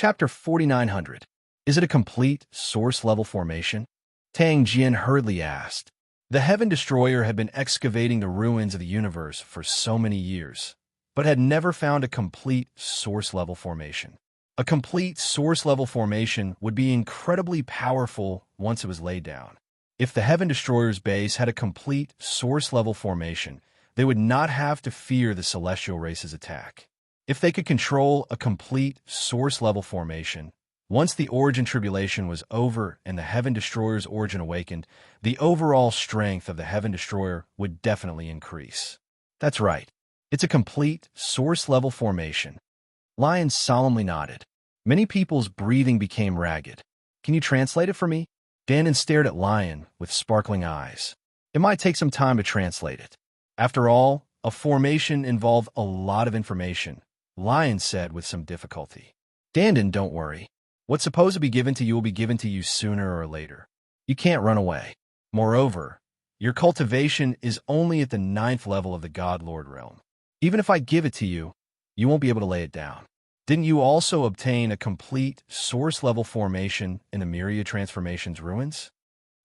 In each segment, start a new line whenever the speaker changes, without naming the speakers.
Chapter 4900. Is it a complete, source-level formation? Tang Jian hurriedly asked. The Heaven Destroyer had been excavating the ruins of the universe for so many years, but had never found a complete, source-level formation. A complete, source-level formation would be incredibly powerful once it was laid down. If the Heaven Destroyer's base had a complete, source-level formation, they would not have to fear the celestial race's attack. If they could control a complete, source-level formation, once the origin tribulation was over and the Heaven Destroyer's origin awakened, the overall strength of the Heaven Destroyer would definitely increase. That's right. It's a complete, source-level formation. Lion solemnly nodded. Many people's breathing became ragged. Can you translate it for me? Dandan stared at Lion with sparkling eyes. It might take some time to translate it. After all, a formation involved a lot of information, Lion said with some difficulty. Dandan, don't worry. What's supposed to be given to you will be given to you sooner or later. You can't run away. Moreover, your cultivation is only at the 9th level of the God Lord realm. Even if I give it to you, you won't be able to lay it down. Didn't you also obtain a complete, source-level formation in the Myriad Transformations ruins?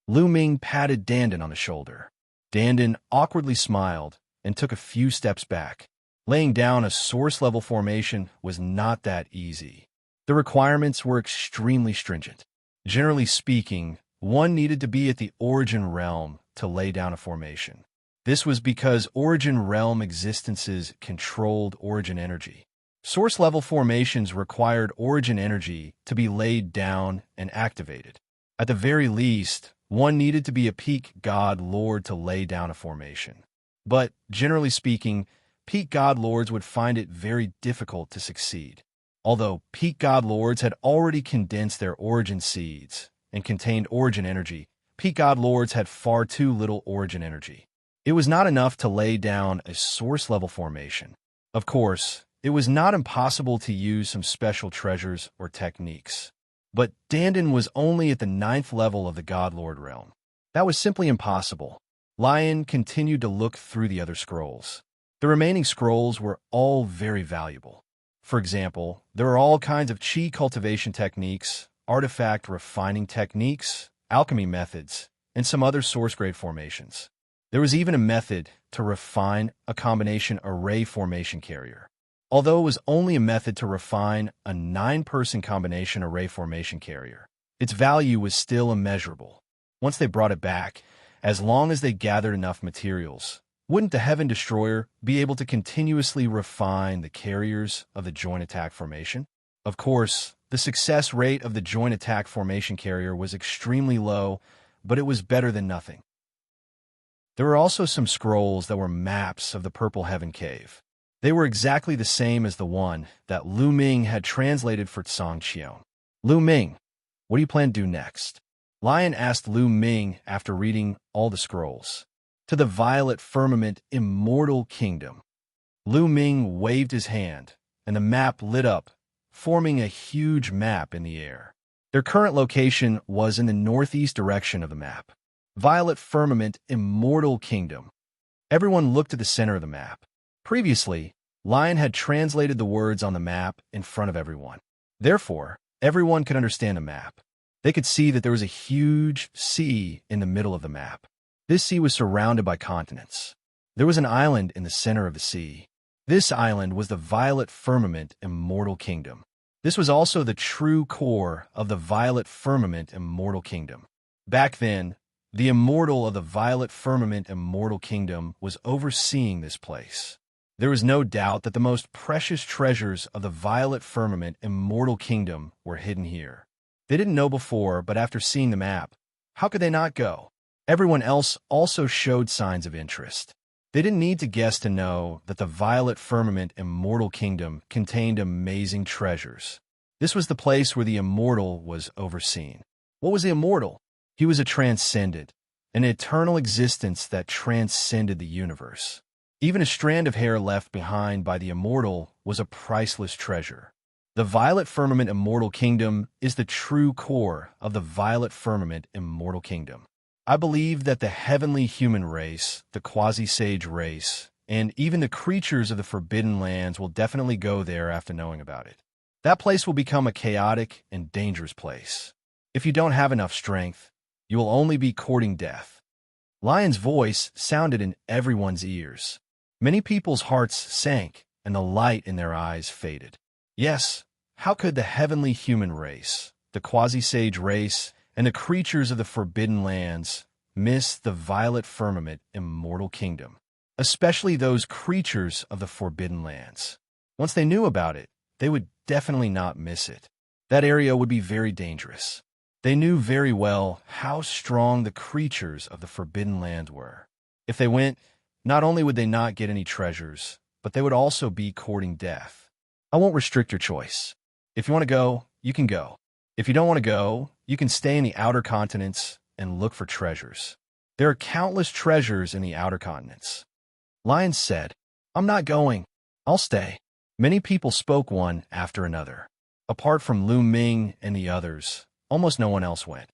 Lu Ming patted Dandan on the shoulder. Dandan awkwardly smiled and took a few steps back. Laying down a source-level formation was not that easy. The requirements were extremely stringent. Generally speaking, one needed to be at the origin realm to lay down a formation. This was because origin realm existences controlled origin energy. Source-level formations required origin energy to be laid down and activated. At the very least, one needed to be a peak God Lord to lay down a formation. But, generally speaking, peak God Lords would find it very difficult to succeed. Although peak God Lords had already condensed their origin seeds and contained origin energy, peak God Lords had far too little origin energy. It was not enough to lay down a source-level formation. Of course, it was not impossible to use some special treasures or techniques. But Dandan was only at the 9th level of the God Lord realm. That was simply impossible. Lion continued to look through the other scrolls. The remaining scrolls were all very valuable. For example, there are all kinds of chi cultivation techniques, artifact refining techniques, alchemy methods, and some other source-grade formations. There was even a method to refine a combination array formation carrier. Although it was only a method to refine a 9-person combination array formation carrier, its value was still immeasurable. Once they brought it back, as long as they gathered enough materials, wouldn't the Heaven Destroyer be able to continuously refine the carriers of the joint attack formation? Of course, the success rate of the joint attack formation carrier was extremely low, but it was better than nothing. There were also some scrolls that were maps of the Purple Heaven Cave. They were exactly the same as the one that Lu Ming had translated for Xianxia. Lu Ming, what do you plan to do next? Lion asked Lu Ming after reading all the scrolls. To the Violet Firmament Immortal Kingdom. Lu Ming waved his hand, and the map lit up, forming a huge map in the air. Their current location was in the northeast direction of the map. Violet Firmament Immortal Kingdom. Everyone looked at the center of the map. Previously, Lion had translated the words on the map in front of everyone. Therefore, everyone could understand the map. They could see that there was a huge sea in the middle of the map. This sea was surrounded by continents. There was an island in the center of the sea. This island was the Violet Firmament Immortal Kingdom. This was also the true core of the Violet Firmament Immortal Kingdom. Back then, the Immortal of the Violet Firmament Immortal Kingdom was overseeing this place. There was no doubt that the most precious treasures of the Violet Firmament Immortal Kingdom were hidden here. They didn't know before, but after seeing the map, how could they not go? Everyone else also showed signs of interest. They didn't need to guess to know that the Violet Firmament Immortal Kingdom contained amazing treasures. This was the place where the Immortal was overseen. What was the Immortal? He was a transcendent, an eternal existence that transcended the universe. Even a strand of hair left behind by the Immortal was a priceless treasure. The Violet Firmament Immortal Kingdom is the true core of the Violet Firmament Immortal Kingdom. I believe that the heavenly human race, the quasi-sage race, and even the creatures of the Forbidden Lands will definitely go there after knowing about it. That place will become a chaotic and dangerous place. If you don't have enough strength, you will only be courting death. Lion's voice sounded in everyone's ears. Many people's hearts sank, and the light in their eyes faded. Yes, how could the heavenly human race, the quasi-sage race, and the creatures of the forbidden lands miss the violet firmament immortal kingdom? Especially those creatures of the forbidden lands. Once they knew about it, they would definitely not miss it. That area would be very dangerous. They knew very well how strong the creatures of the forbidden land were. If they went, not only would they not get any treasures, but they would also be courting death. I won't restrict your choice. If you want to go, you can go. If you don't want to go, you can stay in the outer continents and look for treasures. There are countless treasures in the outer continents. Lion said, I'm not going. I'll stay. Many people spoke one after another. Apart from Lu Ming and the others, almost no one else went.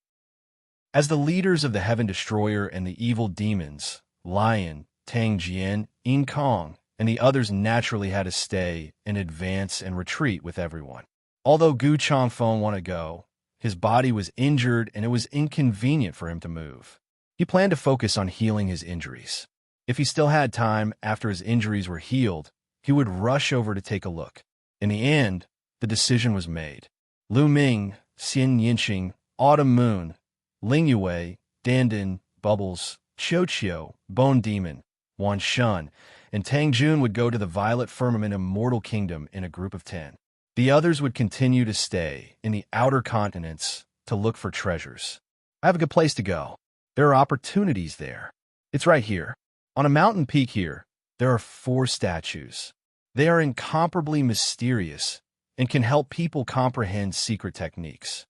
As the leaders of the Heaven Destroyer and the evil demons, Lion, Tang Jian, Yin Kong, and the others naturally had to stay and advance and retreat with everyone. Although Gu Changfeng wanted to go, his body was injured and it was inconvenient for him to move. He planned to focus on healing his injuries. If he still had time after his injuries were healed, he would rush over to take a look. In the end, the decision was made. Lu Ming, Xianxia, Autumn Moon, Ling Yue, Dandan, Bubbles, Xiao, Bone Demon, Wan Shun, and Tang Jun would go to the Violet Firmament Immortal Kingdom in a group of 10. The others would continue to stay in the outer continents to look for treasures. I have a good place to go. There are opportunities there. It's right here. On a mountain peak here, there are 4 statues. They are incomparably mysterious and can help people comprehend secret techniques.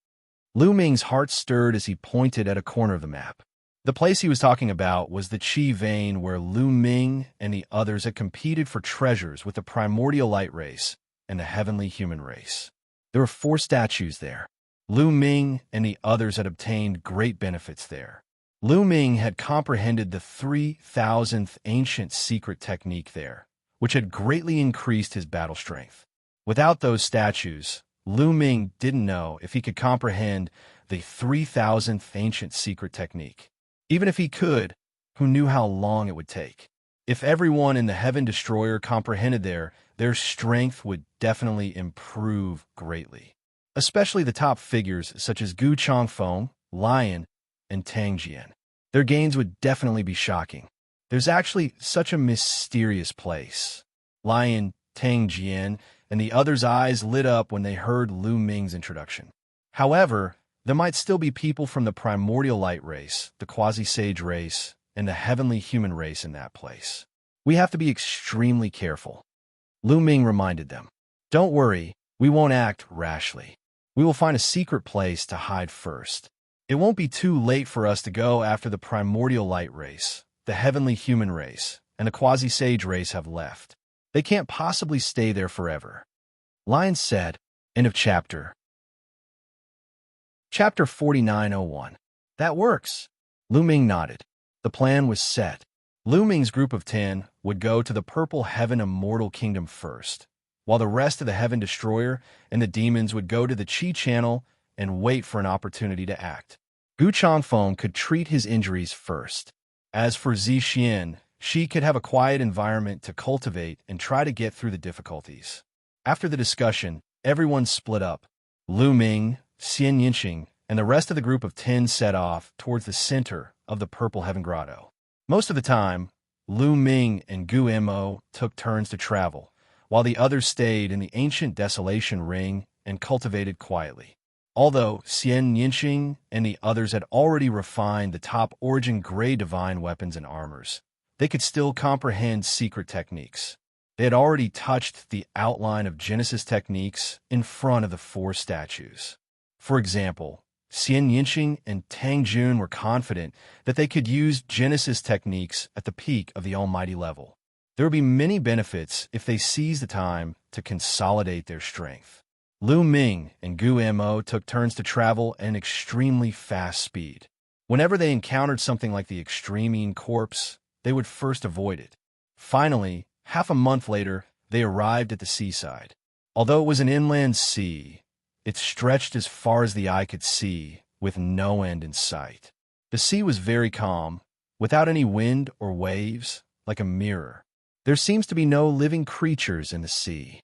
Lu Ming's heart stirred as he pointed at a corner of the map. The place he was talking about was the Qi vein where Lu Ming and the others had competed for treasures with the primordial light race and the heavenly human race. There were 4 statues there. Lu Ming and the others had obtained great benefits there. Lu Ming had comprehended the 3,000th ancient secret technique there, which had greatly increased his battle strength. Without those statues, Lu Ming didn't know if he could comprehend the 3,000th ancient secret technique. Even if he could, who knew how long it would take? If everyone in the Heaven Destroyer comprehended their strength would definitely improve greatly. Especially the top figures such as Gu Changfeng, Lion, and Tang Jian. Their gains would definitely be shocking. There's actually such a mysterious place. Lion, Tang Jian, and the others' eyes lit up when they heard Lu Ming's introduction. However, there might still be people from the primordial light race, the quasi-sage race, and the heavenly human race in that place. We have to be extremely careful. Lu Ming reminded them. Don't worry, we won't act rashly. We will find a secret place to hide first. It won't be too late for us to go after the primordial light race, the heavenly human race, and the quasi-sage race have left. They can't possibly stay there forever. Lion said, end of chapter. Chapter 4901. That works. Lu Ming nodded. The plan was set. Lu Ming's group of 10 would go to the Purple Heaven Immortal Kingdom first, while the rest of the Heaven Destroyer and the demons would go to the Qi Channel and wait for an opportunity to act. Gu Changfeng could treat his injuries first. As for Zixian, she could have a quiet environment to cultivate and try to get through the difficulties. After the discussion, everyone split up. Lu Ming, Xianxia, and the rest of the group of 10 set off towards the center of the Purple Heaven Grotto. Most of the time, Lu Ming and Gu Mo took turns to travel, while the others stayed in the ancient Desolation Ring and cultivated quietly. Although Xianxia and the others had already refined the top origin gray divine weapons and armors, they could still comprehend secret techniques. They had already touched the outline of Genesis techniques in front of the 4 statues. For example, Xianxia and Tang Jun were confident that they could use Genesis techniques at the peak of the almighty level. There would be many benefits if they seized the time to consolidate their strength. Lu Ming and Gu Mo took turns to travel at an extremely fast speed. Whenever they encountered something like the extreme corpse, they would first avoid it. Finally, half a month later, they arrived at the seaside. Although it was an inland sea, it stretched as far as the eye could see, with no end in sight. The sea was very calm, without any wind or waves, like a mirror. There seems to be no living creatures in the sea.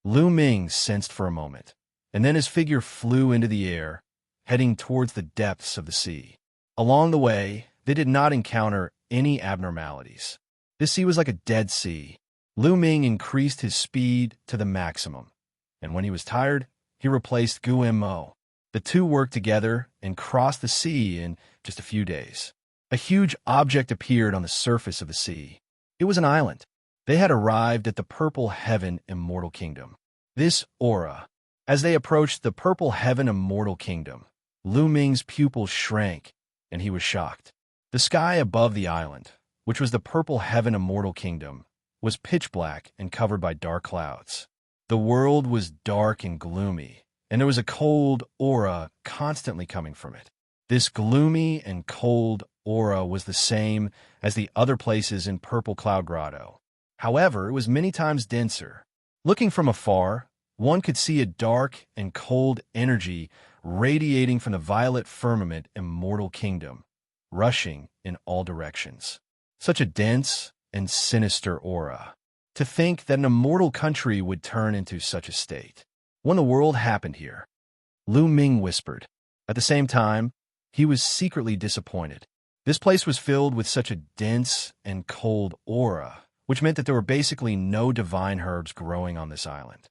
Lu Ming sensed for a moment, and then his figure flew into the air, heading towards the depths of the sea. Along the way, they did not encounter any abnormalities. This sea was like a dead sea. Lu Ming increased his speed to the maximum, and when he was tired, he replaced Gu Mo. The two worked together and crossed the sea in just a few days. A huge object appeared on the surface of the sea. It was an island. They had arrived at the Purple Heaven Immortal Kingdom. This aura. As they approached the Purple Heaven Immortal Kingdom, Lu Ming's pupils shrank, and he was shocked. The sky above the island, which was the Purple Heaven Immortal Kingdom, was pitch black and covered by dark clouds. The world was dark and gloomy, and there was a cold aura constantly coming from it. This gloomy and cold aura was the same as the other places in Purple Cloud Grotto. However, it was many times denser. Looking from afar, one could see a dark and cold energy radiating from the violet firmament Immortal Kingdom, rushing in all directions. Such a dense and sinister aura. To think that an immortal country would turn into such a state. When the world happened here, Lu Ming whispered. At the same time, he was secretly disappointed. This place was filled with such a dense and cold aura, which meant that there were basically no divine herbs growing on this island.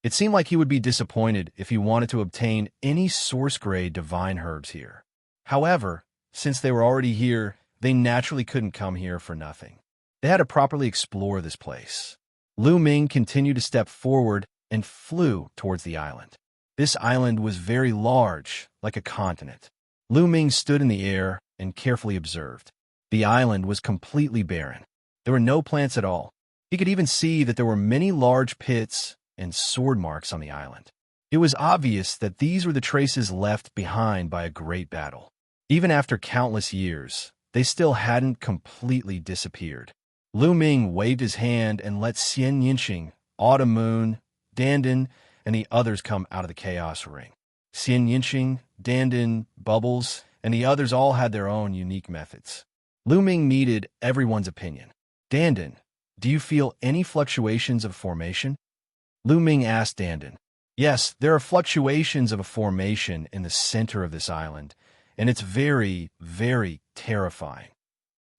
It seemed like he would be disappointed if he wanted to obtain any source-grade divine herbs here. However, since they were already here, they naturally couldn't come here for nothing. They had to properly explore this place. Lu Ming continued to step forward and flew towards the island. This island was very large, like a continent. Lu Ming stood in the air and carefully observed. The island was completely barren. There were no plants at all. He could even see that there were many large pits and sword marks on the island. It was obvious that these were the traces left behind by a great battle. Even after countless years, they still hadn't completely disappeared. Lu Ming waved his hand and let Xianxia, Autumn Moon, Dandan, and the others come out of the Chaos Ring. Xianxia, Dandan, Bubbles, and the others all had their own unique methods. Lu Ming needed everyone's opinion. Dandan, do you feel any fluctuations of formation? Lu Ming asked Dandan. Yes, there are fluctuations of a formation in the center of this island, and it's very, very terrifying.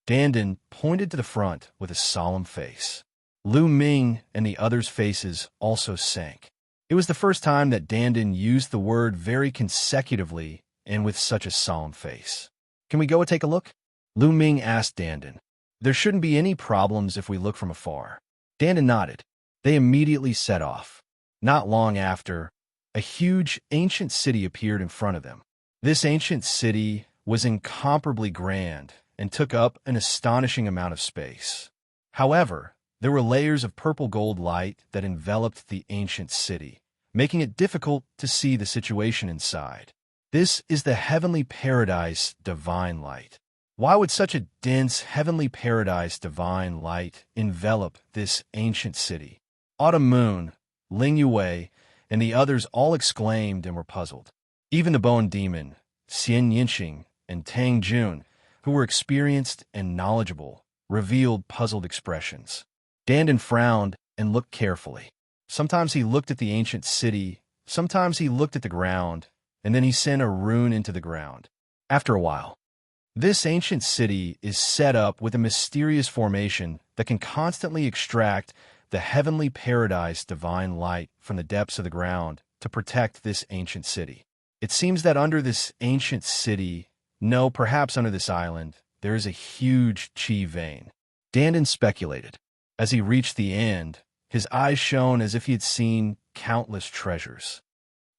Dandan pointed to the front with a solemn face. Lu Ming and the others' faces also sank. It was the first time that Dandan used the word very consecutively and with such a solemn face. Can we go and take a look? Lu Ming asked Dandan. There shouldn't be any problems if we look from afar. Dandan nodded. They immediately set off. Not long after, a huge ancient city appeared in front of them. This ancient city was incomparably grand and took up an astonishing amount of space. However, there were layers of purple gold light that enveloped the ancient city, making it difficult to see the situation inside. This is the heavenly paradise divine light. Why would such a dense heavenly paradise divine light envelop this ancient city? Autumn Moon, Ling Yue, and the others all exclaimed and were puzzled. Even the Bone Demon, Xianxia, and Tang Jun, who were experienced and knowledgeable, revealed puzzled expressions. Dandan frowned and looked carefully. Sometimes he looked at the ancient city, sometimes he looked at the ground, and then he sent a rune into the ground. After a while, this ancient city is set up with a mysterious formation that can constantly extract the heavenly paradise divine light from the depths of the ground to protect this ancient city. It seems that under this ancient city, no, perhaps under this island, there is a huge chi vein. Dandan speculated. As he reached the end, his eyes shone as if he had seen countless treasures.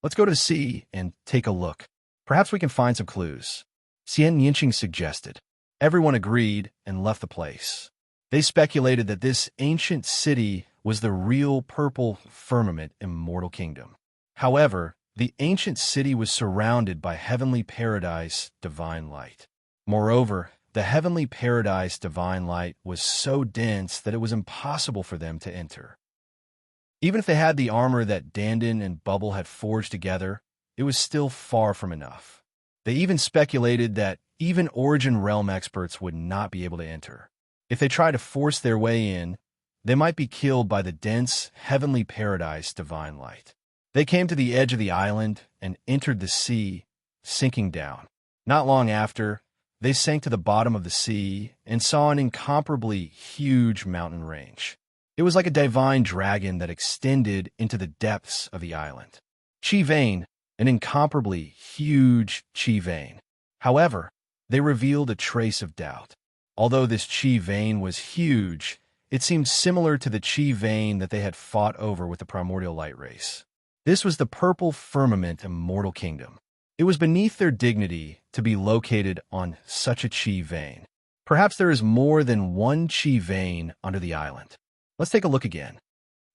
Let's go to the sea and take a look. Perhaps we can find some clues. Xianxia suggested. Everyone agreed and left the place. They speculated that this ancient city was the real purple firmament Immortal Kingdom. However, the ancient city was surrounded by heavenly paradise divine light. Moreover, the heavenly paradise divine light was so dense that it was impossible for them to enter. Even if they had the armor that Dandin and Bubble had forged together, it was still far from enough. They even speculated that even Origin Realm experts would not be able to enter. If they tried to force their way in, they might be killed by the dense, heavenly paradise divine light. They came to the edge of the island and entered the sea, sinking down. Not long after, they sank to the bottom of the sea and saw an incomparably huge mountain range. It was like a divine dragon that extended into the depths of the island. Chi Vein, an incomparably huge Chi Vein. However, they revealed a trace of doubt. Although this Chi Vein was huge, it seemed similar to the Chi Vein that they had fought over with the primordial light race. This was the purple firmament immortal kingdom. It was beneath their dignity to be located on such a Chi Vein. Perhaps there is more than one Chi Vein under the island. Let's take a look again.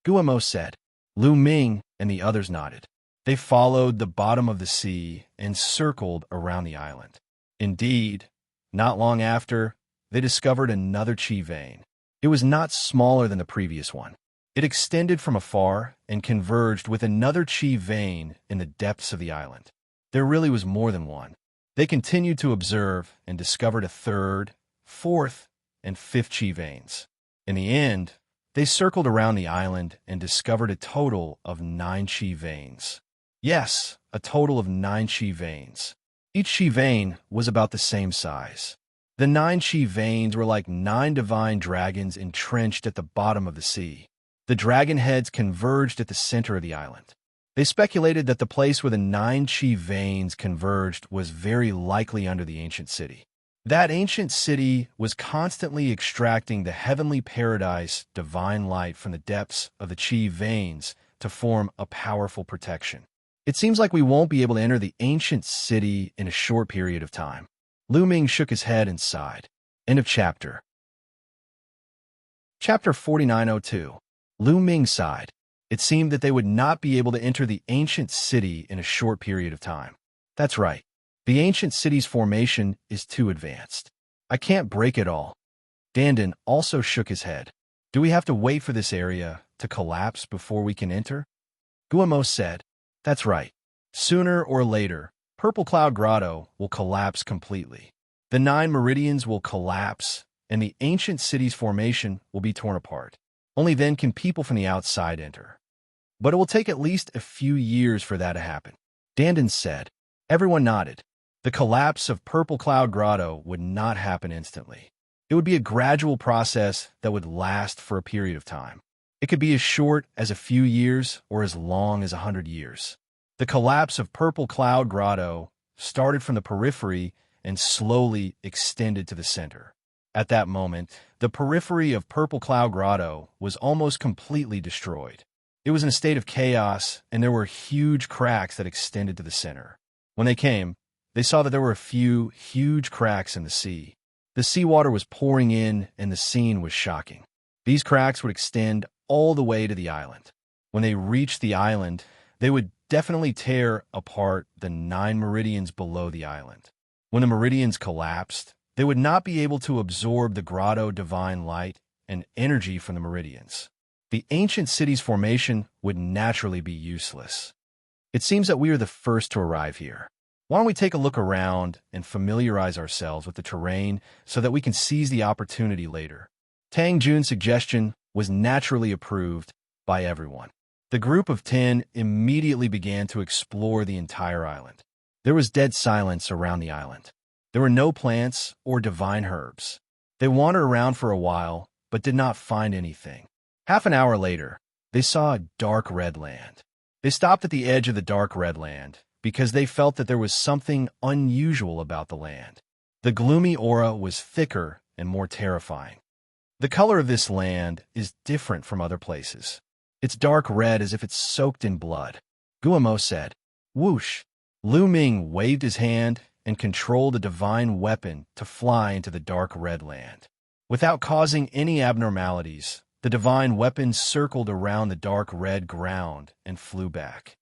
Guillemot said. Lu Ming and the others nodded. They followed the bottom of the sea and circled around the island. Indeed, not long after, they discovered another Chi Vein. It was not smaller than the previous one. It extended from afar and converged with another Chi Vein in the depths of the island. There really was more than one. They continued to observe and discovered a third, fourth, and fifth Chi Veins. In the end, they circled around the island and discovered a total of 9 Chi Veins. Yes, a total of 9 Chi Veins. Each Chi Vein was about the same size. The 9 Chi Veins were like 9 divine dragons entrenched at the bottom of the sea. The dragon heads converged at the center of the island. They speculated that the place where the 9 Chi Veins converged was very likely under the ancient city. That ancient city was constantly extracting the heavenly paradise divine light from the depths of the Chi Veins to form a powerful protection. It seems like we won't be able to enter the ancient city in a short period of time. Lu Ming shook his head and sighed. End of chapter. Chapter 4902. Lu Ming sighed. It seemed that they would not be able to enter the ancient city in a short period of time. That's right. The ancient city's formation is too advanced. I can't break it all. Dandin also shook his head. Do we have to wait for this area to collapse before we can enter? Guillemot said, That's right. Sooner or later, Purple Cloud Grotto will collapse completely. The 9 meridians will collapse, and the ancient city's formation will be torn apart. Only then can people from the outside enter. But it will take at least a few years for that to happen. Dandin said. Everyone nodded. The collapse of Purple Cloud Grotto would not happen instantly. It would be a gradual process that would last for a period of time. It could be as short as a few years or as long as 100 years. The collapse of Purple Cloud Grotto started from the periphery and slowly extended to the center. At that moment, the periphery of Purple Cloud Grotto was almost completely destroyed. It was in a state of chaos, and there were huge cracks that extended to the center. When they came, they saw that there were a few huge cracks in the sea. The seawater was pouring in, and the scene was shocking. These cracks would extend all the way to the island. When they reached the island, they would definitely tear apart the 9 meridians below the island. When the meridians collapsed, they would not be able to absorb the grotto divine light and energy from the meridians. The ancient city's formation would naturally be useless. It seems that we are the first to arrive here. Why don't we take a look around and familiarize ourselves with the terrain so that we can seize the opportunity later? Tang Jun's suggestion was naturally approved by everyone. The group of 10 immediately began to explore the entire island. There was dead silence around the island. There were no plants or divine herbs. They wandered around for a while, but did not find anything. Half an hour later, they saw a dark red land. They stopped at the edge of the dark red land because they felt that there was something unusual about the land. The gloomy aura was thicker and more terrifying. The color of this land is different from other places. It's dark red as if it's soaked in blood. Guillemot said, Whoosh! Lu Ming waved his hand and controlled a divine weapon to fly into the dark red land. Without causing any abnormalities, the divine weapon circled around the dark red ground and flew back.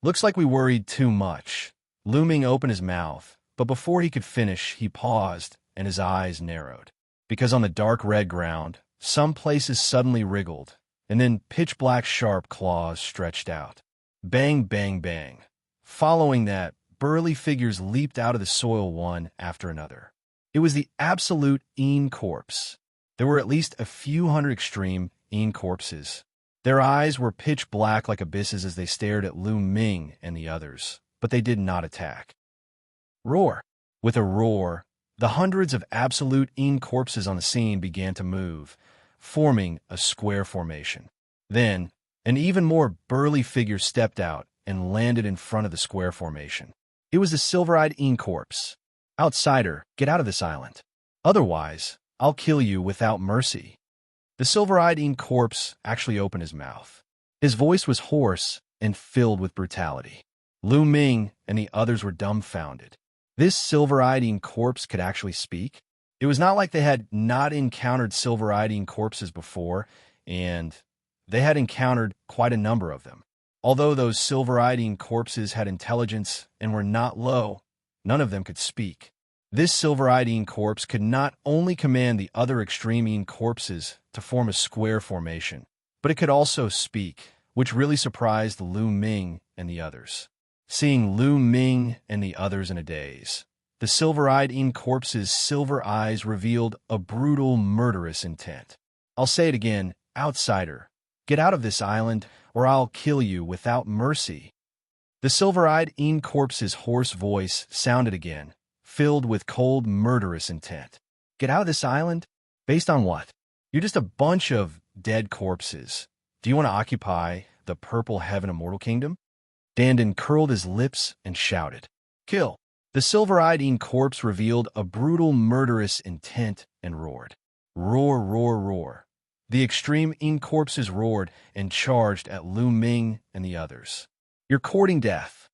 Looks like we worried too much. Lu Ming opened his mouth, but before he could finish, he paused and his eyes narrowed. Because on the dark red ground, some places suddenly wriggled, and then pitch-black sharp claws stretched out. Bang, bang, bang. Following that, burly figures leaped out of the soil one after another. It was the absolute Een corpse. There were at least a few hundred extreme Een corpses. Their eyes were pitch black like abysses as they stared at Lu Ming and the others, but they did not attack. Roar! With a roar, the hundreds of absolute Een corpses on the scene began to move, forming a square formation. Then, an even more burly figure stepped out and landed in front of the square formation. It was the silver-eyed Een corpse. Outsider, get out of this island. Otherwise, I'll kill you without mercy. The silver-eyed Een corpse actually opened his mouth. His voice was hoarse and filled with brutality. Lu Ming and the others were dumbfounded. This silver-eyed Een corpse could actually speak? It was not like they had not encountered silver-eyed Een corpses before, and they had encountered quite a number of them. Although those silver-eyed Een corpses had intelligence and were not low, none of them could speak. This silver-eyed Een corpse could not only command the other extreme Een corpses to form a square formation, but it could also speak, which really surprised Lu Ming and the others. Seeing Lu Ming and the others in a daze, the silver-eyed Een corpse's silver eyes revealed a brutal, murderous intent. I'll say it again, outsider, get out of this island or I'll kill you without mercy. The silver-eyed Een corpse's hoarse voice sounded again, filled with cold, murderous intent. Get out of this island? Based on what? You're just a bunch of dead corpses. Do you want to occupy the Purple Heaven Immortal Kingdom? Dandin curled his lips and shouted, Kill! The silver-eyed Een corpse revealed a brutal, murderous intent and roared. Roar, roar, roar. The extreme Een corpses roared and charged at Lu Ming and the others. You're courting death.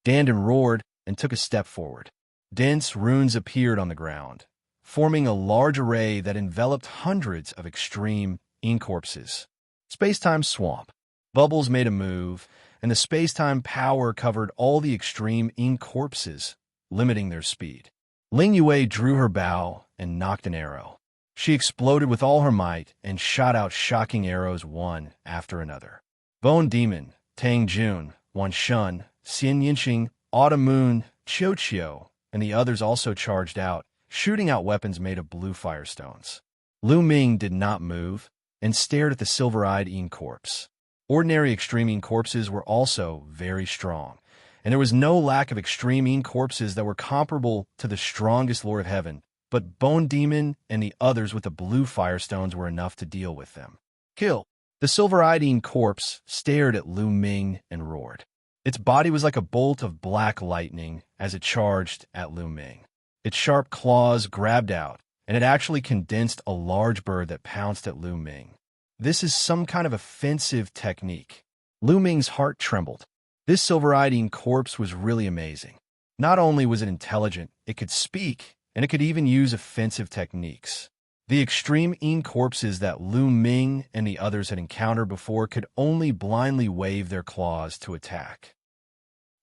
Dandin roared and took a step forward. Dense runes appeared on the ground, forming a large array that enveloped hundreds of extreme Een corpses. Space-time swamp. Bubbles made a move, and the space-time power covered all the extreme Een corpses, limiting their speed. Ling Yue drew her bow and knocked an arrow. She exploded with all her might and shot out shocking arrows one after another. Bone Demon, Tang Jun, Wan Shun, Xianxia, Autumn Moon, Qiu, and the others also charged out, shooting out weapons made of blue firestones. Lu Ming did not move and stared at the silver-eyed Een corpse. Ordinary extreme Een corpses were also very strong, and there was no lack of extreme Een corpses that were comparable to the strongest Lord of Heaven, but Bone Demon and the others with the blue firestones were enough to deal with them. Kill! The silver-eyed Een corpse stared at Lu Ming and roared. Its body was like a bolt of black lightning as it charged at Lu Ming. Its sharp claws grabbed out, and it actually condensed a large bird that pounced at Lu Ming. This is some kind of offensive technique. Lu Ming's heart trembled. This silver-eyed Een corpse was really amazing. Not only was it intelligent, it could speak, and it could even use offensive techniques. The extreme Een corpses that Lu Ming and the others had encountered before could only blindly wave their claws to attack.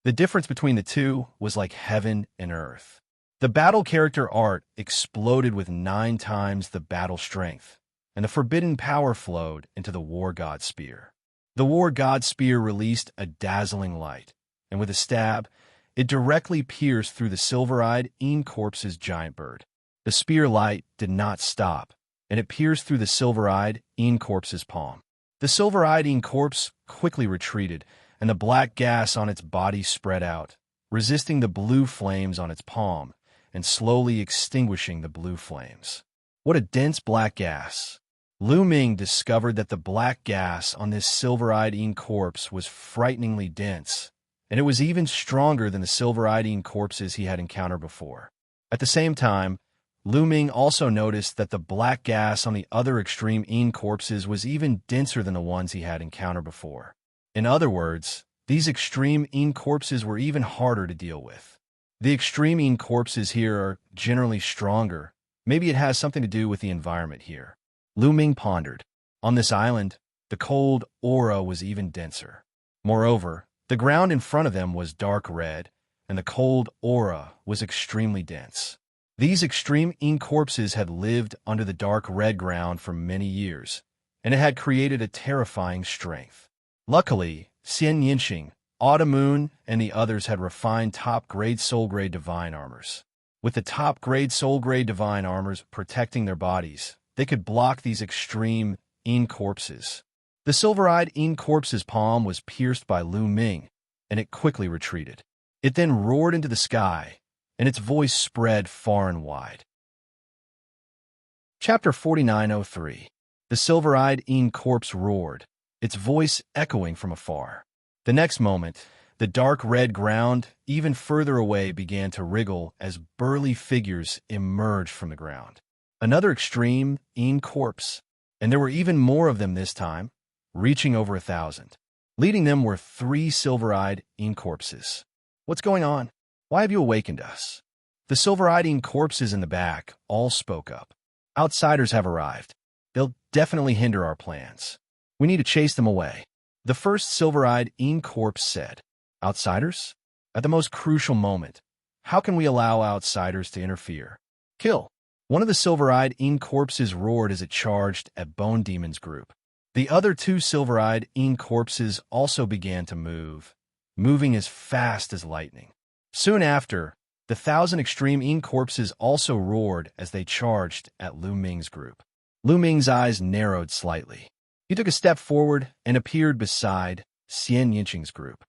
The difference between the two was like heaven and earth. The battle character art exploded with 9 times the battle strength, and the forbidden power flowed into the War God Spear. The War God Spear released a dazzling light, and with a stab, it directly pierced through the silver-eyed Een corpse's giant bird. The spear light did not stop, and it pierced through the silver-eyed Een corpse's palm. The silver-eyed Een corpse quickly retreated, and the black gas on its body spread out, resisting the blue flames on its palm, and slowly extinguishing the blue flames. What a dense black gas! Lu Ming discovered that the black gas on this silver-eyed Een corpse was frighteningly dense, and it was even stronger than the silver-eyed Een corpses he had encountered before. At the same time, Lu Ming also noticed that the black gas on the other extreme Een corpses was even denser than the ones he had encountered before. In other words, these extreme Een corpses were even harder to deal with. The extreme Een corpses here are generally stronger. Maybe it has something to do with the environment here. Lu Ming pondered. On this island, the cold aura was even denser. Moreover, the ground in front of them was dark red, and the cold aura was extremely dense. These extreme Een corpses had lived under the dark red ground for many years, and it had created a terrifying strength. Luckily, Xianxia, Autumn, and the others had refined top-grade soul-grade divine armors. With the top-grade soul-grade divine armors protecting their bodies, they could block these extreme corpses. The silver-eyed corpse's palm was pierced by Lu Ming, and it quickly retreated. It then roared into the sky, and its voice spread far and wide. Chapter 4903. The silver-eyed corpse roared, its voice echoing from afar. The next moment, the dark red ground, even further away, began to wriggle as burly figures emerged from the ground. Another extreme corpse, and there were even more of them this time, reaching over 1,000. Leading them were 3 silver-eyed corpses. What's going on? Why have you awakened us? The silver-eyed corpses in the back all spoke up. Outsiders have arrived. They'll definitely hinder our plans. We need to chase them away. The first silver-eyed corpse said. Outsiders? At the most crucial moment, how can we allow outsiders to interfere? Kill! One of the silver-eyed corpses roared as it charged at Bone Demon's group. The other 2 silver-eyed corpses also began to move, moving as fast as lightning. Soon after, the 1,000 extreme corpses also roared as they charged at Lu Ming's group. Lu Ming's eyes narrowed slightly. He took a step forward and appeared beside Xianxia's group.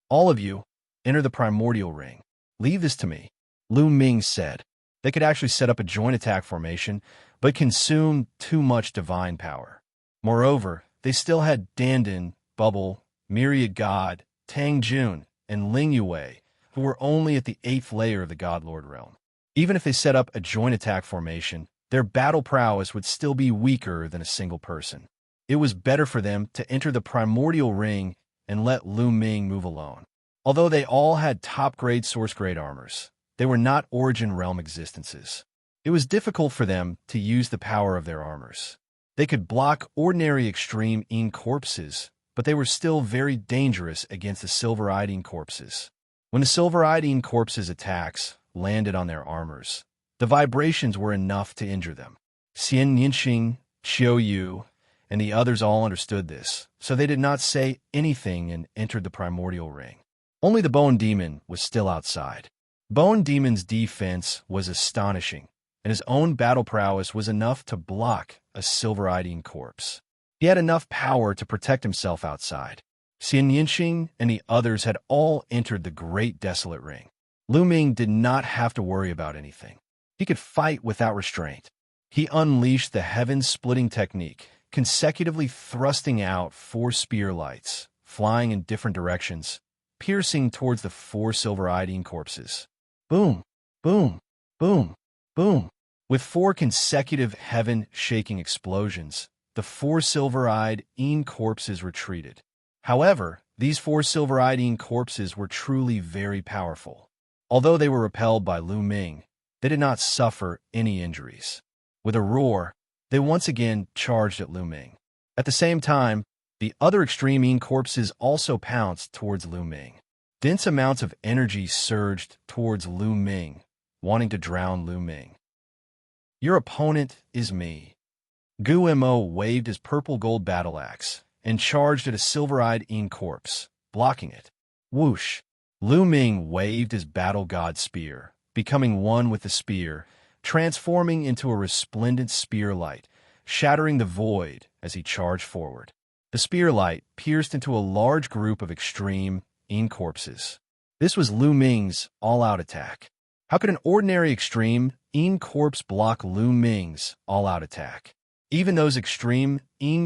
All of you, enter the primordial ring. Leave this to me, Lu Ming said. They could actually set up a joint attack formation, but consumed too much divine power. Moreover, they still had Dandan, Bubble, Myriad God, Tang Jun, and Ling Yue, who were only at the 8th layer of the Godlord realm. Even if they set up a joint attack formation, their battle prowess would still be weaker than a single person. It was better for them to enter the primordial ring and let Lu Ming move alone. Although they all had top-grade source-grade armors, they were not origin realm existences. It was difficult for them to use the power of their armors. They could block ordinary extreme corpses, but they were still very dangerous against the silver-eyed corpses. When the silver-eyed corpses' attacks landed on their armors, the vibrations were enough to injure them. Xianxia, Qiu Yu, and the others all understood this, so they did not say anything and entered the primordial ring. Only the Bone Demon was still outside. Bone Demon's defense was astonishing, and his own battle prowess was enough to block a silver-eyed corpse. He had enough power to protect himself outside. Xianxia and the others had all entered the Great Desolate Ring. Lu Ming did not have to worry about anything. He could fight without restraint. He unleashed the heaven-splitting technique, consecutively thrusting out 4 spear lights, flying in different directions, piercing towards the 4 silver-eyed corpses. Boom, boom, boom, boom. With 4 consecutive heaven-shaking explosions, the 4 silver-eyed corpses retreated. However, these 4 silver-eyed corpses were truly very powerful. Although they were repelled by Lu Ming, they did not suffer any injuries. With a roar, they once again charged at Lu Ming. At the same time, the other extreme corpses also pounced towards Lu Ming. Dense amounts of energy surged towards Lu Ming, wanting to drown Lu Ming. Your opponent is me. Gu Mo waved his purple-gold battle axe and charged at a silver-eyed corpse, blocking it. Whoosh! Lu Ming waved his battle god spear, becoming one with the spear, transforming into a resplendent spear light, shattering the void as he charged forward. The spear light pierced into a large group of extreme corpses. This was Lu Ming's all-out attack. How could an ordinary extreme corpse block Lu Ming's all-out attack? Even those extreme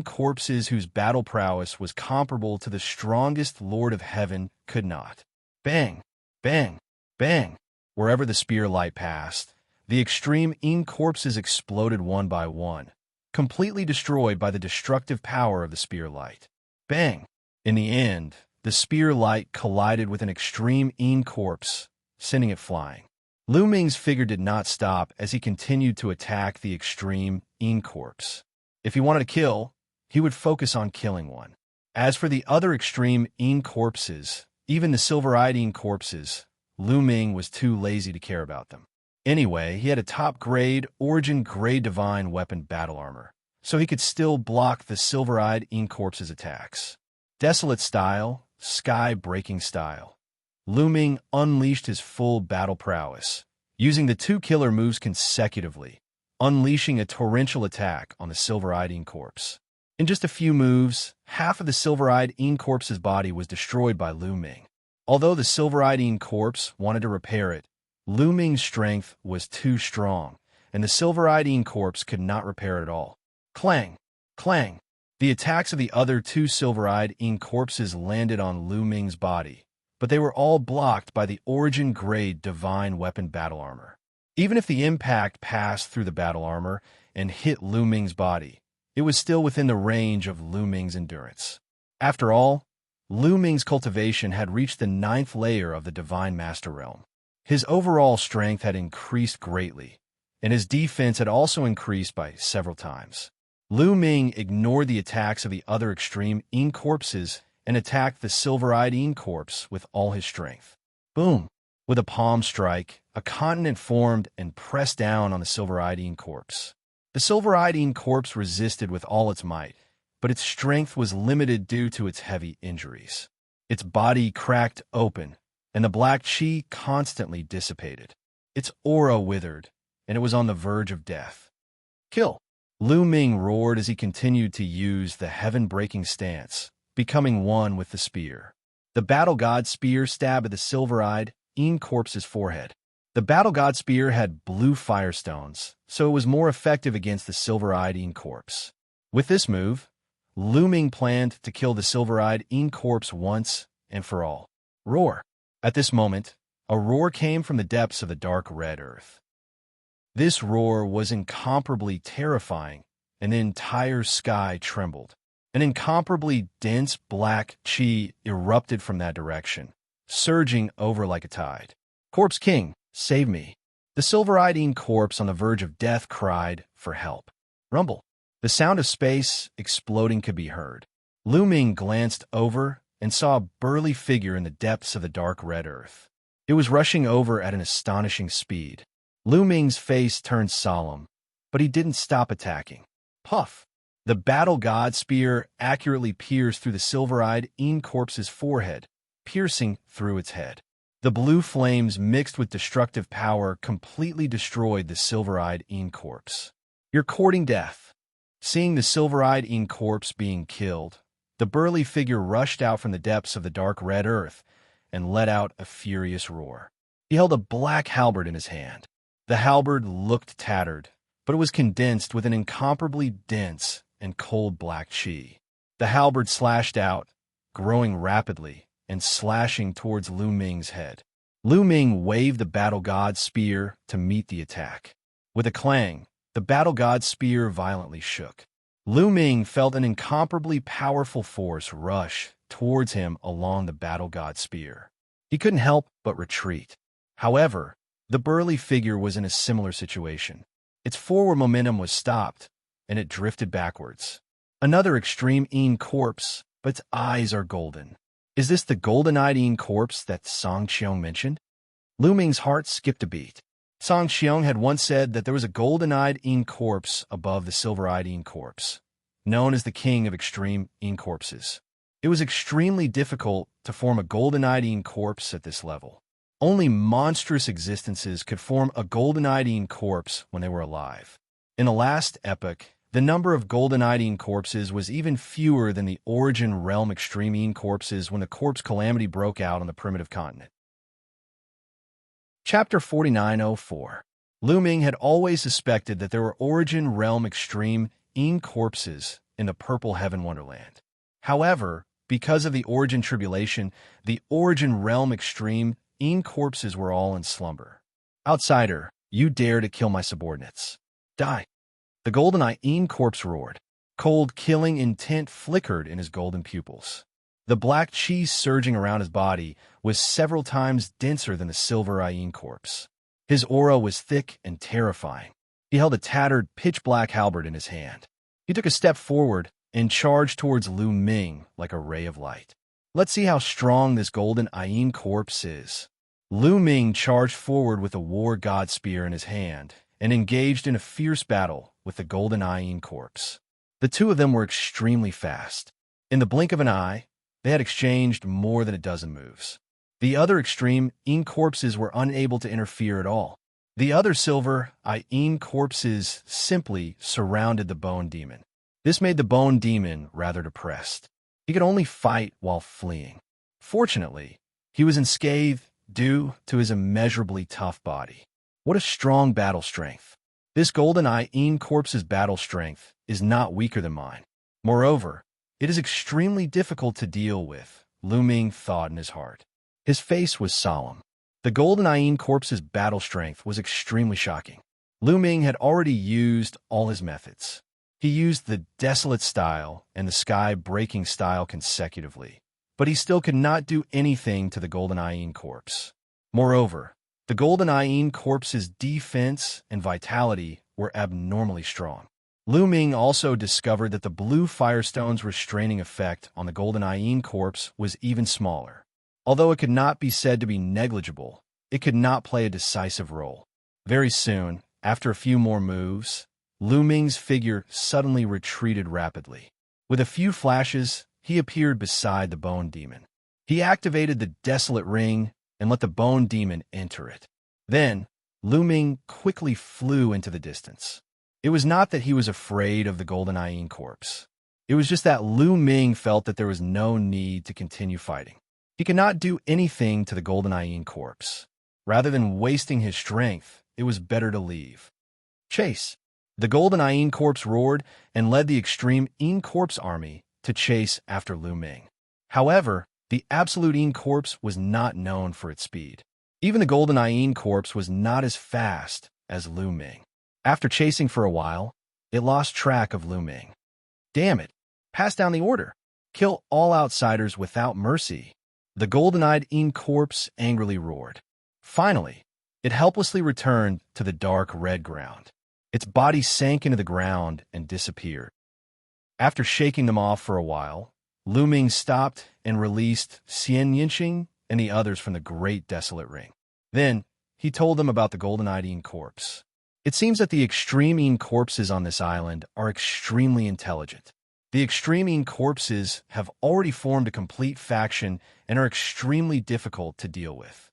corpses whose battle prowess was comparable to the strongest Lord of Heaven could not. Bang! Bang! Bang! Wherever the spear light passed, the extreme corpses exploded one by one, completely destroyed by the destructive power of the spear light. Bang! In the end, the spear light collided with an extreme corpse, sending it flying. Lu Ming's figure did not stop as he continued to attack the extreme corpse. If he wanted to kill, he would focus on killing one. As for the other extreme corpses, even the silver-eyed corpses, Lu Ming was too lazy to care about them. Anyway, he had a top-grade, origin-grade divine weapon battle armor, so he could still block the silver-eyed Corpse's attacks. Desolate style, sky-breaking style. Lu Ming unleashed his full battle prowess, using the two killer moves consecutively, unleashing a torrential attack on the silver-eyed Corpse. In just a few moves, half of the silver-eyed Corpse's body was destroyed by Lu Ming. Although the silver-eyed Corpse wanted to repair it, Lu Ming's strength was too strong, and the silver-eyed Corpse could not repair it at all. Clang! Clang! The attacks of the other two silver-eyed Corpses landed on Lu Ming's body, but they were all blocked by the Origin-grade Divine Weapon battle armor. Even if the impact passed through the battle armor and hit Lu Ming's body, it was still within the range of Lu Ming's endurance. After all, Lu Ming's cultivation had reached the 9th layer of the Divine Master Realm. His overall strength had increased greatly, and his defense had also increased by several times. Lu Ming ignored the attacks of the other extreme Corpses and attacked the silver-eyed Corpse with all his strength. Boom! With a palm strike, a continent formed and pressed down on the silver-eyed Corpse. The silver-eyed Corpse resisted with all its might, but its strength was limited due to its heavy injuries. Its body cracked open, and the black chi constantly dissipated. Its aura withered, and it was on the verge of death. Kill! Lu Ming roared as he continued to use the heaven-breaking stance, becoming one with the spear. The Battle God Spear stabbed at the silver-eyed Corpse's forehead. The Battle God Spear had blue firestones, so it was more effective against the silver-eyed Corpse. With this move, Lu Ming planned to kill the silver-eyed Corpse once and for all. Roar! At this moment, a roar came from the depths of the dark red earth. This roar was incomparably terrifying, and the entire sky trembled. An incomparably dense black chi erupted from that direction, surging over like a tide. Corpse King, save me! The silver-eyed Corpse on the verge of death cried for help. Rumble! The sound of space exploding could be heard. Lu Ming glanced over and saw a burly figure in the depths of the dark red earth. It was rushing over at an astonishing speed. Lu Ming's face turned solemn, but he didn't stop attacking. Puff! The Battle God Spear accurately pierced through the silver-eyed Corpse's forehead, piercing through its head. The blue flames mixed with destructive power completely destroyed the silver-eyed Corpse. You're courting death. Seeing the silver-eyed Corpse being killed, the burly figure rushed out from the depths of the dark red earth and let out a furious roar. He held a black halberd in his hand. The halberd looked tattered, but it was condensed with an incomparably dense and cold black chi. The halberd slashed out, growing rapidly and slashing towards Lu Ming's head. Lu Ming waved the Battle God Spear to meet the attack. With a clang, the Battle God Spear violently shook. Lu Ming felt an incomparably powerful force rush towards him along the Battle God Spear. He couldn't help but retreat. However, the burly figure was in a similar situation. Its forward momentum was stopped, and it drifted backwards. Another extreme Corpse, but its eyes are golden. Is this the golden-eyed Corpse that Xianxia mentioned? Lu Ming's heart skipped a beat. Xianxia had once said that there was a golden-eyed Corpse above the silver-eyed Corpse, known as the king of extreme Corpses. It was extremely difficult to form a golden-eyed Corpse at this level. Only monstrous existences could form a golden-eyed Corpse when they were alive. In the last epoch, the number of golden-eyed Corpses was even fewer than the Origin Realm extreme Corpses when the corpse calamity broke out on the primitive continent. Chapter 4904. Lu Ming had always suspected that there were Origin Realm extreme Corpses in the Purple Heaven Wonderland. However, because of the Origin Tribulation, the Origin Realm extreme Corpses were all in slumber. Outsider, you dare to kill my subordinates. Die! The golden-eyed Corpse roared. Cold, killing intent flickered in his golden pupils. The black chi surging around his body was several times denser than the silver-eyed Corpse. His aura was thick and terrifying. He held a tattered, pitch-black halberd in his hand. He took a step forward and charged towards Lu Ming like a ray of light. Let's see how strong this golden-eyed Corpse is. Lu Ming charged forward with a war god spear in his hand and engaged in a fierce battle with the golden-eyed Corpse. The two of them were extremely fast. In the blink of an eye, they had exchanged more than a dozen moves. The other extreme Yin corpses were unable to interfere at all. The other silver Yin corpses simply surrounded the bone demon. This made the bone demon rather depressed. He could only fight while fleeing. Fortunately, he was unscathed due to his immeasurably tough body. What a strong battle strength. This golden Yin corpse's battle strength is not weaker than mine. Moreover, it is extremely difficult to deal with, Lu Ming thought in his heart. His face was solemn. The golden Yin corpse's battle strength was extremely shocking. Lu Ming had already used all his methods. He used the desolate style and the sky-breaking style consecutively, but he still could not do anything to the golden Yin corpse. Moreover, the golden Yin corpse's defense and vitality were abnormally strong. Lu Ming also discovered that the blue firestone's restraining effect on the golden Yin corpse was even smaller. Although it could not be said to be negligible, it could not play a decisive role. Very soon, after a few more moves, Lu Ming's figure suddenly retreated rapidly. With a few flashes, he appeared beside the bone demon. He activated the desolate ring and let the bone demon enter it. Then, Lu Ming quickly flew into the distance. It was not that he was afraid of the golden Yin corpse. It was just that Lu Ming felt that there was no need to continue fighting. He could not do anything to the golden Yin corpse. Rather than wasting his strength, it was better to leave. Chase! The golden Yin corpse roared and led the extreme Yin corpse army to chase after Lu Ming. However, the absolute Yin corpse was not known for its speed. Even the golden Yin corpse was not as fast as Lu Ming. After chasing for a while, it lost track of Lu Ming. Damn it! Pass down the order. Kill all outsiders without mercy. The golden-eyed Yin corpse angrily roared. Finally, it helplessly returned to the dark red ground. Its body sank into the ground and disappeared. After shaking them off for a while, Lu Ming stopped and released Xianxia and the others from the great desolate ring. Then, he told them about the golden-eyed Yin corpse. It seems that the extreme Yin corpses on this island are extremely intelligent. The extreme Yin corpses have already formed a complete faction and are extremely difficult to deal with.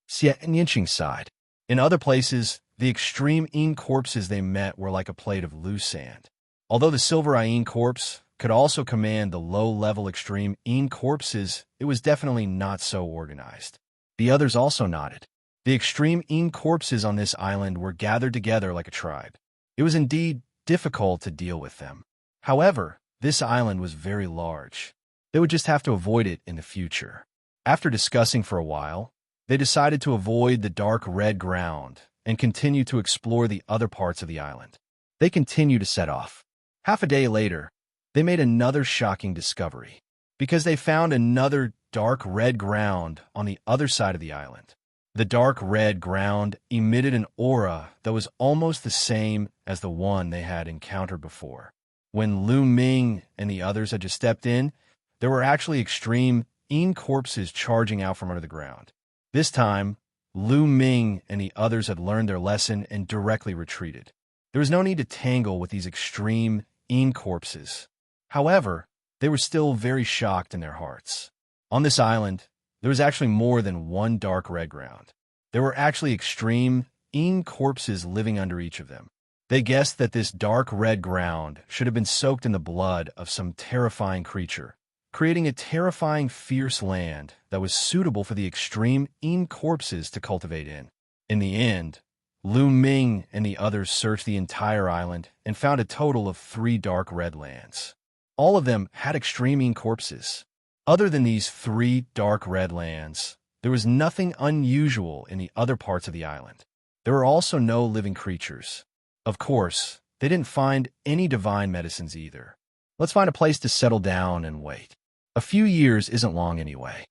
Xianxia sighed. In other places, the extreme Yin corpses they met were like a plate of loose sand. Although the silver Yin corpse could also command the low-level extreme Yin corpses, it was definitely not so organized. The others also nodded. The extreme Yin corpses on this island were gathered together like a tribe. It was indeed difficult to deal with them. However, this island was very large. They would just have to avoid it in the future. After discussing for a while, they decided to avoid the dark red ground and continue to explore the other parts of the island. They continued to set off. Half a day later, they made another shocking discovery, because they found another dark red ground on the other side of the island. The dark red ground emitted an aura that was almost the same as the one they had encountered before. When Lu Ming and the others had just stepped in, there were actually extreme Yin corpses charging out from under the ground. This time, Lu Ming and the others had learned their lesson and directly retreated. There was no need to tangle with these extreme Yin corpses. However, they were still very shocked in their hearts. On this island, there was actually more than one dark red ground. There were actually extreme Yin corpses living under each of them. They guessed that this dark red ground should have been soaked in the blood of some terrifying creature, creating a terrifying, fierce land that was suitable for the extreme Yin corpses to cultivate in. In the end, Lu Ming and the others searched the entire island and found a total of 3 dark red lands. All of them had extreme Yin corpses. Other than these 3 dark red lands, there was nothing unusual in the other parts of the island. There were also no living creatures. Of course, they didn't find any divine medicines either. Let's find a place to settle down and wait. A few years isn't long anyway.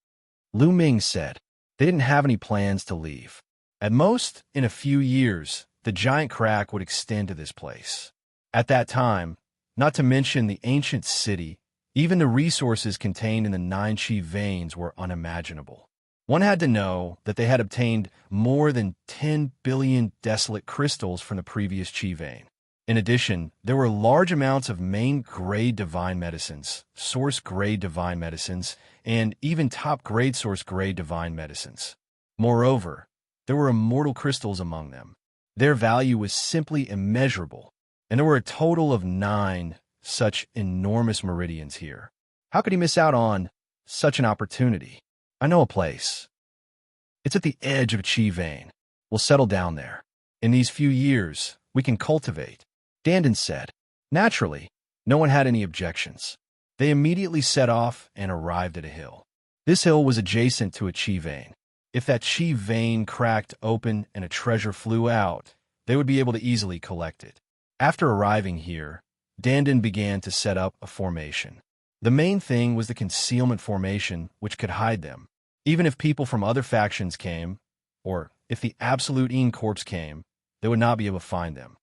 Lu Ming said. They didn't have any plans to leave. At most, in a few years, the giant crack would extend to this place. At that time, not to mention the ancient city, even the resources contained in the 9 Qi veins were unimaginable. One had to know that they had obtained more than 10 billion desolate crystals from the previous Qi vein. In addition, there were large amounts of main-grade divine medicines, source-grade divine medicines, and even top-grade source-grade divine medicines. Moreover, there were immortal crystals among them. Their value was simply immeasurable, and there were a total of 9 such enormous meridians here. How could he miss out on such an opportunity? I know a place. It's at the edge of Qi Vein. We'll settle down there. In these few years, we can cultivate, Dandin said. Naturally, no one had any objections. They immediately set off and arrived at a hill. This hill was adjacent to a Qi Vein. If that Qi Vein cracked open and a treasure flew out, they would be able to easily collect it. After arriving here, Dandin began to set up a formation. The main thing was the concealment formation, which could hide them. Even if people from other factions came, or if the Absolute Een Corps came, they would not be able to find them.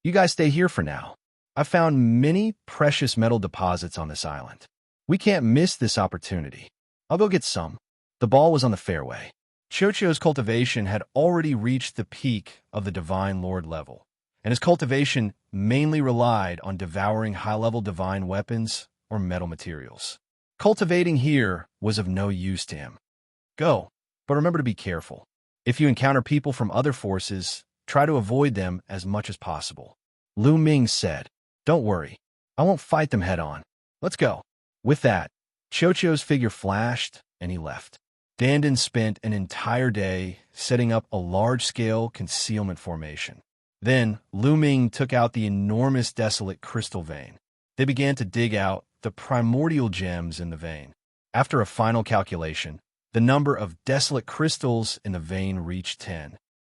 You guys stay here for now. I found many precious metal deposits on this island. We can't miss this opportunity. I'll go get some. The ball was on the fairway. Xianxia's cultivation had already reached the peak of the Divine Lord level, and his cultivation mainly relied on devouring high-level divine weapons or metal materials. Cultivating here was of no use to him. Go, but remember to be careful. If you encounter people from other forces, try to avoid them as much as possible. Lu Ming said, Don't worry, I won't fight them head-on. Let's go. With that, Xianxia's figure flashed, and he left. Dandin spent an entire day setting up a large-scale concealment formation. Then, Lu Ming took out the enormous desolate crystal vein. They began to dig out the primordial gems in the vein. After a final calculation, the number of desolate crystals in the vein reached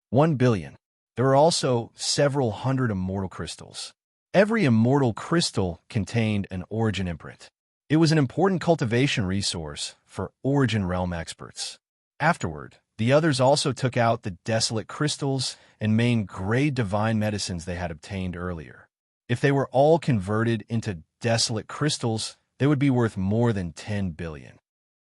1 billion. There were also several hundred immortal crystals. Every immortal crystal contained an origin imprint. It was an important cultivation resource for Origin Realm experts. Afterward, the others also took out the desolate crystals and main-grade divine medicines they had obtained earlier. If they were all converted into desolate crystals, they would be worth more than 10 billion.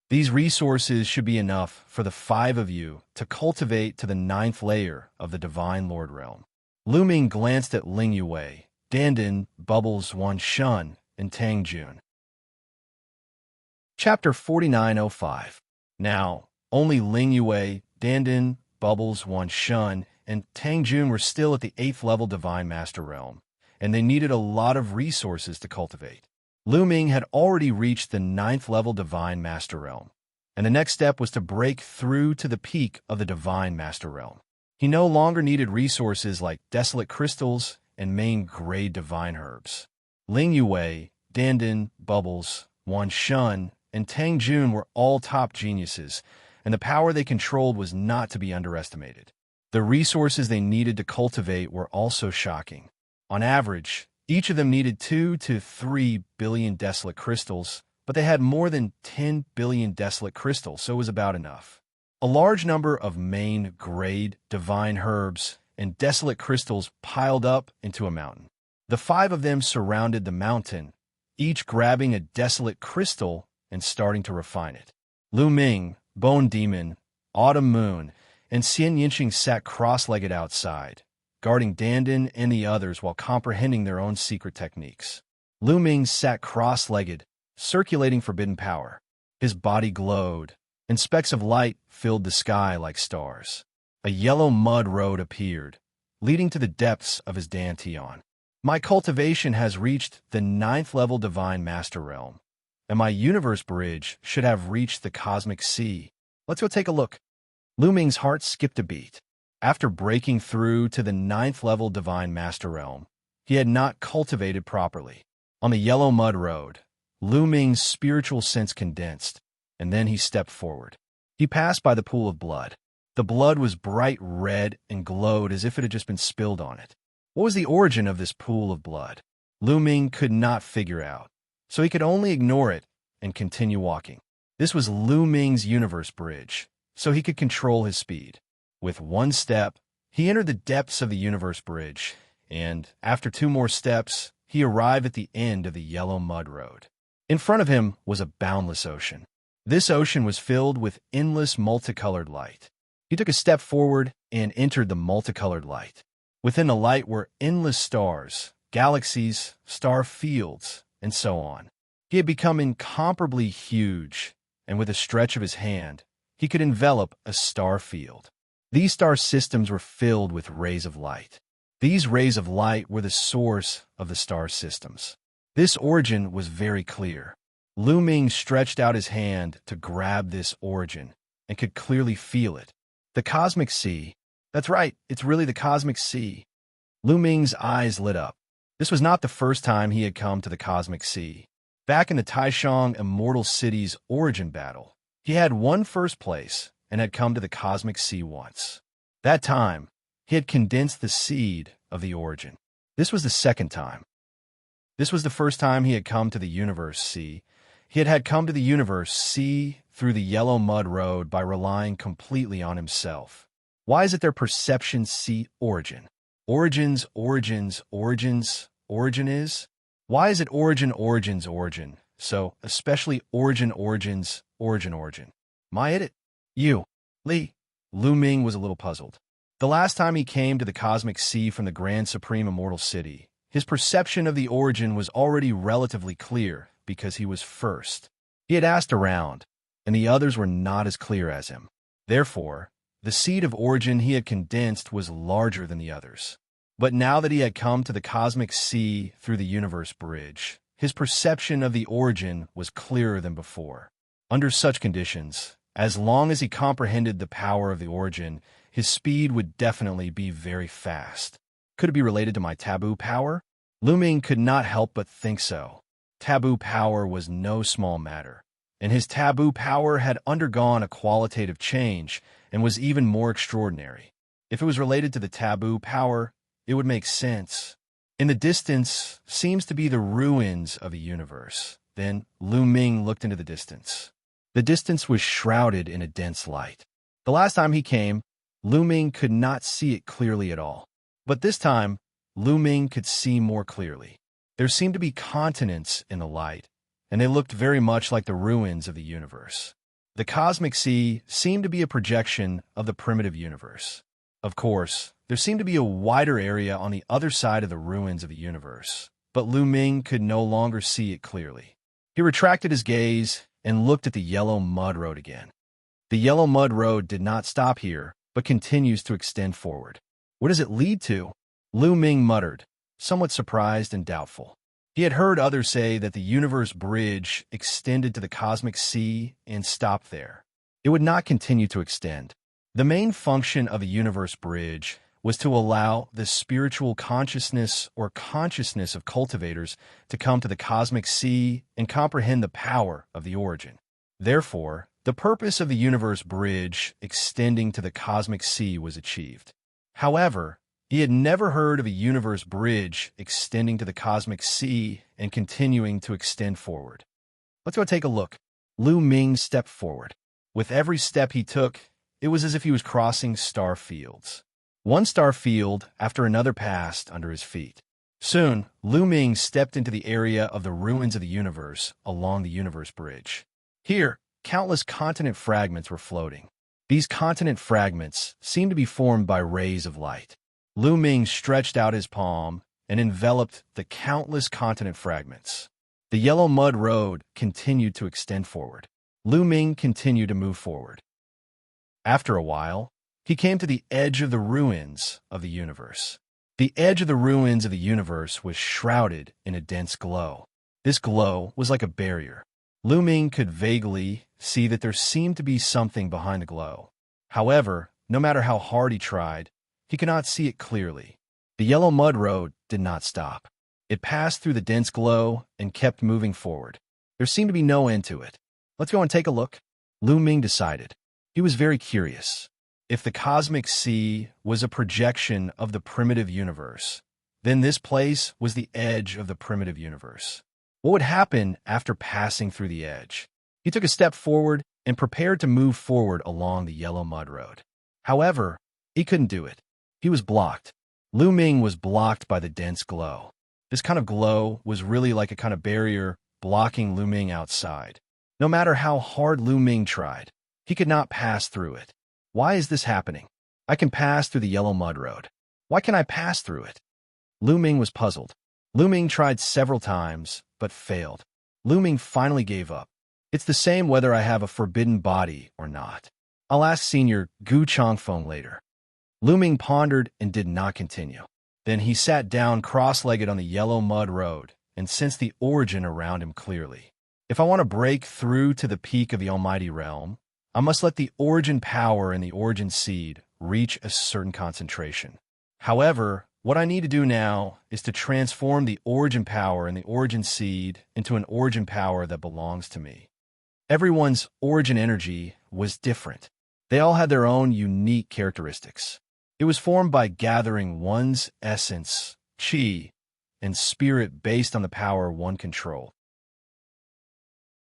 These resources should be enough for the 5 of you to cultivate to the 9th layer of the Divine Lord Realm. Lu Ming glanced at Ling Yue, Dandin, Bubbles, Wan Shun, and Tang Jun. Chapter 4905. Now, only Ling Yue, Dandin, Bubbles, Wan Shun, and Tang Jun were still at the 8th level Divine Master Realm, and they needed a lot of resources to cultivate. Lu Ming had already reached the 9th level Divine Master Realm, and the next step was to break through to the peak of the Divine Master Realm. He no longer needed resources like desolate crystals and main-grade divine herbs. Ling Yue, Dandin, Bubbles, Wan Shun, and Tang Jun were all top geniuses, and the power they controlled was not to be underestimated. The resources they needed to cultivate were also shocking. On average, each of them needed 2 to 3 billion desolate crystals, but they had more than 10 billion desolate crystals, so it was about enough. A large number of main-grade divine herbs and desolate crystals piled up into a mountain. The 5 of them surrounded the mountain, each grabbing a desolate crystal and starting to refine it. Lu Ming, Bone Demon, Autumn Moon, and Xianxia sat cross-legged outside, guarding Dandin and the others while comprehending their own secret techniques. Lu Ming sat cross-legged, circulating forbidden power. His body glowed, and specks of light filled the sky like stars. A yellow mud road appeared, leading to the depths of his Dantian. My cultivation has reached the 9th level Divine Master Realm, and my universe bridge should have reached the cosmic sea. Let's go take a look. Lu Ming's heart skipped a beat. After breaking through to the 9th level Divine Master Realm, he had not cultivated properly. On the yellow mud road, Lu Ming's spiritual sense condensed, and then he stepped forward. He passed by the pool of blood. The blood was bright red and glowed as if it had just been spilled on it. What was the origin of this pool of blood? Lu Ming could not figure out, so he could only ignore it and continue walking. This was Lu Ming's universe bridge, so he could control his speed. With one step, he entered the depths of the universe bridge, and after 2 more steps, he arrived at the end of the yellow mud road. In front of him was a boundless ocean. This ocean was filled with endless multicolored light. He took a step forward and entered the multicolored light. Within the light were endless stars, galaxies, star fields, and so on. He had become incomparably huge, and with a stretch of his hand, he could envelop a star field. These star systems were filled with rays of light. These rays of light were the source of the star systems. This origin was very clear. Lu Ming stretched out his hand to grab this origin and could clearly feel it. The cosmic sea. That's right, it's really the cosmic sea. Lu Ming's eyes lit up. This was not the first time he had come to the cosmic sea. Back in the Taishang Immortal City's origin battle, he had won first place and had come to the cosmic sea once. That time, he had condensed the seed of the origin. This was the second time. This was the first time he had come to the universe sea. He had come to the universe sea through the yellow mud road by relying completely on himself. Why is it their perception sea origin? Origins, origins, origins, origin is? Why is it origin, origins, origin? So, especially origin, origins, origin, origin. My it? You. Li. Lu Ming was a little puzzled. The last time he came to the cosmic sea from the Grand Supreme Immortal City, his perception of the origin was already relatively clear because he was first. He had asked around, and the others were not as clear as him. Therefore, the seed of origin he had condensed was larger than the others. But now that he had come to the cosmic sea through the universe bridge, his perception of the origin was clearer than before. Under such conditions, as long as he comprehended the power of the origin, his speed would definitely be very fast. Could it be related to my taboo power? Lu Ming could not help but think so. Taboo power was no small matter, and his taboo power had undergone a qualitative change and was even more extraordinary. If it was related to the taboo power, it would make sense. In the distance seems to be the ruins of a universe. Then Lu Ming looked into the distance. The distance was shrouded in a dense light. The last time he came, Lu Ming could not see it clearly at all. But this time, Lu Ming could see more clearly. There seemed to be continents in the light, and they looked very much like the ruins of the universe. The cosmic sea seemed to be a projection of the primitive universe. Of course, there seemed to be a wider area on the other side of the ruins of the universe, but Lu Ming could no longer see it clearly. He retracted his gaze and looked at the yellow mud road again. The yellow mud road did not stop here, but continues to extend forward. What does it lead to? Lu Ming muttered, somewhat surprised and doubtful. He had heard others say that the universe bridge extended to the cosmic sea and stopped there. It would not continue to extend. The main function of a universe bridge was to allow the spiritual consciousness or consciousness of cultivators to come to the cosmic sea and comprehend the power of the origin. Therefore, the purpose of the universe bridge extending to the cosmic sea was achieved. However, he had never heard of a universe bridge extending to the cosmic sea and continuing to extend forward. Let's go take a look. Lu Ming stepped forward. With every step he took, it was as if he was crossing star fields. One star field after another passed under his feet. Soon, Lu Ming stepped into the area of the ruins of the universe along the universe bridge. Here, countless continent fragments were floating. These continent fragments seemed to be formed by rays of light. Lu Ming stretched out his palm and enveloped the countless continent fragments. The yellow mud road continued to extend forward. Lu Ming continued to move forward. After a while, he came to the edge of the ruins of the universe. The edge of the ruins of the universe was shrouded in a dense glow. This glow was like a barrier. Lu Ming could vaguely see that there seemed to be something behind the glow. However, no matter how hard he tried, he could not see it clearly. The yellow mud road did not stop. It passed through the dense glow and kept moving forward. There seemed to be no end to it. Let's go and take a look. Lu Ming decided. He was very curious. If the cosmic sea was a projection of the primitive universe, then this place was the edge of the primitive universe. What would happen after passing through the edge? He took a step forward and prepared to move forward along the yellow mud road. However, he couldn't do it. He was blocked. Lu Ming was blocked by the dense glow. This kind of glow was really like a kind of barrier blocking Lu Ming outside. No matter how hard Lu Ming tried, he could not pass through it. Why is this happening? I can pass through the yellow mud road. Why can't I pass through it? Lu Ming was puzzled. Lu Ming tried several times, but failed. Lu Ming finally gave up. It's the same whether I have a forbidden body or not. I'll ask Senior Gu Changfeng later. Lu Ming pondered and did not continue. Then he sat down cross-legged on the yellow mud road and sensed the origin around him clearly. If I want to break through to the peak of the Almighty Realm, I must let the origin power and the origin seed reach a certain concentration. However, what I need to do now is to transform the origin power and the origin seed into an origin power that belongs to me. Everyone's origin energy was different. They all had their own unique characteristics. It was formed by gathering one's essence, qi, and spirit based on the power one controlled.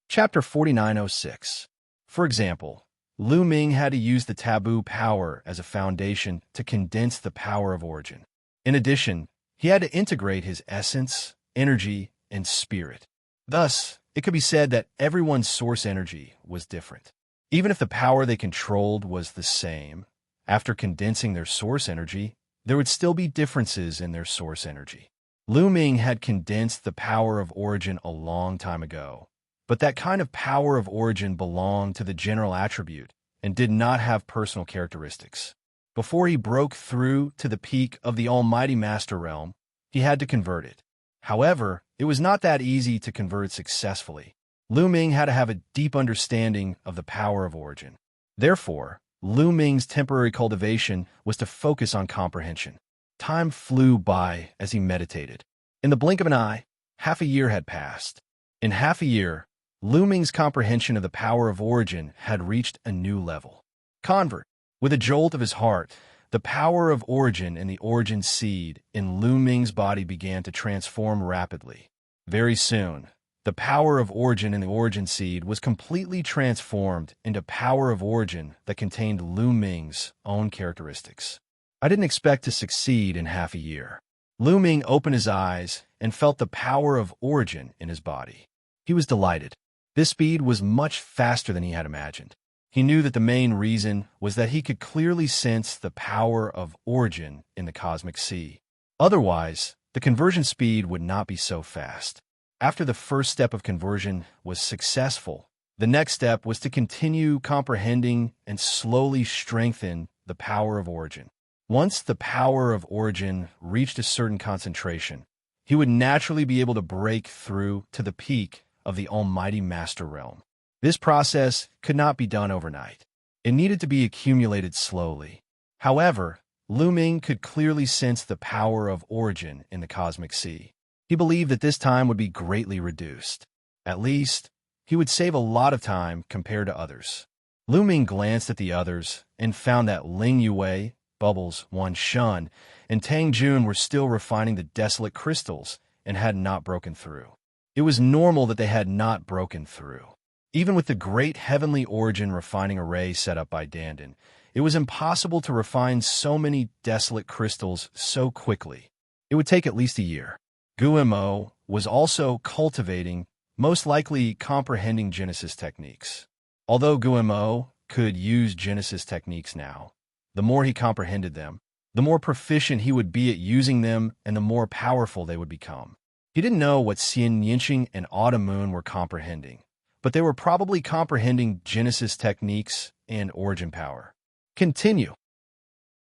Chapter 4906. For example, Lu Ming had to use the taboo power as a foundation to condense the power of origin. In addition, he had to integrate his essence, energy, and spirit. Thus, it could be said that everyone's source energy was different. Even if the power they controlled was the same, after condensing their source energy, there would still be differences in their source energy. Lu Ming had condensed the power of origin a long time ago, but that kind of power of origin belonged to the general attribute and did not have personal characteristics. Before he broke through to the peak of the Almighty Master Realm, he had to convert it. However, it was not that easy to convert it successfully. Lu Ming had to have a deep understanding of the power of origin. Therefore, Lu Ming's temporary cultivation was to focus on comprehension. Time flew by as he meditated. In the blink of an eye, half a year had passed. In half a year, Lu Ming's comprehension of the power of origin had reached a new level. Convert. With a jolt of his heart, the power of origin and the origin seed in Lu Ming's body began to transform rapidly. Very soon, the power of origin and the origin seed was completely transformed into power of origin that contained Lu Ming's own characteristics. I didn't expect to succeed in half a year. Lu Ming opened his eyes and felt the power of origin in his body. He was delighted. This speed was much faster than he had imagined. He knew that the main reason was that he could clearly sense the power of origin in the cosmic sea. Otherwise, the conversion speed would not be so fast. After the first step of conversion was successful, the next step was to continue comprehending and slowly strengthen the power of origin. Once the power of origin reached a certain concentration, he would naturally be able to break through to the peak of the Almighty Master Realm. This process could not be done overnight. It needed to be accumulated slowly. However, Lu Ming could clearly sense the power of origin in the cosmic sea. He believed that this time would be greatly reduced. At least, he would save a lot of time compared to others. Lu Ming glanced at the others and found that Ling Yue, Bubbles, Wan Shun, and Tang Jun were still refining the desolate crystals and had not broken through. It was normal that they had not broken through. Even with the great heavenly origin refining array set up by Dandan, it was impossible to refine so many desolate crystals so quickly. It would take at least a year. Guimo was also cultivating, most likely comprehending Genesis techniques. Although Guimo could use Genesis techniques now, the more he comprehended them, the more proficient he would be at using them and the more powerful they would become. He didn't know what Xianxia and Autumn Moon were comprehending, but they were probably comprehending Genesis techniques and origin power. Continue.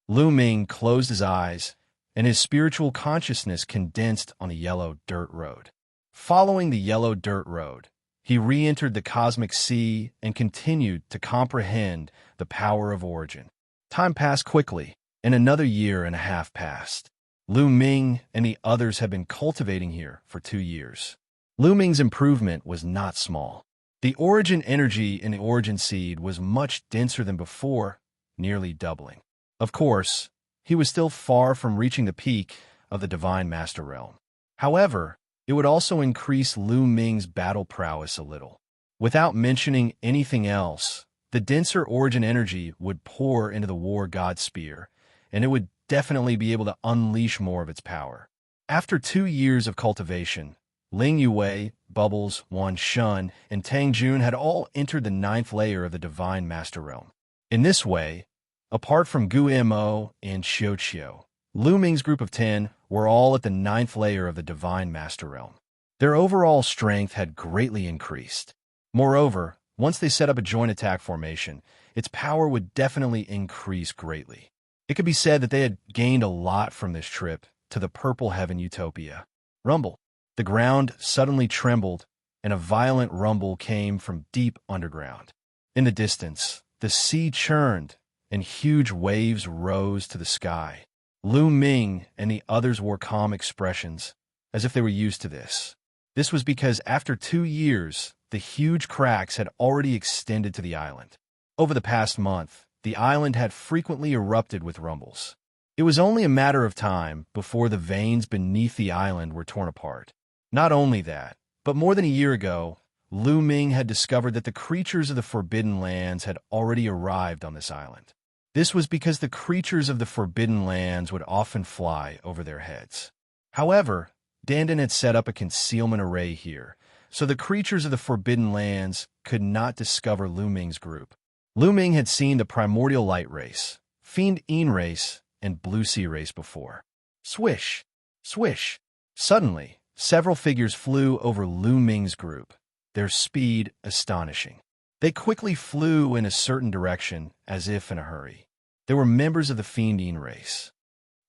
Lu Ming closed his eyes, and his spiritual consciousness condensed on a yellow dirt road. Following the yellow dirt road, he re-entered the cosmic sea and continued to comprehend the power of origin. Time passed quickly, and another year and a half passed. Lu Ming and the others had been cultivating here for 2 years. Lu Ming's improvement was not small. The origin energy in the origin seed was much denser than before, nearly doubling. Of course, he was still far from reaching the peak of the Divine Master Realm. However, it would also increase Lu Ming's battle prowess a little. Without mentioning anything else, the denser origin energy would pour into the War God Spear, and it would definitely be able to unleash more of its power. After 2 years of cultivation, Ling Yue, Bubbles, Wan Shun, and Tang Jun had all entered the 9th layer of the Divine Master Realm. In this way, apart from Guimo and Xianxia, Lu Ming's group of 10 were all at the 9th layer of the Divine Master Realm. Their overall strength had greatly increased. Moreover, once they set up a joint attack formation, its power would definitely increase greatly. It could be said that they had gained a lot from this trip to the Purple Heaven Utopia. Rumble. The ground suddenly trembled, and a violent rumble came from deep underground. In the distance, the sea churned, and huge waves rose to the sky. Lu Ming and the others wore calm expressions, as if they were used to this. This was because after 2 years, the huge cracks had already extended to the island. Over the past month, the island had frequently erupted with rumbles. It was only a matter of time before the veins beneath the island were torn apart. Not only that, but more than a year ago, Lu Ming had discovered that the creatures of the Forbidden Lands had already arrived on this island. This was because the creatures of the Forbidden Lands would often fly over their heads. However, Dandan had set up a concealment array here, so the creatures of the Forbidden Lands could not discover Lu Ming's group. Lu Ming had seen the Primordial Light Race, Fiend Yin Race, and Blue Sea Race before. Swish! Swish! Suddenly, several figures flew over Lu Ming's group, their speed astonishing. They quickly flew in a certain direction, as if in a hurry. They were members of the Fiend Yin Race.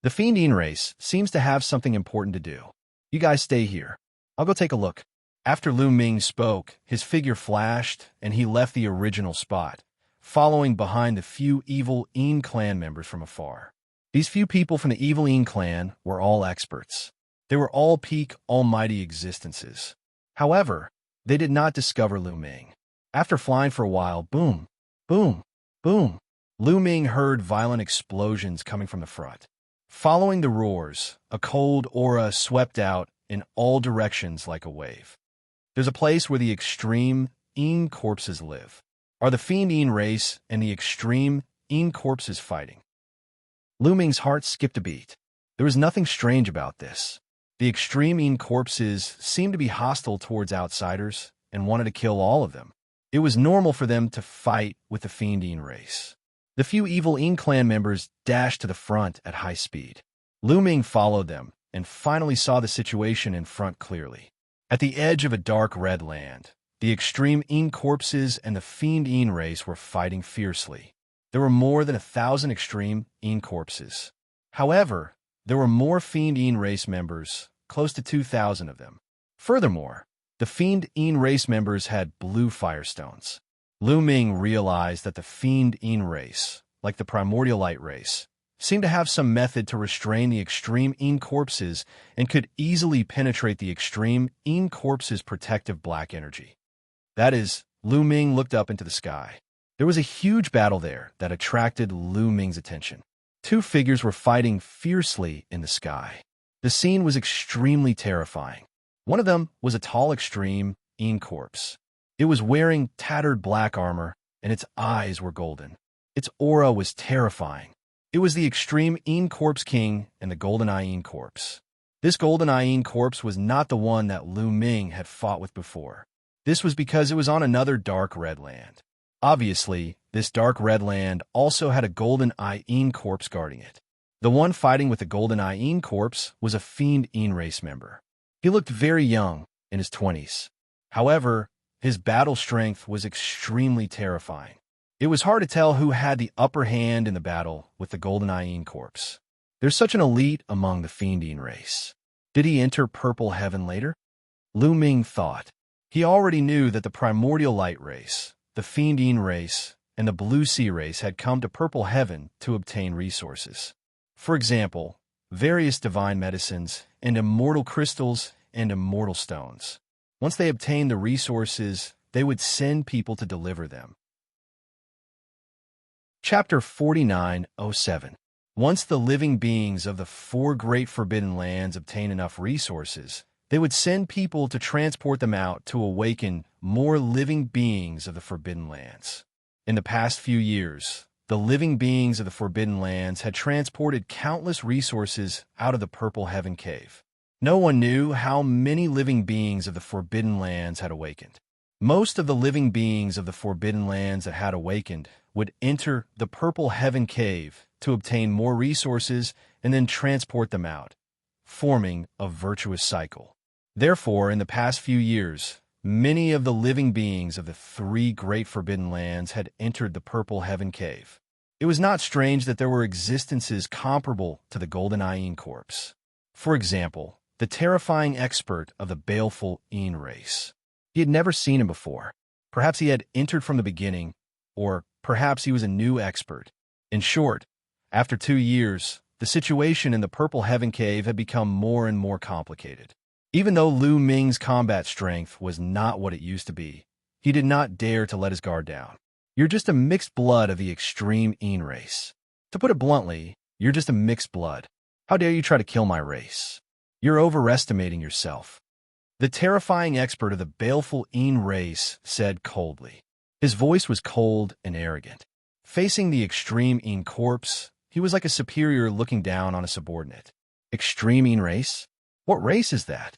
The Fiend Yin Race seems to have something important to do. You guys stay here. I'll go take a look. After Lu Ming spoke, his figure flashed, and he left the original spot, following behind the few evil Yin clan members from afar. These few people from the evil Yin clan were all experts. They were all peak almighty existences. However, they did not discover Lu Ming. After flying for a while, boom, boom, boom, Lu Ming heard violent explosions coming from the front. Following the roars, a cold aura swept out in all directions like a wave. There's a place where the extreme Yin corpses live. Are the Fiend Yin race and the extreme Yin corpses fighting? Lu Ming's heart skipped a beat. There was nothing strange about this. The extreme Yin corpses seemed to be hostile towards outsiders and wanted to kill all of them. It was normal for them to fight with the Fiend Yin race. The few evil Yin clan members dashed to the front at high speed. Lu Ming followed them and finally saw the situation in front clearly. At the edge of a dark red land, the extreme Yin corpses and the Fiend Yin race were fighting fiercely. There were more than 1,000 extreme Yin corpses. However, there were more Fiend Yin race members, close to 2,000 of them. Furthermore, the Fiend Yin race members had blue firestones. Lu Ming realized that the Fiend Yin race, like the Primordial Light race, seemed to have some method to restrain the extreme Yin corpses and could easily penetrate the extreme Yin corpses' protective black energy. That is, Lu Ming looked up into the sky. There was a huge battle there that attracted Lu Ming's attention. 2 figures were fighting fiercely in the sky. The scene was extremely terrifying. One of them was a tall extreme Yin corpse. It was wearing tattered black armor, and its eyes were golden. Its aura was terrifying. It was the extreme Yin corpse king and the golden eye Yin corpse. This golden eye Yin corpse was not the one that Lu Ming had fought with before. This was because it was on another dark red land. Obviously, this dark red land also had a golden eye Yin corpse guarding it. The one fighting with the golden eye Yin corpse was a Fiend Yin race member. He looked very young, in his 20s. However, his battle strength was extremely terrifying. It was hard to tell who had the upper hand in the battle with the golden eye Yin corpse. There's such an elite among the Fiend Yin race. Did he enter Purple Heaven later? Lu Ming thought. He already knew that the Primordial Light race, the Fiend Yin race, and the Blue Sea race had come to Purple Heaven to obtain resources. For example, various divine medicines, and immortal crystals and immortal stones. Once they obtained the resources, they would send people to deliver them. Chapter 49:07. Once the living beings of the 4 great forbidden lands obtained enough resources, they would send people to transport them out to awaken more living beings of the forbidden lands. In the past few years, the living beings of the Forbidden Lands had transported countless resources out of the Purple Heaven Cave. No one knew how many living beings of the Forbidden Lands had awakened. Most of the living beings of the Forbidden Lands that had awakened would enter the Purple Heaven Cave to obtain more resources and then transport them out, forming a virtuous cycle. Therefore, in the past few years, many of the living beings of the three great Forbidden Lands had entered the Purple Heaven Cave. It was not strange that there were existences comparable to the Golden Ayin Corpse. For example, the terrifying expert of the baleful Een race. He had never seen him before. Perhaps he had entered from the beginning, or perhaps he was a new expert. In short, after 2 years, the situation in the Purple Heaven Cave had become more and more complicated. Even though Lu Ming's combat strength was not what it used to be, he did not dare to let his guard down. You're just a mixed blood of the extreme Een race. To put it bluntly, you're just a mixed blood. How dare you try to kill my race? You're overestimating yourself. The terrifying expert of the baleful Een race said coldly. His voice was cold and arrogant. Facing the extreme Een corpse, he was like a superior looking down on a subordinate. Extreme Een race? What race is that?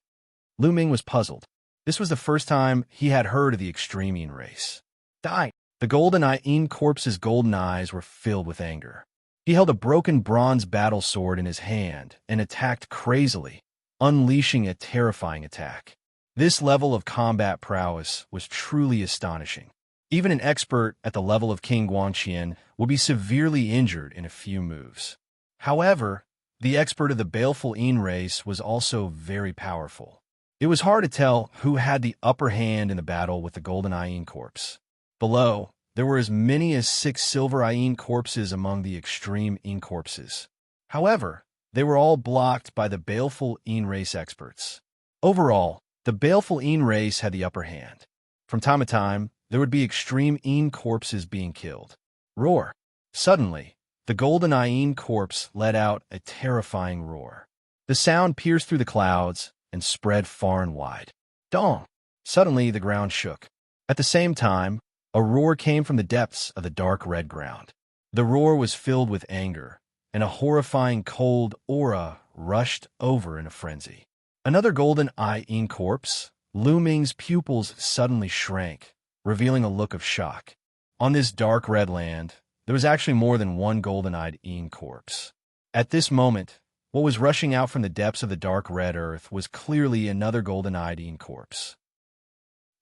Lu Ming was puzzled. This was the first time he had heard of the extreme Een race. Die! The Golden Een corpse's golden eyes were filled with anger. He held a broken bronze battle sword in his hand and attacked crazily, unleashing a terrifying attack. This level of combat prowess was truly astonishing. Even an expert at the level of King Guanqian would be severely injured in a few moves. However, the expert of the baleful Een race was also very powerful. It was hard to tell who had the upper hand in the battle with the Golden Een corpse. Below, there were as many as 6 silver Een corpses among the extreme Een corpses. However, they were all blocked by the baleful Een race experts. Overall, the baleful Een race had the upper hand. From time to time, there would be extreme Een corpses being killed. Roar! Suddenly, the Golden Een corpse let out a terrifying roar. The sound pierced through the clouds and spread far and wide. Dong! Suddenly, the ground shook. At the same time, a roar came from the depths of the dark red ground. The roar was filled with anger, and a horrifying cold aura rushed over in a frenzy. Another Golden Een corpse, Lu Ming's pupils suddenly shrank, revealing a look of shock. On this dark red land, there was actually more than one Golden Een corpse. At this moment, what was rushing out from the depths of the dark red earth was clearly another Golden Een corpse.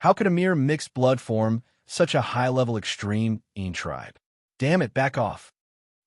How could a mere mixed blood form such a high-level extreme Een tribe? Damn it, back off!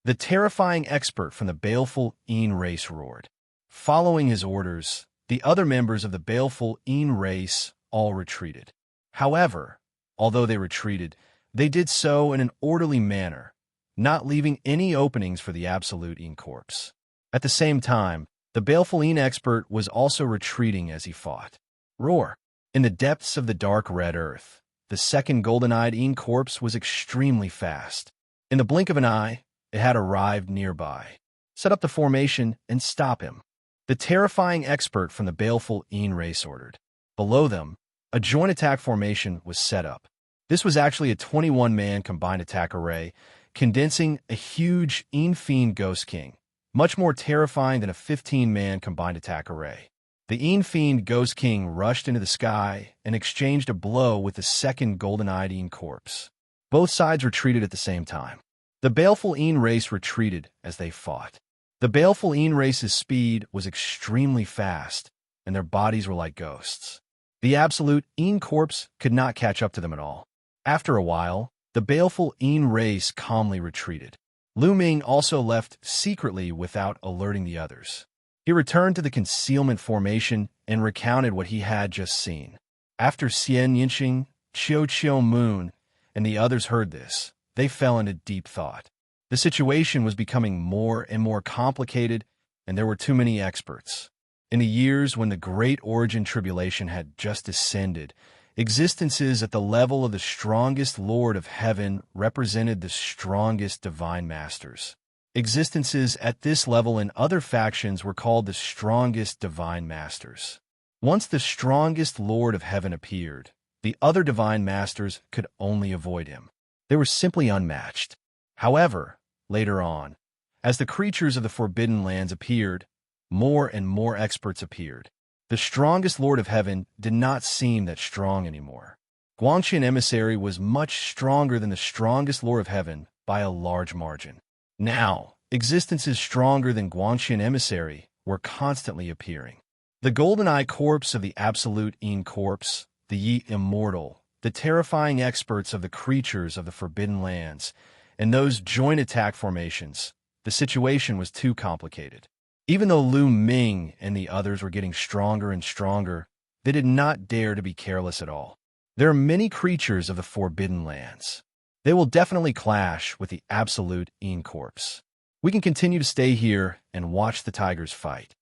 The terrifying expert from the baleful Een race roared. Following his orders, the other members of the baleful Een race all retreated. However, although they retreated, they did so in an orderly manner, not leaving any openings for the absolute Een corpse. At the same time, the baleful Een expert was also retreating as he fought. Roar! In the depths of the dark red earth, the second golden-eyed Een corpse was extremely fast. In the blink of an eye, it had arrived nearby. Set up the formation and stop him. The terrifying expert from the baleful Een race ordered. Below them, a joint attack formation was set up. This was actually a 21-man combined attack array, condensing a huge Een Fiend Ghost King, much more terrifying than a 15-man combined attack array. The Een Fiend Ghost King rushed into the sky and exchanged a blow with the second golden-eyed Een corpse. Both sides retreated at the same time. The baleful Een race retreated as they fought. The baleful Een race's speed was extremely fast, and their bodies were like ghosts. The absolute Een corpse could not catch up to them at all. After a while, the baleful Een race calmly retreated. Lu Ming also left secretly without alerting the others. He returned to the concealment formation and recounted what he had just seen. After Xianxia, Qiu Moon, and the others heard this, they fell into deep thought. The situation was becoming more and more complicated, and there were too many experts. In the years when the Great Origin Tribulation had just descended, existences at the level of the strongest Lord of Heaven represented the strongest Divine Masters. Existences at this level in other factions were called the strongest Divine Masters. Once the strongest Lord of Heaven appeared, the other Divine Masters could only avoid him. They were simply unmatched. However, later on, as the creatures of the Forbidden Lands appeared, more and more experts appeared. The strongest Lord of Heaven did not seem that strong anymore. Guanxian Emissary was much stronger than the strongest Lord of Heaven by a large margin. Now, existences stronger than Guanxian Emissary were constantly appearing. The Golden Eye Corpse of the Absolute Een Corpse, the Yi Immortal, the terrifying experts of the creatures of the Forbidden Lands, and those joint attack formations, the situation was too complicated. Even though Lu Ming and the others were getting stronger and stronger, they did not dare to be careless at all. There are many creatures of the Forbidden Lands. They will definitely clash with the Absolute Een Corpse. We can continue to stay here and watch the tigers fight.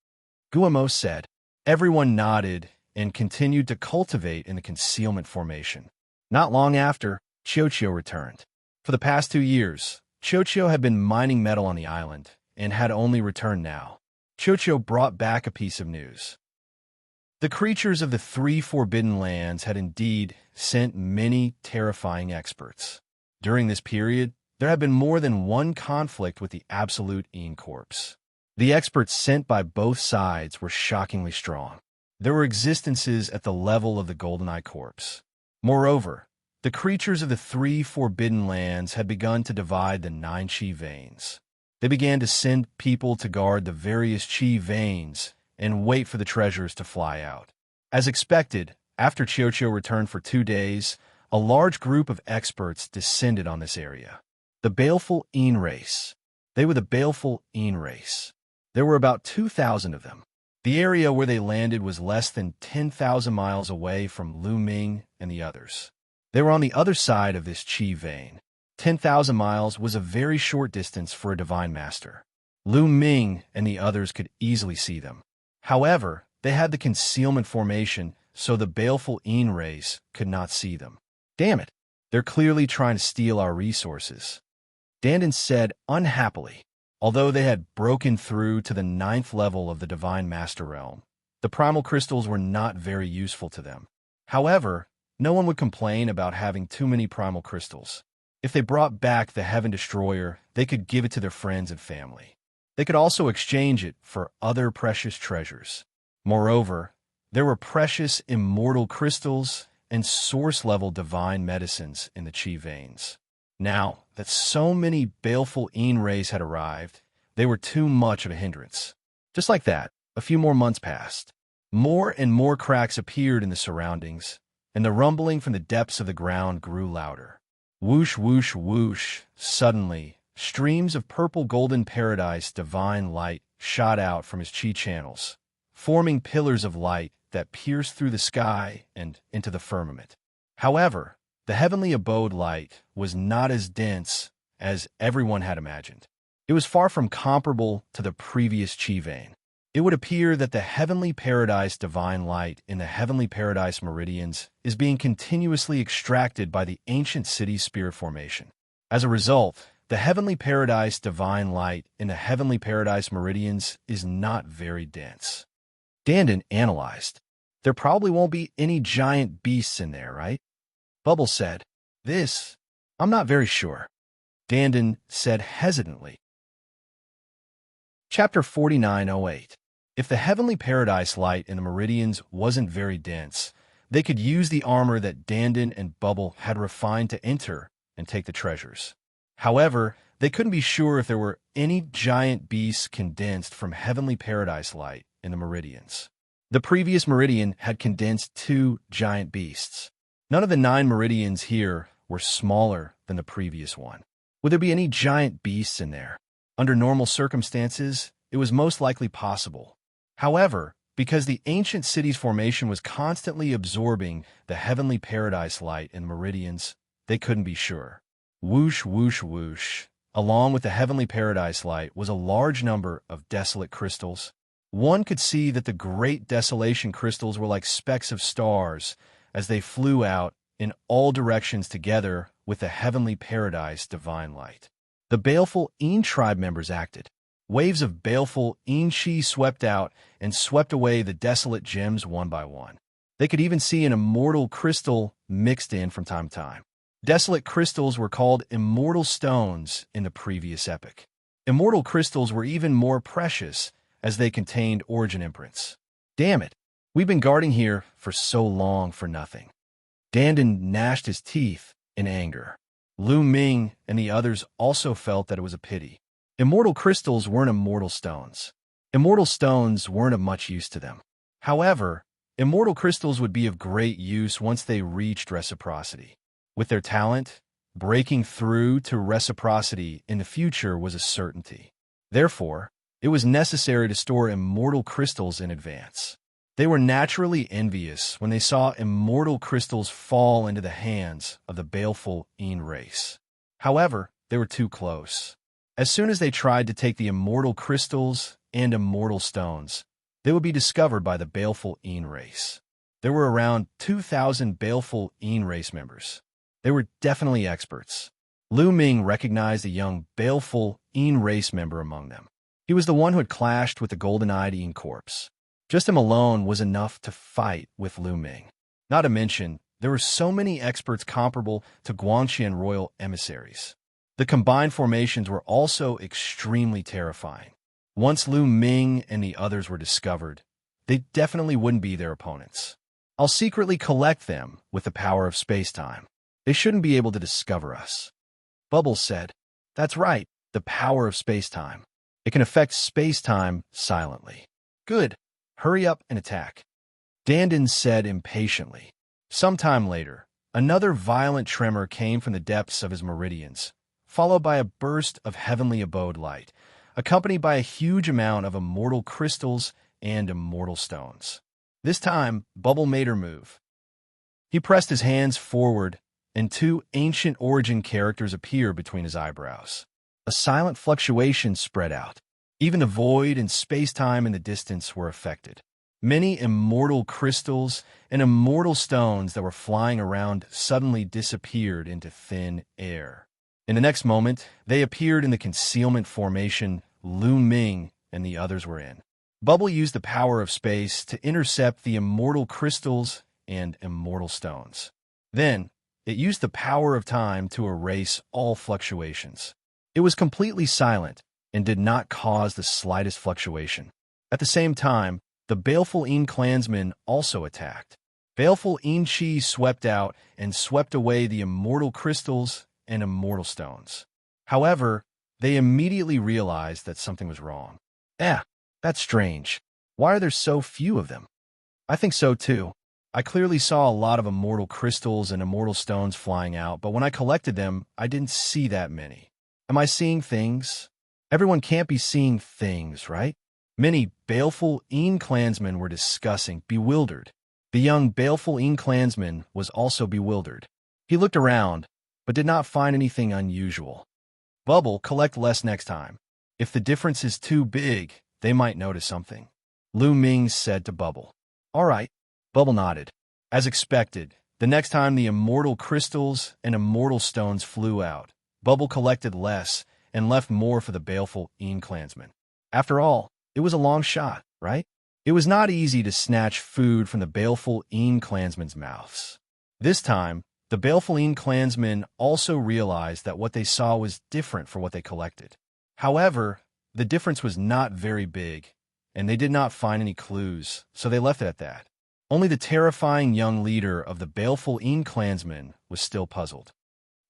Guillemot said. Everyone nodded and continued to cultivate in the concealment formation. Not long after, Xianxia returned. For the past 2 years, Xianxia had been mining metal on the island and had only returned now. Xianxia brought back a piece of news. The creatures of the 3 Forbidden Lands had indeed sent many terrifying experts. During this period, there had been more than one conflict with the Absolute Een Corpse. The experts sent by both sides were shockingly strong. There were existences at the level of the Golden Eye Corpse. Moreover, the creatures of the 3 Forbidden Lands had begun to divide the 9 Qi veins. They began to send people to guard the various Qi veins and wait for the treasures to fly out. As expected, after Xianxia returned for 2 days, a large group of experts descended on this area. The Baleful Een race. They were the Baleful Een race. There were about 2,000 of them. The area where they landed was less than 10,000 miles away from Lu Ming and the others. They were on the other side of this Qi vein. 10,000 miles was a very short distance for a divine master. Lu Ming and the others could easily see them. However, they had the concealment formation, so the Baleful Een race could not see them. Damn it, they're clearly trying to steal our resources. Dandin said unhappily. Although they had broken through to the 9th level of the Divine Master Realm, the primal crystals were not very useful to them. However, no one would complain about having too many primal crystals. If they brought back the Heaven Destroyer, they could give it to their friends and family. They could also exchange it for other precious treasures. Moreover, there were precious immortal crystals and source-level divine medicines in the Qi veins. Now that so many Baleful Een rays had arrived, they were too much of a hindrance. Just like that, a few more months passed. More and more cracks appeared in the surroundings, and the rumbling from the depths of the ground grew louder. Whoosh, whoosh, whoosh. Suddenly, streams of purple golden paradise divine light shot out from his Qi channels, forming pillars of light that pierced through the sky and into the firmament. However, the heavenly abode light was not as dense as everyone had imagined. It was far from comparable to the previous Qi vein. It would appear that the heavenly paradise divine light in the heavenly paradise meridians is being continuously extracted by the ancient city's spirit formation. As a result, the heavenly paradise divine light in the heavenly paradise meridians is not very dense. Dandin analyzed. There probably won't be any giant beasts in there, right? Bubbles said, I'm not very sure. Dandin said hesitantly. Chapter 4908. If the heavenly paradise light in the meridians wasn't very dense, they could use the armor that Dandin and Bubble had refined to enter and take the treasures. However, they couldn't be sure if there were any giant beasts condensed from heavenly paradise light in the meridians. The previous meridian had condensed 2 giant beasts. None of the 9 meridians here were smaller than the previous one. Would there be any giant beasts in there? Under normal circumstances, it was most likely possible. However, because the ancient city's formation was constantly absorbing the heavenly paradise light in the meridians, they couldn't be sure. Whoosh, whoosh, whoosh. Along with the heavenly paradise light was a large number of desolate crystals. One could see that the great desolation crystals were like specks of stars as they flew out in all directions together with the heavenly paradise divine light. The Baleful Een tribe members acted. Waves of Baleful Een Qi swept out and swept away the desolate gems one by one. They could even see an immortal crystal mixed in from time to time. Desolate crystals were called immortal stones in the previous epoch. Immortal crystals were even more precious as they contained origin imprints. Damn it, we've been guarding here for so long for nothing. Dandan gnashed his teeth in anger. Lu Ming and the others also felt that it was a pity. Immortal crystals weren't immortal stones. Immortal stones weren't of much use to them. However, immortal crystals would be of great use once they reached reciprocity. With their talent, breaking through to reciprocity in the future was a certainty. Therefore, it was necessary to store immortal crystals in advance. They were naturally envious when they saw immortal crystals fall into the hands of the baleful Yin race. However, they were too close. As soon as they tried to take the immortal crystals and immortal stones, they would be discovered by the baleful Yin race. There were around 2,000 baleful Yin race members. They were definitely experts. Lu Ming recognized a young baleful Yin race member among them. He was the one who had clashed with the golden-eyed Yin corpse. Just him alone was enough to fight with Lu Ming. Not to mention, there were so many experts comparable to Guangxian royal emissaries. The combined formations were also extremely terrifying. Once Lu Ming and the others were discovered, they definitely wouldn't be their opponents. I'll secretly collect them with the power of space-time. They shouldn't be able to discover us. Bubbles said, "That's right, the power of space-time. It can affect space-time silently." "Good. Hurry up and attack," Dandan said impatiently. Sometime later, another violent tremor came from the depths of his meridians, followed by a burst of heavenly abode light, accompanied by a huge amount of immortal crystals and immortal stones. This time, Bubble made her move. He pressed his hands forward, and two ancient origin characters appeared between his eyebrows. A silent fluctuation spread out. Even the void and space-time in the distance were affected. Many immortal crystals and immortal stones that were flying around suddenly disappeared into thin air. In the next moment, they appeared in the concealment formation Lu Ming and the others were in. Bubble used the power of space to intercept the immortal crystals and immortal stones. Then, it used the power of time to erase all fluctuations. It was completely silent and did not cause the slightest fluctuation. At the same time, the baleful Yin clansmen also attacked. Baleful Yin Chi swept out and swept away the immortal crystals and immortal stones. However, they immediately realized that something was wrong. That's strange. Why are there so few of them? I think so too. I clearly saw a lot of immortal crystals and immortal stones flying out, but when I collected them, I didn't see that many. Am I seeing things? Everyone can't be seeing things, right? Many baleful Yin clansmen were discussing, bewildered. The young baleful Yin clansman was also bewildered. He looked around, but did not find anything unusual. Bubble, collect less next time. If the difference is too big, they might notice something. Lu Ming said to Bubble. All right. Bubble nodded. As expected, the next time the immortal crystals and immortal stones flew out, Bubble collected less and left more for the baleful Yin clansmen. After all, it was a long shot, right? It was not easy to snatch food from the baleful Yin clansmen's mouths. This time, the baleful Yin clansmen also realized that what they saw was different from what they collected. However, the difference was not very big, and they did not find any clues, so they left it at that. Only the terrifying young leader of the baleful Yin clansmen was still puzzled.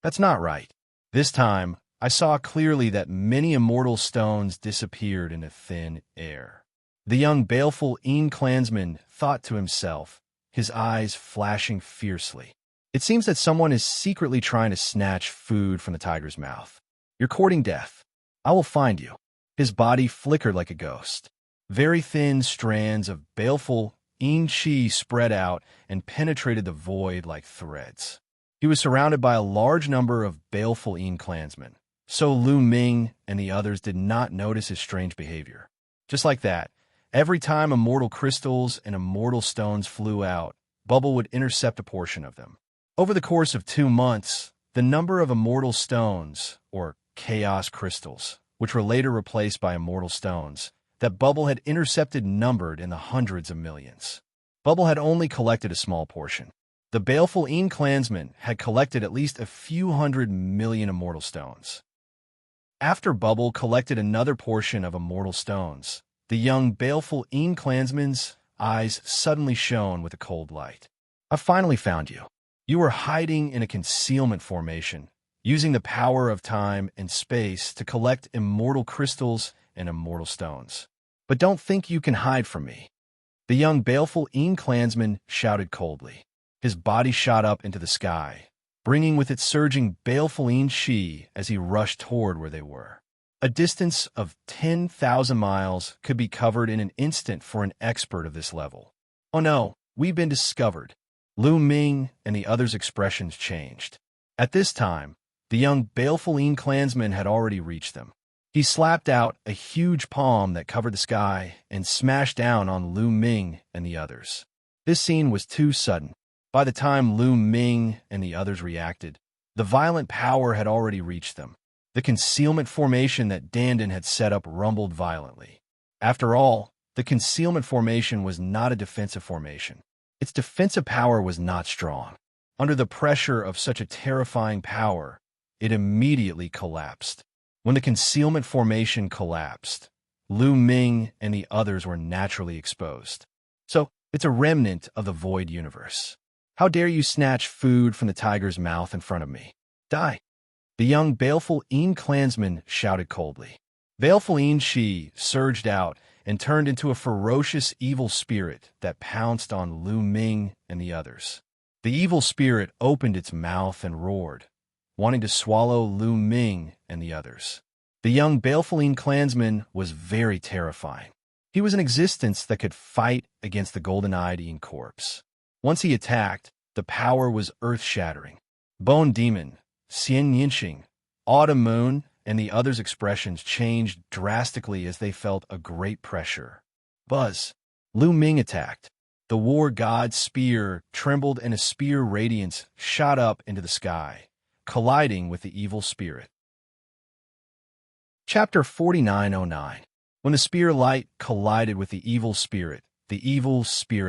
That's not right. This time, I saw clearly that many immortal stones disappeared into thin air. The young baleful Yin clansman thought to himself, his eyes flashing fiercely. It seems that someone is secretly trying to snatch food from the tiger's mouth. You're courting death. I will find you. His body flickered like a ghost. Very thin strands of baleful Yin Chi spread out and penetrated the void like threads. He was surrounded by a large number of baleful Yin clansmen. So Lu Ming and the others did not notice his strange behavior. Just like that, every time immortal crystals and immortal stones flew out, Bubble would intercept a portion of them. Over the course of 2 months, the number of immortal stones, or chaos crystals, which were later replaced by immortal stones, that Bubble had intercepted numbered in the hundreds of millions. Bubble had only collected a small portion. The baleful Yin clansmen had collected at least a few 100 million immortal stones. After Bubble collected another portion of immortal stones, the young baleful Yin clansman's eyes suddenly shone with a cold light. I finally found you. You were hiding in a concealment formation, using the power of time and space to collect immortal crystals and immortal stones. But don't think you can hide from me. The young baleful clansman shouted coldly. His body shot up into the sky, bringing with it surging baleful Shi as he rushed toward where they were. A distance of 10,000 miles could be covered in an instant for an expert of this level. Oh no, we've been discovered. Lu Ming and the others' expressions changed. At this time, the young baleful clansman had already reached them. He slapped out a huge palm that covered the sky and smashed down on Lu Ming and the others. This scene was too sudden. By the time Lu Ming and the others reacted, the violent power had already reached them. The concealment formation that Dandan had set up rumbled violently. After all, the concealment formation was not a defensive formation. Its defensive power was not strong. Under the pressure of such a terrifying power, it immediately collapsed. When the concealment formation collapsed, Lu Ming and the others were naturally exposed. So, it's a remnant of the void universe. How dare you snatch food from the tiger's mouth in front of me? Die! The young baleful clansman shouted coldly. Baleful Shi surged out and turned into a ferocious evil spirit that pounced on Lu Ming and the others. The evil spirit opened its mouth and roared, wanting to swallow Lu Ming and the others. The young baleful clansman was very terrifying. He was an existence that could fight against the golden-eyed corpse. Once he attacked, the power was earth-shattering. Bone Demon, Xianxia, Autumn Moon, and the others' expressions changed drastically as they felt a great pressure. Buzz! Lu Ming attacked. The war god's spear trembled and a spear radiance shot up into the sky, colliding with the evil spirit. Chapter 4909. When the spear light collided with the evil spirit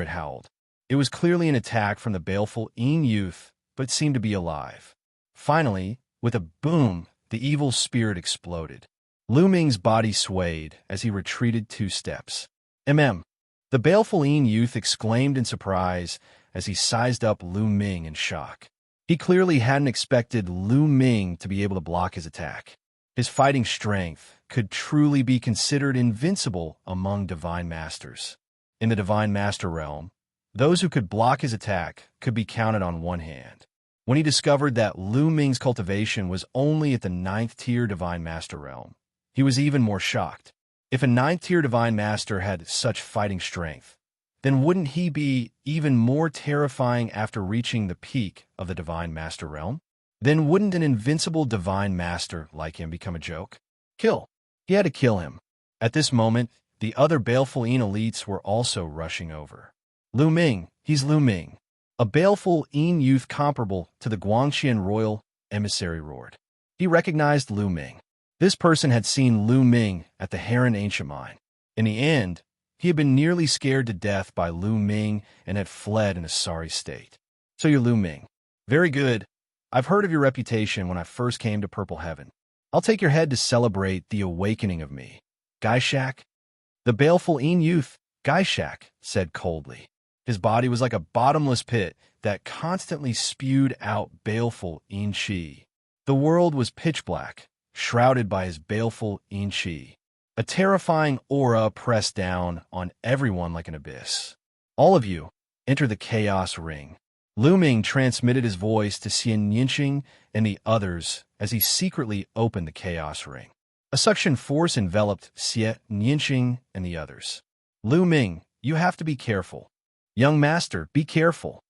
howled. It was clearly an attack from the baleful youth, but seemed to be alive. Finally, with a boom, the evil spirit exploded. Lu Ming's body swayed as he retreated 2 steps. The baleful youth exclaimed in surprise as he sized up Lu Ming in shock. He clearly hadn't expected Lu Ming to be able to block his attack. His fighting strength could truly be considered invincible among Divine Masters. In the Divine Master realm, those who could block his attack could be counted on one hand. When he discovered that Lu Ming's cultivation was only at the 9th tier Divine Master realm, he was even more shocked. If a 9th tier Divine Master had such fighting strength, then wouldn't he be even more terrifying after reaching the peak of the Divine Master realm? Then wouldn't an invincible Divine Master like him become a joke? Kill! He had to kill him. At this moment, the other baleful elites were also rushing over. Lu Ming, he's Lu Ming. A baleful youth comparable to the Guangxian royal emissary roared. He recognized Lu Ming. This person had seen Lu Ming at the Heron Ancient Mine. In the end, he had been nearly scared to death by Lu Ming and had fled in a sorry state. So you're Lu Ming. Very good. I've heard of your reputation when I first came to Purple Heaven. I'll take your head to celebrate the awakening of me. Gaishak? The baleful youth, Gaishak, said coldly. His body was like a bottomless pit that constantly spewed out baleful Shi. The world was pitch black, shrouded by his baleful Shi. A terrifying aura pressed down on everyone like an abyss. All of you, enter the Chaos Ring. Lu Ming transmitted his voice to Xianxia and the others as he secretly opened the Chaos Ring. A suction force enveloped Xianxia and the others. Lu Ming, you have to be careful. Young Master, be careful.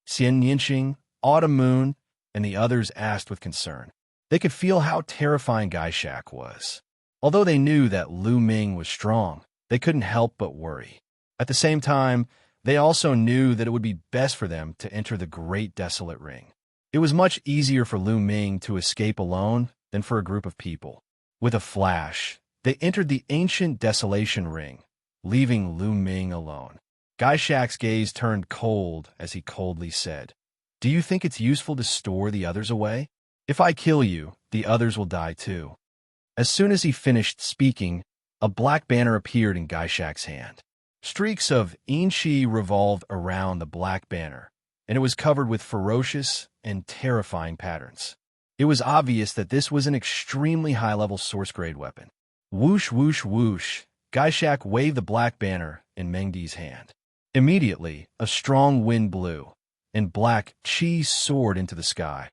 Xianxia, Autumn Moon, and the others asked with concern. They could feel how terrifying Gaishak was. Although they knew that Lu Ming was strong, they couldn't help but worry. At the same time, they also knew that it would be best for them to enter the Great Desolate Ring. It was much easier for Lu Ming to escape alone than for a group of people. With a flash, they entered the ancient Desolation Ring, leaving Lu Ming alone. Gaishak's gaze turned cold as he coldly said, "Do you think it's useful to store the others away? If I kill you, the others will die too." As soon as he finished speaking, a black banner appeared in Gaishak's hand. Streaks of Shi revolved around the black banner, and it was covered with ferocious and terrifying patterns. It was obvious that this was an extremely high-level source-grade weapon. Whoosh, whoosh, whoosh, Gaishak waved the black banner in Mengdi's hand. Immediately, a strong wind blew, and black chi soared into the sky.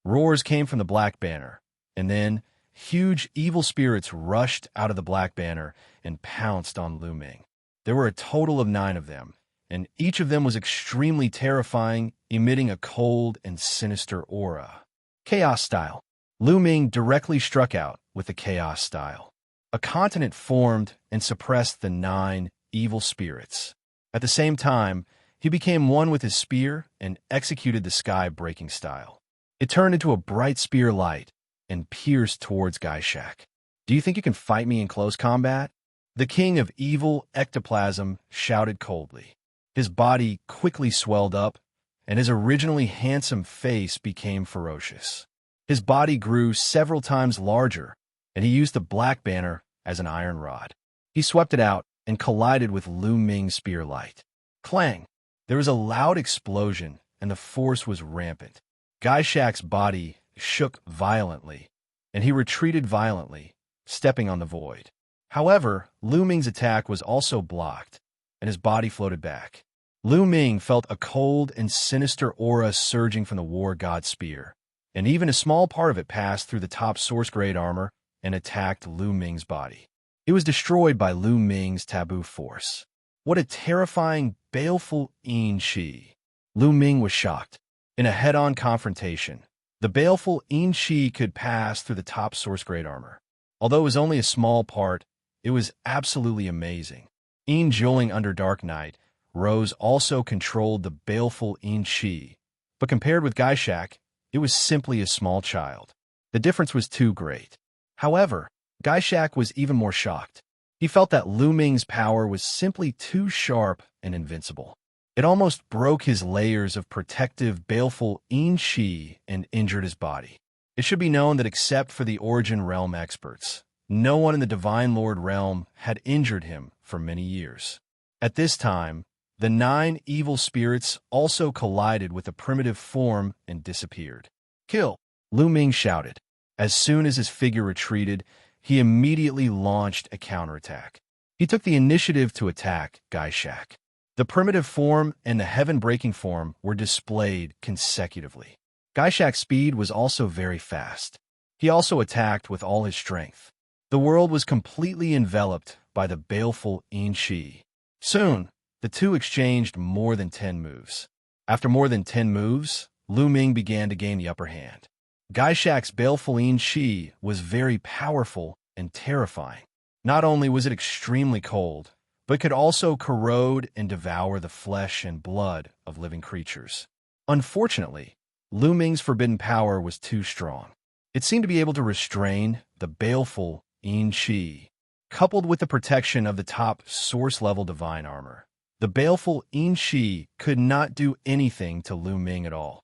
Roars came from the black banner, and then huge evil spirits rushed out of the black banner and pounced on Lu Ming. There were a total of 9 of them, and each of them was extremely terrifying, emitting a cold and sinister aura. Chaos style. Lu Ming directly struck out with the chaos style. A continent formed and suppressed the 9 evil spirits. At the same time, he became one with his spear and executed the sky-breaking style. It turned into a bright spear light and pierced towards Gaishak. Do you think you can fight me in close combat? The king of evil ectoplasm shouted coldly. His body quickly swelled up, and his originally handsome face became ferocious. His body grew several times larger, and he used the black banner as an iron rod. He swept it out and collided with Lu Ming's spear light. Clang! There was a loud explosion, and the force was rampant. Gaishak's body shook violently, and he retreated violently, stepping on the void. However, Lu Ming's attack was also blocked, and his body floated back. Lu Ming felt a cold and sinister aura surging from the war god's spear, and even a small part of it passed through the top source-grade armor and attacked Lu Ming's body. It was destroyed by Lu Ming's taboo force. What a terrifying, baleful Yin-Chi. Lu Ming was shocked. In a head-on confrontation, the baleful Yin-Chi could pass through the top source-grade armor. Although it was only a small part, it was absolutely amazing. Yin Zhuoling under Dark Knight, Rose also controlled the baleful Yin-Chi, but compared with Gaishak, it was simply a small child. The difference was too great. However, Gaishak was even more shocked. He felt that Lu Ming's power was simply too sharp and invincible. It almost broke his layers of protective, baleful Yin-Chi and injured his body. It should be known that except for the Origin Realm experts, no one in the Divine Lord realm had injured him for many years. At this time, the 9 evil spirits also collided with the primitive form and disappeared. Kill! Lu Ming shouted. As soon as his figure retreated, he immediately launched a counterattack. He took the initiative to attack Gaishak. The primitive form and the heaven-breaking form were displayed consecutively. Gaishak's speed was also very fast. He also attacked with all his strength. The world was completely enveloped by the baleful Yin-Chi. Soon, the two exchanged more than 10 moves. After more than 10 moves, Lu Ming began to gain the upper hand. Gaishak's baleful Yin-Chi was very powerful and terrifying. Not only was it extremely cold, but could also corrode and devour the flesh and blood of living creatures. Unfortunately, Lu Ming's forbidden power was too strong. It seemed to be able to restrain the baleful Yin-Chi. Coupled with the protection of the top source-level divine armor, the baleful Yin-Chi could not do anything to Lu Ming at all.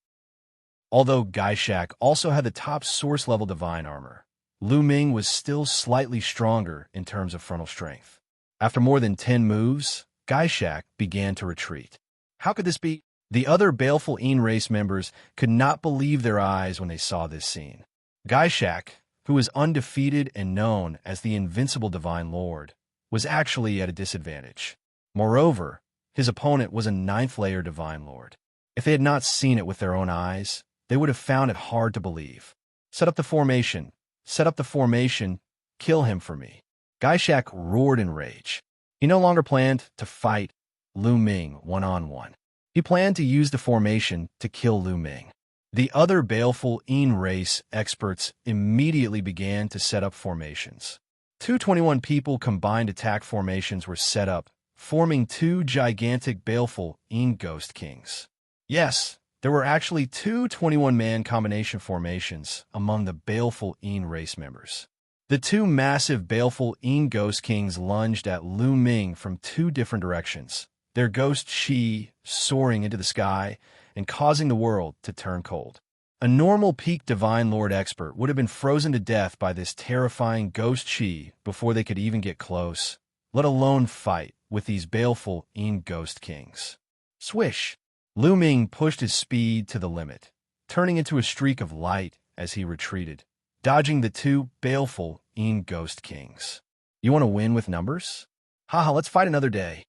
Although Gaishak also had the top source-level divine armor, Lu Ming was still slightly stronger in terms of frontal strength. After more than 10 moves, Gaishak began to retreat. How could this be? The other baleful Yin race members could not believe their eyes when they saw this scene. Gaishak, who was undefeated and known as the invincible Divine Lord, was actually at a disadvantage. Moreover, his opponent was a 9th-layer Divine Lord. If they had not seen it with their own eyes, they would have found it hard to believe. Set up the formation. Set up the formation. Kill him for me. Gaishak roared in rage. He no longer planned to fight Lu Ming one-on-one. He planned to use the formation to kill Lu Ming. The other baleful Yin race experts immediately began to set up formations. 221 people combined attack formations were set up, forming 2 gigantic baleful Yin ghost kings. Yes, there were actually 2 21-man combination formations among the baleful Yin race members. The 2 massive baleful Yin ghost kings lunged at Lu Ming from 2 different directions, their ghost chi soaring into the sky and causing the world to turn cold. A normal peak Divine Lord expert would have been frozen to death by this terrifying ghost chi before they could even get close, let alone fight with these baleful Yin ghost kings. Swish! Lu Ming pushed his speed to the limit, turning into a streak of light as he retreated, dodging the two baleful ghost kings. You want to win with numbers? Haha, let's fight another day.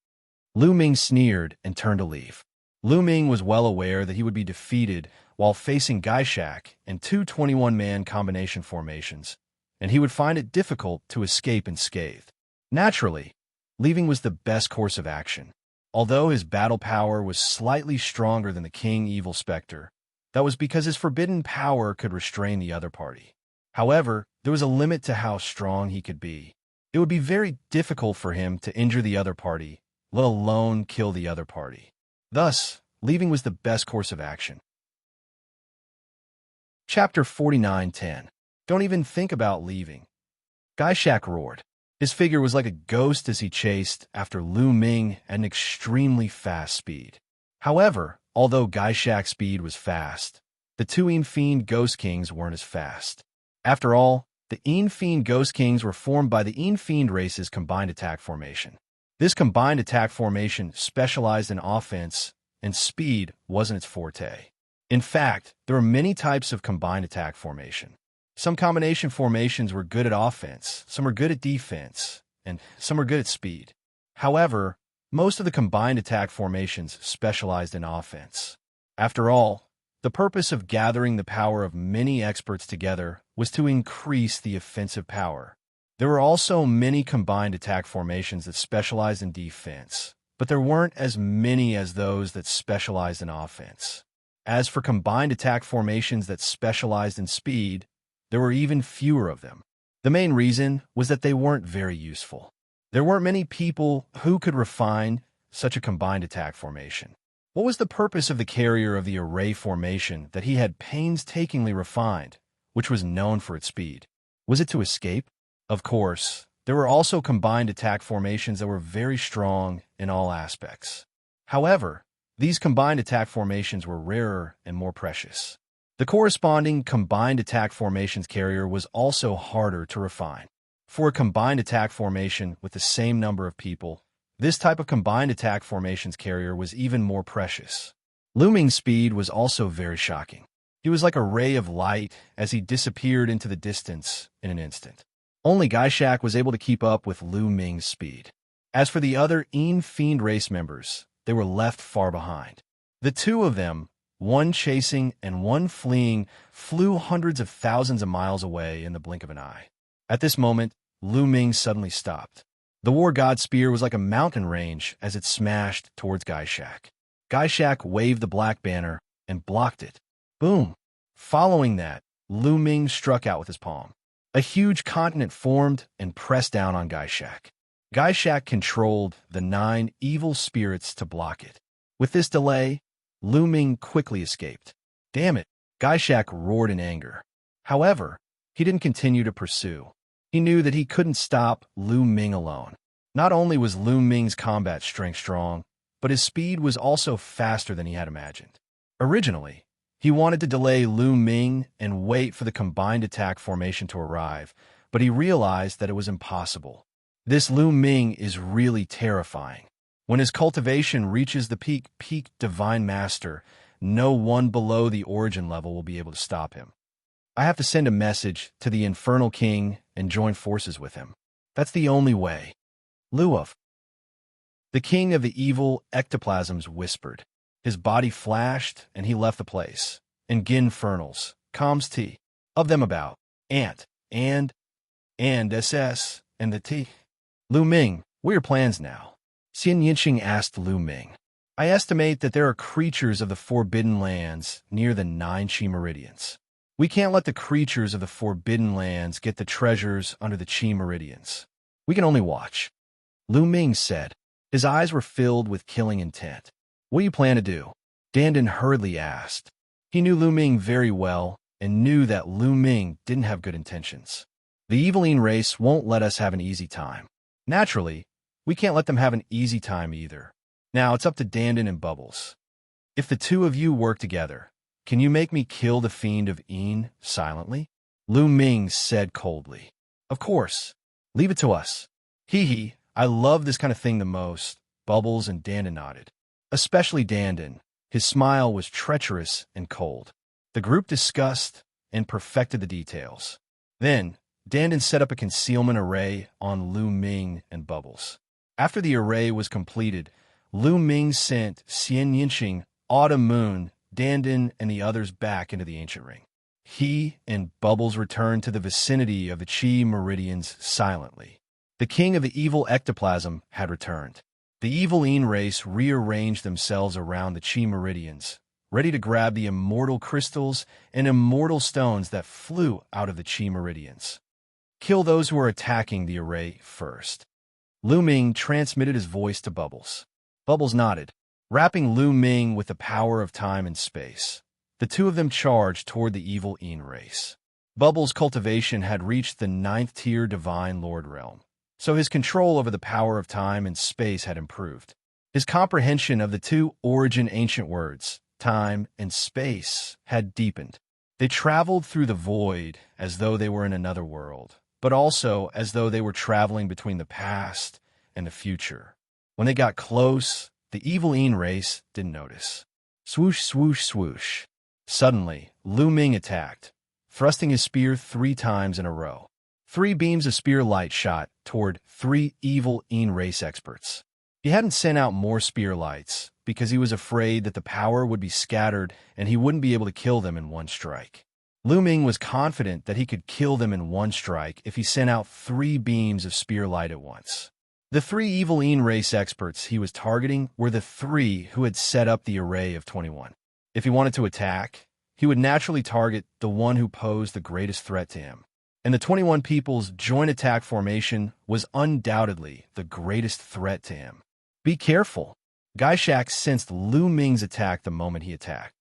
Lu Ming sneered and turned to leave. Lu Ming was well aware that he would be defeated while facing Gaishak and two 21-man combination formations, and he would find it difficult to escape unscathed. Naturally, leaving was the best course of action. Although his battle power was slightly stronger than the King Evil Spectre, that was because his forbidden power could restrain the other party. However, there was a limit to how strong he could be. It would be very difficult for him to injure the other party, let alone kill the other party. Thus, leaving was the best course of action. Chapter 49:10. Don't even think about leaving. Gaishak roared. His figure was like a ghost as he chased after Lu Ming at an extremely fast speed. However, although Gaishak's speed was fast, the two Fiend Ghost Kings weren't as fast. After all, the Fiend Ghost Kings were formed by the Fiend race's combined attack formation. This combined attack formation specialized in offense, and speed wasn't its forte. In fact, there are many types of combined attack formation. Some combination formations were good at offense, some are good at defense, and some are good at speed. However, most of the combined attack formations specialized in offense. After all, the purpose of gathering the power of many experts together was to increase the offensive power. There were also many combined attack formations that specialized in defense, but there weren't as many as those that specialized in offense. As for combined attack formations that specialized in speed, there were even fewer of them. The main reason was that they weren't very useful. There weren't many people who could refine such a combined attack formation. What was the purpose of the carrier of the array formation that he had painstakingly refined, which was known for its speed? Was it to escape? Of course, there were also combined attack formations that were very strong in all aspects. However, these combined attack formations were rarer and more precious. The corresponding combined attack formations carrier was also harder to refine. For a combined attack formation with the same number of people, this type of combined attack formations carrier was even more precious. Lu Ming's speed was also very shocking. He was like a ray of light as he disappeared into the distance in an instant. Only Gaishak was able to keep up with Lu Ming's speed. As for the other Fiend race members, they were left far behind. The two of them, one chasing and one fleeing, flew hundreds of thousands of miles away in the blink of an eye. At this moment, Lu Ming suddenly stopped. The War God Spear was like a mountain range as it smashed towards Gaishak. Gaishak waved the black banner and blocked it. Boom! Following that, Lu Ming struck out with his palm. A huge continent formed and pressed down on Gaishak. Gaishak controlled the 9 evil spirits to block it. With this delay, Lu Ming quickly escaped. Damn it! Gaishak roared in anger. However, he didn't continue to pursue. He knew that he couldn't stop Lu Ming alone. Not only was Lu Ming's combat strength strong, but his speed was also faster than he had imagined. Originally, he wanted to delay Lu Ming and wait for the combined attack formation to arrive, but he realized that it was impossible. This Lu Ming is really terrifying. When his cultivation reaches the peak Divine Master, no one below the origin level will be able to stop him. I have to send a message to the Infernal King and join forces with him. That's the only way. Luov. The king of the evil ectoplasms whispered. His body flashed, and he left the place. And Ginfernals, comes T. Of them about. Ant, and SS, and the T. Lu Ming, what are your plans now? Xianxia asked Lu Ming. I estimate that there are creatures of the Forbidden Lands near the 9 Chi Meridians. We can't let the creatures of the Forbidden Lands get the treasures under the Chi Meridians. We can only watch. Lu Ming said. His eyes were filled with killing intent. What do you plan to do? Dandan hurriedly asked. He knew Lu Ming very well and knew that Lu Ming didn't have good intentions. The Eveline race won't let us have an easy time. Naturally, we can't let them have an easy time either. Now it's up to Dandan and Bubbles. If the two of you work together, can you make me kill the Fiend of Een silently? Lu Ming said coldly. Of course. Leave it to us. Hee, I love this kind of thing the most, Bubbles and Dandan nodded. Especially Dandan. His smile was treacherous and cold. The group discussed and perfected the details. Then, Dandan set up a concealment array on Lu Ming and Bubbles. After the array was completed, Lu Ming sent Xianxia, Autumn Moon, Dandan, and the others back into the ancient ring. He and Bubbles returned to the vicinity of the Qi meridians silently. The king of the evil ectoplasm had returned. The evil Yin race rearranged themselves around the Qi meridians, ready to grab the immortal crystals and immortal stones that flew out of the Qi meridians. Kill those who are attacking the array first. Lu Ming transmitted his voice to Bubbles. Bubbles nodded, wrapping Lu Ming with the power of time and space. The two of them charged toward the evil Yin race. Bubbles' cultivation had reached the 9th-tier Divine Lord realm, so his control over the power of time and space had improved. His comprehension of the two origin ancient words, time and space, had deepened. They traveled through the void as though they were in another world, but also as though they were traveling between the past and the future. When they got close, the evil Yin race didn't notice. Swoosh, swoosh, swoosh. Suddenly, Lu Ming attacked, thrusting his spear 3 times in a row. 3 beams of spear light shot toward 3 evil Yin race experts. He hadn't sent out more spear lights because he was afraid that the power would be scattered and he wouldn't be able to kill them in one strike. Lu Ming was confident that he could kill them in one strike if he sent out 3 beams of spear light at once. The 3 evil Yin race experts he was targeting were the 3 who had set up the array of 21. If he wanted to attack, he would naturally target the one who posed the greatest threat to him. And the 21 people's joint attack formation was undoubtedly the greatest threat to him. Be careful. Gaishak sensed Lu Ming's attack the moment he attacked.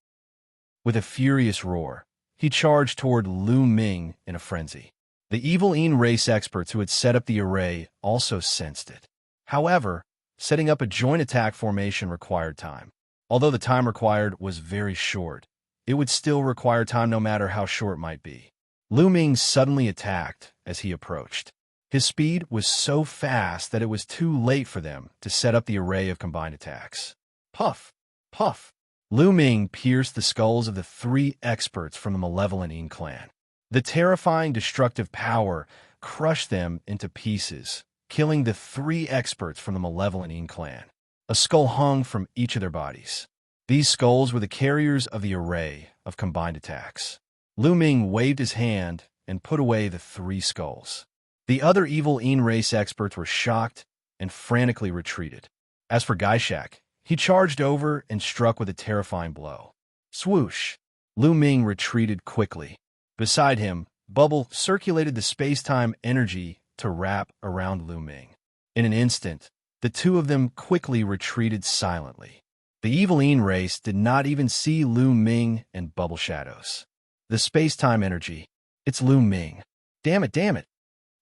With a furious roar, he charged toward Lu Ming in a frenzy. The evil Yin race experts who had set up the array also sensed it. However, setting up a joint attack formation required time. Although the time required was very short, it would still require time no matter how short it might be. Lu Ming suddenly attacked as he approached. His speed was so fast that it was too late for them to set up the array of combined attacks. Puff! Puff! Lu Ming pierced the skulls of the 3 experts from the malevolent Yin clan. The terrifying destructive power crushed them into pieces, killing the 3 experts from the malevolent Yin clan. A skull hung from each of their bodies. These skulls were the carriers of the array of combined attacks. Lu Ming waved his hand and put away the 3 skulls. The other evil Yin race experts were shocked and frantically retreated. As for Gaishak, he charged over and struck with a terrifying blow. Swoosh! Lu Ming retreated quickly. Beside him, Bubble circulated the space-time energy to wrap around Lu Ming. In an instant, the two of them quickly retreated silently. The evil Yin race did not even see Lu Ming and Bubble shadows. The space-time energy. It's Lu Ming. Damn it, damn it.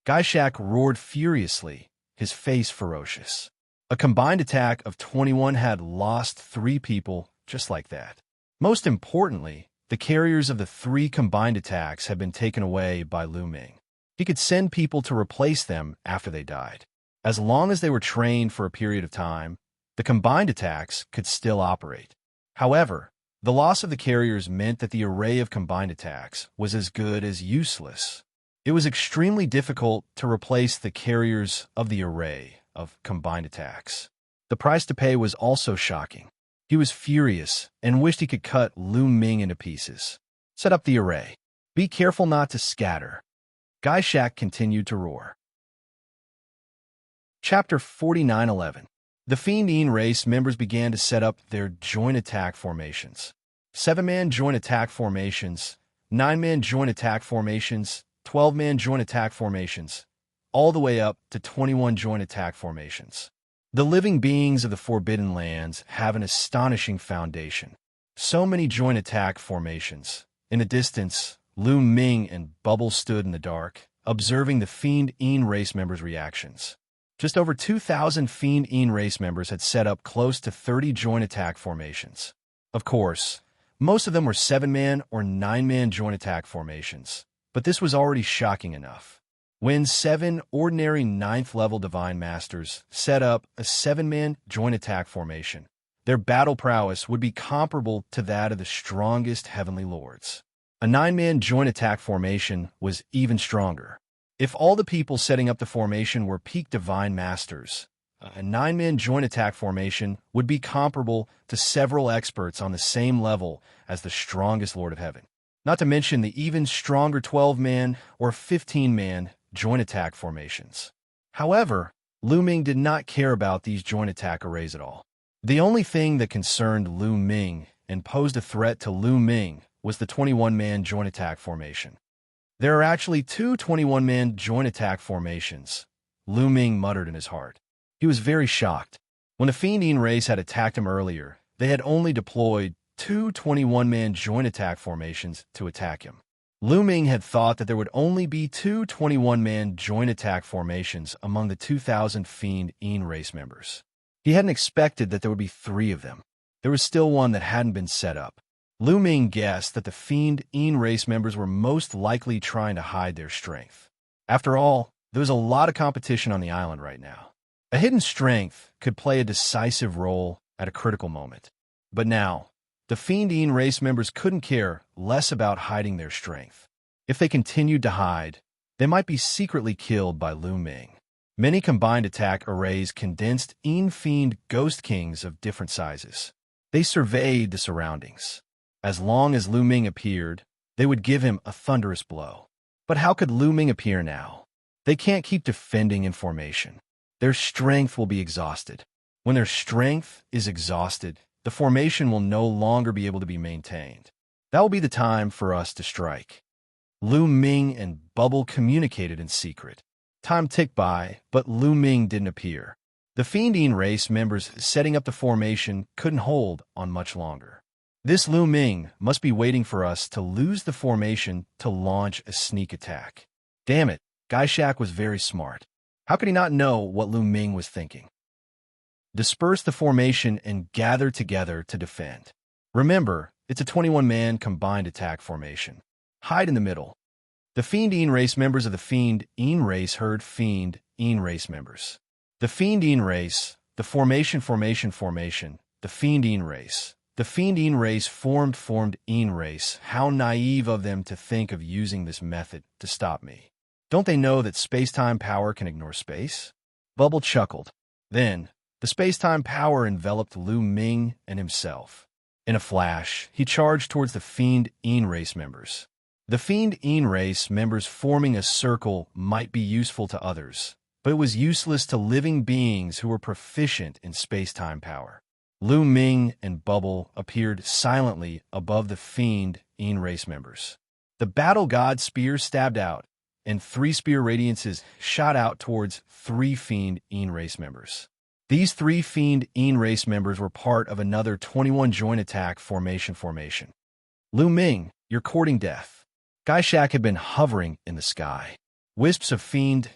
Gaishak roared furiously, his face ferocious. A combined attack of 21 had lost 3 people just like that. Most importantly, the carriers of the 3 combined attacks had been taken away by Lu Ming. He could send people to replace them after they died. As long as they were trained for a period of time, the combined attacks could still operate. However, the loss of the carriers meant that the array of combined attacks was as good as useless. It was extremely difficult to replace the carriers of the array of combined attacks. The price to pay was also shocking. He was furious and wished he could cut Lu Ming into pieces. Set up the array. Be careful not to scatter. Gaishak continued to roar. Chapter 49:11. The Fiend Yin race members began to set up their joint attack formations. 7-man joint attack formations, 9-man joint attack formations, 12-man joint attack formations, all the way up to 21 joint attack formations. The living beings of the Forbidden Lands have an astonishing foundation. So many joint attack formations. In the distance, Lu Ming and Bubble stood in the dark, observing the Fiend Yin race members' reactions. Just over 2,000 Fiend Yin race members had set up close to 30 joint attack formations. Of course, most of them were 7-man or 9-man joint attack formations, but this was already shocking enough. When 7 ordinary 9th-level Divine Masters set up a 7-man joint attack formation, Their battle prowess would be comparable to that of the strongest heavenly lords. A 9-man joint attack formation was even stronger. If all the people setting up the formation were peak divine masters, a 9-man joint attack formation would be comparable to several experts on the same level as the strongest Lord of Heaven. Not to mention the even stronger 12-man or 15-man joint attack formations. However, Lu Ming did not care about these joint attack arrays at all. The only thing that concerned Lu Ming and posed a threat to Lu Ming was the 21-man joint attack formation. There are actually two 21-man joint attack formations, Lu Ming muttered in his heart. He was very shocked. When the Fiendine race had attacked him earlier, they had only deployed two 21-man joint attack formations to attack him. Lu Ming had thought that there would only be two 21-man joint attack formations among the 2,000 Fiendine race members. He hadn't expected that there would be 3 of them. There was still one that hadn't been set up. Lu Ming guessed that the Fiendine race members were most likely trying to hide their strength. After all, there was a lot of competition on the island right now. A hidden strength could play a decisive role at a critical moment. But now, the Fiendine race members couldn't care less about hiding their strength. If they continued to hide, they might be secretly killed by Lu Ming. Many combined attack arrays condensed Fiend ghost kings of different sizes. They surveyed the surroundings. As long as Lu Ming appeared, they would give him a thunderous blow. But how could Lu Ming appear now? They can't keep defending in formation. Their strength will be exhausted. When their strength is exhausted, the formation will no longer be able to be maintained. That will be the time for us to strike. Lu Ming and Bubble communicated in secret. Time ticked by, but Lu Ming didn't appear. The Fiendine race members setting up the formation couldn't hold on much longer. This Lu Ming must be waiting for us to lose the formation to launch a sneak attack. Damn it, Gaishak was very smart. How could he not know what Lu Ming was thinking? Disperse the formation and gather together to defend. Remember, it's a 21-man combined attack formation. Hide in the middle. The Fiendine race members of the Fiendine race heard Fiendine race members. The Fiendine race, the formation, the Fiendine race. The Fiendine race formed Een race. How naive of them to think of using this method to stop me. Don't they know that space-time power can ignore space? Bubble chuckled. Then, the space-time power enveloped Lu Ming and himself. In a flash, he charged towards the Fiendine race members. The Fiendine race members forming a circle might be useful to others, but it was useless to living beings who were proficient in space-time power. Lu Ming and Bubble appeared silently above the Fiendine race members. The battle god spear stabbed out, and 3 spear radiances shot out towards 3 Fiendine race members. These 3 Fiendine race members were part of another 21 joint attack formation. Lu Ming, you're courting death. Gaishak had been hovering in the sky. Wisps of Fiendine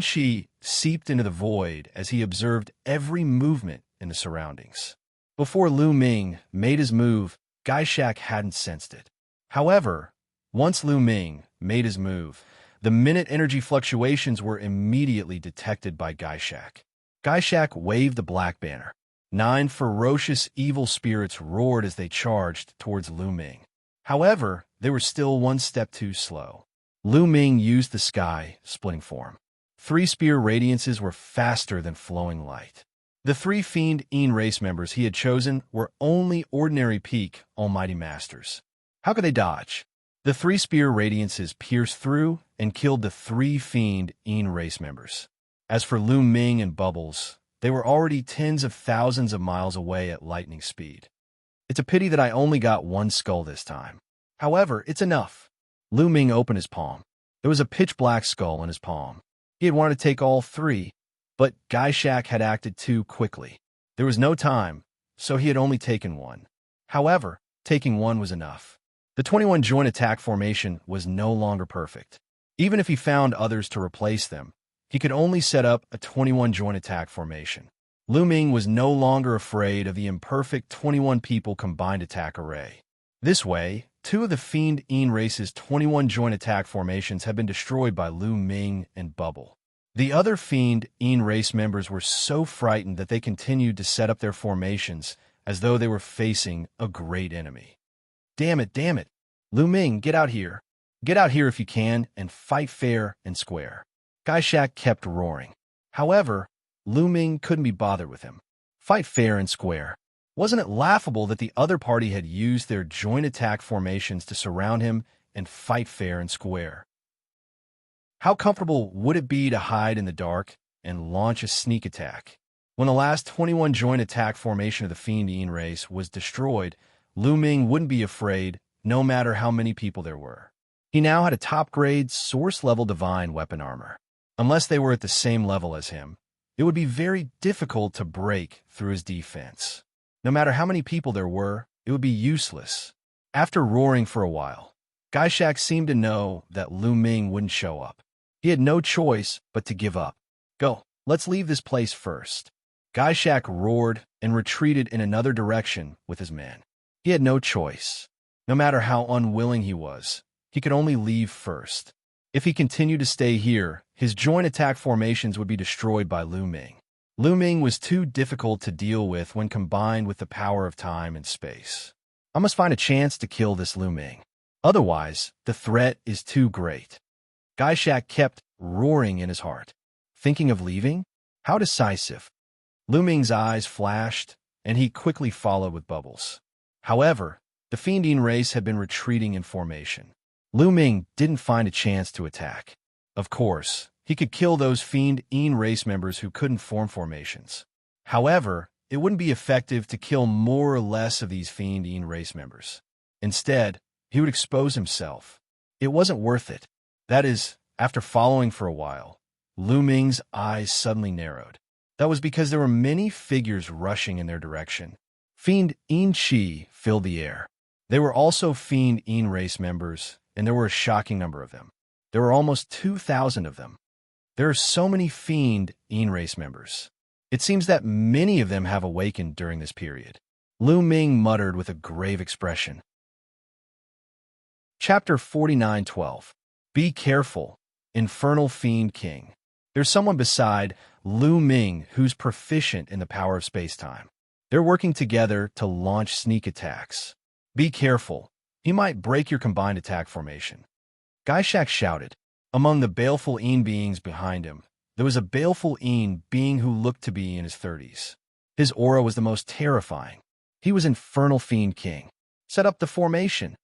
chi seeped into the void as he observed every movement in the surroundings. Before Lu Ming made his move, Gaishak hadn't sensed it. However, once Lu Ming made his move, the minute energy fluctuations were immediately detected by Gaishak. Gaishak waved the black banner. 9 ferocious evil spirits roared as they charged towards Lu Ming. However, they were still one step too slow. Lu Ming used the sky-splitting form. 3 spear radiances were faster than flowing light. The 3 Fiendine race members he had chosen were only ordinary peak Almighty Masters. How could they dodge? The 3 spear radiances pierced through and killed the 3 Fiendine race members. As for Lu Ming and Bubbles, they were already tens of thousands of miles away at lightning speed. It's a pity that I only got 1 skull this time. However, it's enough. Lu Ming opened his palm. There was a pitch-black skull in his palm. He had wanted to take all 3, but Gaishak had acted too quickly. There was no time, so he had only taken 1. However, taking 1 was enough. The 21 joint attack formation was no longer perfect. Even if he found others to replace them, he could only set up a 21 joint attack formation. Lu Ming was no longer afraid of the imperfect 21 people combined attack array. This way, 2 of the Fiendine race's 21 joint attack formations had been destroyed by Lu Ming and Bubble. The other Fiendine race members were so frightened that they continued to set up their formations as though they were facing a great enemy. Damn it, damn it. Lu Ming, get out here. Get out here if you can, and fight fair and square. Gaishak kept roaring. However, Lu Ming couldn't be bothered with him. Fight fair and square. Wasn't it laughable that the other party had used their joint attack formations to surround him and fight fair and square? How comfortable would it be to hide in the dark and launch a sneak attack? When the last 21 joint attack formation of the Fiend Yin race was destroyed, Lu Ming wouldn't be afraid no matter how many people there were. He now had a top-grade, source-level divine weapon armor. Unless they were at the same level as him, it would be very difficult to break through his defense. No matter how many people there were, it would be useless. After roaring for a while, Gaishak seemed to know that Lu Ming wouldn't show up. He had no choice but to give up. Go, let's leave this place first. Gaishak roared and retreated in another direction with his men. He had no choice. No matter how unwilling he was, he could only leave first. If he continued to stay here, his joint attack formations would be destroyed by Lu Ming. Lu Ming was too difficult to deal with when combined with the power of time and space. I must find a chance to kill this Lu Ming. Otherwise, the threat is too great. Gaishak kept roaring in his heart. Thinking of leaving? How decisive. Lu Ming's eyes flashed, and he quickly followed with bubbles. However, the Fiend Yin race had been retreating in formation. Lu Ming didn't find a chance to attack. Of course, he could kill those Fiend Yin race members who couldn't form formations. However, it wouldn't be effective to kill more or less of these Fiend Yin race members. Instead, he would expose himself. It wasn't worth it. That is, after following for a while, Lu Ming's eyes suddenly narrowed. That was because there were many figures rushing in their direction. Fiend Yin Qi filled the air. They were also Fiend Yin race members, and there were a shocking number of them. There were almost 2,000 of them. There are so many Fiend Yin race members. It seems that many of them have awakened during this period. Lu Ming muttered with a grave expression. Chapter 49:12. Be careful, Infernal Fiend King. There's someone beside Lu Ming who's proficient in the power of space-time. They're working together to launch sneak attacks. Be careful. He might break your combined attack formation. Gaishak shouted. Among the baleful Yin beings behind him, there was a baleful Yin being who looked to be in his 30s. His aura was the most terrifying. He was Infernal Fiend King. Set up the formation.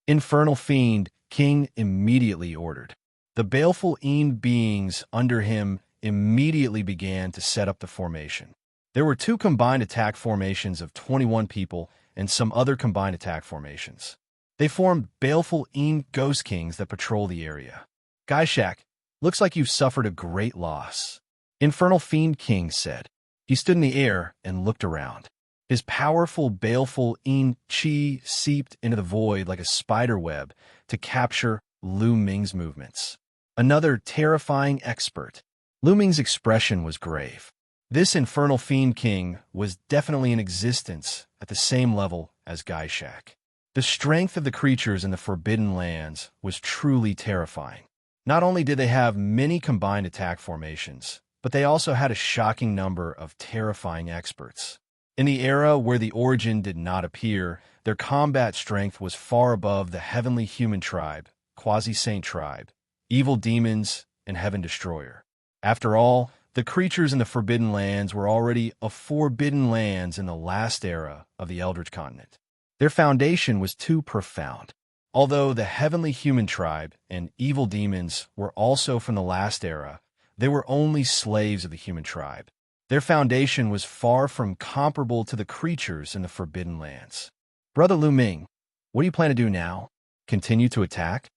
Infernal Fiend King immediately ordered. The baleful Yin beings under him immediately began to set up the formation. There were 2 combined attack formations of 21 people and some other combined attack formations. They formed baleful Yin ghost kings that patrol the area. Gaishak, looks like you've suffered a great loss. Infernal Fiend King said. He stood in the air and looked around. His powerful, baleful Yin Qi seeped into the void like a spider web to capture Lu Ming's movements. Another terrifying expert. Lu Ming's expression was grave. This Infernal Fiend King was definitely in existence at the same level as Gaishak. The strength of the creatures in the Forbidden Lands was truly terrifying. Not only did they have many combined attack formations, but they also had a shocking number of terrifying experts. In the era where the Origin did not appear, their combat strength was far above the Heavenly Human Tribe, Quasi-Saint Tribe, Evil Demons, and Heaven Destroyer. After all, the creatures in the Forbidden Lands were already a Forbidden Lands in the last era of the Eldritch Continent. Their foundation was too profound. Although the Heavenly Human Tribe and Evil Demons were also from the last era, they were only slaves of the Human Tribe. Their foundation was far from comparable to the creatures in the Forbidden Lands. Brother Lu Ming, what do you plan to do now? Continue to attack?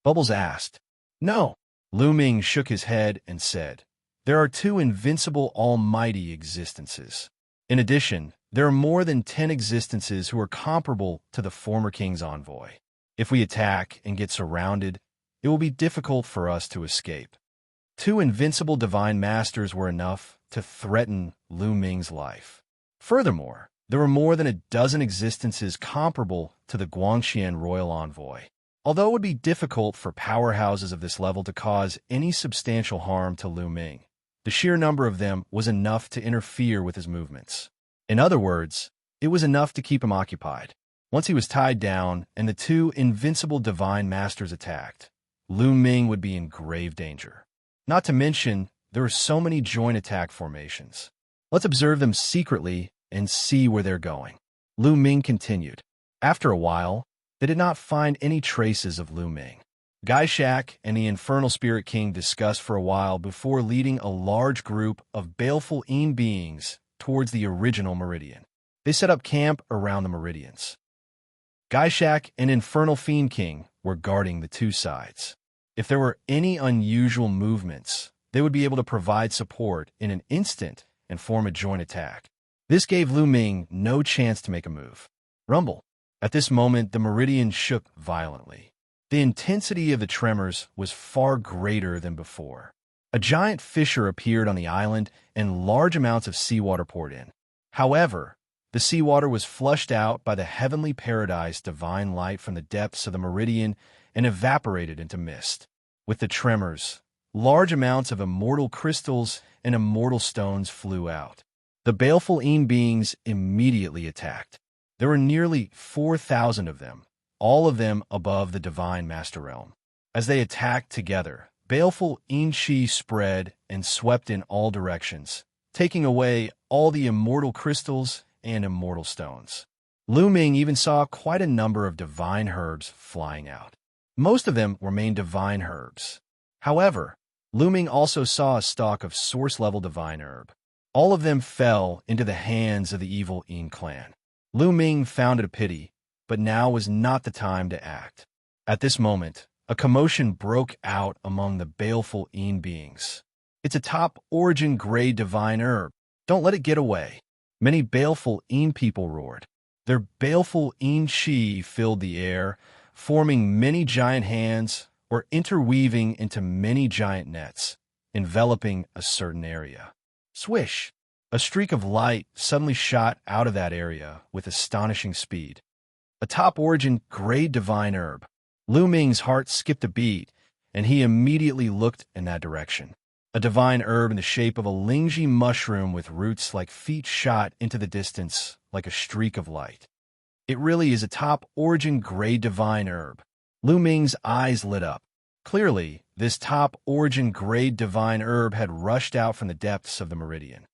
Bubbles asked. No. Lu Ming shook his head and said, there are 2 invincible almighty existences. In addition, there are more than 10 existences who are comparable to the former king's envoy. If we attack and get surrounded, it will be difficult for us to escape. 2 invincible divine masters were enough to threaten Lu Ming's life. Furthermore, there were more than a dozen existences comparable to the Guangxian royal envoy. Although it would be difficult for powerhouses of this level to cause any substantial harm to Lu Ming, the sheer number of them was enough to interfere with his movements. In other words, It was enough to keep him occupied. Once he was tied down and the two invincible divine masters attacked, Lu Ming would be in grave danger. Not to mention, there are so many joint attack formations. Let's observe them secretly and see where they're going. Lu Ming continued. After a while, they did not find any traces of Lu Ming. Gaishak and the Infernal Spirit King discussed for a while before leading a large group of baleful Yin beings towards the original meridian. They set up camp around the meridians. Gaishak and Infernal Fiend King were guarding the two sides. If there were any unusual movements, they would be able to provide support in an instant and form a joint attack. This gave Lu Ming no chance to make a move. Rumble. At this moment, the meridian shook violently. The intensity of the tremors was far greater than before. A giant fissure appeared on the island and large amounts of seawater poured in. However, the seawater was flushed out by the heavenly paradise divine light from the depths of the meridian and evaporated into mist. With the tremors, large amounts of immortal crystals and immortal stones flew out. The baleful Yin beings immediately attacked. There were nearly 4,000 of them, all of them above the divine master realm. As they attacked together, baleful Yin Qi spread and swept in all directions, taking away all the immortal crystals and immortal stones. Lu Ming even saw quite a number of divine herbs flying out. Most of them were main divine herbs. However, Lu Ming also saw a stalk of source-level divine herb. All of them fell into the hands of the evil Yin clan. Lu Ming found it a pity, but now was not the time to act. At this moment, a commotion broke out among the baleful Yin beings. It's a top-origin gray divine herb. Don't let it get away. Many baleful Yin people roared. Their baleful Yin Qi filled the air, forming many giant hands or interweaving into many giant nets, enveloping a certain area. Swish! A streak of light suddenly shot out of that area with astonishing speed. A top-origin gray divine herb. Lu Ming's heart skipped a beat, and he immediately looked in that direction. A divine herb in the shape of a Lingji mushroom with roots like feet shot into the distance like a streak of light. It really is a top-origin gray divine herb. Lu Ming's eyes lit up. Clearly, this top-origin gray divine herb had rushed out from the depths of the meridian.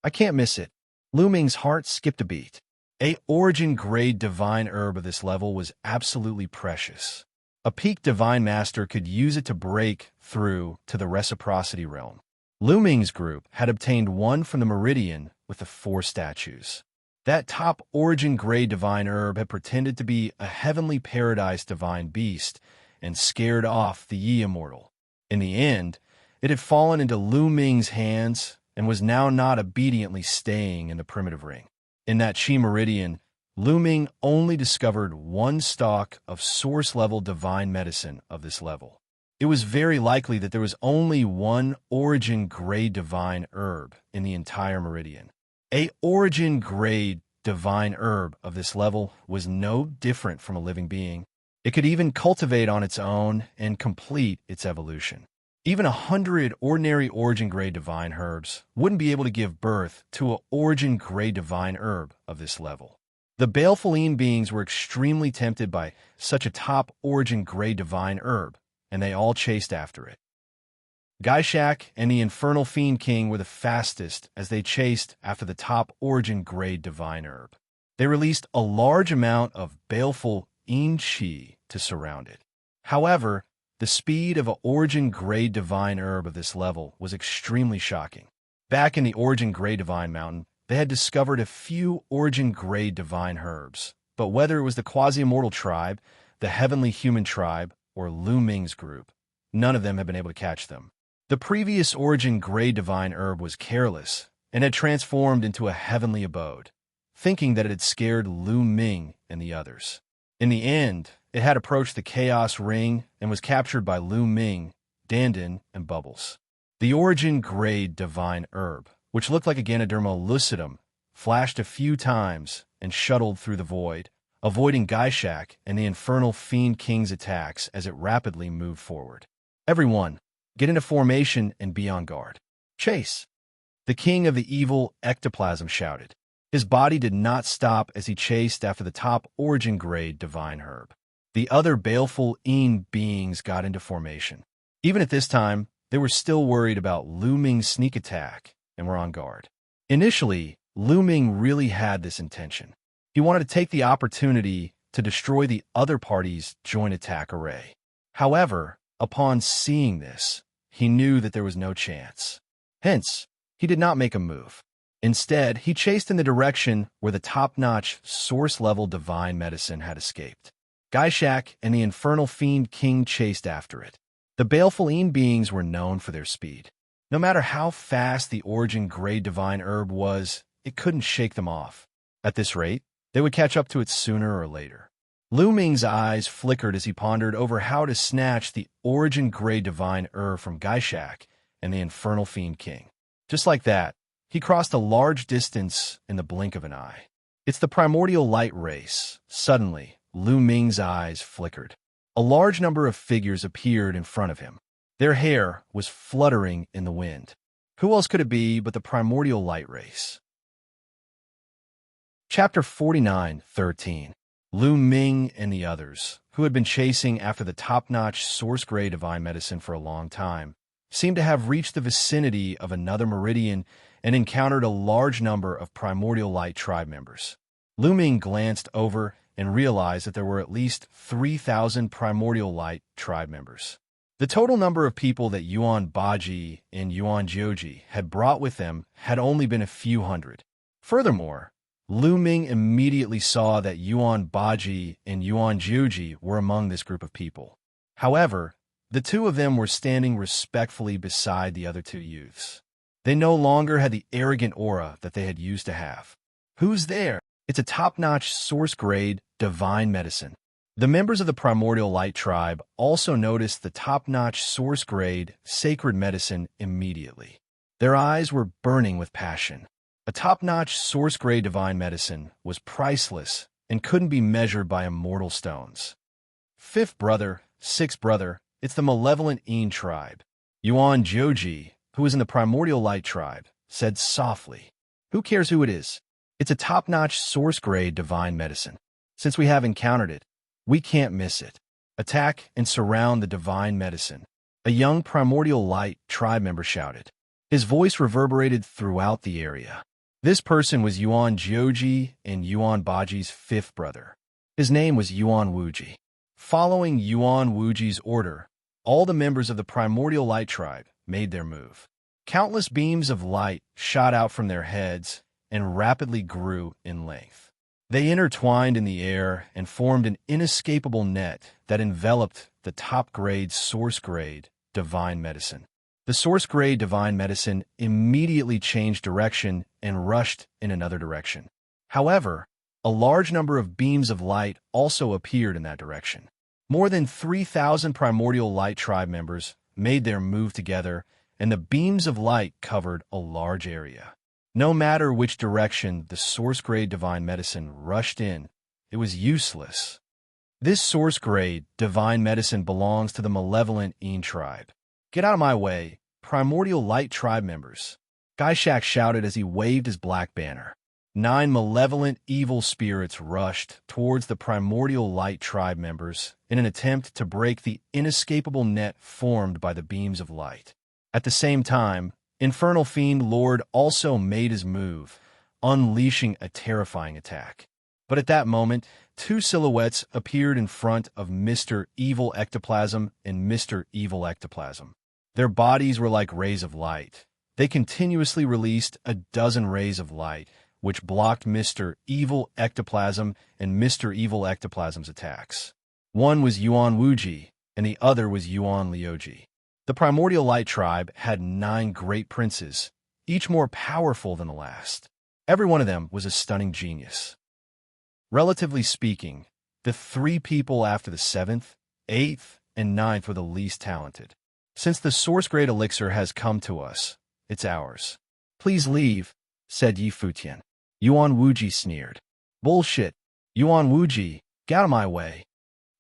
I can't miss it. Lu Ming's heart skipped a beat. A origin gray divine herb of this level was absolutely precious. A peak divine master could use it to break through to the reciprocity realm. Lu Ming's group had obtained one from the meridian with the 4 statues. That top origin gray divine herb had pretended to be a heavenly paradise divine beast and scared off the Yi immortal. In the end, it had fallen into Lu Ming's hands and was now not obediently staying in the primitive ring. In that Qi meridian, Lu Ming only discovered one stalk of source-level divine medicine of this level. It was very likely that there was only one origin gray divine herb in the entire meridian. A origin grade divine herb of this level was no different from a living being. It could even cultivate on its own and complete its evolution. Even 100 ordinary origin grade divine herbs wouldn't be able to give birth to an origin grade divine herb of this level. The baleful Yin beings were extremely tempted by such a top origin grade divine herb, and they all chased after it. Gaishak and the Infernal Fiend King were the fastest as they chased after the top origin grade divine herb. They released a large amount of baleful Yin Qi to surround it. However, the speed of an origin grade divine herb of this level was extremely shocking. Back in the origin grade divine mountain, they had discovered a few origin grade divine herbs, but whether it was the quasi-immortal tribe, the heavenly human tribe, or Lu Ming's group, none of them had been able to catch them. The previous origin grade divine herb was careless and had transformed into a heavenly abode, thinking that it had scared Lu Ming and the others. In the end, it had approached the Chaos Ring and was captured by Lu Ming, Dandan, and Bubbles. The origin grade divine herb, which looked like a Ganoderma lucidum, flashed a few times and shuttled through the void, avoiding Gaishak and the Infernal Fiend King's attacks as it rapidly moved forward. Everyone, get into formation and be on guard. Chase! The king of the evil ectoplasm shouted. His body did not stop as he chased after the top origin-grade divine herb. The other baleful beings got into formation. Even at this time, they were still worried about Lu Ming's sneak attack and were on guard. Initially, Lu Ming really had this intention. He wanted to take the opportunity to destroy the other party's joint attack array. However, upon seeing this, he knew that there was no chance. Hence, he did not make a move. Instead, he chased in the direction where the top-notch source-level divine medicine had escaped. Xianxia and the infernal fiend king chased after it. The baleful beings were known for their speed. No matter how fast the origin-grade divine herb was, it couldn't shake them off. At this rate, they would catch up to it sooner or later. Lu Ming's eyes flickered as he pondered over how to snatch the origin-grade divine herb from Xianxia and the infernal fiend king. Just like that, he crossed a large distance in the blink of an eye. It's the primordial light race. Suddenly, Lu Ming's eyes flickered. A large number of figures appeared in front of him. Their hair was fluttering in the wind. Who else could it be but the primordial light race? Chapter 49:13. Lu Ming and the others, who had been chasing after the top-notch source-grade divine medicine for a long time, seemed to have reached the vicinity of another meridian and encountered a large number of primordial light tribe members. Lu Ming glanced over and realized that there were at least 3,000 primordial light tribe members. The total number of people that Yuan Baji and Yuan Jiuji had brought with them had only been a few hundred. Furthermore, Lu Ming immediately saw that Yuan Baji and Yuan Jiuji were among this group of people. However, the two of them were standing respectfully beside the other two youths. They no longer had the arrogant aura that they had used to have. Who's there? It's a top-notch source-grade divine medicine. The members of the primordial light tribe also noticed the top-notch source-grade sacred medicine immediately. Their eyes were burning with passion. A top-notch source-grade divine medicine was priceless and couldn't be measured by immortal stones. Fifth brother, sixth brother, it's the malevolent tribe. Yuan Jiuji, who was in the primordial light tribe, said softly, "Who cares who it is? It's a top-notch source-grade divine medicine. Since we have encountered it, we can't miss it. Attack and surround the divine medicine." A young primordial light tribe member shouted. His voice reverberated throughout the area. This person was Yuan Jiuji and Yuan Baji's fifth brother. His name was Yuan Wuji. Following Yuan Wuji's order, all the members of the primordial light tribe made their move. Countless beams of light shot out from their heads and rapidly grew in length. They intertwined in the air and formed an inescapable net that enveloped the top-grade source-grade divine medicine. The source-grade divine medicine immediately changed direction and rushed in another direction. However, a large number of beams of light also appeared in that direction. More than 3,000 primordial light tribe members made their move together, and the beams of light covered a large area. No matter which direction the source-grade divine medicine rushed in, it was useless. This source-grade divine medicine belongs to the malevolent tribe. "Get out of my way, primordial light tribe members," Xianxia shouted as he waved his black banner. 9 malevolent evil spirits rushed towards the primordial light tribe members in an attempt to break the inescapable net formed by the beams of light. At the same time, Infernal Fiend Lord also made his move, unleashing a terrifying attack. But at that moment, 2 silhouettes appeared in front of Mr. Evil Ectoplasm and Mr. Evil Ectoplasm. Their bodies were like rays of light. They continuously released a dozen rays of light, which blocked Mr. Evil Ectoplasm and Mr. Evil Ectoplasm's attacks. One was Yuan Wuji, and the other was Yuan Liuji. The primordial light tribe had 9 great princes, each more powerful than the last. Every one of them was a stunning genius. Relatively speaking, the 3 people after the 7th, 8th, and 9th were the least talented. Since the source-grade elixir has come to us, it's ours. "Please leave," said Yi Futian. Yuan Wuji sneered. "Bullshit. Yuan Wuji, get out of my way."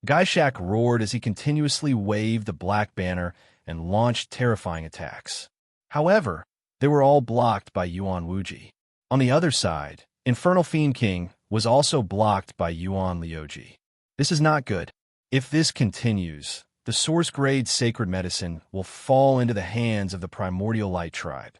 Xianxia roared as he continuously waved the black banner and launched terrifying attacks. However, they were all blocked by Yuan Wuji. On the other side, Infernal Fiend King was also blocked by Yuan Liuji. This is not good. If this continues, the source-grade sacred medicine will fall into the hands of the primordial light tribe.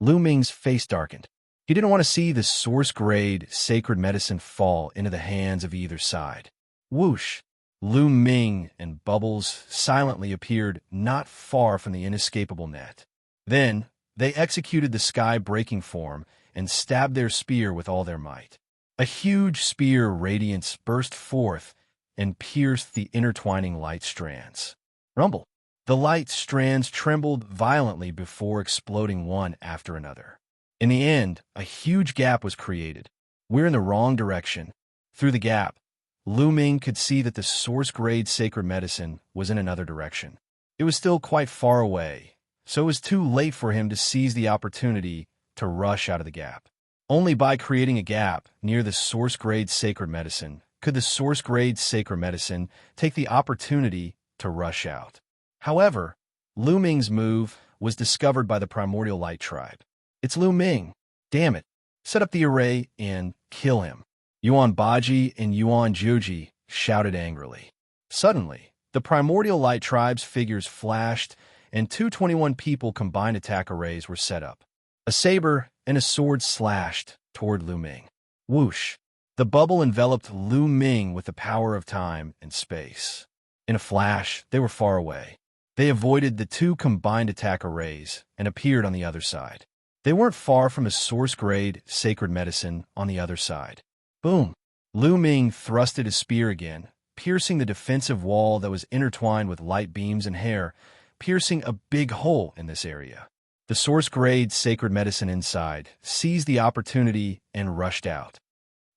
Lu Ming's face darkened. He didn't want to see the source-grade sacred medicine fall into the hands of either side. Whoosh! Lu Ming and Bubbles silently appeared not far from the inescapable net. Then, they executed the sky-breaking form and stabbed their spear with all their might. A huge spear radiance burst forth and pierced the intertwining light strands. Rumble! The light strands trembled violently before exploding one after another. In the end, a huge gap was created. We're in the wrong direction. Through the gap, Lu Ming could see that the source-grade sacred medicine was in another direction. It was still quite far away, so it was too late for him to seize the opportunity to rush out of the gap. Only by creating a gap near the source-grade sacred medicine could the source-grade sacred medicine take the opportunity to rush out. However, Lu Ming's move was discovered by the primordial light tribe. It's Lu Ming. Damn it. Set up the array and kill him. Yuan Baji and Yuan Juji shouted angrily. Suddenly, the primordial light tribe's figures flashed and 221 people combined attack arrays were set up. A saber and a sword slashed toward Lu Ming. Whoosh! The bubble enveloped Lu Ming with the power of time and space. In a flash, they were far away. They avoided the two combined attack arrays and appeared on the other side. They weren't far from a source-grade sacred medicine on the other side. Boom! Lu Ming thrusted his spear again, piercing the defensive wall that was intertwined with light beams and hair, piercing a big hole in this area. The source-grade sacred medicine inside seized the opportunity and rushed out.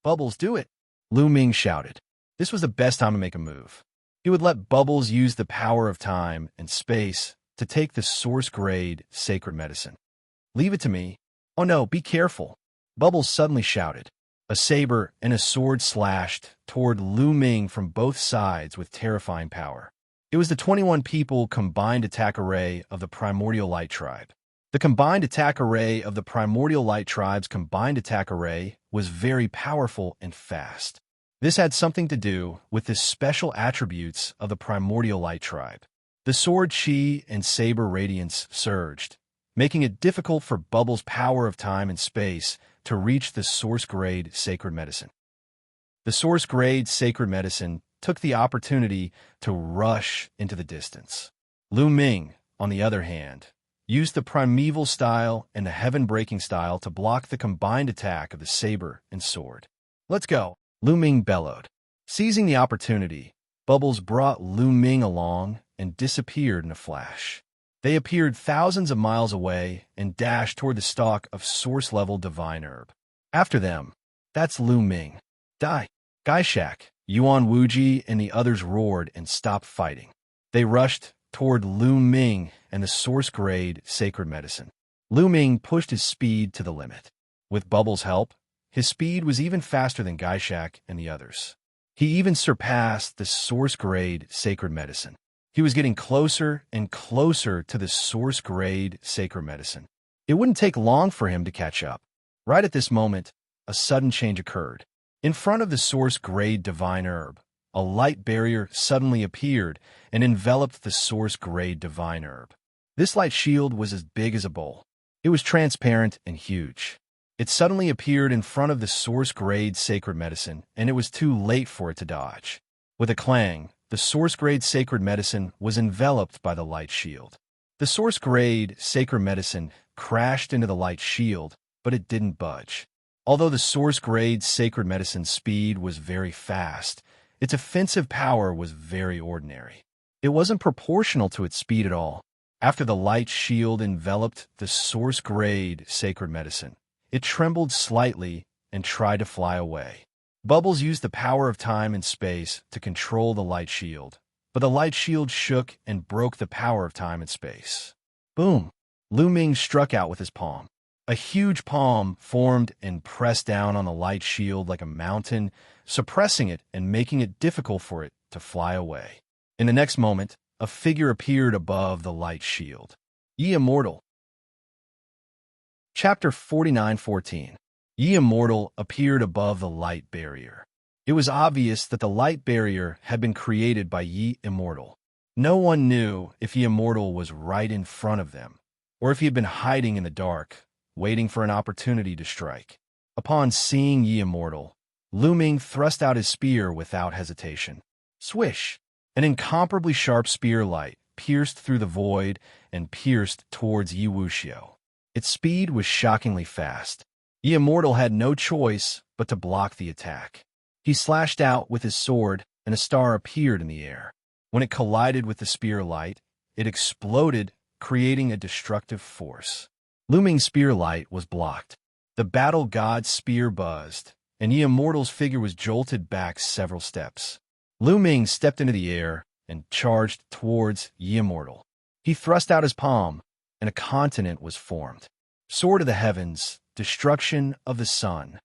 Bubbles, do it! Lu Ming shouted. This was the best time to make a move. He would let Bubbles use the power of time and space to take the source-grade sacred medicine. Leave it to me. Oh no, be careful! Bubbles suddenly shouted. A saber and a sword slashed toward Lu Ming from both sides with terrifying power. It was the 21 people combined attack array of the primordial light tribe. The combined attack array of the primordial light tribe's combined attack array was very powerful and fast. This had something to do with the special attributes of the primordial light tribe. The sword chi and saber radiance surged, making it difficult for Bubbles' power of time and space to reach the source-grade sacred medicine. The source-grade sacred medicine took the opportunity to rush into the distance. Lu Ming, on the other hand, used the primeval style and the heaven-breaking style to block the combined attack of the saber and sword. Let's go! Lu Ming bellowed. Seizing the opportunity, Bubbles brought Lu Ming along and disappeared in a flash. They appeared thousands of miles away and dashed toward the stalk of source-level divine herb. After them, that's Lu Ming. Die! Gaishak, Yuan Wuji, and the others roared and stopped fighting. They rushed toward Lu Ming and the source-grade sacred medicine. Lu Ming pushed his speed to the limit. With Bubbles' help, his speed was even faster than Gaishak and the others. He even surpassed the source-grade sacred medicine. He was getting closer and closer to the source-grade sacred medicine. It wouldn't take long for him to catch up. Right at this moment, a sudden change occurred. In front of the source-grade divine herb, a light barrier suddenly appeared and enveloped the source-grade divine herb. This light shield was as big as a bowl. It was transparent and huge. It suddenly appeared in front of the source-grade sacred medicine, and it was too late for it to dodge. With a clang, the source-grade sacred medicine was enveloped by the light shield. The source-grade sacred medicine crashed into the light shield, but it didn't budge. Although the source-grade sacred medicine's speed was very fast, its offensive power was very ordinary. It wasn't proportional to its speed at all. After the light shield enveloped the source-grade sacred medicine, it trembled slightly and tried to fly away. Bubbles used the power of time and space to control the light shield, but the light shield shook and broke the power of time and space. Boom! Lu Ming struck out with his palm. A huge palm formed and pressed down on the light shield like a mountain, suppressing it and making it difficult for it to fly away. In the next moment, a figure appeared above the light shield. Ye Immortal. Chapter 49:14. Yi Immortal appeared above the light barrier. It was obvious that the light barrier had been created by Yi Immortal. No one knew if Yi Immortal was right in front of them, or if he had been hiding in the dark, waiting for an opportunity to strike. Upon seeing Yi Immortal, Lu Ming thrust out his spear without hesitation. Swish! An incomparably sharp spear light pierced through the void and pierced towards Yi Wuxia. Its speed was shockingly fast. Yi Immortal had no choice but to block the attack. He slashed out with his sword, and a star appeared in the air. When it collided with the spear light, it exploded, creating a destructive force. Lu Ming's spear light was blocked. The battle god's spear buzzed, and Yi Immortal's figure was jolted back several steps. Lu Ming stepped into the air and charged towards Yi Immortal. He thrust out his palm, and a continent was formed. Sword of the heavens, destruction of the sun.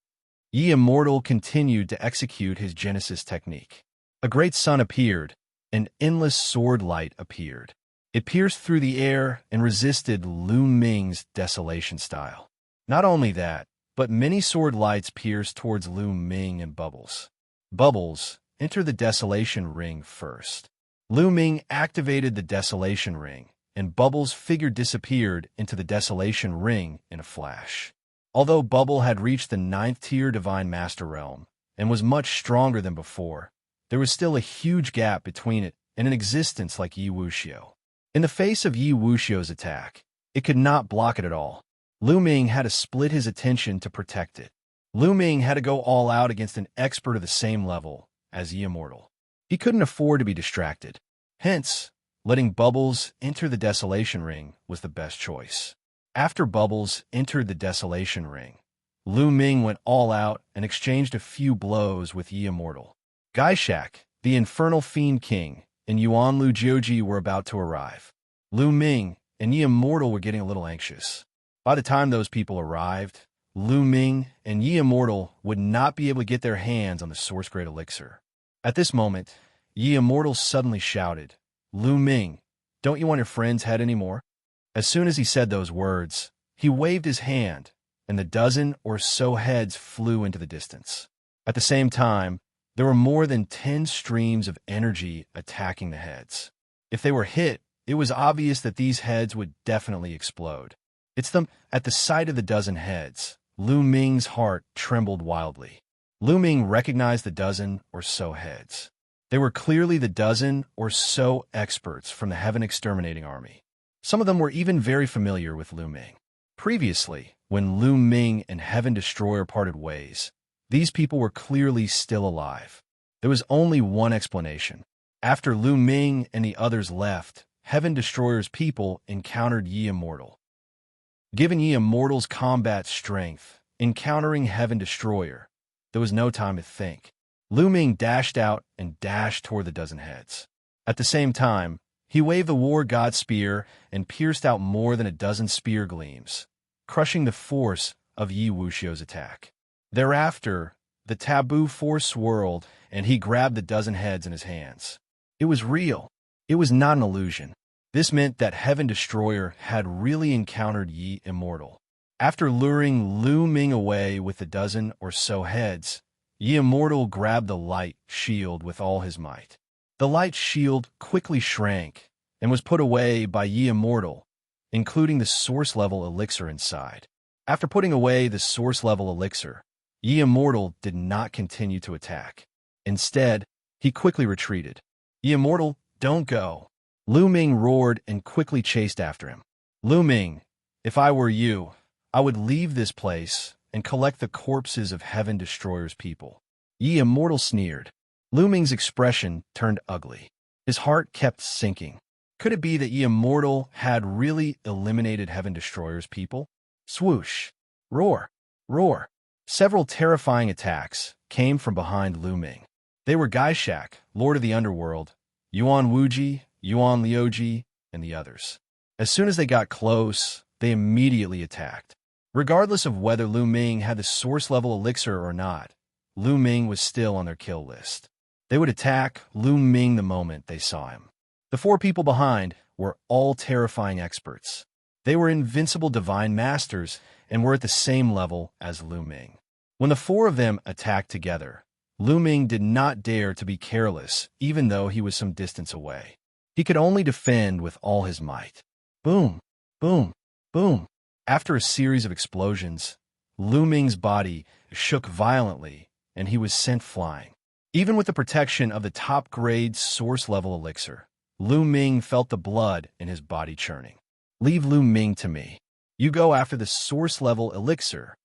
Yi Immortal continued to execute his Genesis technique. A great sun appeared, an endless sword light appeared. It pierced through the air and resisted Lu Ming's desolation style. Not only that, but many sword lights pierced towards Lu Ming and Bubbles. Bubbles, enter the desolation ring first. Lu Ming activated the desolation ring, and Bubbles' figure disappeared into the desolation ring in a flash. Although Bubble had reached the 9th-tier Divine Master Realm and was much stronger than before, there was still a huge gap between it and an existence like Yi Wuxia. In the face of Yi Wuxia's attack, it could not block it at all. Lu Ming had to split his attention to protect it. Lu Ming had to go all out against an expert of the same level as Yi Immortal. He couldn't afford to be distracted. Hence, letting Bubbles enter the Desolation Ring was the best choice. After Bubbles entered the Desolation Ring, Lu Ming went all out and exchanged a few blows with Yi Immortal. Gaishak, the Infernal Fiend King, and Yuan Lu Jiuji were about to arrive. Lu Ming and Yi Immortal were getting a little anxious. By the time those people arrived, Lu Ming and Yi Immortal would not be able to get their hands on the Source Grade Elixir. At this moment, Yi Immortal suddenly shouted, "Lu Ming, don't you want your friend's head anymore?" As soon as he said those words, he waved his hand, and the dozen or so heads flew into the distance. At the same time, there were more than 10 streams of energy attacking the heads. If they were hit, it was obvious that these heads would definitely explode. At the sight of the dozen heads, Lu Ming's heart trembled wildly. Lu Ming recognized the dozen or so heads. They were clearly the dozen or so experts from the Heaven Exterminating Army. Some of them were even very familiar with Lu Ming. Previously, when Lu Ming and Heaven Destroyer parted ways, these people were clearly still alive. There was only one explanation. After Lu Ming and the others left, Heaven Destroyer's people encountered Yi Immortal. Given Yi Immortal's combat strength, encountering Heaven Destroyer, there was no time to think. Lu Ming dashed out and dashed toward the dozen heads. At the same time, he waved the War God Spear and pierced out more than a dozen spear gleams, crushing the force of Yi Wuxia's attack. Thereafter, the taboo force swirled, and he grabbed the dozen heads in his hands. It was real. It was not an illusion. This meant that Heaven Destroyer had really encountered Yi Immortal. After luring Lu Ming away with the dozen or so heads, Yi Immortal grabbed the light shield with all his might. The light shield quickly shrank and was put away by Yi Immortal, including the source-level elixir inside. After putting away the source-level elixir, Yi Immortal did not continue to attack. Instead, he quickly retreated. "Yi Immortal, don't go!" Lu Ming roared and quickly chased after him. "Lu Ming, if I were you, I would leave this place and collect the corpses of Heaven Destroyer's people." Yi Immortal sneered. Lu Ming's expression turned ugly. His heart kept sinking. Could it be that Yi Immortal had really eliminated Heaven Destroyer's people? Swoosh! Roar! Roar! Several terrifying attacks came from behind Lu Ming. They were Gaishak, Lord of the Underworld, Yuan Wuji, Yuan Liuji, and the others. As soon as they got close, they immediately attacked. Regardless of whether Lu Ming had the source-level elixir or not, Lu Ming was still on their kill list. They would attack Lu Ming the moment they saw him. The 4 people behind were all terrifying experts. They were invincible divine masters and were at the same level as Lu Ming. When the four of them attacked together, Lu Ming did not dare to be careless, even though he was some distance away. He could only defend with all his might. Boom, boom, boom. After a series of explosions, Lu Ming's body shook violently, and he was sent flying. Even with the protection of the top-grade source-level elixir, Lu Ming felt the blood in his body churning. Leave Lu Ming to me. You go after the source-level elixir,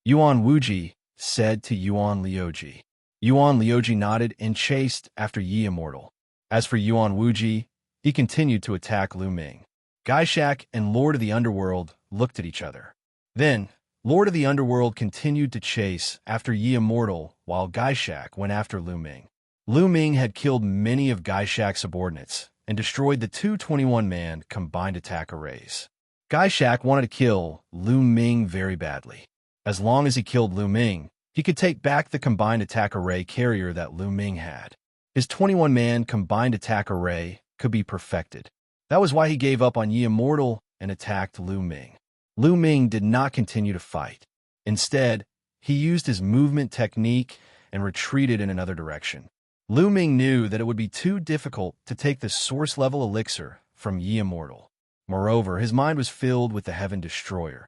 Yuan Wuji said to Yuan Liuji. Yuan Liuji nodded and chased after Yi Immortal. As for Yuan Wuji, he continued to attack Lu Ming. Gaishak and Lord of the Underworld looked at each other. Then, Lord of the Underworld continued to chase after Yi Immortal while Gaishak went after Lu Ming. Lu Ming had killed many of Gaishak's subordinates and destroyed the two 21-man combined attack arrays. Gaishak wanted to kill Lu Ming very badly. As long as he killed Lu Ming, he could take back the combined attack array carrier that Lu Ming had. His 21-man combined attack array could be perfected. That was why he gave up on Yi Immortal and attacked Lu Ming. Lu Ming did not continue to fight. Instead, he used his movement technique and retreated in another direction. Lu Ming knew that it would be too difficult to take the source-level elixir from Yi Immortal. Moreover, his mind was filled with the Heaven Destroyer.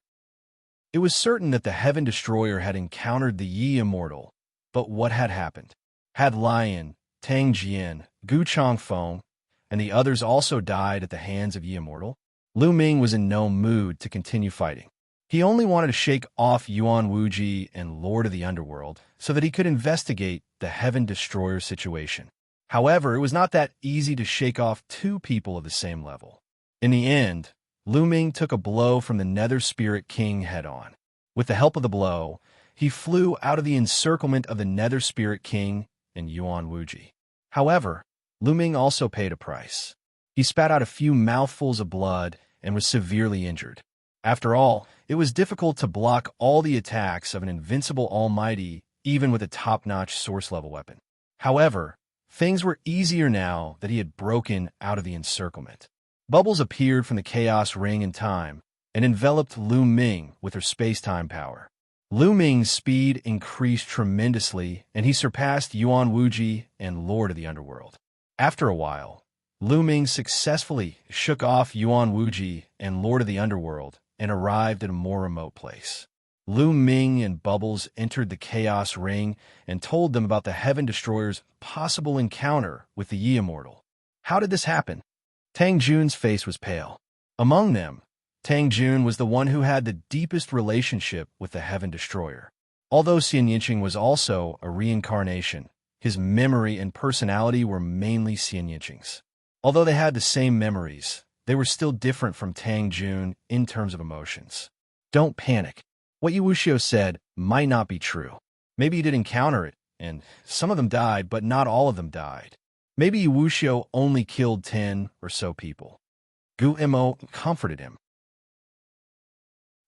It was certain that the Heaven Destroyer had encountered the Yi Immortal, but what had happened? Had Lion, Tang Jian, Gu Changfeng, and the others also died at the hands of Yi Immortal? Lu Ming was in no mood to continue fighting. He only wanted to shake off Yuan Wuji and Lord of the Underworld so that he could investigate the Heaven Destroyer situation. However, it was not that easy to shake off two people of the same level. In the end, Lu Ming took a blow from the Nether Spirit King head-on. With the help of the blow, he flew out of the encirclement of the Nether Spirit King and Yuan Wuji. However, Lu Ming also paid a price. He spat out a few mouthfuls of blood and was severely injured. After all, it was difficult to block all the attacks of an invincible almighty even with a top-notch source-level weapon. However, things were easier now that he had broken out of the encirclement. Bubbles appeared from the Chaos Ring in time and enveloped Lu Ming with her space-time power. Lu Ming's speed increased tremendously, and he surpassed Yuan Wuji and Lord of the Underworld. After a while, Lu Ming successfully shook off Yuan Wuji and Lord of the Underworld and arrived at a more remote place. Lu Ming and Bubbles entered the Chaos Ring and told them about the Heaven Destroyer's possible encounter with the Yi Immortal. How did this happen? Tang Jun's face was pale. Among them, Tang Jun was the one who had the deepest relationship with the Heaven Destroyer. Although Xianxia was also a reincarnation, his memory and personality were mainly Xianxia's. Although they had the same memories, they were still different from Tang Jun in terms of emotions. Don't panic. What Wuxia said might not be true. Maybe you did encounter it, and some of them died, but not all of them died. Maybe Wuxia only killed 10 or so people. Gu Mo comforted him.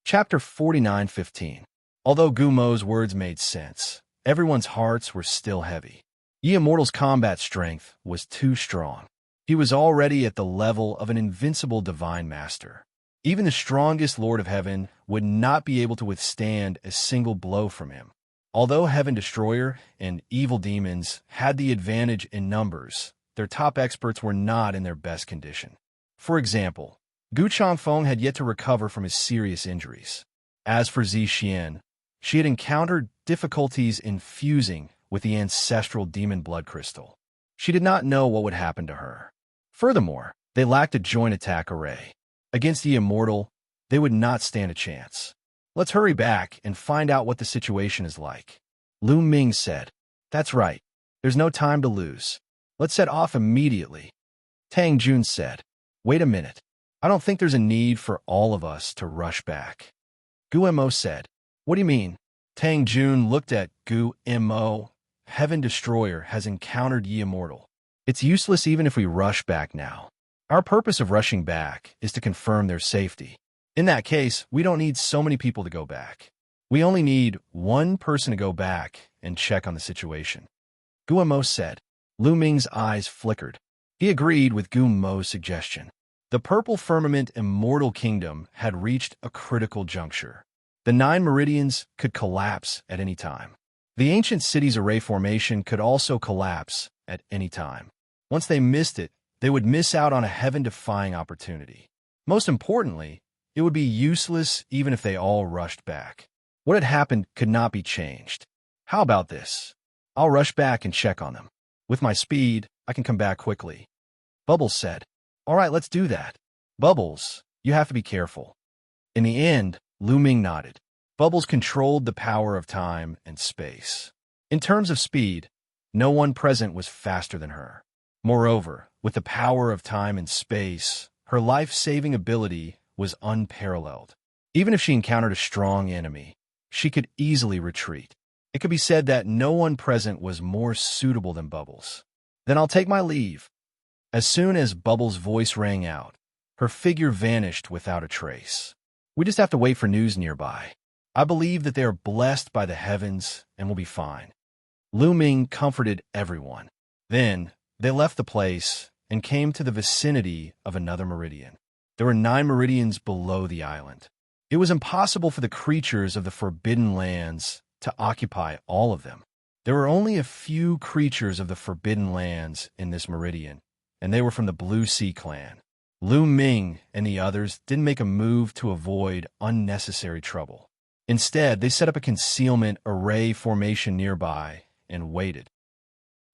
Chapter 49:15. Although Gu Mo's words made sense, everyone's hearts were still heavy. Yi Immortal's combat strength was too strong. He was already at the level of an invincible divine master. Even the strongest Lord of Heaven would not be able to withstand a single blow from him. Although Heaven Destroyer and evil demons had the advantage in numbers, their top experts were not in their best condition. For example, Gu Changfeng had yet to recover from his serious injuries. As for Zixian, she had encountered difficulties in fusing with the ancestral demon blood crystal. She did not know what would happen to her. Furthermore, they lacked a joint attack array. Against the Immortal, they would not stand a chance. Let's hurry back and find out what the situation is like. Lu Ming said. That's right. There's no time to lose. Let's set off immediately. Tang Jun said. Wait a minute. I don't think there's a need for all of us to rush back. Gu Mo said. What do you mean? Tang Jun looked at Gu Mo. Heaven Destroyer has encountered Yi Immortal. It's useless even if we rush back now. Our purpose of rushing back is to confirm their safety. In that case, we don't need so many people to go back. We only need one person to go back and check on the situation. Gu Mo said. Lu Ming's eyes flickered. He agreed with Gu Mo's suggestion. The Purple Firmament Immortal Kingdom had reached a critical juncture. The 9 meridians could collapse at any time. The ancient city's array formation could also collapse at any time. Once they missed it, they would miss out on a heaven-defying opportunity. Most importantly, it would be useless even if they all rushed back. What had happened could not be changed. How about this? I'll rush back and check on them. With my speed, I can come back quickly. Bubbles said, "All right, let's do that." Bubbles, you have to be careful. In the end, Lu Ming nodded. Bubbles controlled the power of time and space. In terms of speed, no one present was faster than her. Moreover, with the power of time and space, her life-saving ability was unparalleled. Even if she encountered a strong enemy, she could easily retreat. It could be said that no one present was more suitable than Bubbles. "Then I'll take my leave." As soon as Bubbles' voice rang out, her figure vanished without a trace. "We just have to wait for news nearby. I believe that they are blessed by the heavens and will be fine." Lu Ming comforted everyone. Then, they left the place and came to the vicinity of another meridian. There were 9 meridians below the island. It was impossible for the creatures of the Forbidden Lands to occupy all of them. There were only a few creatures of the Forbidden Lands in this meridian, and they were from the Blue Sea clan. Lu Ming and the others didn't make a move to avoid unnecessary trouble. Instead, they set up a concealment array formation nearby and waited.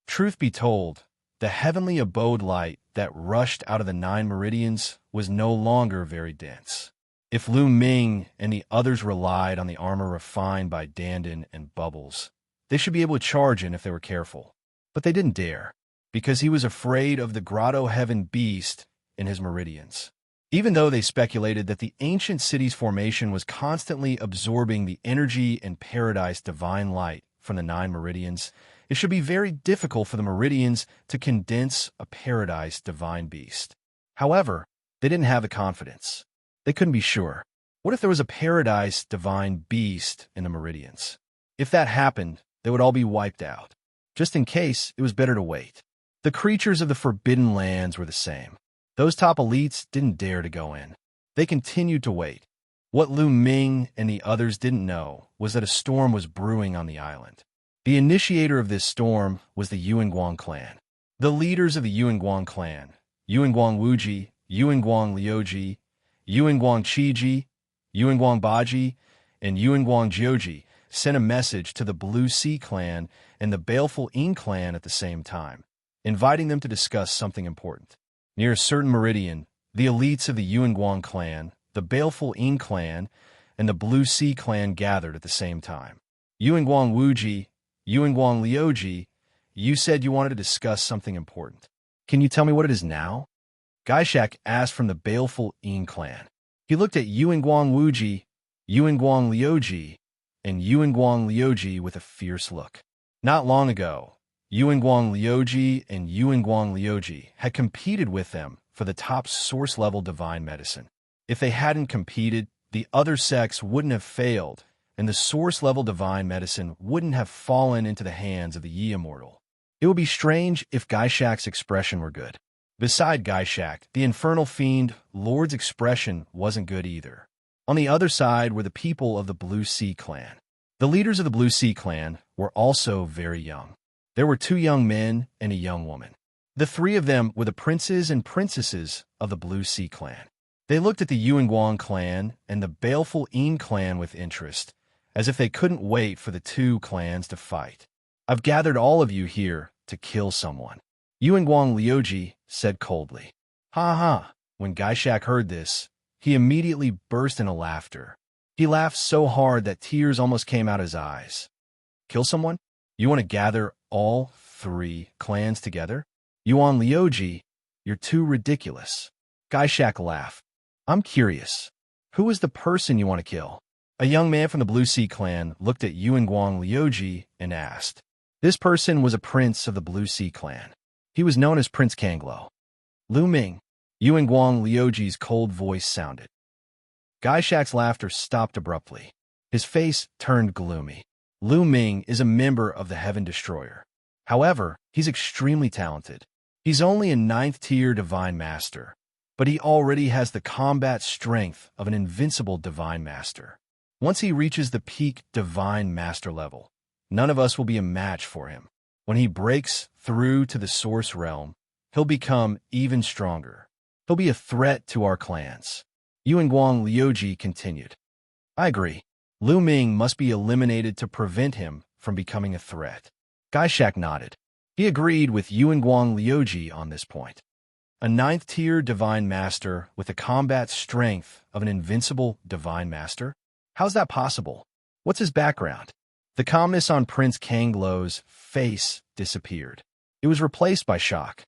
Truth be told, the heavenly abode light that rushed out of the 9 meridians was no longer very dense. If Lu Ming and the others relied on the armor refined by Dandan and Bubbles, they should be able to charge in if they were careful. But they didn't dare, because he was afraid of the Grotto Heaven beast in his meridians. Even though they speculated that the ancient city's formation was constantly absorbing the energy and paradise divine light from the 9 meridians, it should be very difficult for the meridians to condense a paradise divine beast. However, they didn't have the confidence. They couldn't be sure. What if there was a paradise divine beast in the meridians? If that happened, they would all be wiped out. Just in case, it was better to wait. The creatures of the Forbidden Lands were the same. Those top elites didn't dare to go in. They continued to wait. What Lu Ming and the others didn't know was that a storm was brewing on the island. The initiator of this storm was the Yuanguang clan. The leaders of the Yuanguang clan, Yuanguang Wuji, Yuanguang Liuji, Yuanguang Qiji, Yuanguang Baji, and Yuanguang Jiuji, sent a message to the Blue Sea clan and the Baleful Yin clan at the same time, inviting them to discuss something important. Near a certain meridian, the elites of the Yuanguang clan, the Baleful Yin clan, and the Blue Sea clan gathered at the same time. Yuanguang Wuji, Yuanguang Liuji, you said you wanted to discuss something important. Can you tell me what it is now? Gaishak asked from the Baleful Yin clan. He looked at Yuanguang Wuji, Yuanguang Liuji, and Yuanguang Liuji with a fierce look. Not long ago, Yuanguang Liuji and Yuanguang Liuji had competed with them for the top source-level divine medicine. If they hadn't competed, the other sects wouldn't have failed, and the source-level divine medicine wouldn't have fallen into the hands of the Yi Immortal. It would be strange if Gaishak's expression were good. Beside Gaishak, the infernal fiend Lord's expression wasn't good either. On the other side were the people of the Blue Sea clan. The leaders of the Blue Sea clan were also very young. There were 2 young men and a young woman. The 3 of them were the princes and princesses of the Blue Sea clan. They looked at the Yuanguang clan and the Baleful Yin clan with interest, as if they couldn't wait for the 2 clans to fight. "I've gathered all of you here to kill someone," Yuanguang Liuji said coldly. "Ha ha." When Gaishak heard this, he immediately burst into laughter. He laughed so hard that tears almost came out his eyes. "Kill someone? You want to gather all 3 clans together? Yuan Liuji, you're too ridiculous." Gaishak laughed. "I'm curious. Who is the person you want to kill?" A young man from the Blue Sea clan looked at Yuanguang Liuji and asked. This person was a prince of the Blue Sea clan. He was known as Prince Kanglo. "Lu Ming," Yuanguang Liuji's cold voice sounded. Gaishak's laughter stopped abruptly. His face turned gloomy. Lu Ming is a member of the Heaven Destroyer. However, he's extremely talented. He's only a 9th-tier Divine Master, but he already has the combat strength of an invincible Divine Master. Once he reaches the peak divine master level, none of us will be a match for him. When he breaks through to the source realm, he'll become even stronger. He'll be a threat to our clans. Yuanguang Liuji continued. I agree. Lu Ming must be eliminated to prevent him from becoming a threat. Gaishak nodded. He agreed with Yuanguang Liuji on this point. A 9th-tier divine master with the combat strength of an invincible divine master? How's that possible? What's his background? The calmness on Prince Kanglo's face disappeared. It was replaced by shock.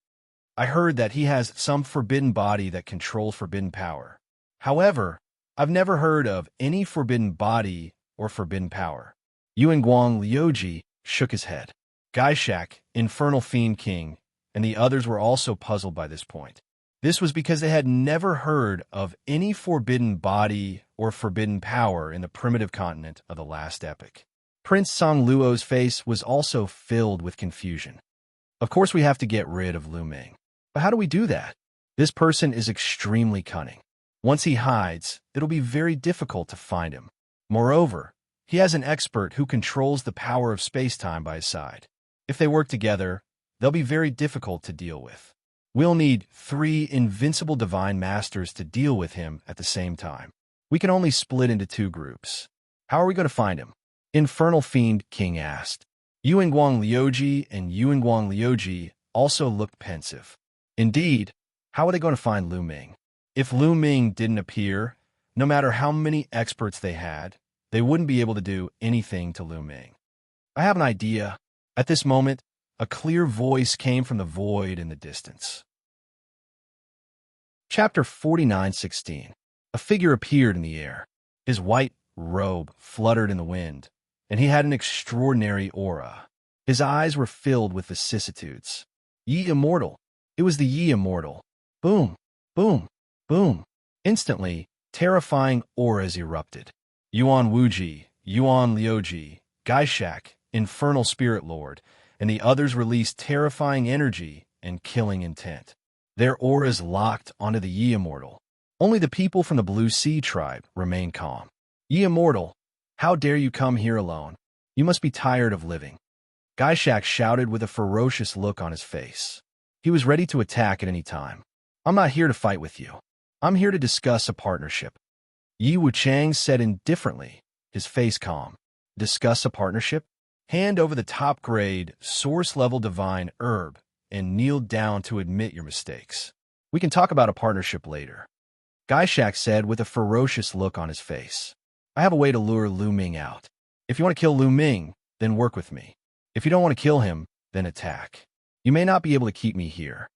I heard that he has some forbidden body that controls forbidden power. However, I've never heard of any forbidden body or forbidden power. Yuanguang Liuji shook his head. Gaishak, Infernal Fiend King, and the others were also puzzled by this point. This was because they had never heard of any forbidden body or forbidden power in the primitive continent of the last epoch. Prince Songluo's face was also filled with confusion. Of course we have to get rid of Lu Ming. But how do we do that? This person is extremely cunning. Once he hides, it'll be very difficult to find him. Moreover, he has an expert who controls the power of space-time by his side. If they work together, they'll be very difficult to deal with. We'll need 3 invincible divine masters to deal with him at the same time. We can only split into 2 groups. How are we going to find him? Infernal Fiend King asked. Yuanguang Liuji and Yuanguang Liuji also looked pensive. Indeed, how are they going to find Lu Ming? If Lu Ming didn't appear, no matter how many experts they had, they wouldn't be able to do anything to Lu Ming. I have an idea. At this moment, a clear voice came from the void in the distance. Chapter 49:16. A figure appeared in the air. His white robe fluttered in the wind, and he had an extraordinary aura. His eyes were filled with vicissitudes. Ye Immortal. It was the Ye Immortal. Boom, boom, boom. Instantly, terrifying auras erupted. Yuan Wuji, Yuan Liuji, Gaishak, Infernal Spirit Lord, and the others released terrifying energy and killing intent. Their auras locked onto the Ye Immortal. Only the people from the Blue Sea tribe remained calm. Ye Immortal, how dare you come here alone? You must be tired of living. Gaishak shouted with a ferocious look on his face. He was ready to attack at any time. I'm not here to fight with you. I'm here to discuss a partnership. Yi Wuchang said indifferently, his face calm. Discuss a partnership? Hand over the top-grade, source-level divine herb and kneel down to admit your mistakes. We can talk about a partnership later. Gaishak said with a ferocious look on his face. I have a way to lure Lu Ming out. If you want to kill Lu Ming, then work with me. If you don't want to kill him, then attack. You may not be able to keep me here.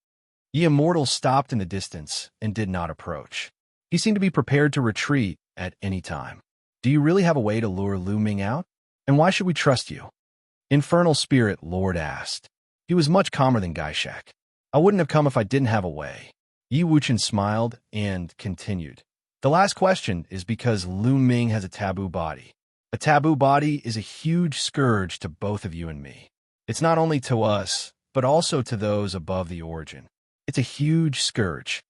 Ye Immortal stopped in the distance and did not approach. He seemed to be prepared to retreat at any time. Do you really have a way to lure Lu Ming out? And why should we trust you? Infernal Spirit Lord asked. He was much calmer than Gaishak. I wouldn't have come if I didn't have a way. Yi Wuchen smiled and continued. The last question is because Lu Ming has a taboo body. A taboo body is a huge scourge to both of you and me. It's not only to us, but also to those above the origin. It's a huge scourge.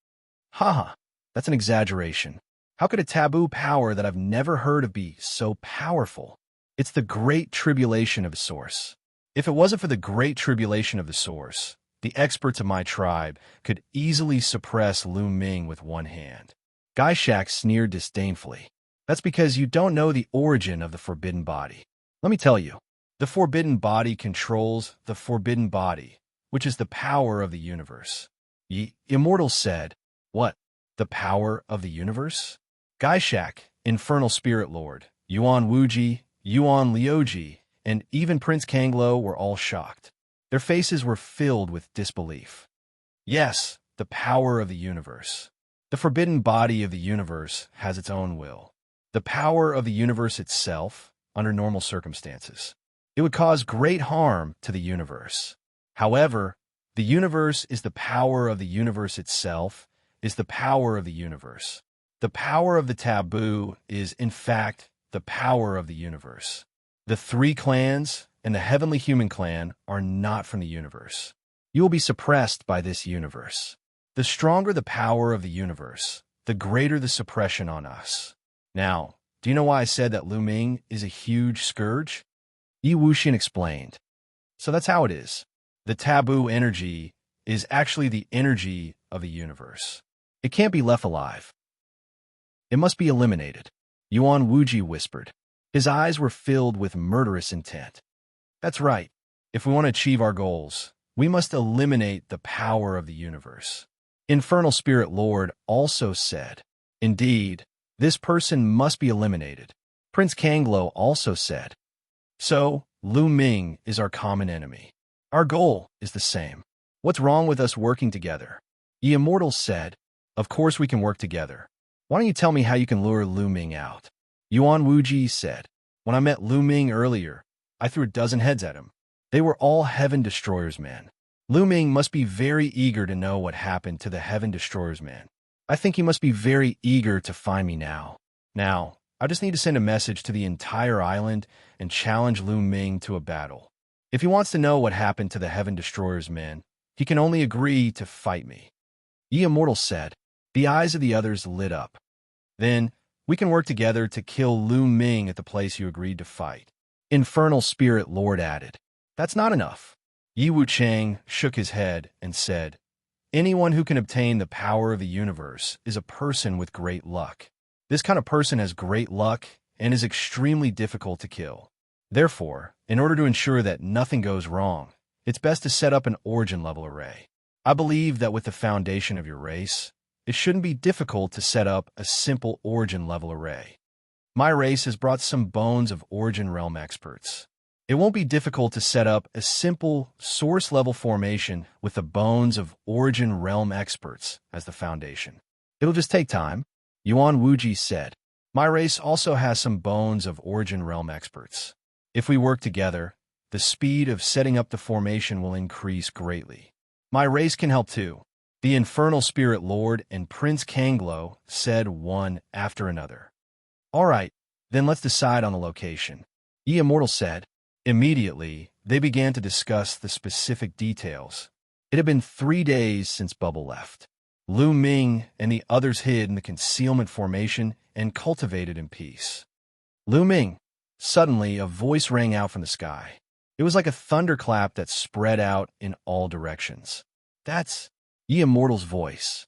Haha, that's an exaggeration. How could a taboo power that I've never heard of be so powerful? It's the Great Tribulation of the Source. If it wasn't for the Great Tribulation of the Source, the experts of my tribe could easily suppress Lu Ming with one hand. Gaishak sneered disdainfully. That's because you don't know the origin of the forbidden body. Let me tell you, the forbidden body controls the forbidden body, which is the power of the universe. Ye Immortal said, What? The power of the universe? Gaishak, Infernal Spirit Lord, Yuan Wuji, Yuan Liuji, and even Prince Kanglo were all shocked. Their faces were filled with disbelief. Yes, the power of the universe. The forbidden body of the universe has its own will. The power of the universe itself, under normal circumstances, it would cause great harm to the universe. However, the universe is the power of the universe itself, is the power of the universe. The power of the taboo is, in fact, the power of the universe. The 3 clans and the Heavenly Human Clan are not from the universe. You will be suppressed by this universe. The stronger the power of the universe, the greater the suppression on us. Now, Do you know why I said that Lu Ming is a huge scourge? Yi Wuxian explained. So that's how it is. The taboo energy is actually the energy of the universe. It can't be left alive. It must be eliminated, Yuan Wuji whispered. His eyes were filled with murderous intent. That's right. If we want to achieve our goals, we must eliminate the power of the universe. Infernal Spirit Lord also said, indeed, this person must be eliminated. Prince Kanglo also said, so, Lu Ming is our common enemy. Our goal is the same. What's wrong with us working together? The Immortals said, of course we can work together. Why don't you tell me how you can lure Lu Ming out? Yuan Wuji said, when I met Lu Ming earlier, I threw a dozen heads at him. They were all Heaven Destroyer's men. Lu Ming must be very eager to know what happened to the Heaven Destroyer's men. I think he must be very eager to find me now. Now, I just need to send a message to the entire island and challenge Lu Ming to a battle. If he wants to know what happened to the Heaven Destroyer's men, he can only agree to fight me. Ye Immortal said. The eyes of the others lit up. Then, we can work together to kill Lu Ming at the place you agreed to fight. Infernal Spirit Lord added. That's not enough. Yi Wuchang shook his head and said, anyone who can obtain the power of the universe is a person with great luck. This kind of person has great luck and is extremely difficult to kill. Therefore, in order to ensure that nothing goes wrong, it's best to set up an origin-level array. I believe that with the foundation of your race, it shouldn't be difficult to set up a simple origin-level array. My race has brought some bones of origin realm experts. It won't be difficult to set up a simple source-level formation with the bones of origin realm experts as the foundation. It'll just take time, Yuan Wuji said. My race also has some bones of origin realm experts. If we work together, the speed of setting up the formation will increase greatly. My race can help too. The Infernal Spirit Lord and Prince Kanglo said one after another. All right, then let's decide on the location. Ye Immortal said. Immediately, they began to discuss the specific details. It had been 3 days since Bubble left. Lu Ming and the others hid in the concealment formation and cultivated in peace. Lu Ming. Suddenly, a voice rang out from the sky. It was like a thunderclap that spread out in all directions. That's Ye Immortal's voice.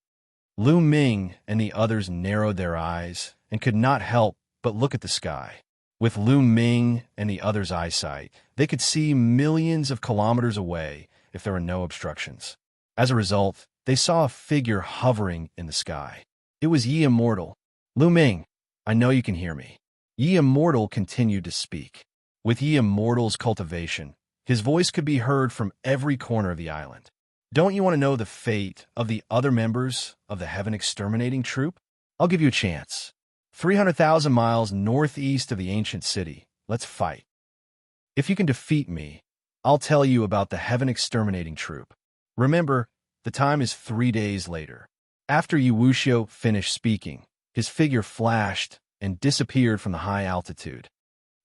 Lu Ming and the others narrowed their eyes and could not help but look at the sky. With Lu Ming and the others' eyesight, they could see millions of kilometers away if there were no obstructions. As a result, they saw a figure hovering in the sky. It was Ye Immortal. Lu Ming, I know you can hear me. Ye Immortal continued to speak. With Ye Immortal's cultivation, his voice could be heard from every corner of the island. Don't you want to know the fate of the other members of the Heaven Exterminating Troop? I'll give you a chance. 300,000 miles northeast of the ancient city. Let's fight. If you can defeat me, I'll tell you about the Heaven Exterminating Troop. Remember, the time is 3 days later. After Yi Wuxian finished speaking, his figure flashed and disappeared from the high altitude.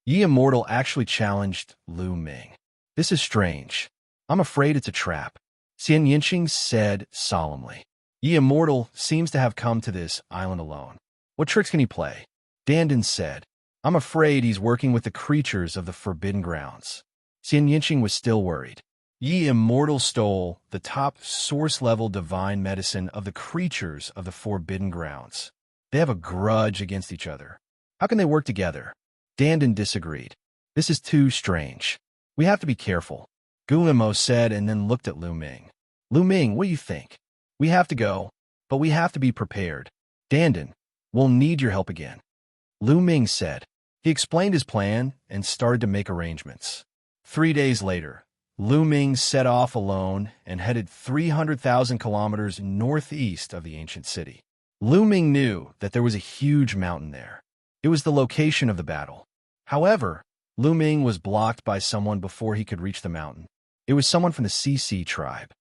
Ye Immortal actually challenged Lu Ming. This is strange. I'm afraid it's a trap, Xianxia said solemnly. Ye Immortal seems to have come to this island alone. What tricks can he play? Dandan said. I'm afraid he's working with the creatures of the Forbidden Grounds. Xianxia was still worried. Ye Immortal stole the top source-level divine medicine of the creatures of the Forbidden Grounds. They have a grudge against each other. How can they work together? Dandan disagreed. This is too strange. We have to be careful, Guillermo said and then looked at Lu Ming. Lu Ming, what do you think? We have to go, but we have to be prepared. Dandan, we'll need your help again. Lu Ming said. He explained his plan and started to make arrangements. 3 days later, Lu Ming set off alone and headed 300,000 kilometers northeast of the ancient city. Lu Ming knew that there was a huge mountain there. It was the location of the battle. However, Lu Ming was blocked by someone before he could reach the mountain. It was someone from the CC tribe.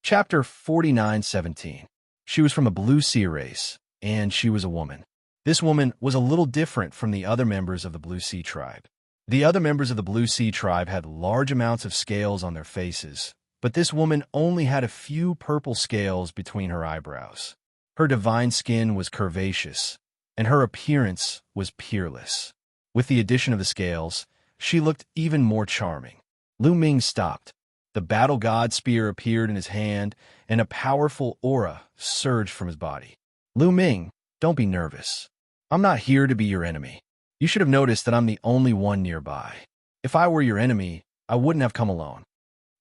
Chapter 49:17. She was from a Blue Sea race, and she was a woman. This woman was a little different from the other members of the Blue Sea tribe. The other members of the Blue Sea tribe had large amounts of scales on their faces, but this woman only had a few purple scales between her eyebrows. Her divine skin was curvaceous, and her appearance was peerless. With the addition of the scales, she looked even more charming. Lu Ming stopped. The battle god spear appeared in his hand, and a powerful aura surged from his body. Lu Ming, don't be nervous. I'm not here to be your enemy. You should have noticed that I'm the only one nearby. If I were your enemy, I wouldn't have come alone.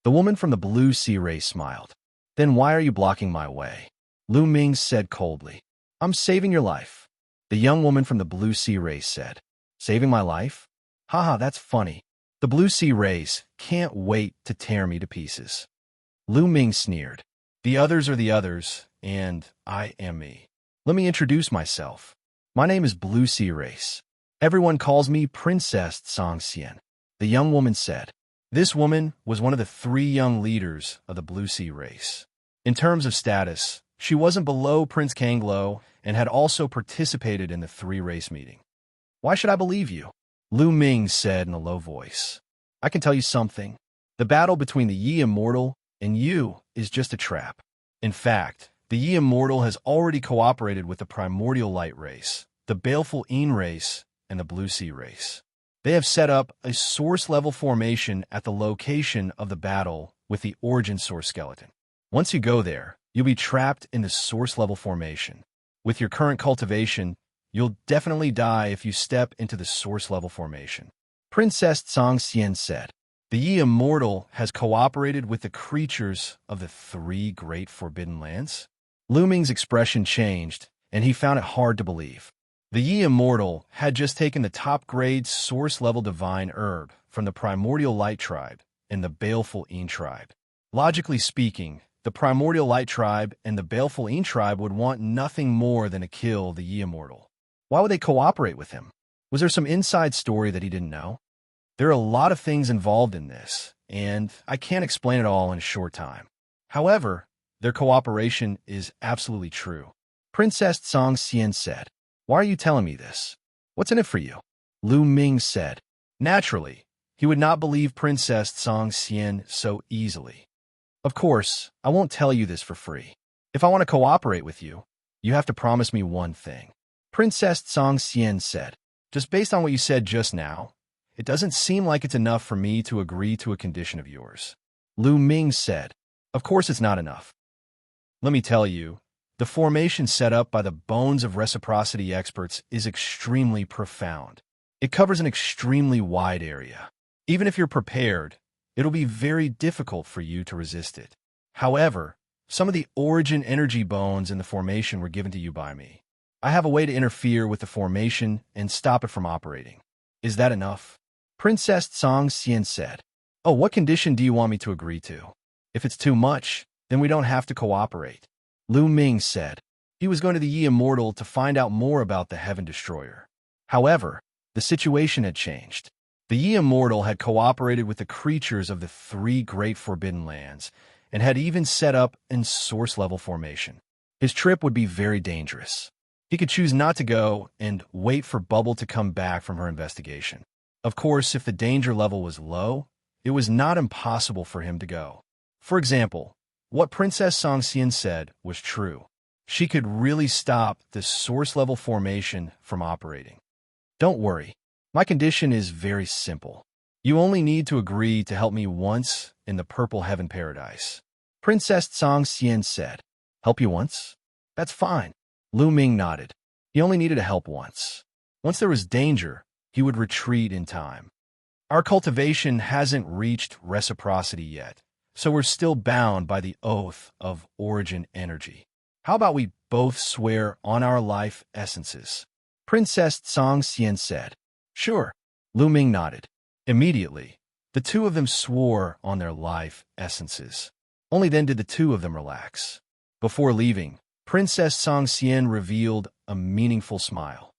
The woman from the blue sea race smiled. Then why are you blocking my way? Lu Ming said coldly. I'm saving your life. The young woman from the blue sea race said. Saving my life? Haha, that's funny. The blue sea race can't wait to tear me to pieces. Lu Ming sneered. The others are the others, and I am me. Let me introduce myself. My name is Blue Sea Race. Everyone calls me Princess Xianxia. The young woman said. This woman was one of the 3 young leaders of the Blue Sea Race. In terms of status, she wasn't below Prince Kanglo and had also participated in the 3-race meeting. Why should I believe you? Lu Ming said in a low voice. I can tell you something. The battle between the Yi Immortal and you is just a trap. In fact, the Yi Immortal has already cooperated with the Primordial Light Race, the Baleful Een Race, and the Blue Sea Race. They have set up a source-level formation at the location of the battle with the Origin Source skeleton. Once you go there, you'll be trapped in the source-level formation. With your current cultivation, you'll definitely die if you step into the source-level formation. Princess Xianxia said. The Yi Immortal has cooperated with the creatures of the 3 great forbidden lands? Lu Ming's expression changed, and he found it hard to believe. The Yi Immortal had just taken the top-grade source-level divine herb from the Primordial Light Tribe and the Baleful Een Tribe. Logically speaking, the Primordial Light Tribe and the Baleful Een Tribe would want nothing more than to kill the Yi Immortal. Why would they cooperate with him? Was there some inside story that he didn't know? There are a lot of things involved in this, and I can't explain it all in a short time. However, their cooperation is absolutely true. Princess Xianxia said. Why are you telling me this? What's in it for you? Lu Ming said. Naturally, he would not believe Princess Xianxia so easily. Of course, I won't tell you this for free. If I want to cooperate with you, you have to promise me one thing. Princess Xianxia said. Just based on what you said just now, it doesn't seem like it's enough for me to agree to a condition of yours. Lu Ming said. Of course it's not enough. Let me tell you, the formation set up by the Bones of Reciprocity experts is extremely profound. It covers an extremely wide area. Even if you're prepared, it'll be very difficult for you to resist it. However, some of the origin energy bones in the formation were given to you by me. I have a way to interfere with the formation and stop it from operating. Is that enough? Princess Xianxia said. Oh, what condition do you want me to agree to? If it's too much, then we don't have to cooperate. Lu Ming said. He was going to the Yi Immortal to find out more about the Heaven Destroyer. However, the situation had changed. The Yi Immortal had cooperated with the creatures of the 3 great forbidden lands and had even set up in source-level formation. His trip would be very dangerous. He could choose not to go and wait for Bubble to come back from her investigation. Of course, if the danger level was low, it was not impossible for him to go. For example, what Princess Xianxia said was true. She could really stop the source-level formation from operating. Don't worry. My condition is very simple. You only need to agree to help me once in the Purple Heaven Paradise. Princess Xianxia said. Help you once? That's fine. Lu Ming nodded. He only needed to help once. Once there was danger, he would retreat in time. Our cultivation hasn't reached reciprocity yet, so we're still bound by the oath of origin energy. How about we both swear on our life essences? Princess Xianxia said. Sure. Lu Ming nodded. Immediately, the 2 of them swore on their life essences. Only then did the 2 of them relax. Before leaving, Princess Xianxia revealed a meaningful smile.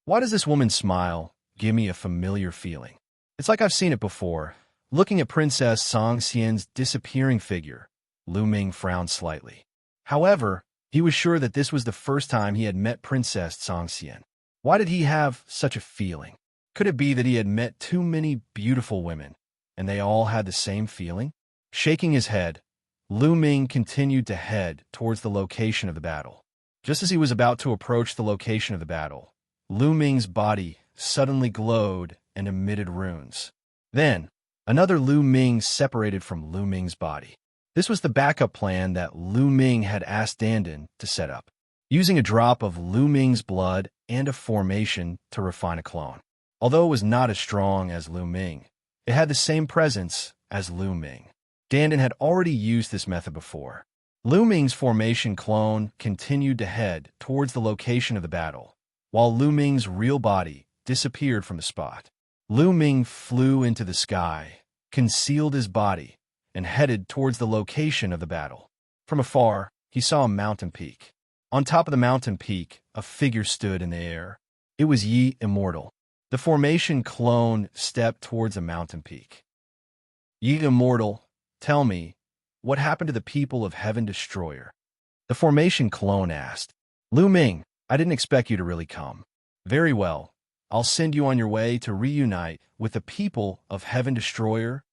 Why does this woman's smile give me a familiar feeling? It's like I've seen it before. Looking at Princess Xianxia's disappearing figure, Lu Ming frowned slightly. However, he was sure that this was the first time he had met Princess Xianxia. Why did he have such a feeling? Could it be that he had met too many beautiful women, and they all had the same feeling? Shaking his head, Lu Ming continued to head towards the location of the battle. Just as he was about to approach the location of the battle, Lu Ming's body suddenly glowed and emitted runes. Then, another Lu Ming separated from Lu Ming's body. This was the backup plan that Lu Ming had asked Dandan to set up, using a drop of Lu Ming's blood and a formation to refine a clone. Although it was not as strong as Lu Ming, it had the same presence as Lu Ming. Dandan had already used this method before. Lu Ming's formation clone continued to head towards the location of the battle, while Lu Ming's real body disappeared from the spot. Lu Ming flew into the sky, concealed his body, and headed towards the location of the battle. From afar, he saw a mountain peak. On top of the mountain peak, a figure stood in the air. It was Yi Immortal. The formation clone stepped towards the mountain peak. Yi Immortal, tell me, what happened to the people of Heaven Destroyer? The formation clone asked. Lu Ming, I didn't expect you to really come. Very well. I'll send you on your way to reunite with the people of Heaven Destroyer.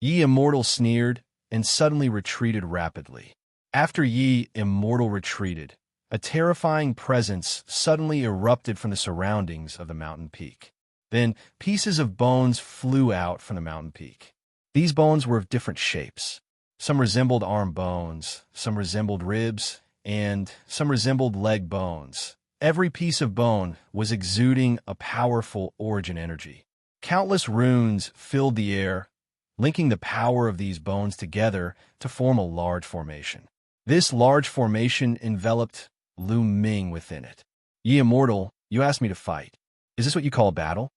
Yi Immortal sneered and suddenly retreated rapidly. After Yi Immortal retreated, a terrifying presence suddenly erupted from the surroundings of the mountain peak. Then, pieces of bones flew out from the mountain peak. These bones were of different shapes. Some resembled arm bones, some resembled ribs, and some resembled leg bones. Every piece of bone was exuding a powerful origin energy. Countless runes filled the air, linking the power of these bones together to form a large formation. This large formation enveloped Lu Ming within it. Ye Immortal, you asked me to fight. Is this what you call a battle?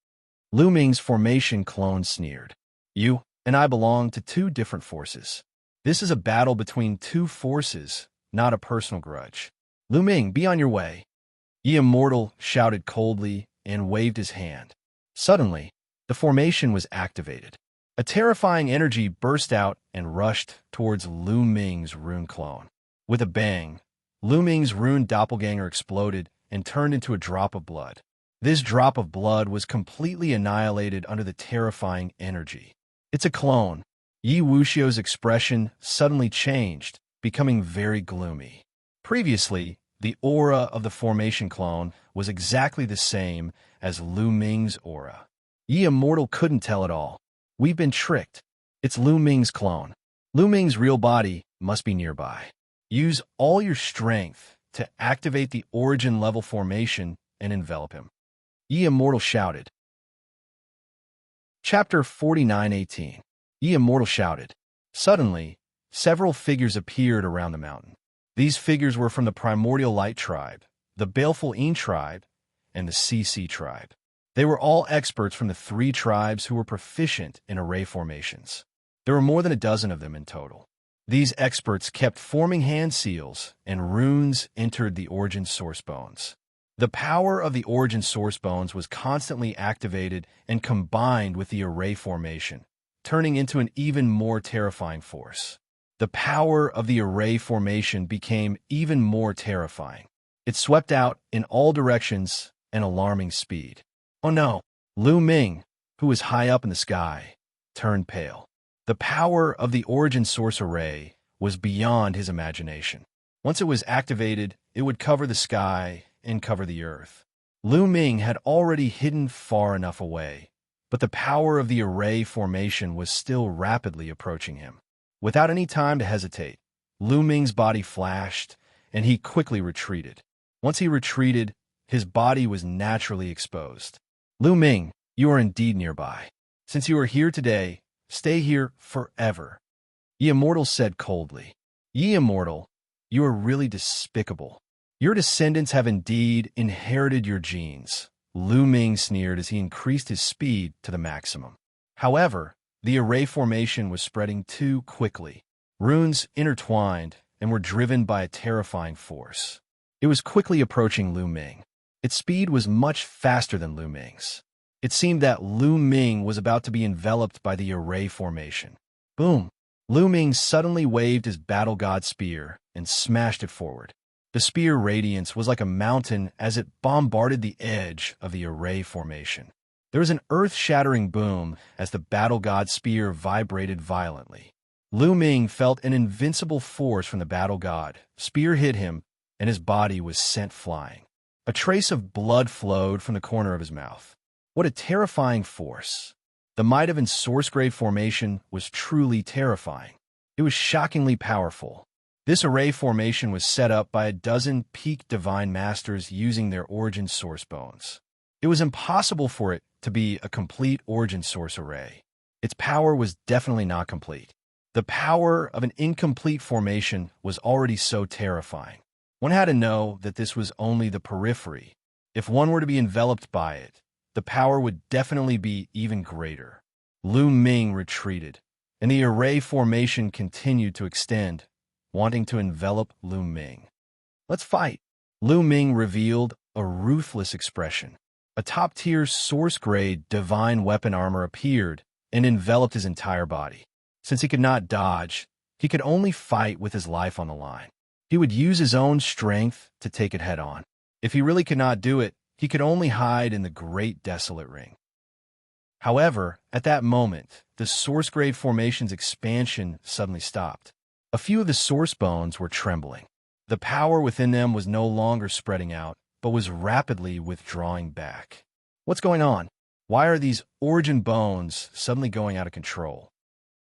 Lu Ming's formation clone sneered. You and I belong to two different forces. This is a battle between two forces, not a personal grudge. Lu Ming, be on your way. Ye Immortal shouted coldly and waved his hand. Suddenly, the formation was activated. A terrifying energy burst out and rushed towards Lu Ming's rune clone. With a bang, Lu Ming's rune doppelganger exploded and turned into a drop of blood. This drop of blood was completely annihilated under the terrifying energy. It's a clone. Yi Wuxia's expression suddenly changed, becoming very gloomy. Previously, the aura of the formation clone was exactly the same as Lu Ming's aura. Yi Immortal couldn't tell it all. We've been tricked. It's Lu Ming's clone. Lu Ming's real body must be nearby. Use all your strength to activate the origin level formation and envelop him. Yi Immortal shouted. Chapter 49:18. Yi Immortal shouted. Suddenly, several figures appeared around the mountain. These figures were from the Primordial Light tribe, the Baleful Een tribe, and the CC tribe. They were all experts from the three tribes who were proficient in array formations. There were more than a dozen of them in total. These experts kept forming hand seals, and runes entered the origin source bones. The power of the origin source bones was constantly activated and combined with the array formation, turning into an even more terrifying force. The power of the array formation became even more terrifying. It swept out in all directions at alarming speed. Oh no! Lu Ming, who was high up in the sky, turned pale. The power of the origin source array was beyond his imagination. Once it was activated, it would cover the sky and cover the earth. Lu Ming had already hidden far enough away, but the power of the array formation was still rapidly approaching him. Without any time to hesitate, Lu Ming's body flashed, and he quickly retreated. Once he retreated, his body was naturally exposed. Lu Ming, you are indeed nearby. Since you are here today, stay here forever. Yi Immortal said coldly. Yi Immortal, you are really despicable. Your descendants have indeed inherited your genes. Lu Ming sneered as he increased his speed to the maximum. However, the array formation was spreading too quickly. Runes intertwined and were driven by a terrifying force. It was quickly approaching Lu Ming. Its speed was much faster than Lu Ming's. It seemed that Lu Ming was about to be enveloped by the array formation. Boom! Lu Ming suddenly waved his battle god spear and smashed it forward. The spear radiance was like a mountain as it bombarded the edge of the array formation. There was an earth-shattering boom as the battle god spear vibrated violently. Lu Ming felt an invincible force from the battle god. Spear hit him, and his body was sent flying. A trace of blood flowed from the corner of his mouth. What a terrifying force. The might of an source-grade formation was truly terrifying. It was shockingly powerful. This array formation was set up by a dozen peak divine masters using their origin source bones. It was impossible for it to be a complete origin source array. Its power was definitely not complete. The power of an incomplete formation was already so terrifying. One had to know that this was only the periphery. If one were to be enveloped by it, the power would definitely be even greater. Lu Ming retreated, and the array formation continued to extend, wanting to envelop Lu Ming. "Let's fight." Lu Ming revealed a ruthless expression. A top-tier source-grade divine weapon armor appeared and enveloped his entire body. Since he could not dodge, he could only fight with his life on the line. He would use his own strength to take it head-on. If he really could not do it, he could only hide in the great desolate ring. However, at that moment, the source-grade formation's expansion suddenly stopped. A few of the source bones were trembling. The power within them was no longer spreading out, but was rapidly withdrawing back. What's going on? Why are these origin bones suddenly going out of control?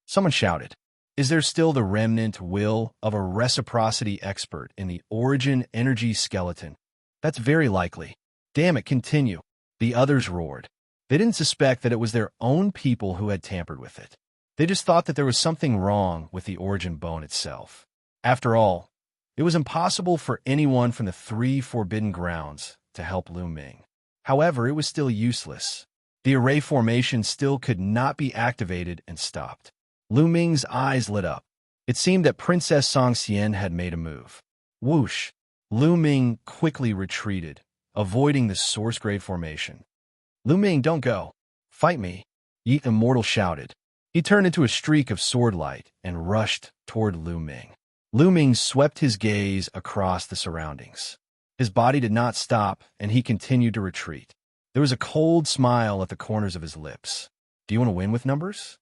Someone shouted. Is there still the remnant will of a reciprocity expert in the origin energy skeleton? That's very likely. Damn it, continue. The others roared. They didn't suspect that it was their own people who had tampered with it. They just thought that there was something wrong with the origin bone itself. After all, it was impossible for anyone from the 3 forbidden grounds to help Lu Ming. However, it was still useless. The array formation still could not be activated and stopped. Lu Ming's eyes lit up. It seemed that Princess Xianxia had made a move. Whoosh! Lu Ming quickly retreated, avoiding the source-grade formation. Lu Ming, don't go. Fight me, Yi Immortal shouted. He turned into a streak of sword light and rushed toward Lu Ming. Lu Ming swept his gaze across the surroundings. His body did not stop, and he continued to retreat. There was a cold smile at the corners of his lips. Do you want to win with numbers?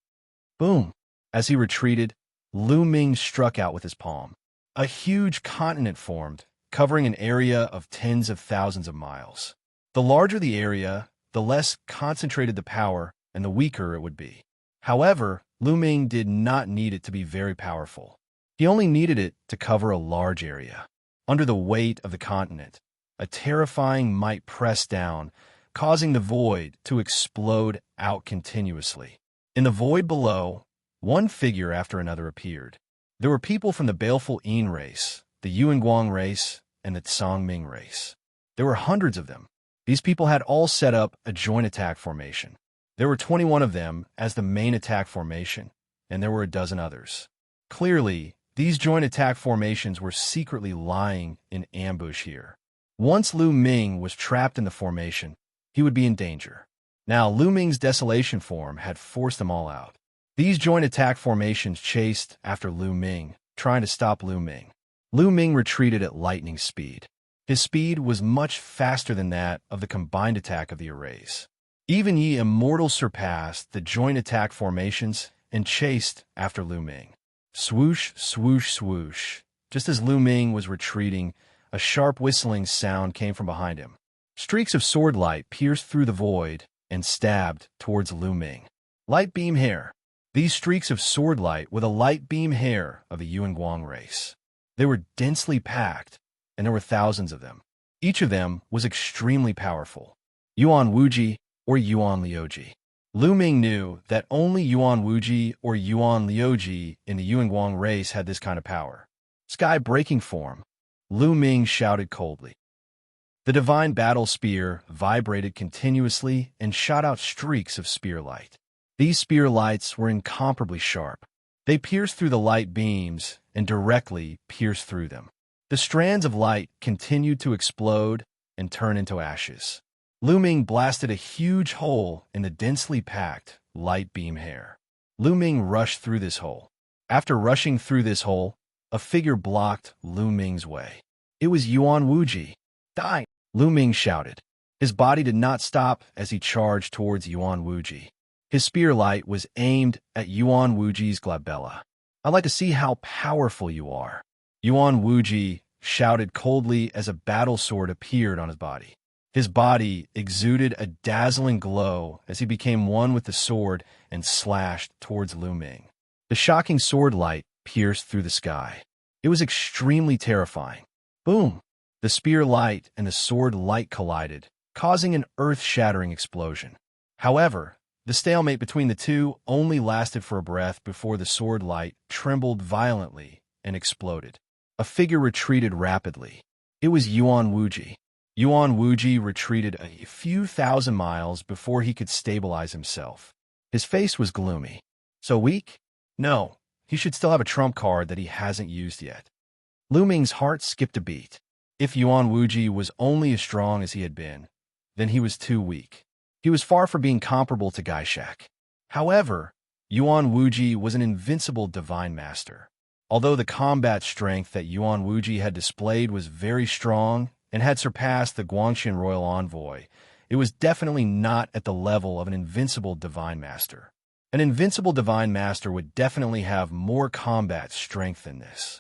Boom! As he retreated, Lu Ming struck out with his palm. A huge continent formed, covering an area of tens of thousands of miles. The larger the area, the less concentrated the power, and the weaker it would be. However, Lu Ming did not need it to be very powerful. He only needed it to cover a large area. Under the weight of the continent, a terrifying might pressed down, causing the void to explode out continuously. In the void below, one figure after another appeared. There were people from the baleful Yin race, the Yuanguang race, and the Tsangming race. There were hundreds of them. These people had all set up a joint attack formation. There were 21 of them as the main attack formation, and there were a dozen others. Clearly, these joint attack formations were secretly lying in ambush here. Once Lu Ming was trapped in the formation, he would be in danger. Now, Lu Ming's desolation form had forced them all out. These joint attack formations chased after Lu Ming, trying to stop Lu Ming. Lu Ming retreated at lightning speed. His speed was much faster than that of the combined attack of the arrays. Even Yi Immortal surpassed the joint attack formations and chased after Lu Ming. Swoosh, swoosh, swoosh. Just as Lu Ming was retreating, a sharp whistling sound came from behind him. Streaks of sword light pierced through the void and stabbed towards Lu Ming. Light beam hair. These streaks of sword light were the light beam hair of the Yuanguang race. They were densely packed, and there were thousands of them. Each of them was extremely powerful. Yuan Wuji or Yuan Liuji. Lu Ming knew that only Yuan Wuji or Yuan Liuji in the Yuanguang race had this kind of power. Sky-breaking form, Lu Ming shouted coldly. The divine battle spear vibrated continuously and shot out streaks of spear light. These spear lights were incomparably sharp. They pierced through the light beams and directly pierced through them. The strands of light continued to explode and turn into ashes. Lu Ming blasted a huge hole in the densely packed light beam hair. Lu Ming rushed through this hole. After rushing through this hole, a figure blocked Lu Ming's way. It was Yuan Wuji. Die! Lu Ming shouted. His body did not stop as he charged towards Yuan Wuji. His spear light was aimed at Yuan Wuji's glabella. I'd like to see how powerful you are. Yuan Wuji shouted coldly as a battle sword appeared on his body. His body exuded a dazzling glow as he became one with the sword and slashed towards Lu Ming. The shocking sword light pierced through the sky. It was extremely terrifying. Boom! The spear light and the sword light collided, causing an earth-shattering explosion. However, the stalemate between the two only lasted for a breath before the sword light trembled violently and exploded. A figure retreated rapidly. It was Yuan Wuji. Yuan Wuji retreated a few thousand miles before he could stabilize himself. His face was gloomy. So weak? No, he should still have a trump card that he hasn't used yet. Lu Ming's heart skipped a beat. If Yuan Wuji was only as strong as he had been, then he was too weak. He was far from being comparable to Gaishak. However, Yuan Wuji was an invincible divine master. Although the combat strength that Yuan Wuji had displayed was very strong and had surpassed the Guangxian royal envoy, it was definitely not at the level of an invincible divine master. An invincible divine master would definitely have more combat strength than this.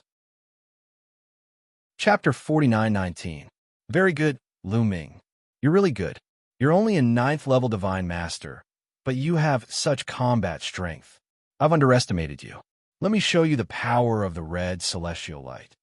Chapter 49-19. Very good, Lu Ming. You're really good. You're only a 9th level divine master, but you have such combat strength. I've underestimated you. Let me show you the power of the red celestial light.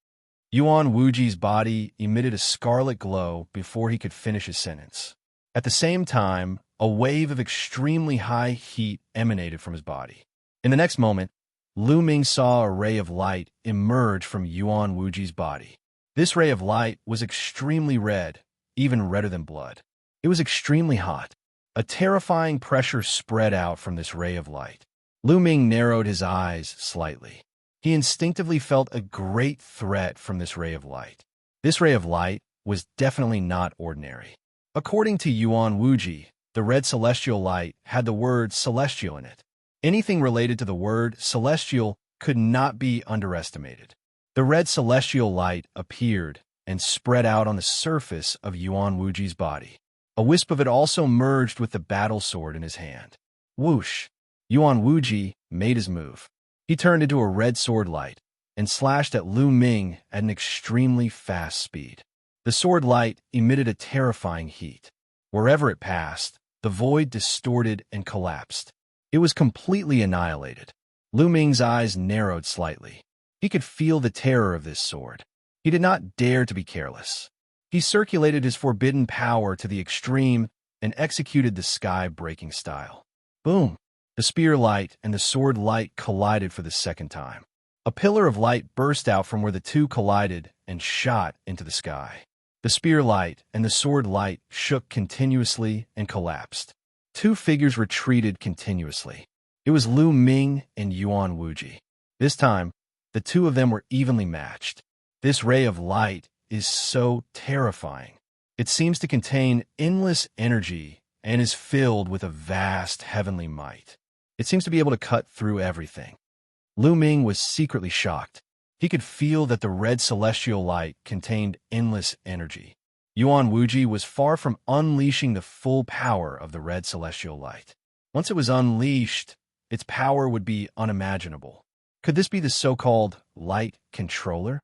Yuan Wuji's body emitted a scarlet glow before he could finish his sentence. At the same time, a wave of extremely high heat emanated from his body. In the next moment, Lu Ming saw a ray of light emerge from Yuan Wuji's body. This ray of light was extremely red, even redder than blood. It was extremely hot. A terrifying pressure spread out from this ray of light. Lu Ming narrowed his eyes slightly. He instinctively felt a great threat from this ray of light. This ray of light was definitely not ordinary. According to Yuan Wuji, the red celestial light had the word celestial in it. Anything related to the word celestial could not be underestimated. The red celestial light appeared and spread out on the surface of Yuan Wuji's body. A wisp of it also merged with the battle sword in his hand. Whoosh! Yuan Wuji made his move. He turned into a red sword light and slashed at Lu Ming at an extremely fast speed. The sword light emitted a terrifying heat. Wherever it passed, the void distorted and collapsed. It was completely annihilated. Lu Ming's eyes narrowed slightly. He could feel the terror of this sword. He did not dare to be careless. He circulated his forbidden power to the extreme and executed the sky-breaking style. Boom! The spear light and the sword light collided for the second time. A pillar of light burst out from where the two collided and shot into the sky. The spear light and the sword light shook continuously and collapsed. Two figures retreated continuously. It was Lu Ming and Yuan Wuji. This time, the two of them were evenly matched. This ray of light is so terrifying. It seems to contain endless energy and is filled with a vast heavenly might. It seems to be able to cut through everything. Lu Ming was secretly shocked. He could feel that the red celestial light contained endless energy. Yuan Wuji was far from unleashing the full power of the red celestial light. Once it was unleashed, its power would be unimaginable. Could this be the so-called light controller?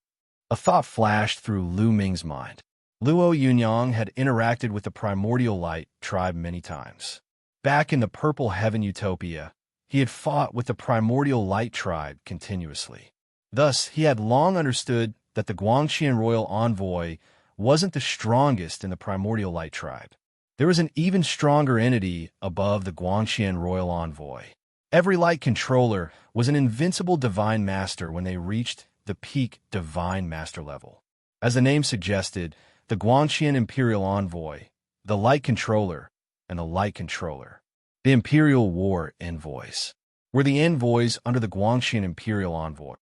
A thought flashed through Lu Ming's mind. Luo Yunyang had interacted with the primordial light tribe many times. Back in the Purple Heaven Utopia, he had fought with the primordial light tribe continuously. Thus, he had long understood that the Guangxian royal envoy wasn't the strongest in the primordial light tribe. There was an even stronger entity above the Guangxian royal envoy. Every light controller was an invincible divine master when they reached the peak divine master level. As the name suggested, the Guangxian imperial envoy, the light controller, and the light controller, the imperial war envoys, were the envoys under the Guangxian imperial envoy.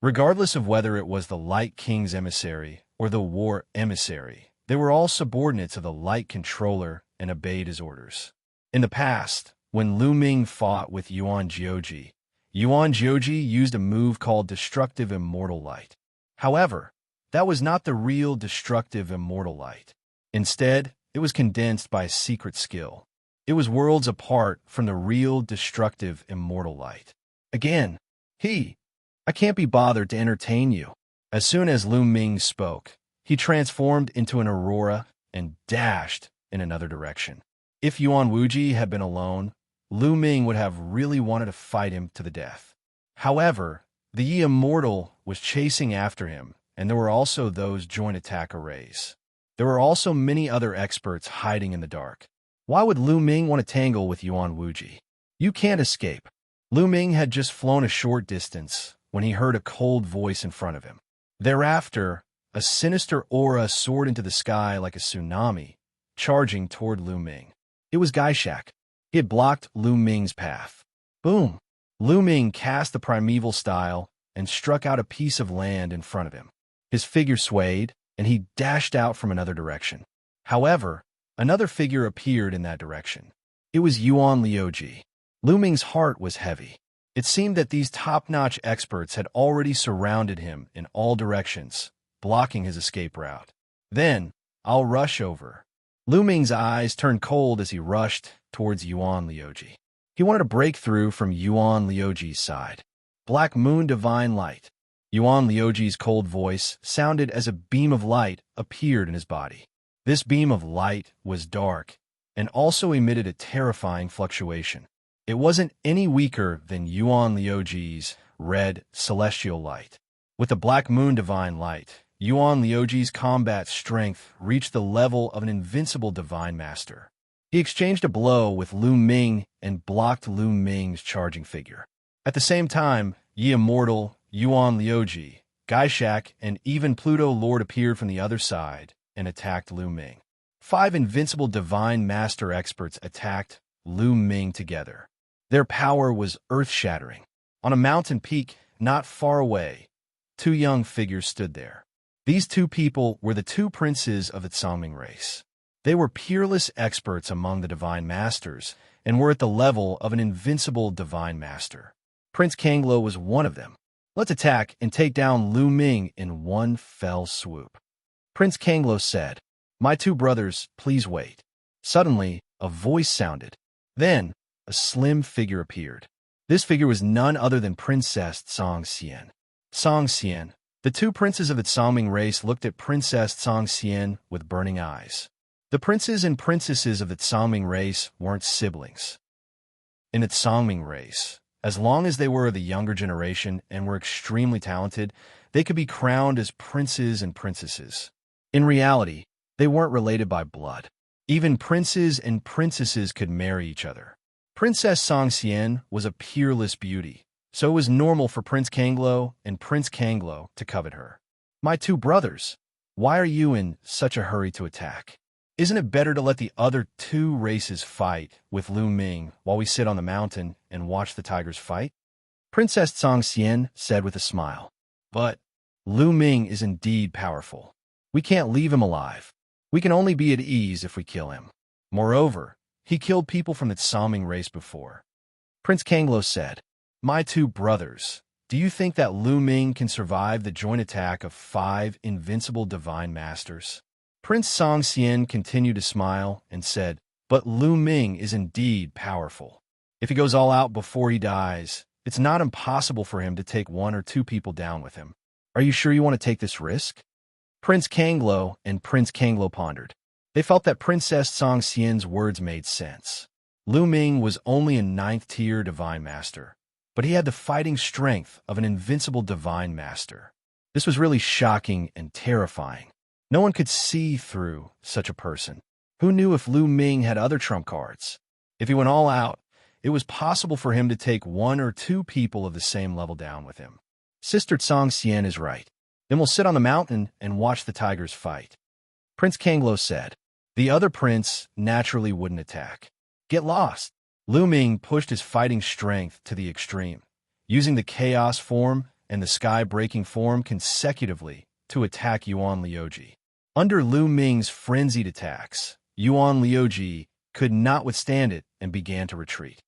Regardless of whether it was the Light King's emissary or the war emissary, they were all subordinates of the light controller and obeyed his orders. In the past, when Lu Ming fought with Yuan Jioji used a move called Destructive Immortal Light. However, that was not the real Destructive Immortal Light. Instead, it was condensed by a secret skill. It was worlds apart from the real Destructive Immortal Light. Again, I can't be bothered to entertain you. As soon as Lu Ming spoke, he transformed into an aurora and dashed in another direction. If Yuan Wuji had been alone, Lu Ming would have really wanted to fight him to the death. However, the Yi Immortal was chasing after him, and there were also those joint attack arrays. There were also many other experts hiding in the dark. Why would Lu Ming want to tangle with Yuan Wuji? You can't escape. Lu Ming had just flown a short distance when he heard a cold voice in front of him. Thereafter, a sinister aura soared into the sky like a tsunami, charging toward Lu Ming. It was Xianxia. He had blocked Lu Ming's path. Boom! Lu Ming cast the primeval style and struck out a piece of land in front of him. His figure swayed, and he dashed out from another direction. However, another figure appeared in that direction. It was Yuan Liuji. Lu Ming's heart was heavy. It seemed that these top-notch experts had already surrounded him in all directions, blocking his escape route. Then, I'll rush over. Lu Ming's eyes turned cold as he rushed towards Yuan Liuji. He wanted to break through from Yuan Liuji's side. Black Moon Divine Light. Yuan Liuji's cold voice sounded as a beam of light appeared in his body. This beam of light was dark and also emitted a terrifying fluctuation. It wasn't any weaker than Yuan Liuji's red celestial light. With the Black Moon Divine Light, Yuan Liuji's combat strength reached the level of an invincible divine master. He exchanged a blow with Lu Ming and blocked Lu Ming's charging figure. At the same time, Yi Immortal, Yuan Liuji, Xianxia, and even Pluto Lord appeared from the other side and attacked Lu Ming. 5 invincible divine master experts attacked Lu Ming together. Their power was earth-shattering. On a mountain peak not far away, 2 young figures stood there. These 2 people were the 2 princes of the Xianxia race. They were peerless experts among the divine masters and were at the level of an invincible divine master. Prince Kanglo was one of them. Let's attack and take down Lu Ming in one fell swoop. Prince Kanglo said, "My 2 brothers, please wait." Suddenly, a voice sounded. Then, a slim figure appeared. This figure was none other than Princess Xianxia. Xianxia. The 2 princes of the Xianxia race looked at Princess Xianxia with burning eyes. The princes and princesses of the Xianxia race weren't siblings. In the Xianxia race, as long as they were of the younger generation and were extremely talented, they could be crowned as princes and princesses. In reality, they weren't related by blood. Even princes and princesses could marry each other. Princess Xianxia was a peerless beauty, so it was normal for Prince Kanglo and Prince Kanglo to covet her. "My 2 brothers, why are you in such a hurry to attack? Isn't it better to let the other 2 races fight with Lu Ming while we sit on the mountain and watch the tigers fight?" Princess Xianxia said with a smile. "But Lu Ming is indeed powerful. We can't leave him alive. We can only be at ease if we kill him. Moreover, he killed people from the Xianxia race before." Prince Kanglo said, "My 2 brothers, do you think that Lu Ming can survive the joint attack of 5 invincible divine masters?" Prince Xianxia continued to smile and said, "But Lu Ming is indeed powerful. If he goes all out before he dies, it's not impossible for him to take 1 or 2 people down with him. Are you sure you want to take this risk?" Prince Kanglo and Prince Kanglo pondered. They felt that Princess Xianxia's words made sense. Lu Ming was only a 9th-tier divine master, but he had the fighting strength of an invincible divine master. This was really shocking and terrifying. No one could see through such a person. Who knew if Lu Ming had other trump cards? If he went all out, it was possible for him to take 1 or 2 people of the same level down with him. Sister Xianxia is right. Then we'll sit on the mountain and watch the tigers fight." Prince Kanglo said. The other prince naturally wouldn't attack. "Get lost." Lu Ming pushed his fighting strength to the extreme, using the chaos form and the sky-breaking form consecutively to attack Yuan Liuji. Under Lu Ming's frenzied attacks, Yuan Liuji could not withstand it and began to retreat.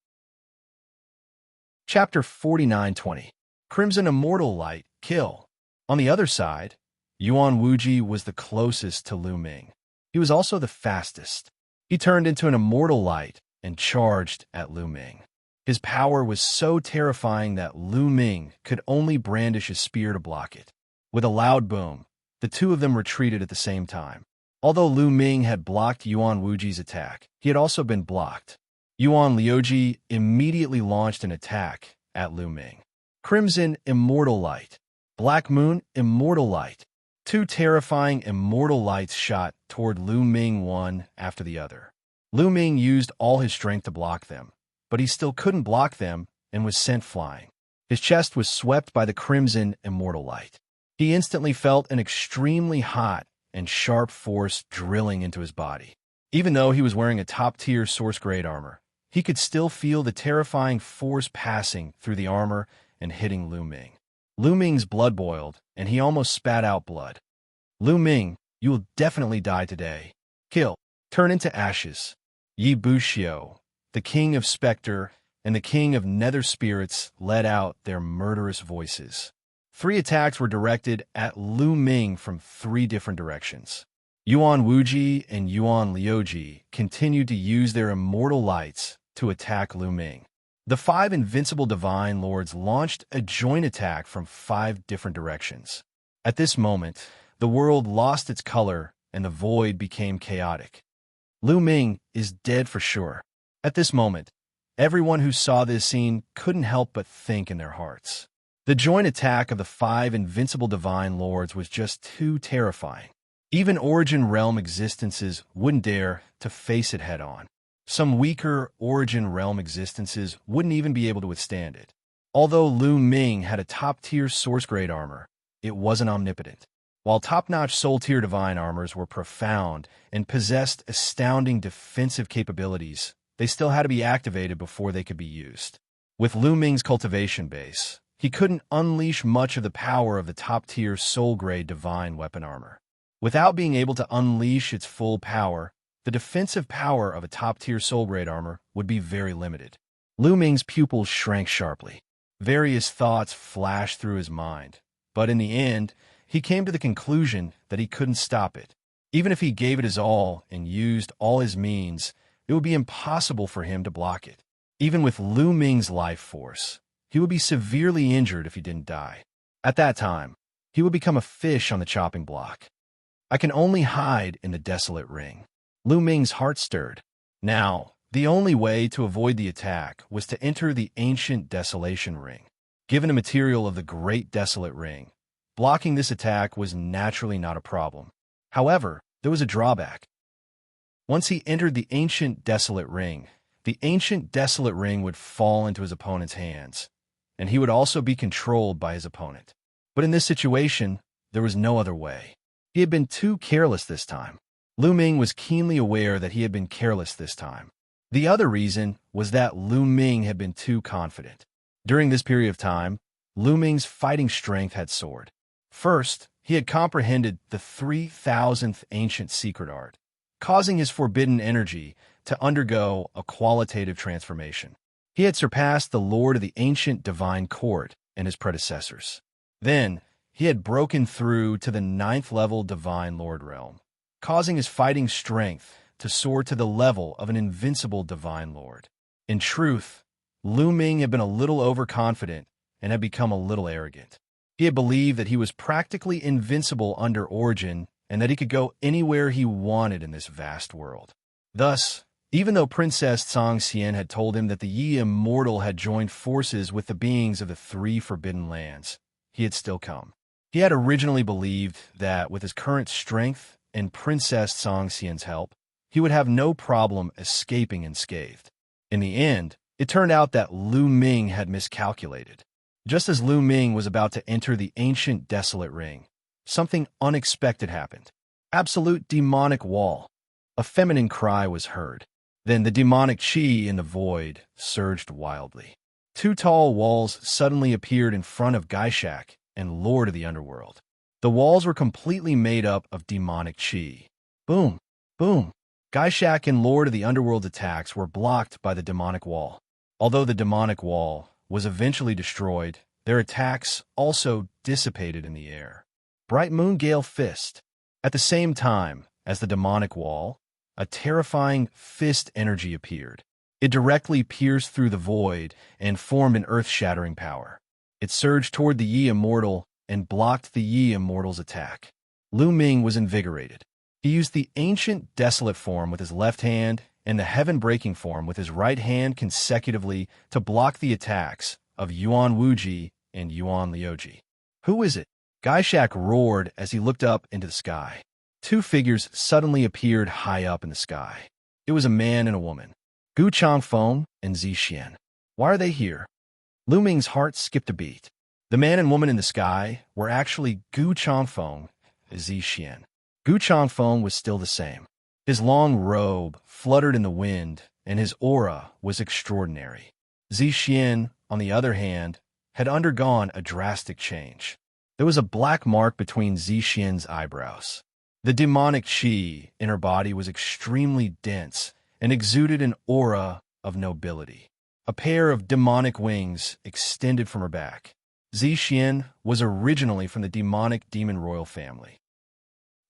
Chapter 49-20. Crimson Immortal Light, Kill. On the other side, Yuan Wuji was the closest to Lu Ming. He was also the fastest. He turned into an immortal light and charged at Lu Ming. His power was so terrifying that Lu Ming could only brandish his spear to block it. With a loud boom, the two of them retreated at the same time. Although Lu Ming had blocked Yuan Wuji's attack, he had also been blocked. Yuan Liuji immediately launched an attack at Lu Ming. Crimson Immortal Light. Black Moon Immortal Light. Two terrifying immortal lights shot toward Lu Ming one after the other. Lu Ming used all his strength to block them, but he still couldn't block them and was sent flying. His chest was swept by the crimson immortal light. He instantly felt an extremely hot and sharp force drilling into his body. Even though he was wearing a top-tier source-grade armor, he could still feel the terrifying force passing through the armor and hitting Lu Ming. Lu Ming's blood boiled, and he almost spat out blood. Lu Ming, you will definitely die today. Kill. Turn into ashes. Yi Buxiao, the king of Spectre and the king of Nether Spirits, let out their murderous voices. 3 attacks were directed at Lu Ming from 3 different directions. Yuan Wuji and Yuan Liuji continued to use their immortal lights to attack Lu Ming. The 5 invincible divine lords launched a joint attack from 5 different directions. At this moment, the world lost its color and the void became chaotic. Lu Ming is dead for sure. At this moment, everyone who saw this scene couldn't help but think in their hearts. The joint attack of the 5 invincible divine lords was just too terrifying. Even Origin Realm existences wouldn't dare to face it head-on. Some weaker Origin Realm existences wouldn't even be able to withstand it. Although Lu Ming had a top-tier source-grade armor, it wasn't omnipotent. While top-notch soul-tier divine armors were profound and possessed astounding defensive capabilities, they still had to be activated before they could be used. With Lu Ming's cultivation base, he couldn't unleash much of the power of the top-tier soul-grade divine weapon armor. Without being able to unleash its full power, the defensive power of a top-tier soul-grade armor would be very limited. Lu Ming's pupils shrank sharply. Various thoughts flashed through his mind, but in the end, he came to the conclusion that he couldn't stop it. Even if he gave it his all and used all his means, it would be impossible for him to block it. Even with Lu Ming's life force, he would be severely injured if he didn't die. At that time, he would become a fish on the chopping block. I can only hide in the desolate ring. Lu Ming's heart stirred. Now, the only way to avoid the attack was to enter the ancient desolation ring. Given the material of the Great Desolate Ring, blocking this attack was naturally not a problem. However, there was a drawback. Once he entered the ancient desolate ring would fall into his opponent's hands, and he would also be controlled by his opponent. But in this situation, there was no other way. He had been too careless this time. Lu Ming was keenly aware that he had been careless this time. The other reason was that Lu Ming had been too confident. During this period of time, Lu Ming's fighting strength had soared. First, he had comprehended the 3,000th ancient secret art, causing his forbidden energy to undergo a qualitative transformation. He had surpassed the Lord of the ancient divine court and his predecessors. Then, he had broken through to the 9th level divine lord realm, causing his fighting strength to soar to the level of an invincible divine lord. In truth, Lu Ming had been a little overconfident and had become a little arrogant. He had believed that he was practically invincible under Origin and that he could go anywhere he wanted in this vast world. Thus, even though Princess Xianxia had told him that the Yi Immortal had joined forces with the beings of the 3 Forbidden Lands, he had still come. He had originally believed that with his current strength and Princess Xianxia's help, he would have no problem escaping unscathed. In the end, it turned out that Lu Ming had miscalculated. Just as Lu Ming was about to enter the ancient desolate ring, something unexpected happened. Absolute demonic wall. A feminine cry was heard. Then the demonic chi in the void surged wildly. 2 tall walls suddenly appeared in front of Gaishak and Lord of the Underworld. The walls were completely made up of demonic chi. Boom, boom. Gaishak and Lord of the Underworld's attacks were blocked by the demonic wall. Although the demonic wall was eventually destroyed, their attacks also dissipated in the air. Bright Moon Gale Fist. At the same time as the demonic wall, a terrifying fist energy appeared. It directly pierced through the void and formed an earth-shattering power. It surged toward the Yi Immortal and blocked the Yi Immortal's attack. Lu Ming was invigorated. He used the ancient desolate form with his left hand and the heaven-breaking form with his right hand consecutively to block the attacks of Yuan Wuji and Yuan Liuji. "Who is it?" Gaishak roared as he looked up into the sky. Two figures suddenly appeared high up in the sky. It was a man and a woman, Gu Changfeng and Xian. Why are they here? Lu Ming's heart skipped a beat. The man and woman in the sky were actually Gu Changfeng and Xian. Gu Changfeng was still the same. His long robe fluttered in the wind, and his aura was extraordinary. Xian, on the other hand, had undergone a drastic change. There was a black mark between Xian's eyebrows. The demonic qi in her body was extremely dense and exuded an aura of nobility. A pair of demonic wings extended from her back. Xian was originally from the demonic demon royal family.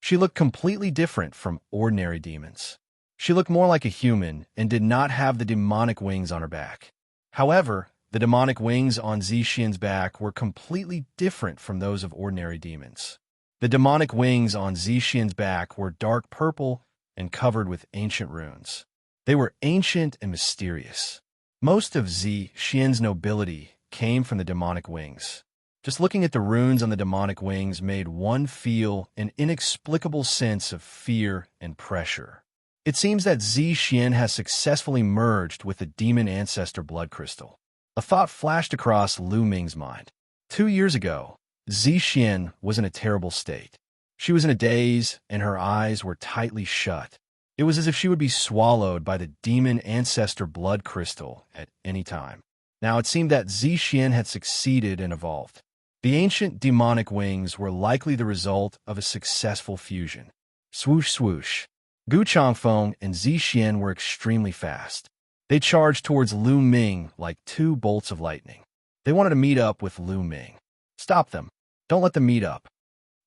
She looked completely different from ordinary demons. She looked more like a human and did not have the demonic wings on her back. However, the demonic wings on Xian's back were completely different from those of ordinary demons. The demonic wings on Xian's back were dark purple and covered with ancient runes. They were ancient and mysterious. Most of Xian's nobility came from the demonic wings. Just looking at the runes on the demonic wings made one feel an inexplicable sense of fear and pressure. It seems that Xian has successfully merged with the demon ancestor blood crystal. A thought flashed across Lu Ming's mind. 2 years ago, Xian was in a terrible state. She was in a daze, and her eyes were tightly shut. It was as if she would be swallowed by the demon ancestor blood crystal at any time. Now it seemed that Xian had succeeded and evolved. The ancient demonic wings were likely the result of a successful fusion. Swoosh swoosh. Gu Changfeng and Xian were extremely fast. They charged towards Lu Ming like 2 bolts of lightning. They wanted to meet up with Lu Ming. Stop them. Don't let them meet up.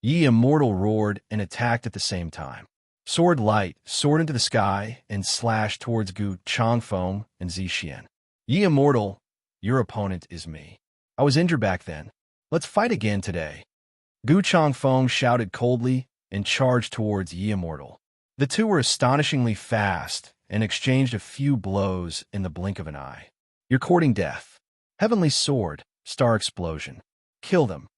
Yi Immortal roared and attacked at the same time. Sword light soared into the sky and slashed towards Gu Changfeng and Xian. Yi Immortal, your opponent is me. I was injured back then. Let's fight again today. Gu Changfeng shouted coldly and charged towards Yi Immortal. The two were astonishingly fast and exchanged a few blows in the blink of an eye. You're courting death. Heavenly sword, star explosion. Kill them.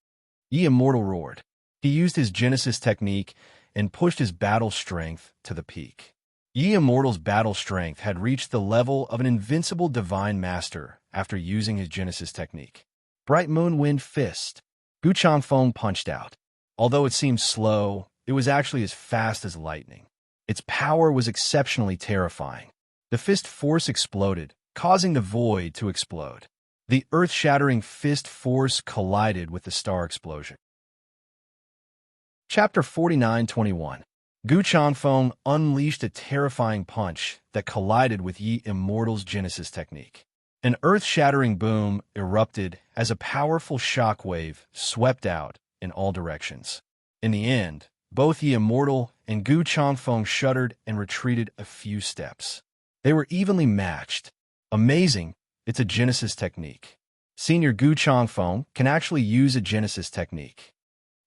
Yi Immortal roared. He used his Genesis technique and pushed his battle strength to the peak. Yi Immortal's battle strength had reached the level of an invincible divine master after using his Genesis technique. Bright Moon Wind Fist. Gu Changfeng punched out. Although it seemed slow, it was actually as fast as lightning. Its power was exceptionally terrifying. The fist force exploded, causing the void to explode. The earth-shattering fist force collided with the star explosion. Chapter 49-21. Gu Changfeng unleashed a terrifying punch that collided with Yi Immortal's Genesis technique. An earth-shattering boom erupted as a powerful shockwave swept out in all directions. In the end, both Yi Immortal and Gu Changfeng shuddered and retreated a few steps. They were evenly matched. Amazing, it's a Genesis technique. Senior Gu Changfeng can actually use a Genesis technique.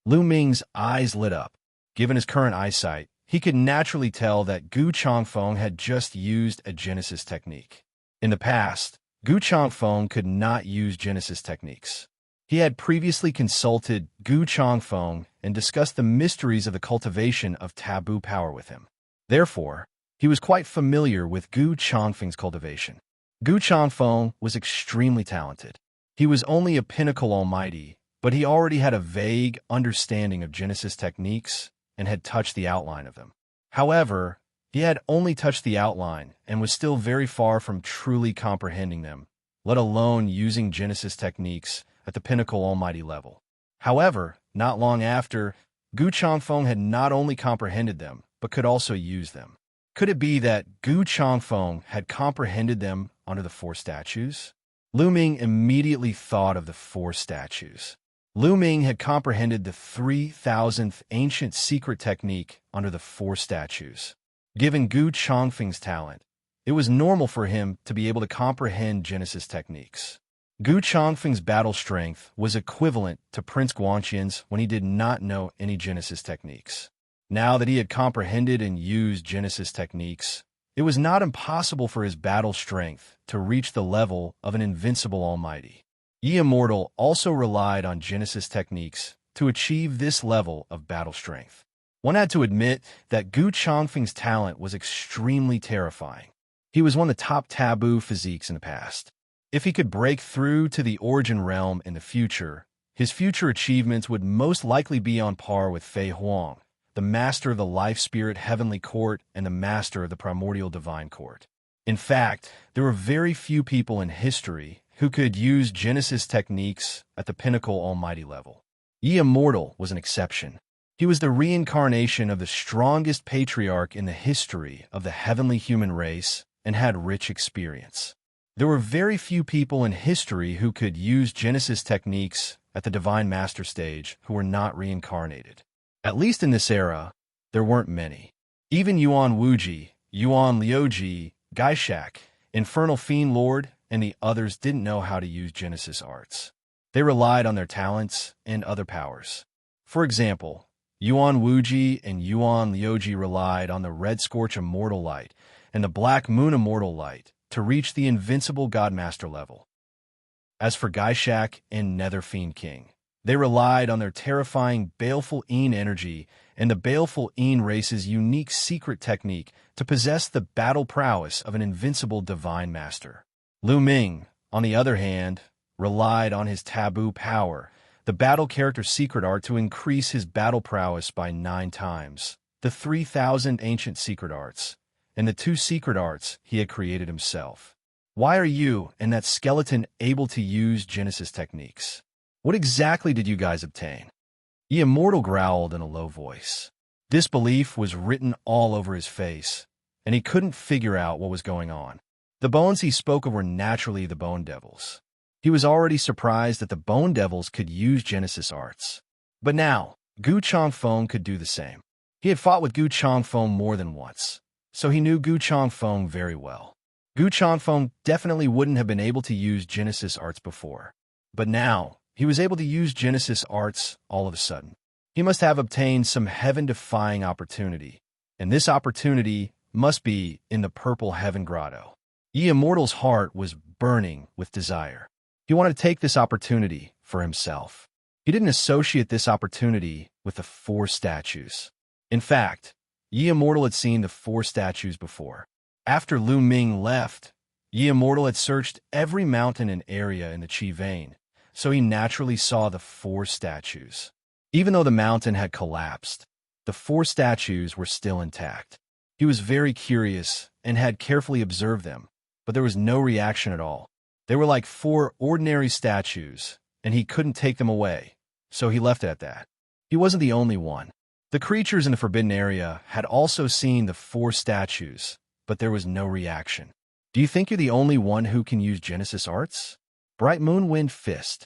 Lu Ming's eyes lit up. Given his current eyesight, he could naturally tell that Gu Changfeng had just used a Genesis technique. In the past, Gu Changfeng could not use Genesis techniques. He had previously consulted Gu Changfeng and discussed the mysteries of the cultivation of taboo power with him. Therefore, he was quite familiar with Gu Changfeng's cultivation. Gu Changfeng was extremely talented. He was only a pinnacle almighty, but he already had a vague understanding of Genesis techniques and had touched the outline of them. However, he had only touched the outline and was still very far from truly comprehending them, let alone using Genesis techniques at the pinnacle almighty level. However, not long after, Gu Changfeng had not only comprehended them, but could also use them. Could it be that Gu Changfeng had comprehended them under the 4 statues? Lu Ming immediately thought of the 4 statues. Lu Ming had comprehended the 3,000th ancient secret technique under the 4 statues. Given Gu Changfeng's talent, it was normal for him to be able to comprehend Genesis techniques. Gu Chongfeng's battle strength was equivalent to Prince Guanqian's when he did not know any Genesis techniques. Now that he had comprehended and used Genesis techniques, it was not impossible for his battle strength to reach the level of an invincible almighty. Yi Immortal also relied on Genesis techniques to achieve this level of battle strength. One had to admit that Gu Chongfeng's talent was extremely terrifying. He was one of the top taboo physiques in the past. If he could break through to the origin realm in the future, his future achievements would most likely be on par with Fei Huang, the master of the Life Spirit Heavenly Court and the master of the Primordial Divine Court. In fact, there were very few people in history who could use Genesis techniques at the pinnacle almighty level. Yi Immortal was an exception. He was the reincarnation of the strongest patriarch in the history of the heavenly human race and had rich experience. There were very few people in history who could use Genesis techniques at the Divine Master stage who were not reincarnated. At least in this era, there weren't many. Even Yuan Wuji, Yuan Liuji, Gaishak, Infernal Fiend Lord, and the others didn't know how to use Genesis arts. They relied on their talents and other powers. For example, Yuan Wuji and Yuan Liuji relied on the Red Scorch Immortal Light and the Black Moon Immortal Light to reach the invincible Godmaster level. As for Gaishak and Nether Fiend King, they relied on their terrifying Baleful Een energy and the Baleful Een race's unique secret technique to possess the battle prowess of an invincible Divine Master. Lu Ming, on the other hand, relied on his taboo power, the battle character secret art, to increase his battle prowess by 9 times, the 3,000 ancient secret arts, and the 2 secret arts he had created himself. Why are you and that skeleton able to use Genesis techniques? What exactly did you guys obtain? Yi Immortal growled in a low voice. Disbelief was written all over his face, and he couldn't figure out what was going on. The bones he spoke of were naturally the Bone Devils. He was already surprised that the Bone Devils could use Genesis arts. But now, Gu Chongfeng could do the same. He had fought with Gu Chongfeng more than once, so he knew Gu Chongfeng very well. Gu Chongfeng definitely wouldn't have been able to use Genesis arts before. But now, he was able to use Genesis arts all of a sudden. He must have obtained some heaven-defying opportunity, and this opportunity must be in the Purple Heaven Grotto. Yi Immortal's heart was burning with desire. He wanted to take this opportunity for himself. He didn't associate this opportunity with the 4 statues. In fact, Yi Immortal had seen the 4 statues before. After Lu Ming left, Yi Immortal had searched every mountain and area in the Qi vein, so he naturally saw the 4 statues. Even though the mountain had collapsed, the 4 statues were still intact. He was very curious and had carefully observed them, but there was no reaction at all. They were like 4 ordinary statues, and he couldn't take them away, so he left it at that. He wasn't the only one. The creatures in the Forbidden Area had also seen the 4 statues, but there was no reaction. Do you think you're the only one who can use Genesis arts? Bright Moon Wind Fist.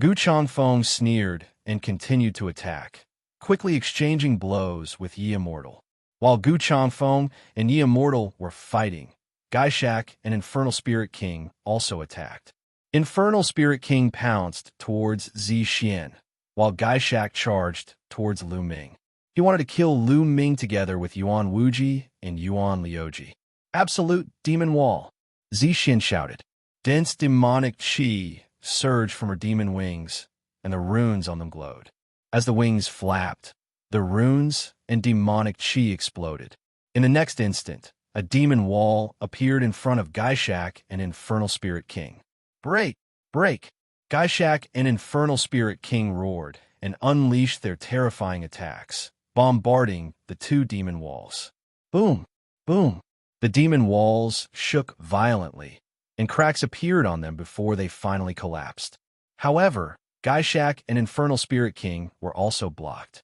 Gu Chongfeng sneered and continued to attack, quickly exchanging blows with Yi Immortal. While Gu Chongfeng and Yi Immortal were fighting, Gaishak and Infernal Spirit King also attacked. Infernal Spirit King pounced towards Xianxia, while Gaishak charged towards Lu Ming. He wanted to kill Lu Ming together with Yuan Wuji and Yuan Liuji. Absolute Demon Wall, Xianxia shouted. Dense demonic qi surged from her demon wings, and the runes on them glowed. As the wings flapped, the runes and demonic qi exploded. In the next instant, a demon wall appeared in front of Gaishak and Infernal Spirit King. Break! Break! Gaishak and Infernal Spirit King roared and unleashed their terrifying attacks, bombarding the 2 demon walls. Boom! Boom! The demon walls shook violently, and cracks appeared on them before they finally collapsed. However, Gaishak and Infernal Spirit King were also blocked.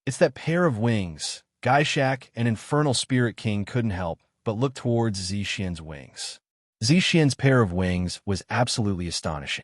It's that pair of wings. Gaishak and Infernal Spirit King couldn't help but look towards Xianxia's wings. Xianxia's pair of wings was absolutely astonishing.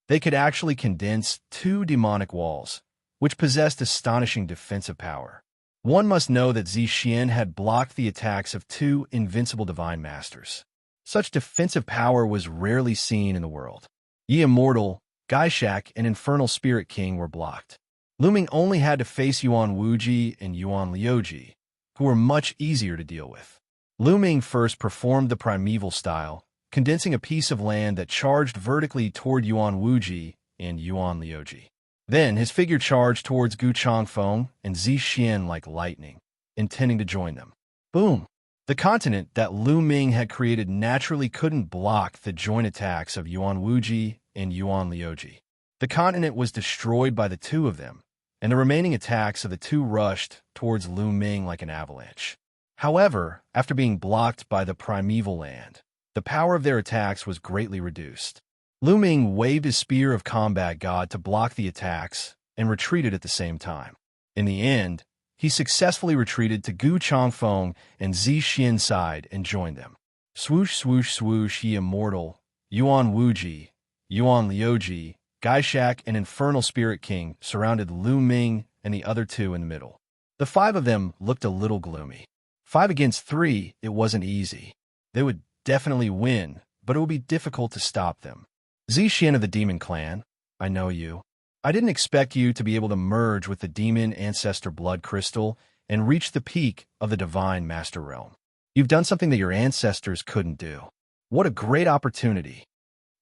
They could actually condense 2 demonic walls, which possessed astonishing defensive power. One must know that Xianxia had blocked the attacks of 2 invincible Divine Masters. Such defensive power was rarely seen in the world. Ye Immortal, Gaishak, and Infernal Spirit King were blocked. Lu Ming only had to face Yuan Wuji and Yuan Liuji, who were much easier to deal with. Lu Ming first performed the primeval style, condensing a piece of land that charged vertically toward Yuan Wuji and Yuan Liuji. Then his figure charged towards Gu Changfeng and Xianxia like lightning, intending to join them. Boom! The continent that Lu Ming had created naturally couldn't block the joint attacks of Yuan Wuji and Yuan Liuji. The continent was destroyed by the two of them, and the remaining attacks of the two rushed towards Lu Ming like an avalanche. However, after being blocked by the primeval land, the power of their attacks was greatly reduced. Lu Ming waved his spear of combat god to block the attacks and retreated at the same time. In the end, he successfully retreated to Gu Changfeng and Xianxia's side and joined them. Swoosh, swoosh, swoosh, Ye Immortal, Yuan Wuji, Yuan Liuji, Gaishak, and Infernal Spirit King surrounded Lu Ming and the other two in the middle. The five of them looked a little gloomy. 5 against 3, it wasn't easy. They would definitely win, but it would be difficult to stop them. Xianxia of the Demon Clan, I know you. I didn't expect you to be able to merge with the Demon Ancestor Blood Crystal and reach the peak of the Divine Master Realm. You've done something that your ancestors couldn't do. What a great opportunity.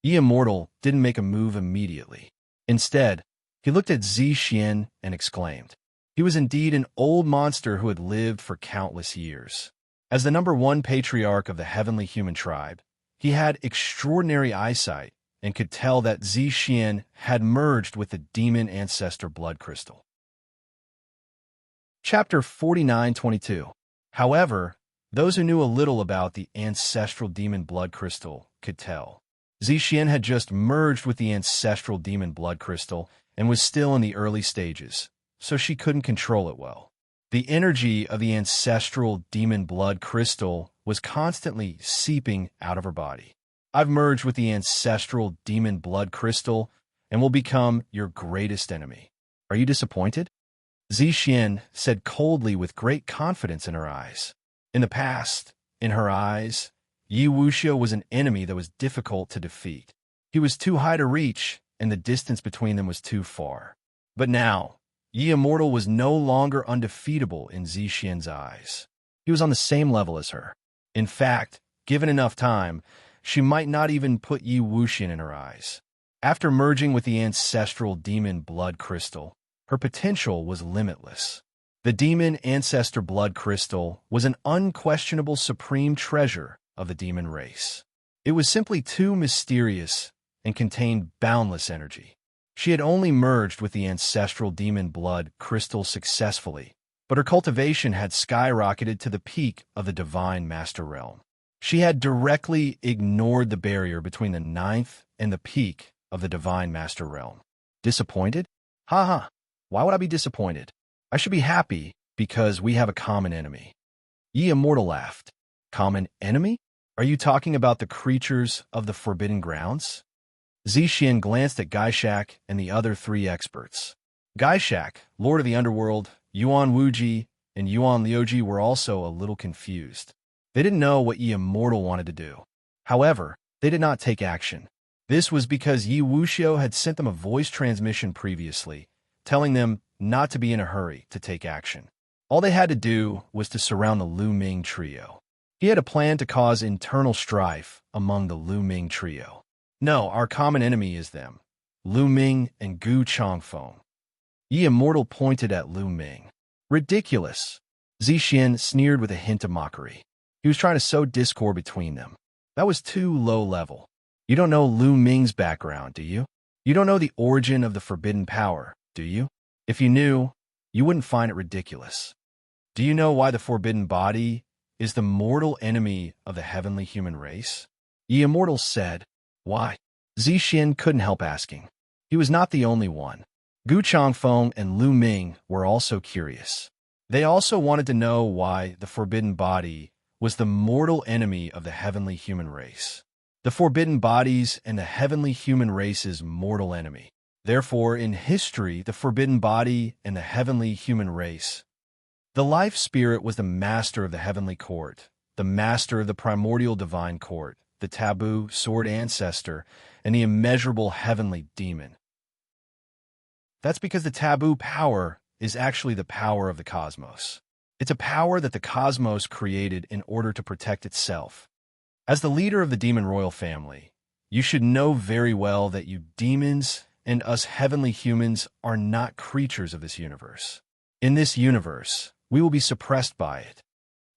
Ye Immortal didn't make a move immediately. Instead, he looked at Xianxia and exclaimed. He was indeed an old monster who had lived for countless years. As the #1 patriarch of the heavenly human tribe, he had extraordinary eyesight and could tell that Xianxia had merged with the Demon Ancestor Blood Crystal. Chapter 49:22. However, those who knew a little about the Ancestral Demon Blood Crystal could tell. Xianxia had just merged with the Ancestral Demon Blood Crystal and was still in the early stages, so she couldn't control it well. The energy of the Ancestral Demon Blood Crystal was constantly seeping out of her body. I've merged with the Ancestral Demon Blood Crystal and will become your greatest enemy. Are you disappointed? Xianxia said coldly with great confidence in her eyes. In the past, in her eyes, Yi Wuxia was an enemy that was difficult to defeat. He was too high to reach, and the distance between them was too far. But now, Ye Immortal was no longer undefeatable in Xianxia's eyes. He was on the same level as her. In fact, given enough time, she might not even put Yi Wuxia in her eyes. After merging with the Ancestral Demon Blood Crystal, her potential was limitless. The Demon Ancestor Blood Crystal was an unquestionable supreme treasure of the demon race. It was simply too mysterious and contained boundless energy. She had only merged with the Ancestral Demon Blood Crystal successfully, but her cultivation had skyrocketed to the peak of the Divine Master Realm. She had directly ignored the barrier between the 9th and the peak of the Divine Master Realm. Disappointed? Haha, why would I be disappointed? I should be happy because we have a common enemy. Ye Immortal laughed. Common enemy? Are you talking about the creatures of the Forbidden Grounds? Xianxia glanced at Gaishak and the other 3 experts. Gaishak, Lord of the Underworld, Yuan Wuji, and Yuan Liuji were also a little confused. They didn't know what Ye Immortal wanted to do. However, they did not take action. This was because Yi Wuxia had sent them a voice transmission previously, telling them not to be in a hurry to take action. All they had to do was to surround the Lu Ming trio. He had a plan to cause internal strife among the Lu Ming trio. No, our common enemy is them, Lu Ming and Gu Changfeng. Ye Immortal pointed at Lu Ming. Ridiculous. Xianxia sneered with a hint of mockery. He was trying to sow discord between them. That was too low level. You don't know Lu Ming's background, do you? You don't know the origin of the forbidden power, do you? If you knew, you wouldn't find it ridiculous. Do you know why the forbidden body is the mortal enemy of the heavenly human race? Ye Immortal said. Why? Xianxia couldn't help asking. He was not the only one. Gu Changfeng and Lu Ming were also curious. They also wanted to know why the forbidden body was the mortal enemy of the heavenly human race. The forbidden bodies and the heavenly human race's mortal enemy. Therefore, in history, the forbidden body and the heavenly human race. The life spirit was the master of the heavenly court, the master of the primordial divine court, the taboo sword ancestor, and the immeasurable heavenly demon. That's because the taboo power is actually the power of the cosmos. It's a power that the cosmos created in order to protect itself. As the leader of the demon royal family, you should know very well that you demons and us heavenly humans are not creatures of this universe. In this universe, we will be suppressed by it.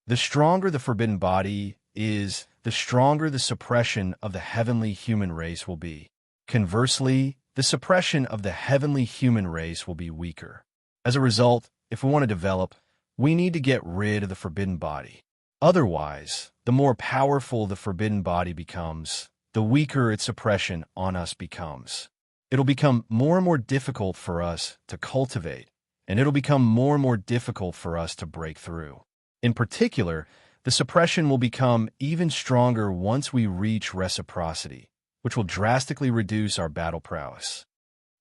The stronger the forbidden body is, the stronger the suppression of the heavenly human race will be. Conversely, the suppression of the heavenly human race will be weaker. As a result, if we want to develop, we need to get rid of the forbidden body. Otherwise, the more powerful the forbidden body becomes, the weaker its suppression on us becomes. It'll become more and more difficult for us to cultivate, and it'll become more and more difficult for us to break through. In particular, the suppression will become even stronger once we reach reciprocity, which will drastically reduce our battle prowess.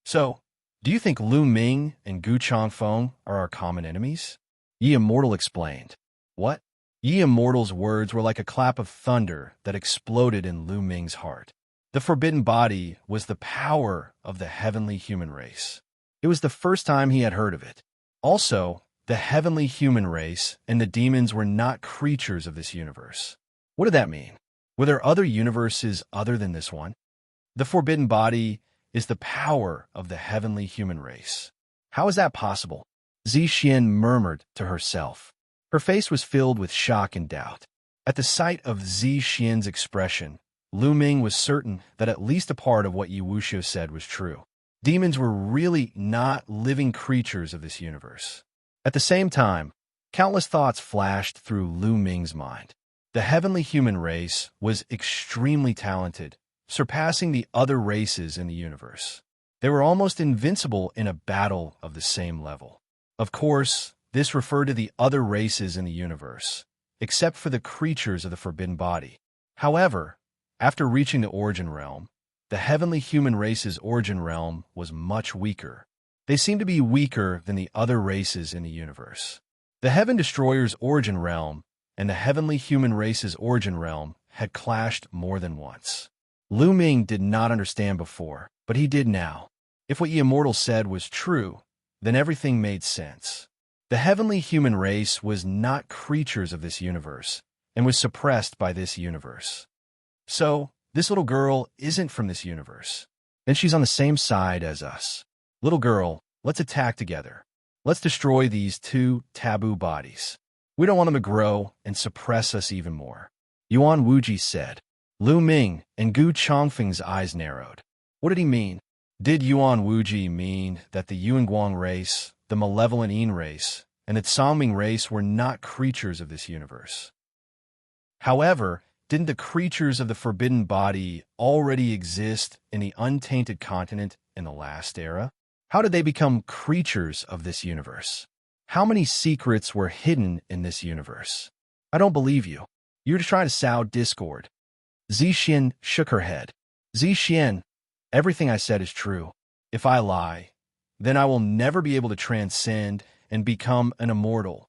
So, do you think Lu Ming and Gu Changfeng are our common enemies? Ye Immortal explained. What? Ye Immortal's words were like a clap of thunder that exploded in Lu Ming's heart. The forbidden body was the power of the heavenly human race. It was the first time he had heard of it. Also, the heavenly human race and the demons were not creatures of this universe. What did that mean? Were there other universes other than this one? The forbidden body is the power of the heavenly human race. How is that possible? Xianxia murmured to herself. Her face was filled with shock and doubt. At the sight of Xianxia's expression, Lu Ming was certain that at least a part of what Wuxia said was true. Demons were really not living creatures of this universe. At the same time, countless thoughts flashed through Lu Ming's mind. The heavenly human race was extremely talented, surpassing the other races in the universe. They were almost invincible in a battle of the same level. Of course, this referred to the other races in the universe, except for the creatures of the forbidden body. However, after reaching the origin realm, the heavenly human race's origin realm was much weaker. They seemed to be weaker than the other races in the universe. The Heaven Destroyer's origin realm and the heavenly human race's origin realm had clashed more than once. Lu Ming did not understand before, but he did now. If what Ye Immortal said was true, then everything made sense. The heavenly human race was not creatures of this universe and was suppressed by this universe. So, this little girl isn't from this universe. Then she's on the same side as us. Little girl, let's attack together. Let's destroy these two taboo bodies. We don't want them to grow and suppress us even more. Yuan Wuji said. Lu Ming and Gu Changfeng's eyes narrowed. What did he mean? Did Yuan Wuji mean that the Yuanguang race, the malevolent Yin race, and the Songming race were not creatures of this universe? However, didn't the creatures of the forbidden body already exist in the untainted continent in the last era? How did they become creatures of this universe? How many secrets were hidden in this universe? I don't believe you. You're just trying to sow discord. Xianxia shook her head. Xianxia, everything I said is true. If I lie, then I will never be able to transcend and become an immortal.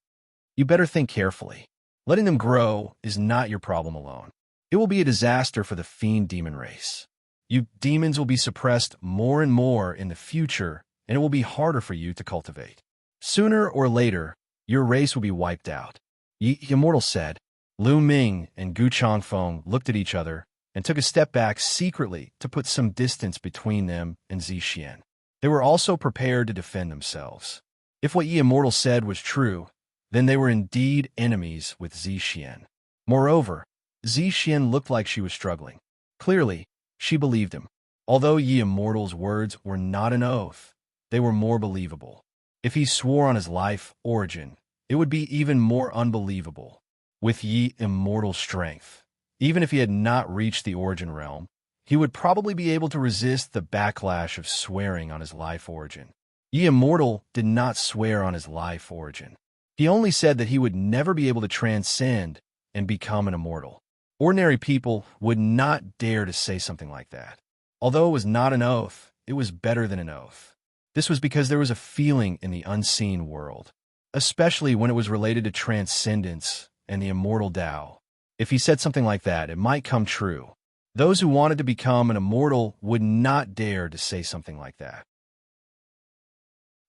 You better think carefully. Letting them grow is not your problem alone. It will be a disaster for the fiend demon race. You demons will be suppressed more and more in the future, and it will be harder for you to cultivate. Sooner or later, your race will be wiped out. Ye Immortal said. Lu Ming and Gu Changfeng looked at each other and took a step back secretly to put some distance between them and Xianxia. They were also prepared to defend themselves. If what Ye Immortal said was true, then they were indeed enemies with Xianxia. Moreover, Xianxia looked like she was struggling. Clearly, she believed him. Although Ye Immortal's words were not an oath, they were more believable. If he swore on his life origin, it would be even more unbelievable. With Ye Immortal's strength, even if he had not reached the origin realm, he would probably be able to resist the backlash of swearing on his life origin. Ye Immortal did not swear on his life origin. He only said that he would never be able to transcend and become an immortal. Ordinary people would not dare to say something like that. Although it was not an oath, it was better than an oath. This was because there was a feeling in the unseen world, especially when it was related to transcendence and the immortal Tao. If he said something like that, it might come true. Those who wanted to become an immortal would not dare to say something like that.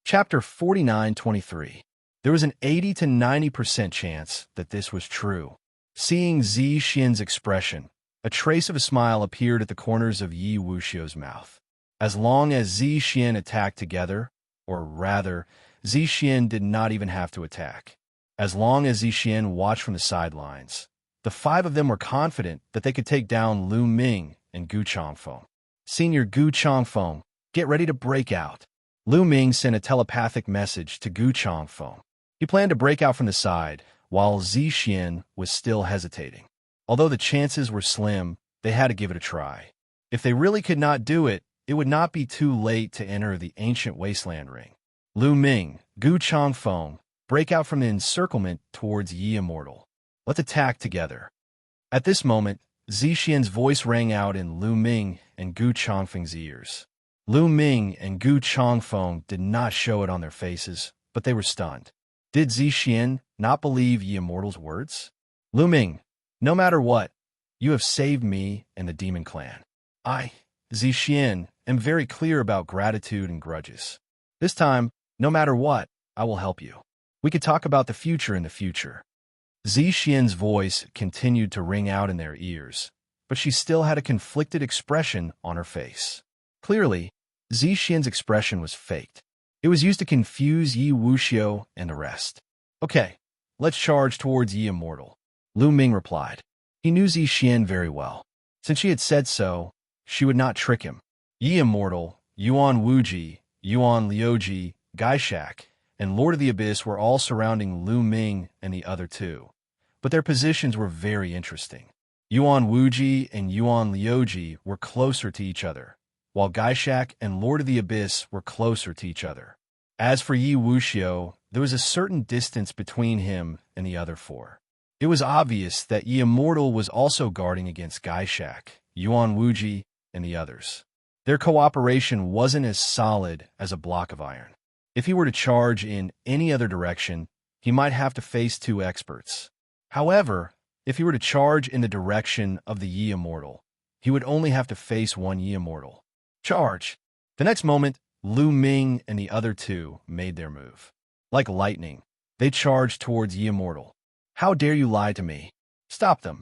Chapter 49:23. There was an 80 to 90% chance that this was true. Seeing Xianxia's expression, a trace of a smile appeared at the corners of Yi Wuxia's mouth. As long as Xianxia attacked together, or rather, Xianxia did not even have to attack. As long as Xianxia watched from the sidelines, the five of them were confident that they could take down Lu Ming and Gu Changfeng. Senior Gu Changfeng, get ready to break out. Lu Ming sent a telepathic message to Gu Changfeng. He planned to break out from the side, while Xianxia was still hesitating. Although the chances were slim, they had to give it a try. If they really could not do it, it would not be too late to enter the ancient wasteland ring. Lu Ming, Gu Changfeng, break out from the encirclement towards Yi Immortal. Let's attack together. At this moment, Xianxia's voice rang out in Lu Ming and Gu Changfeng's ears. Lu Ming and Gu Changfeng did not show it on their faces, but they were stunned. Did Xianxia not believe Yi Immortal's words? Lu Ming, no matter what, you have saved me and the demon clan. I, Xianxia, am very clear about gratitude and grudges. This time, no matter what, I will help you. We could talk about the future in the future. Xianxia's voice continued to ring out in their ears, but she still had a conflicted expression on her face. Clearly, Xianxia's expression was faked. It was used to confuse Yi Wuxia and the rest. Okay, let's charge towards Yi Immortal. Lu Ming replied. He knew Xianxia very well. Since she had said so, she would not trick him. Yi Immortal, Yuan Wuji, Yuan Liuji, Gaishak, and Lord of the Abyss were all surrounding Lu Ming and the other two, but their positions were very interesting. Yuan Wuji and Yuan Liuji were closer to each other, while Gaishak and Lord of the Abyss were closer to each other. As for Yi Wuxia, there was a certain distance between him and the other four. It was obvious that Yi Immortal was also guarding against Gaishak, Yuan Wuji, and the others. Their cooperation wasn't as solid as a block of iron. If he were to charge in any other direction, he might have to face two experts. However, if he were to charge in the direction of the Yi Immortal, he would only have to face one Yi Immortal. Charge! The next moment, Lu Ming and the other two made their move. Like lightning, they charged towards Yi Immortal. How dare you lie to me? Stop them.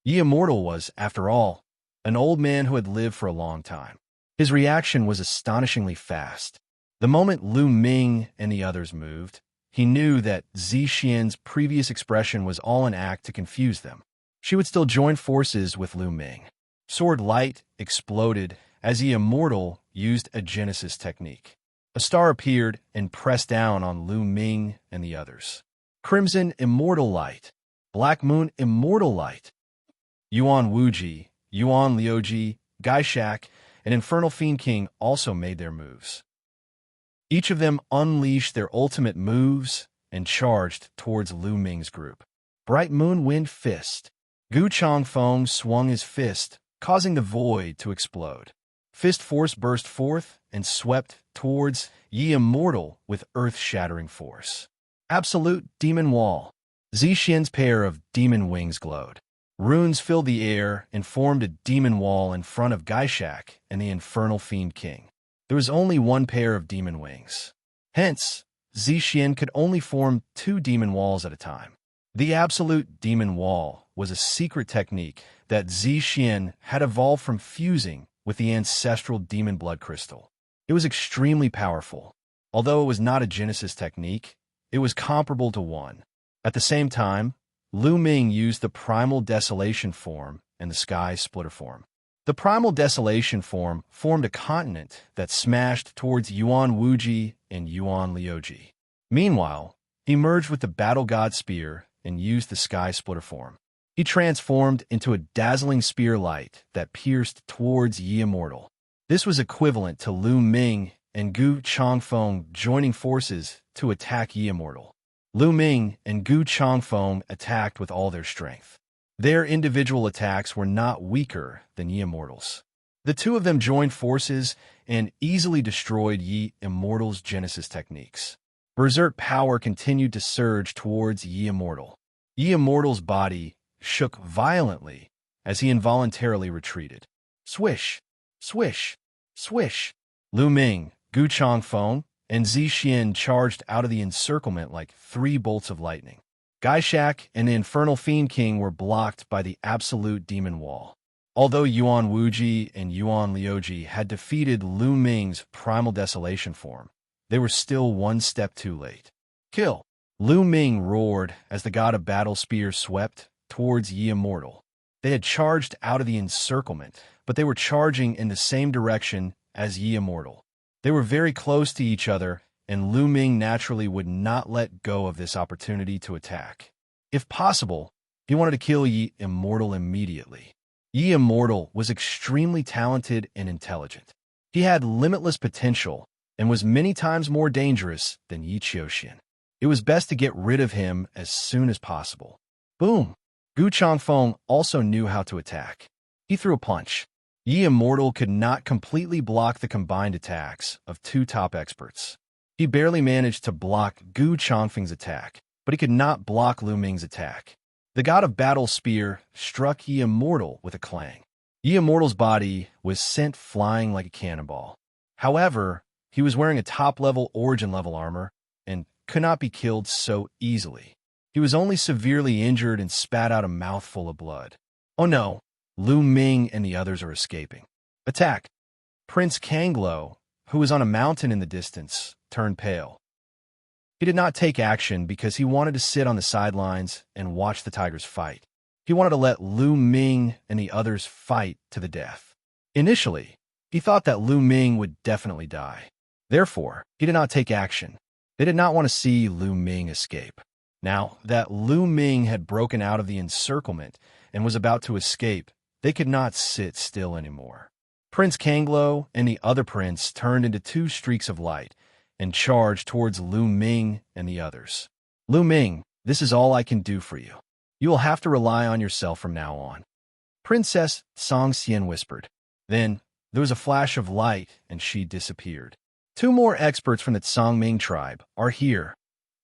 Yi Immortal was, after all, an old man who had lived for a long time. His reaction was astonishingly fast. The moment Lu Ming and the others moved, he knew that Xianxia's previous expression was all an act to confuse them. She would still join forces with Lu Ming. Sword light exploded as Yi Immortal used a Genesis technique. A star appeared and pressed down on Lu Ming and the others. Crimson Immortal Light, Black Moon Immortal Light. Yuan Wuji, Yuan Liuji, Gaishak, and Infernal Fiend King also made their moves. Each of them unleashed their ultimate moves and charged towards Lu Ming's group. Bright Moon Wind Fist. Gu Changfeng swung his fist, causing the void to explode. Fist Force burst forth and swept towards Yi Immortal with earth-shattering force. Absolute Demon Wall. Xianxia's pair of demon wings glowed. Runes filled the air and formed a demon wall in front of Gaishak and the Infernal Fiend King. There was only one pair of demon wings. Hence, Xianxia could only form two demon walls at a time. The Absolute Demon Wall was a secret technique that Xianxia had evolved from fusing with the ancestral demon blood crystal. It was extremely powerful. Although it was not a Genesis technique, it was comparable to one. At the same time, Lu Ming used the Primal Desolation form and the Sky Splitter form. The Primal Desolation form formed a continent that smashed towards Yuan Wuji and Yuan Liuji. Meanwhile, he merged with the Battle God Spear and used the Sky Splitter form. He transformed into a dazzling spear light that pierced towards Yi Immortal. This was equivalent to Lu Ming and Gu Changfeng joining forces to attack Yi Immortal. Lu Ming and Gu Changfeng attacked with all their strength. Their individual attacks were not weaker than Yi Immortal's. The two of them joined forces and easily destroyed Yi Immortal's Genesis techniques. Berserk power continued to surge towards Yi Immortal. Yi Immortal's body shook violently as he involuntarily retreated. Swish, swish, swish. Lu Ming, Gu Changfeng, and Zixian charged out of the encirclement like 3 bolts of lightning. Gaishak and the Infernal Fiend King were blocked by the absolute demon wall. Although Yuan Wuji and Yuan Liuji had defeated Lu Ming's primal desolation form, they were still one step too late. Kill! Lu Ming roared as the god of battle spear swept towards Yi Immortal. They had charged out of the encirclement, but they were charging in the same direction as Yi Immortal. They were very close to each other, and Lu Ming naturally would not let go of this opportunity to attack. If possible, he wanted to kill Yi Immortal immediately. Yi Immortal was extremely talented and intelligent. He had limitless potential and was many times more dangerous than Yi Qiuxian. It was best to get rid of him as soon as possible. Boom! Gu Changfeng also knew how to attack. He threw a punch. Yi Immortal could not completely block the combined attacks of 2 top experts. He barely managed to block Gu Changfeng's attack, but he could not block Lu Ming's attack. The god of battle spear struck Yi Immortal with a clang. Yi Immortal's body was sent flying like a cannonball. However, he was wearing a top-level origin-level armor and could not be killed so easily. He was only severely injured and spat out a mouthful of blood. Oh no, Lu Ming and the others are escaping. Attack! Prince Kanglo, who was on a mountain in the distance, turned pale. He did not take action because he wanted to sit on the sidelines and watch the tigers fight. He wanted to let Lu Ming and the others fight to the death. Initially, he thought that Lu Ming would definitely die. Therefore, he did not take action. They did not want to see Lu Ming escape. Now that Lu Ming had broken out of the encirclement and was about to escape, they could not sit still anymore. Prince Kanglo and the other prince turned into 2 streaks of light and charged towards Lu Ming and the others. Lu Ming, this is all I can do for you. You will have to rely on yourself from now on. Princess Xianxia whispered. Then there was a flash of light and she disappeared. 2 more experts from the Tsangming tribe are here.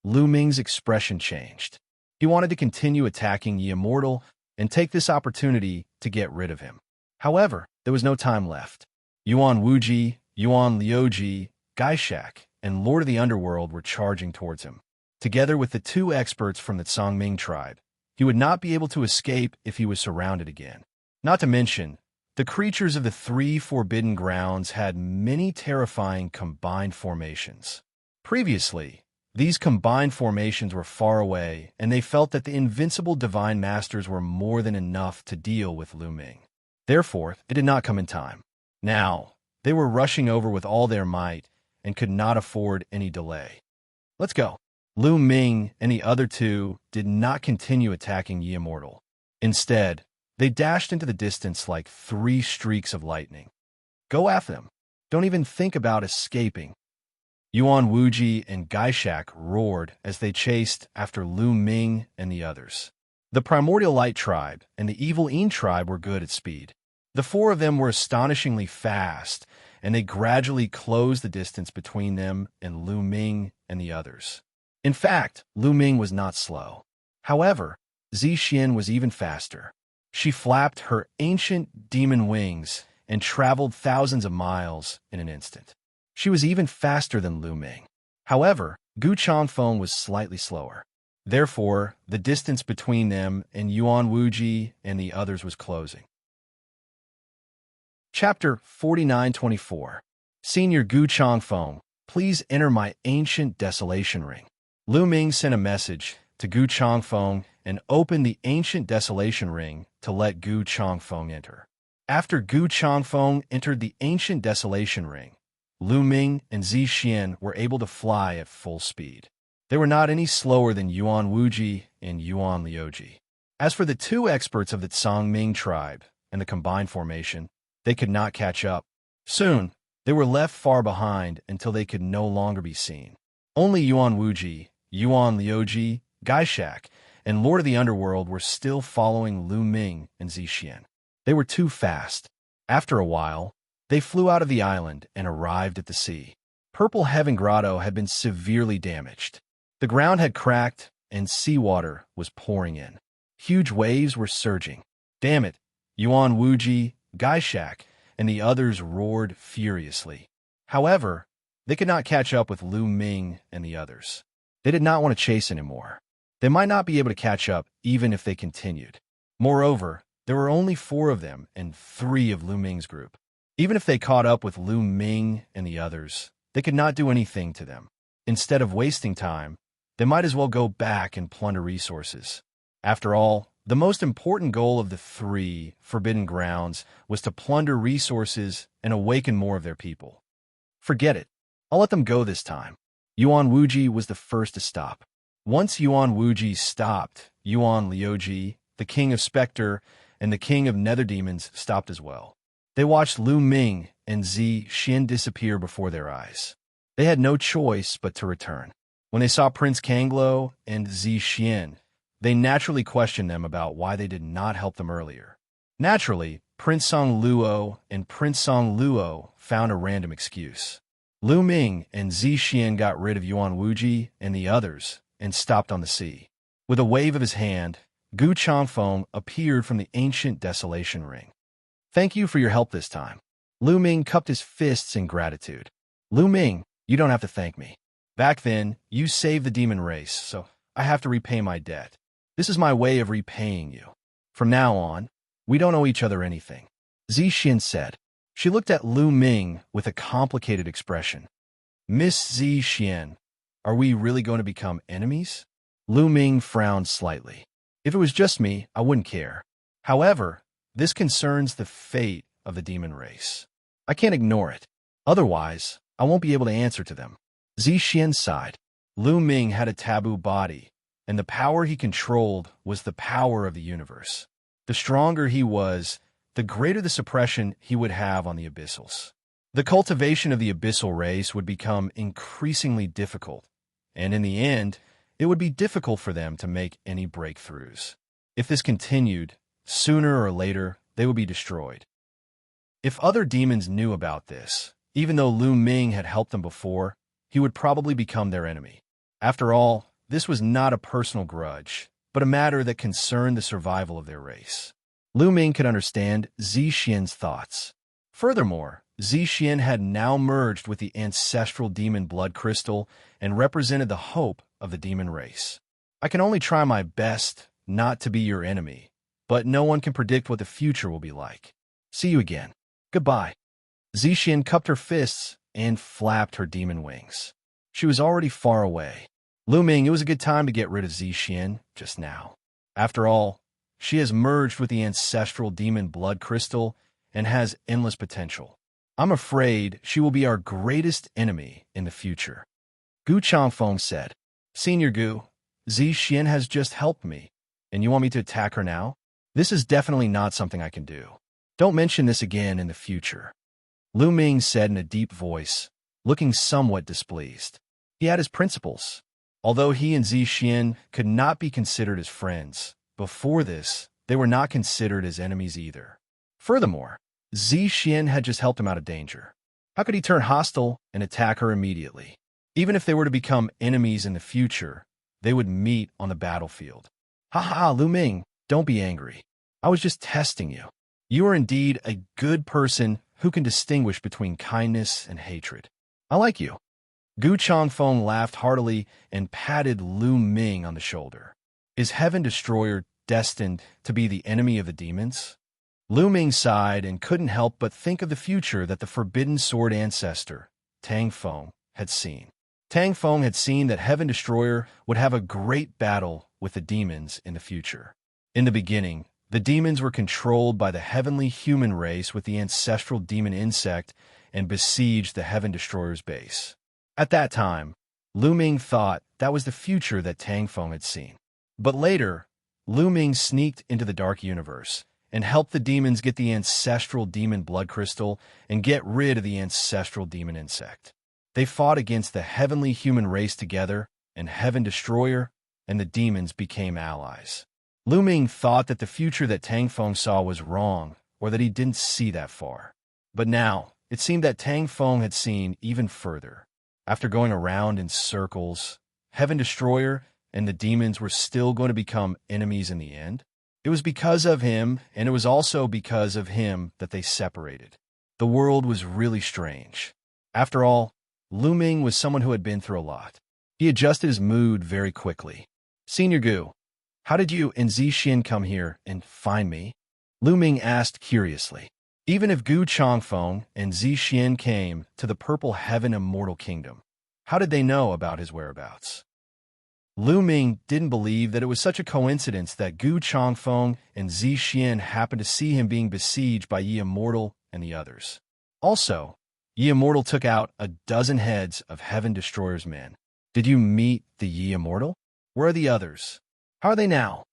Lu Ming's expression changed. He wanted to continue attacking Yi Immortal and take this opportunity to get rid of him. However, there was no time left. Yuan Wuji, Yuan Liuji, Gaishak, and Lord of the Underworld were charging towards him. Together with the 2 experts from the Tsangming tribe, he would not be able to escape if he was surrounded again. Not to mention, the creatures of the 3 forbidden grounds had many terrifying combined formations. Previously, these combined formations were far away, and they felt that the invincible divine masters were more than enough to deal with Lu Ming. Therefore, it did not come in time. Now, they were rushing over with all their might and could not afford any delay. Let's go. Lu Ming and the other 2 did not continue attacking Yi Immortal. Instead, they dashed into the distance like 3 streaks of lightning. Go after them. Don't even think about escaping. Yuan Wuji and Gaishak roared as they chased after Lu Ming and the others. The Primordial Light tribe and the Evil Yin tribe were good at speed. The 4 of them were astonishingly fast, and they gradually closed the distance between them and Lu Ming and the others. In fact, Lu Ming was not slow. However, Zixian was even faster. She flapped her ancient demon wings and traveled thousands of miles in an instant. She was even faster than Lu Ming. However, Gu Changfeng was slightly slower. Therefore, the distance between them and Yuan Wuji and the others was closing. Chapter 49-24. Senior Gu Changfeng, please enter my ancient desolation ring. Lu Ming sent a message to Gu Changfeng and opened the ancient desolation ring to let Gu Changfeng enter. After Gu Changfeng entered the ancient desolation ring, Lu Ming and Zixian were able to fly at full speed. They were not any slower than Yuan Wuji and Yuan Liuji. As for the 2 experts of the Tsangming tribe and the combined formation, they could not catch up. Soon, they were left far behind until they could no longer be seen. Only Yuan Wuji, Yuan Liuji, Gaishak, and Lord of the Underworld were still following Lu Ming and Zixian. They were too fast. After a while, they flew out of the island and arrived at the sea. Purple Heaven Grotto had been severely damaged. The ground had cracked and seawater was pouring in. Huge waves were surging. Damn it, Yuan Wuji, Gaishak, and the others roared furiously. However, they could not catch up with Lu Ming and the others. They did not want to chase anymore. They might not be able to catch up even if they continued. Moreover, there were only 4 of them and 3 of Lu Ming's group. Even if they caught up with Lu Ming and the others, they could not do anything to them. Instead of wasting time, they might as well go back and plunder resources. After all, the most important goal of the 3 Forbidden Grounds was to plunder resources and awaken more of their people. Forget it. I'll let them go this time. Yuan Wuji was the first to stop. Once Yuan Wuji stopped, Yuan Liuji, the king of Spectre, and the king of Nether Demons stopped as well. They watched Lu Ming and Xianxia disappear before their eyes. They had no choice but to return. When they saw Prince Kanglo and Xianxia, they naturally questioned them about why they did not help them earlier. Naturally, Prince Song Luo and Prince Song Luo found a random excuse. Lu Ming and Xianxia got rid of Yuan Wuji and the others and stopped on the sea. With a wave of his hand, Gu Changfeng appeared from the ancient desolation ring. Thank you for your help this time. Lu Ming cupped his fists in gratitude. Lu Ming, you don't have to thank me. Back then, you saved the demon race, so I have to repay my debt. This is my way of repaying you. From now on, we don't owe each other anything. Xianxia said. She looked at Lu Ming with a complicated expression. Miss Xianxia, are we really going to become enemies? Lu Ming frowned slightly. If it was just me, I wouldn't care. However, this concerns the fate of the demon race. I can't ignore it. Otherwise, I won't be able to answer to them. Xianxia sighed. Lu Ming had a taboo body, and the power he controlled was the power of the universe. The stronger he was, the greater the suppression he would have on the abyssals. The cultivation of the abyssal race would become increasingly difficult, and in the end, it would be difficult for them to make any breakthroughs. If this continued, sooner or later, they would be destroyed. If other demons knew about this, even though Lu Ming had helped them before, he would probably become their enemy. After all, this was not a personal grudge, but a matter that concerned the survival of their race. Lu Ming could understand Xianxia's thoughts. Furthermore, Xianxia had now merged with the ancestral demon blood crystal and represented the hope of the demon race. I can only try my best not to be your enemy, but no one can predict what the future will be like. See you again. Goodbye. Xianxia cupped her fists and flapped her demon wings. She was already far away. Lu Ming, it was a good time to get rid of Xianxia just now. After all, she has merged with the ancestral demon blood crystal and has endless potential. I'm afraid she will be our greatest enemy in the future. Gu Changfeng said, Senior Gu, Xianxia has just helped me, and you want me to attack her now? This is definitely not something I can do. Don't mention this again in the future. Lu Ming said in a deep voice, looking somewhat displeased. He had his principles. Although he and Xianxia could not be considered as friends, before this, they were not considered as enemies either. Furthermore, Xianxia had just helped him out of danger. How could he turn hostile and attack her immediately? Even if they were to become enemies in the future, they would meet on the battlefield. Ha, Lu Ming, don't be angry. I was just testing you. You are indeed a good person who can distinguish between kindness and hatred. I like you. Gu Changfeng laughed heartily and patted Lu Ming on the shoulder. Is Heaven Destroyer destined to be the enemy of the demons? Lu Ming sighed and couldn't help but think of the future that the Forbidden Sword ancestor, Tang Feng, had seen. Tang Feng had seen that Heaven Destroyer would have a great battle with the demons in the future. In the beginning, the demons were controlled by the heavenly human race with the ancestral demon insect and besieged the Heaven Destroyer's base. At that time, Lu Ming thought that was the future that Tang Feng had seen. But later, Lu Ming sneaked into the dark universe and helped the demons get the ancestral demon blood crystal and get rid of the ancestral demon insect. They fought against the heavenly human race together, and Heaven Destroyer and the demons became allies. Lu Ming thought that the future that Tang Feng saw was wrong, or that he didn't see that far. But now, it seemed that Tang Feng had seen even further. After going around in circles, Heaven Destroyer and the demons were still going to become enemies in the end? It was because of him, and it was also because of him that they separated. The world was really strange. After all, Lu Ming was someone who had been through a lot. He adjusted his mood very quickly. Senior Gu, how did you and Xian come here and find me? Lu Ming asked curiously. Even if Gu Changfeng and Xian came to the Purple Heaven Immortal Kingdom, how did they know about his whereabouts? Lu Ming didn't believe that it was such a coincidence that Gu Changfeng and Xian happened to see him being besieged by Yi Immortal and the others. Also, Yi Immortal took out a dozen heads of Heaven Destroyer's men. Did you meet the Yi Immortal? Where are the others? How are they now?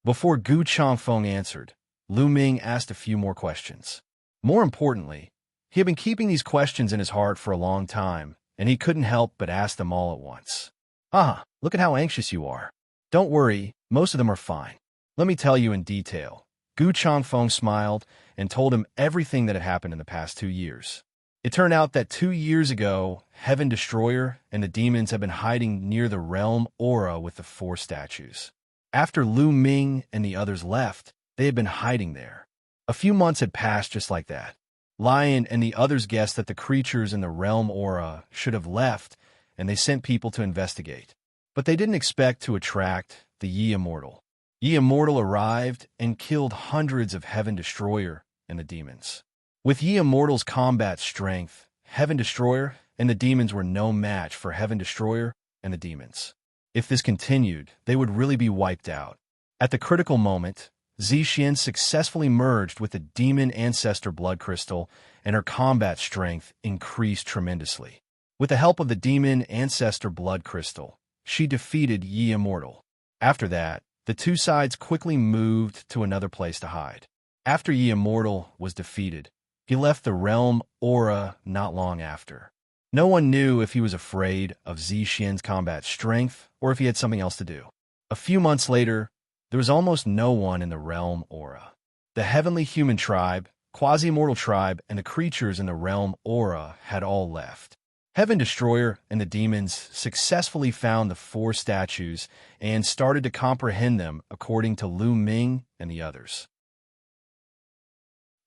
Before Gu Changfeng answered, Lu Ming asked a few more questions. More importantly, he had been keeping these questions in his heart for a long time, and he couldn't help but ask them all at once. Ah, look at how anxious you are. Don't worry, most of them are fine. Let me tell you in detail. Gu Changfeng smiled and told him everything that had happened in the past 2 years. It turned out that 2 years ago, Heaven Destroyer and the demons had been hiding near the realm aura with the 4 statues. After Lu Ming and the others left, they had been hiding there. A few months had passed just like that. Lion and the others guessed that the creatures in the realm aura should have left, and they sent people to investigate. But they didn't expect to attract the Yi Immortal. Yi Immortal arrived and killed hundreds of Heaven Destroyer and the demons. With Yi Immortal's combat strength, Heaven Destroyer and the demons were no match for Heaven Destroyer and the demons. If this continued, they would really be wiped out. At the critical moment, Xian successfully merged with the demon ancestor blood crystal, and her combat strength increased tremendously. With the help of the demon ancestor blood crystal, she defeated Yi Immortal. After that, the two sides quickly moved to another place to hide. After Yi Immortal was defeated, he left the realm aura not long after. No one knew if he was afraid of Xian's combat strength or if he had something else to do. A few months later, there was almost no one in the realm aura. The heavenly human tribe, quasi-immortal tribe, and the creatures in the realm aura had all left. Heaven Destroyer and the demons successfully found the 4 statues and started to comprehend them according to Lu Ming and the others.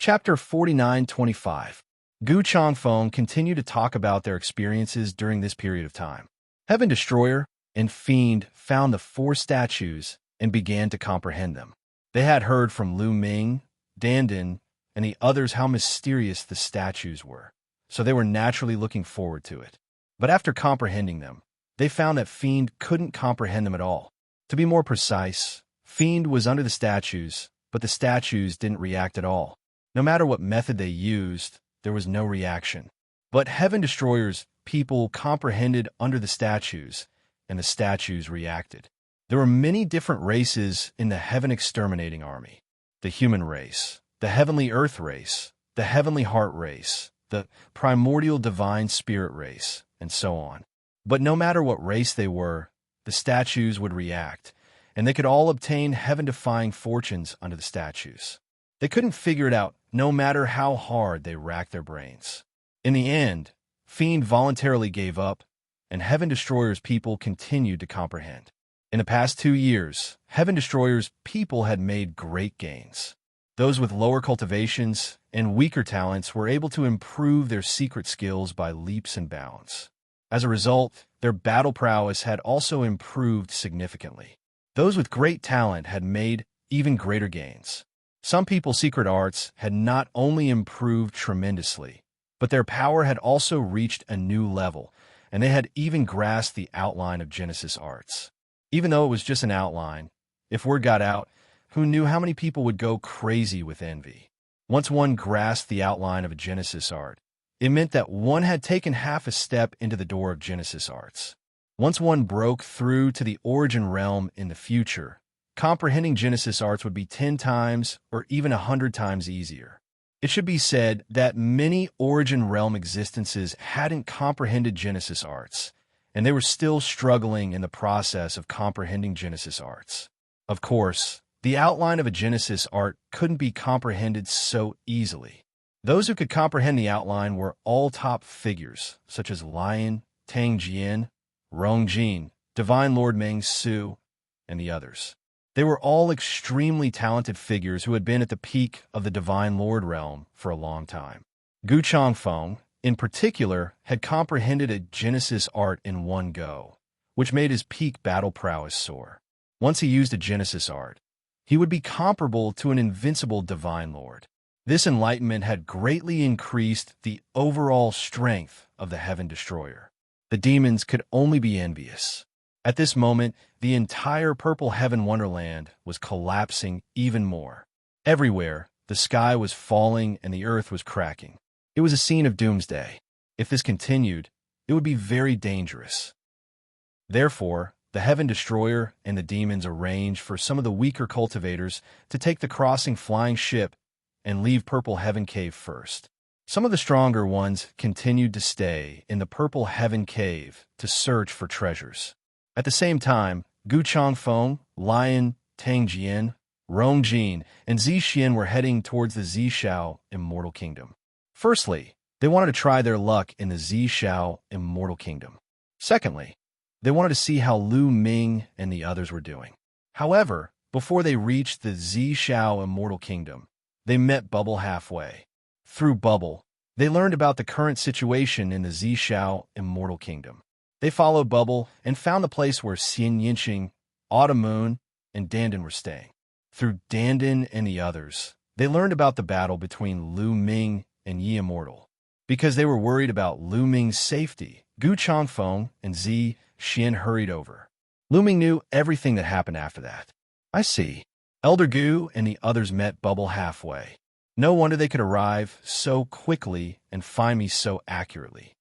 Chapter 49-25. Gu Changfeng continued to talk about their experiences during this period of time. Heaven Destroyer and Fiend found the 4 statues and began to comprehend them. They had heard from Lu Ming, Dandan, and the others how mysterious the statues were, so they were naturally looking forward to it. But after comprehending them, they found that Fiend couldn't comprehend them at all. To be more precise, Fiend was under the statues, but the statues didn't react at all. No matter what method they used, there was no reaction. But Heaven Destroyer's people comprehended under the statues, and the statues reacted. There were many different races in the Heaven Exterminating Army. The human race, the Heavenly Earth race, the Heavenly Heart race, the Primordial Divine Spirit race, and so on. But no matter what race they were, the statues would react, and they could all obtain heaven-defying fortunes under the statues. They couldn't figure it out, no matter how hard they racked their brains. In the end, Fiend voluntarily gave up, and Heaven Destroyer's people continued to comprehend. In the past 2 years, Heaven Destroyer's people had made great gains. Those with lower cultivations and weaker talents were able to improve their secret skills by leaps and bounds. As a result, their battle prowess had also improved significantly. Those with great talent had made even greater gains. Some people's secret arts had not only improved tremendously, but their power had also reached a new level, and they had even grasped the outline of Genesis arts. Even though it was just an outline, if word got out, who knew how many people would go crazy with envy? Once one grasped the outline of a Genesis art, it meant that one had taken half a step into the door of Genesis arts. Once one broke through to the origin realm in the future, comprehending Genesis arts would be 10 times or even 100 times easier. It should be said that many origin realm existences hadn't comprehended Genesis arts, and they were still struggling in the process of comprehending Genesis arts. Of course, the outline of a Genesis art couldn't be comprehended so easily. Those who could comprehend the outline were all top figures, such as Lion, Tang Jian, Rong Jin, Divine Lord Meng Su, and the others. They were all extremely talented figures who had been at the peak of the Divine Lord realm for a long time. Gu Changfeng, in particular, had comprehended a Genesis art in one go, which made his peak battle prowess soar. Once he used a Genesis art, he would be comparable to an invincible Divine Lord. This enlightenment had greatly increased the overall strength of the Heaven Destroyer. The demons could only be envious. At this moment, the entire purple heaven wonderland was collapsing even more. Everywhere, the sky was falling and the earth was cracking. It was a scene of doomsday. If this continued, it would be very dangerous. Therefore, the Heaven Destroyer and the demons arranged for some of the weaker cultivators to take the crossing flying ship and leave Purple Heaven Cave first. Some of the stronger ones continued to stay in the Purple Heaven Cave to search for treasures. At the same time, Gu Changfeng, Lion, Tang Jian, Rong Jin, and Xian were heading towards the Zishao Immortal Kingdom. Firstly, they wanted to try their luck in the Zishao Immortal Kingdom. Secondly, they wanted to see how Lu Ming and the others were doing. However, before they reached the Zishao Immortal Kingdom, they met Bubble halfway. Through Bubble, they learned about the current situation in the Zishao Immortal Kingdom. They followed Bubble and found the place where Xianxia, Autumn Moon, and Dandan were staying. Through Dandan and the others, they learned about the battle between Lu Ming and Yi Immortal. Because they were worried about Lu Ming's safety, Gu Changfeng and Xian hurried over. Lu Ming knew everything that happened after that. I see. Elder Gu and the others met Bubble halfway. No wonder they could arrive so quickly and find me so accurately.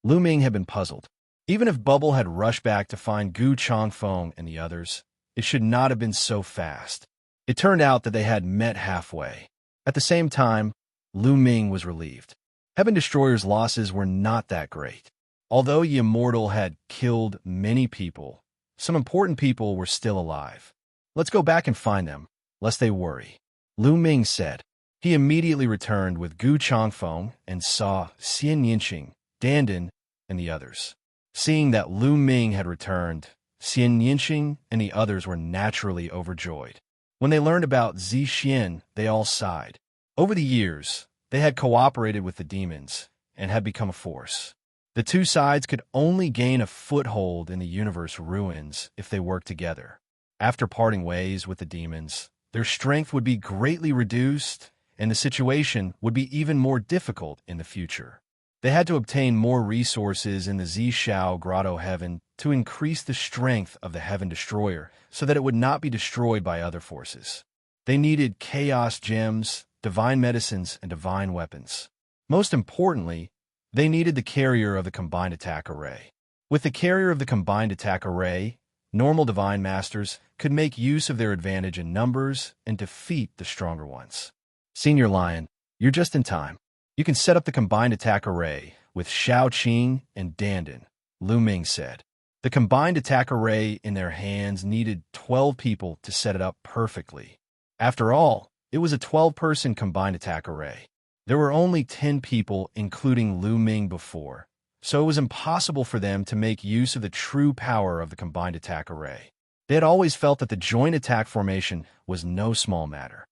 Lu Ming had been puzzled. Even if Bubble had rushed back to find Gu Changfeng and the others, it should not have been so fast. It turned out that they had met halfway. At the same time, Lu Ming was relieved. Heaven Destroyer's losses were not that great. Although Yi Immortal had killed many people, some important people were still alive. Let's go back and find them, lest they worry, Lu Ming said. He immediately returned with Gu Changfeng and saw Xianxia, Dandan, and the others. Seeing that Lu Ming had returned, Xianxia and the others were naturally overjoyed. When they learned about Xian, they all sighed. Over the years, they had cooperated with the demons and had become a force. The two sides could only gain a foothold in the universe ruins if they worked together. After parting ways with the demons, their strength would be greatly reduced and the situation would be even more difficult in the future. They had to obtain more resources in the Zishao Grotto Heaven to increase the strength of the Heaven Destroyer so that it would not be destroyed by other forces. They needed chaos gems, divine medicines, and divine weapons. Most importantly, they needed the carrier of the combined attack array. With the carrier of the combined attack array, normal divine masters could make use of their advantage in numbers and defeat the stronger ones. Senior Lion, you're just in time. You can set up the combined attack array with Xiaoqing and Dandan, Lu Ming said. The combined attack array in their hands needed 12 people to set it up perfectly. After all, it was a 12-person combined attack array. There were only 10 people, including Lu Ming before, so it was impossible for them to make use of the true power of the combined attack array. They had always felt that the joint attack formation was no small matter.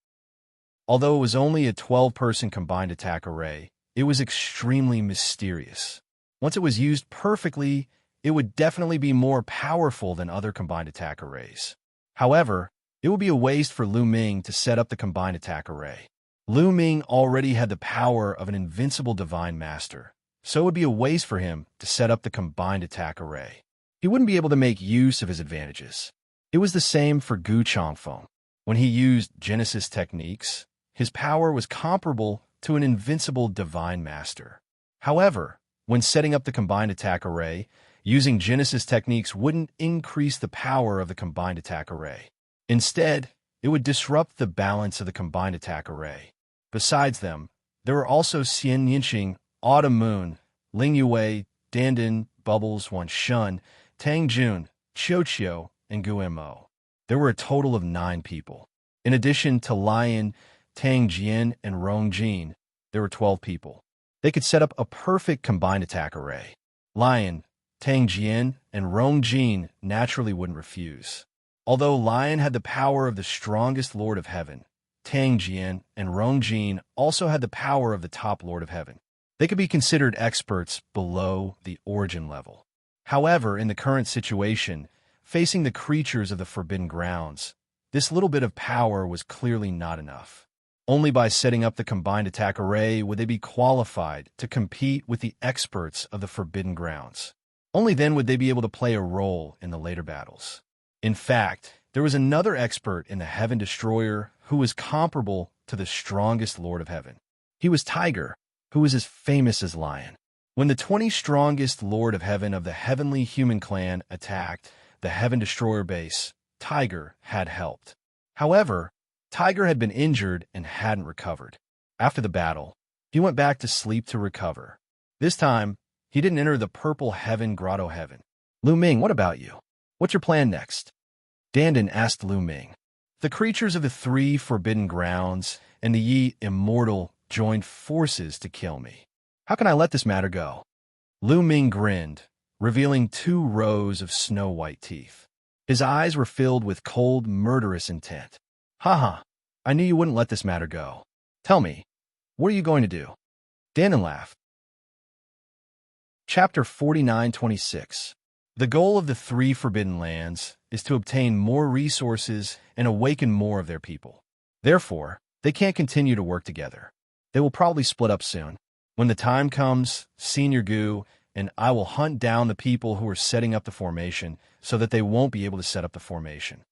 Although it was only a 12-person combined attack array, it was extremely mysterious. Once it was used perfectly, it would definitely be more powerful than other combined attack arrays. However, it would be a waste for Lu Ming to set up the combined attack array. Lu Ming already had the power of an invincible divine master, so it would be a waste for him to set up the combined attack array. He wouldn't be able to make use of his advantages. It was the same for Gu Changfeng. When he used Genesis techniques, his power was comparable to an invincible divine master. However, when setting up the combined attack array, using Genesis techniques wouldn't increase the power of the combined attack array. Instead, it would disrupt the balance of the combined attack array. Besides them, there were also Xianxia, Autumn Moon, Ling Yue, Dandan, Bubbles, Wan Shun, Tang Jun, Qiu, and Gu Mo. There were a total of 9 people. In addition to Lion, Tang Jian, and Rong Jin, there were 12 people. They could set up a perfect combined attack array. Lion, Tang Jian, and Rong Jin naturally wouldn't refuse. Although Lion had the power of the strongest Lord of Heaven, Tang Jian and Rong Jin also had the power of the top Lord of Heaven. They could be considered experts below the origin level. However, in the current situation, facing the creatures of the Forbidden Grounds, this little bit of power was clearly not enough. Only by setting up the combined attack array would they be qualified to compete with the experts of the Forbidden Grounds. Only then would they be able to play a role in the later battles. In fact, there was another expert in the Heaven Destroyer who was comparable to the strongest Lord of Heaven. He was Tiger, who was as famous as Lion. When the 20 strongest Lord of Heaven of the Heavenly Human Clan attacked the Heaven Destroyer base, Tiger had helped. However, Tiger had been injured and hadn't recovered. After the battle, he went back to sleep to recover. This time, he didn't enter the Purple Heaven Grotto Heaven. Lu Ming, what about you? What's your plan next? Dandan asked Lu Ming. The creatures of the 3 Forbidden Grounds and the Yi Immortal joined forces to kill me. How can I let this matter go? Lu Ming grinned, revealing 2 rows of snow-white teeth. His eyes were filled with cold, murderous intent. Haha, I knew you wouldn't let this matter go. Tell me, what are you going to do? Dandan laughed. Chapter 49-26. The goal of the 3 Forbidden Lands is to obtain more resources and awaken more of their people. Therefore, they can't continue to work together. They will probably split up soon. When the time comes, Senior Gu and I will hunt down the people who are setting up the formation so that they won't be able to set up the formation.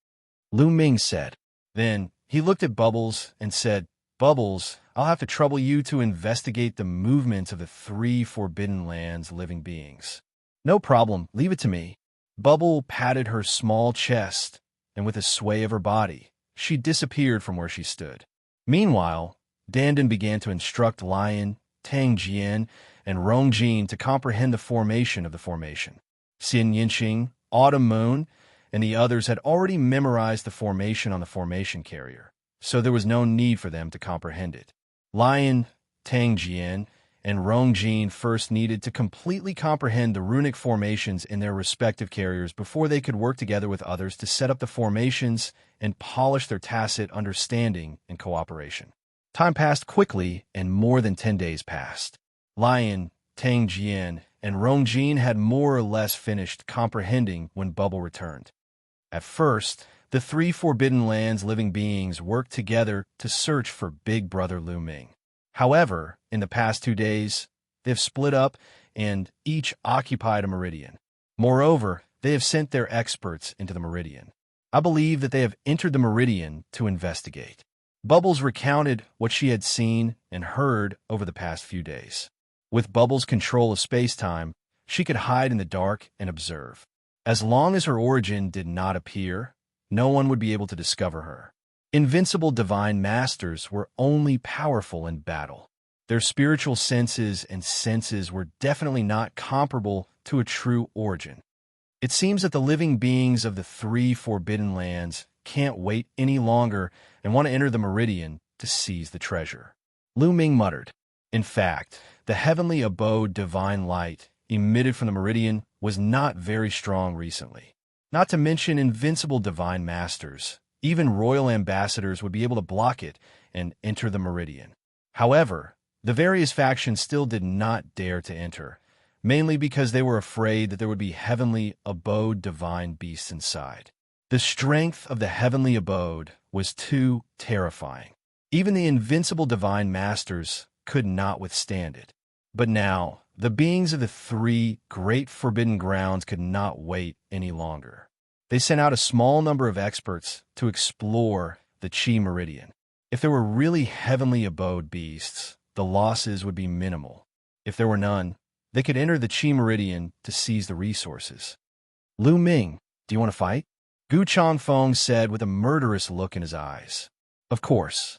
Lu Ming said. Then he looked at Bubbles and said, Bubbles, I'll have to trouble you to investigate the movements of the 3 Forbidden Lands living beings. No problem, leave it to me. Bubble patted her small chest, and with a sway of her body, she disappeared from where she stood. Meanwhile, Dandan began to instruct Lion, Tang Jian, and Rong Jin to comprehend the formation of the formation. Xianxia, Autumn Moon, and the others had already memorized the formation on the formation carrier, so there was no need for them to comprehend it. Lion, Tang Jian, and Rong Jin first needed to completely comprehend the runic formations in their respective carriers before they could work together with others to set up the formations and polish their tacit understanding and cooperation. Time passed quickly, and more than 10 days passed. Lion, Tang Jian, and Rong Jin had more or less finished comprehending when Bubble returned. At first, the 3 Forbidden Lands living beings worked together to search for Big Brother Lu Ming. However, in the past 2 days, they have split up and each occupied a meridian. Moreover, they have sent their experts into the meridian. I believe that they have entered the meridian to investigate. Bubbles recounted what she had seen and heard over the past few days. With Bubbles' control of space-time, she could hide in the dark and observe. As long as her origin did not appear, no one would be able to discover her. Invincible divine masters were only powerful in battle. Their spiritual senses and senses were definitely not comparable to a true origin. It seems that the living beings of the 3 Forbidden Lands can't wait any longer and want to enter the meridian to seize the treasure. Lu Ming muttered. In fact, the heavenly abode divine light emitted from the meridian was not very strong recently. Not to mention invincible divine masters. Even royal ambassadors would be able to block it and enter the meridian. However, the various factions still did not dare to enter, mainly because they were afraid that there would be heavenly abode divine beasts inside. The strength of the heavenly abode was too terrifying. Even the invincible divine masters could not withstand it. But now, the beings of the 3 great forbidden grounds could not wait any longer. They sent out a small number of experts to explore the Qi Meridian. If there were really heavenly abode beasts, the losses would be minimal. If there were none, they could enter the Qi Meridian to seize the resources. Lu Ming, do you want to fight? Gu Changfeng said with a murderous look in his eyes. Of course.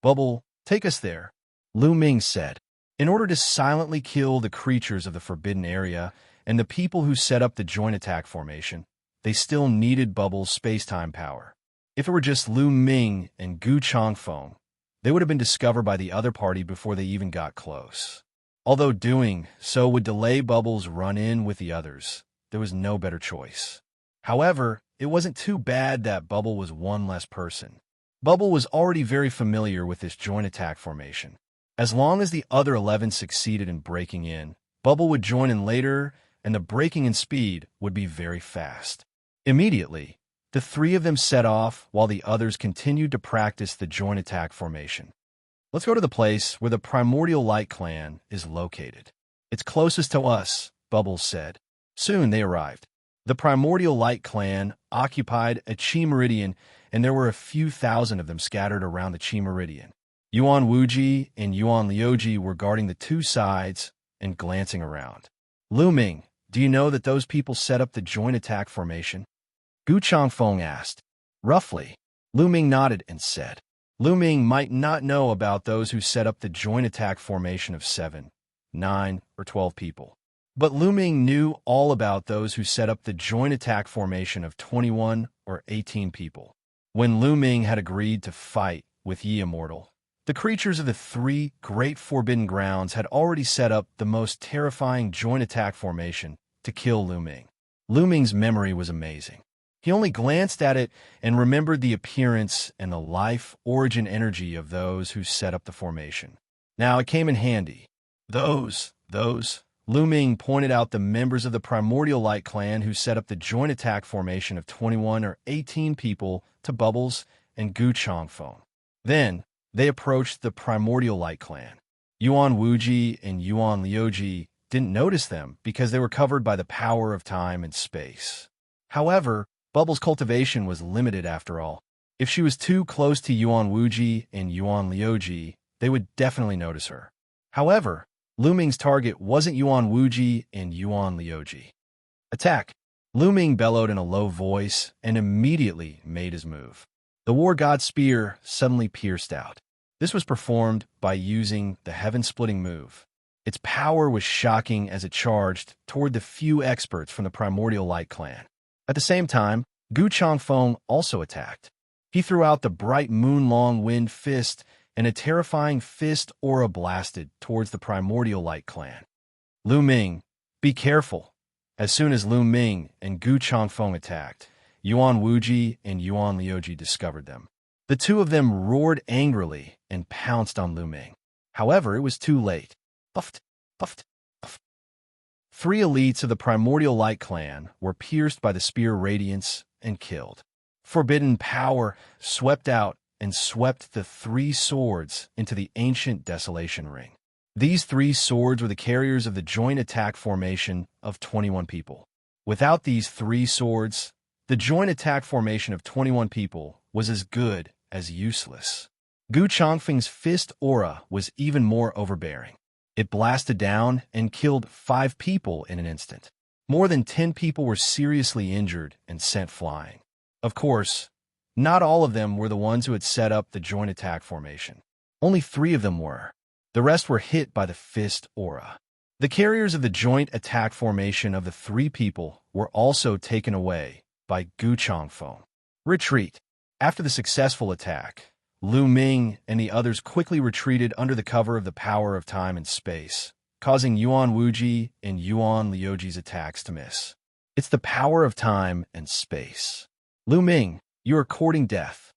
Bubble, take us there, Lu Ming said. In order to silently kill the creatures of the forbidden area and the people who set up the joint attack formation, they still needed Bubble's space-time power. If it were just Lu Ming and Gu Changfeng, they would have been discovered by the other party before they even got close. Although doing so would delay Bubble's run-in with the others, there was no better choice. However, it wasn't too bad that Bubble was one less person. Bubble was already very familiar with this joint attack formation. As long as the other 11 succeeded in breaking in, Bubble would join in later, and the breaking in speed would be very fast. Immediately, the three of them set off while the others continued to practice the joint attack formation. Let's go to the place where the Primordial Light Clan is located. It's closest to us, Bubbles said. Soon they arrived. The Primordial Light Clan occupied a Chi Meridian, and there were a few thousand of them scattered around the Chi Meridian. Yuan Wuji and Yuan Liuji were guarding the two sides and glancing around. Lu Ming, do you know that those people set up the joint attack formation? Gu Changfeng asked. Roughly. Lu Ming nodded and said. Lu Ming might not know about those who set up the joint attack formation of 7, 9, or 12 people. But Lu Ming knew all about those who set up the joint attack formation of 21 or 18 people. When Lu Ming had agreed to fight with Yi Immortal, the creatures of the three great forbidden grounds had already set up the most terrifying joint attack formation to kill Lu Ming. Lu Ming's memory was amazing. He only glanced at it and remembered the appearance and the life origin energy of those who set up the formation. Now it came in handy. Those, Lu Ming pointed out the members of the Primordial Light Clan who set up the joint attack formation of 21 or 18 people to Bubbles and Gu Changfeng. Then, they approached the Primordial Light Clan. Yuan Wuji and Yuan Liuji didn't notice them because they were covered by the power of time and space. However, Bubbles' cultivation was limited after all. If she was too close to Yuan Wuji and Yuan Liuji, they would definitely notice her. However, Lu Ming's target wasn't Yuan Wuji and Yuan Liuji. Attack! Lu Ming bellowed in a low voice and immediately made his move. The War God's spear suddenly pierced out. This was performed by using the heaven-splitting move. Its power was shocking as it charged toward the few experts from the Primordial Light Clan. At the same time, Gu Changfeng also attacked. He threw out the bright moon-long wind fist, and a terrifying fist aura blasted towards the Primordial Light Clan. Lu Ming, be careful. As soon as Lu Ming and Gu Changfeng attacked, Yuan Wuji and Yuan Liuji discovered them. The two of them roared angrily and pounced on Lu Ming. However, it was too late. Puffed, puffed, puffed. Three elites of the Primordial Light Clan were pierced by the spear radiance and killed. Forbidden power swept out and swept the three swords into the ancient Desolation Ring. These three swords were the carriers of the joint attack formation of 21 people. Without these three swords, the joint attack formation of 21 people was as good as useless. Gu Changfeng's fist aura was even more overbearing. It blasted down and killed 5 people in an instant. More than 10 people were seriously injured and sent flying. Of course, not all of them were the ones who had set up the joint attack formation. Only 3 of them were. The rest were hit by the fist aura. The carriers of the joint attack formation of the 3 people were also taken away by Gu Changfeng. Retreat. After the successful attack, Lu Ming and the others quickly retreated under the cover of the power of time and space, causing Yuan Wuji and Yuan Liuji's attacks to miss. It's the power of time and space. Lu Ming, you are courting death.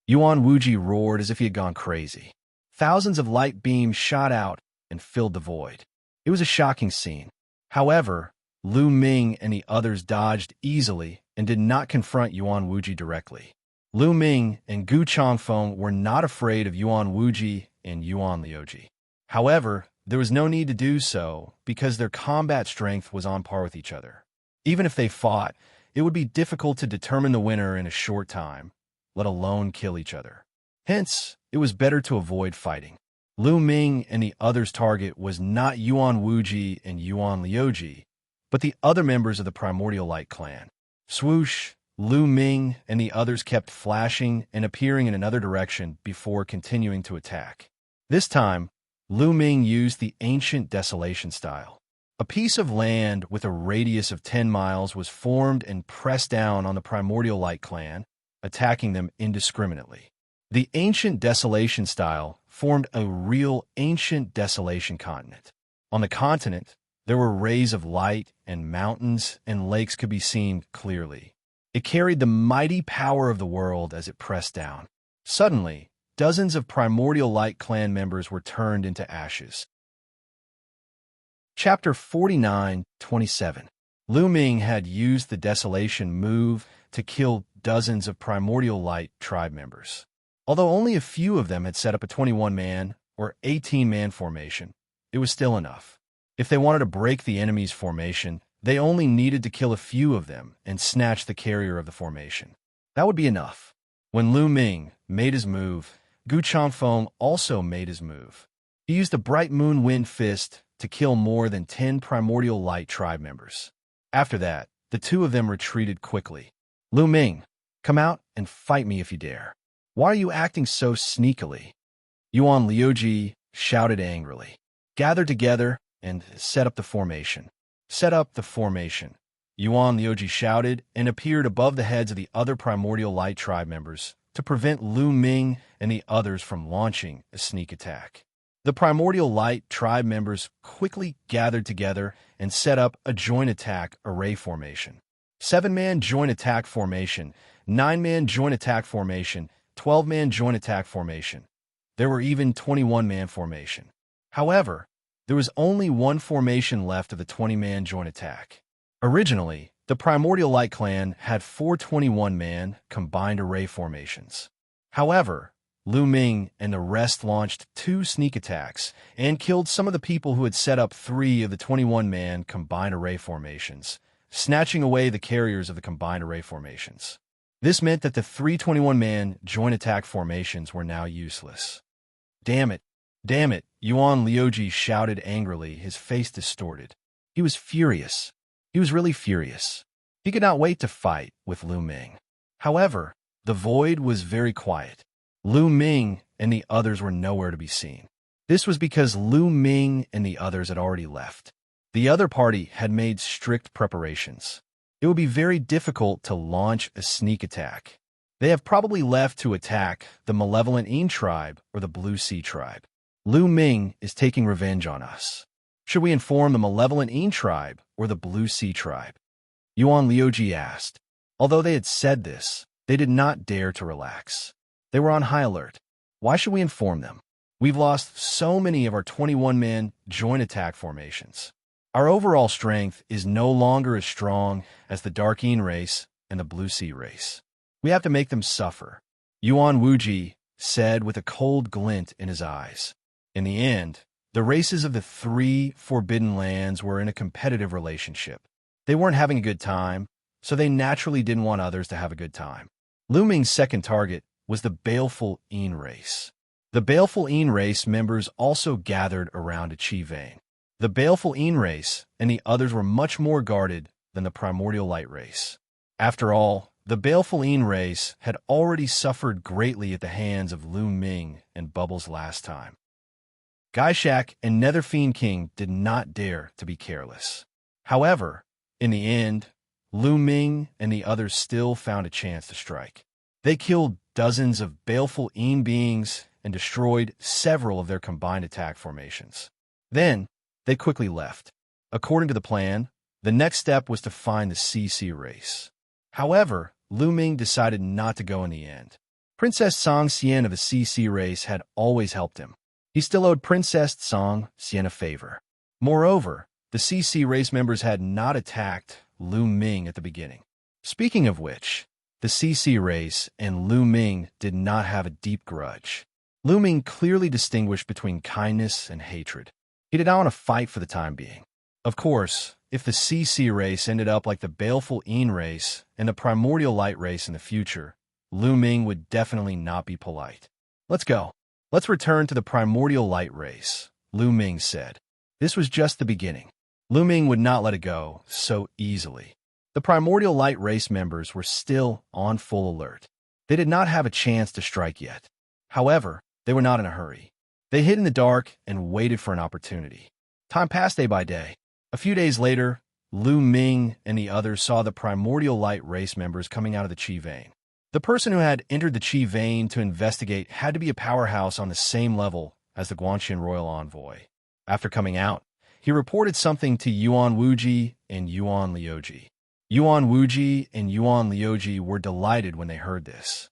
Yuan Wuji roared as if he had gone crazy. Thousands of light beams shot out and filled the void. It was a shocking scene. However, Lu Ming and the others dodged easily and did not confront Yuan Wuji directly. Lu Ming and Gu Changfeng were not afraid of Yuan Wuji and Yuan Liuji. However, there was no need to do so because their combat strength was on par with each other. Even if they fought, it would be difficult to determine the winner in a short time, let alone kill each other. Hence, it was better to avoid fighting. Lu Ming and the others' target was not Yuan Wuji and Yuan Liuji, but the other members of the Primordial Light Clan. Swoosh! Lu Ming and the others kept flashing and appearing in another direction before continuing to attack. This time, Lu Ming used the ancient Desolation style. A piece of land with a radius of 10 miles was formed and pressed down on the Primordial Light Clan, attacking them indiscriminately. The ancient Desolation style formed a real ancient desolation continent. On the continent, there were rays of light and mountains and lakes could be seen clearly. It carried the mighty power of the world as it pressed down. Suddenly, dozens of Primordial Light clan members were turned into ashes. Chapter 49:27. Lu Ming had used the Desolation move to kill dozens of Primordial Light tribe members. Although only a few of them had set up a 21-man or 18-man formation, it was still enough. If they wanted to break the enemy's formation, they only needed to kill a few of them and snatch the carrier of the formation. That would be enough. When Lu Ming made his move, Gu Changfeng also made his move. He used the Bright Moon Wind Fist to kill more than 10 Primordial Light tribe members. After that, the two of them retreated quickly. Lu Ming, come out and fight me if you dare. Why are you acting so sneakily? Yuan Liuji shouted angrily. Gather together and set up the formation. Set up the formation. Yuan Liuji shouted and appeared above the heads of the other Primordial Light tribe members to prevent Lu Ming and the others from launching a sneak attack. The Primordial Light tribe members quickly gathered together and set up a joint attack array formation. 7-man joint attack formation, 9-man joint attack formation, 12-man joint attack formation. There were even 21-man formation. However, there was only one formation left of the 20-man joint attack. Originally, the Primordial Light clan had 4 21-man combined array formations. However, Lu Ming and the rest launched 2 sneak attacks and killed some of the people who had set up 3 of the 21-man combined array formations, snatching away the carriers of the combined array formations. This meant that the 3 21-man joint attack formations were now useless. Damn it! Damn it! Yuan Liuji shouted angrily, his face distorted. He was furious. He was really furious. He could not wait to fight with Lu Ming. However, the void was very quiet. Lu Ming and the others were nowhere to be seen. This was because Lu Ming and the others had already left. The other party had made strict preparations. It would be very difficult to launch a sneak attack. They have probably left to attack the Malevolent Yin tribe or the Blue Sea tribe. Lu Ming is taking revenge on us. Should we inform the Malevolent Yin tribe or the Blue Sea tribe? Yuan Liuji asked. Although they had said this, they did not dare to relax. They were on high alert. Why should we inform them? We've lost so many of our 21-man joint attack formations. Our overall strength is no longer as strong as the Dark Yin race and the Blue Sea race. We have to make them suffer, Yuan Wuji said with a cold glint in his eyes. In the end, the races of the 3 Forbidden Lands were in a competitive relationship. They weren't having a good time, so they naturally didn't want others to have a good time. Lu Ming's second target was the Baleful Yin race. The Baleful Yin race members also gathered around a Qi Vane. The Baleful Yin race and the others were much more guarded than the Primordial Light race. After all, the Baleful Yin race had already suffered greatly at the hands of Lu Ming and Bubbles last time. Gaishak and Nether Fiend King did not dare to be careless. However, in the end, Lu Ming and the others still found a chance to strike. They killed dozens of Baleful Yin beings and destroyed several of their combined attack formations. Then, they quickly left. According to the plan, the next step was to find the CC race. However, Lu Ming decided not to go in the end. Princess Xianxia of the CC race had always helped him. He still owed Princess Xianxia a favor. Moreover, the CC race members had not attacked Lu Ming at the beginning. Speaking of which, the CC race and Lu Ming did not have a deep grudge. Lu Ming clearly distinguished between kindness and hatred. He did not want to fight for the time being. Of course, if the CC race ended up like the Baleful Yin race and the Primordial Light race in the future, Lu Ming would definitely not be polite. Let's go. Let's return to the Primordial Light race, Lu Ming said. This was just the beginning. Lu Ming would not let it go so easily. The Primordial Light race members were still on full alert. They did not have a chance to strike yet. However, they were not in a hurry. They hid in the dark and waited for an opportunity. Time passed day by day. A few days later, Lu Ming and the others saw the Primordial Light race members coming out of the Qi Vane. The person who had entered the Qi Vane to investigate had to be a powerhouse on the same level as the Guanxian royal envoy. After coming out, he reported something to Yuan Wuji and Yuan Liuji. Yuan Wuji and Yuan Liuji were delighted when they heard this.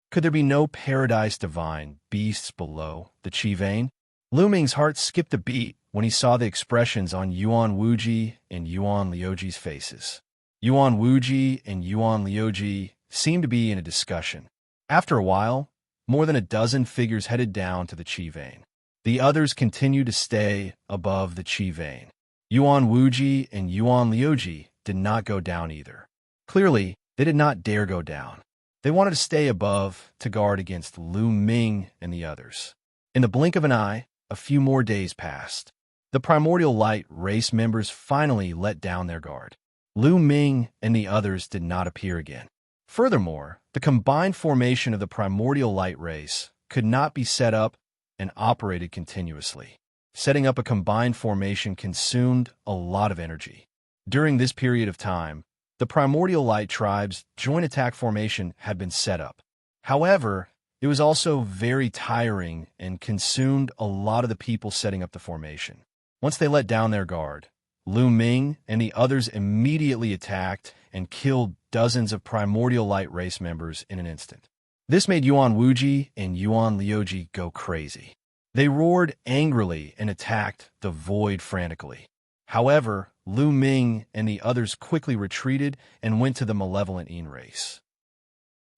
Could there be no paradise divine beasts below the Qi vein? Lu Ming's heart skipped a beat when he saw the expressions on Yuan Wuji and Yuan Liuji's faces. Yuan Wuji and Yuan Liuji seemed to be in a discussion. After a while, more than a dozen figures headed down to the Qi vein. The others continued to stay above the Qi vein. Yuan Wuji and Yuan Liuji did not go down either. Clearly, they did not dare go down. They wanted to stay above to guard against Lu Ming and the others. In the blink of an eye, a few more days passed. The Primordial Light race members finally let down their guard. Lu Ming and the others did not appear again. Furthermore, the combined formation of the Primordial Light race could not be set up and operated continuously. Setting up a combined formation consumed a lot of energy. During this period of time, the Primordial Light Tribe's joint attack formation had been set up. However, it was also very tiring and consumed a lot of the people setting up the formation. Once they let down their guard, Lu Ming and the others immediately attacked and killed dozens of Primordial Light race members in an instant. This made Yuan Wuji and Yuan Liuji go crazy. They roared angrily and attacked the void frantically. However, Lu Ming and the others quickly retreated and went to the Malevolent Yin race.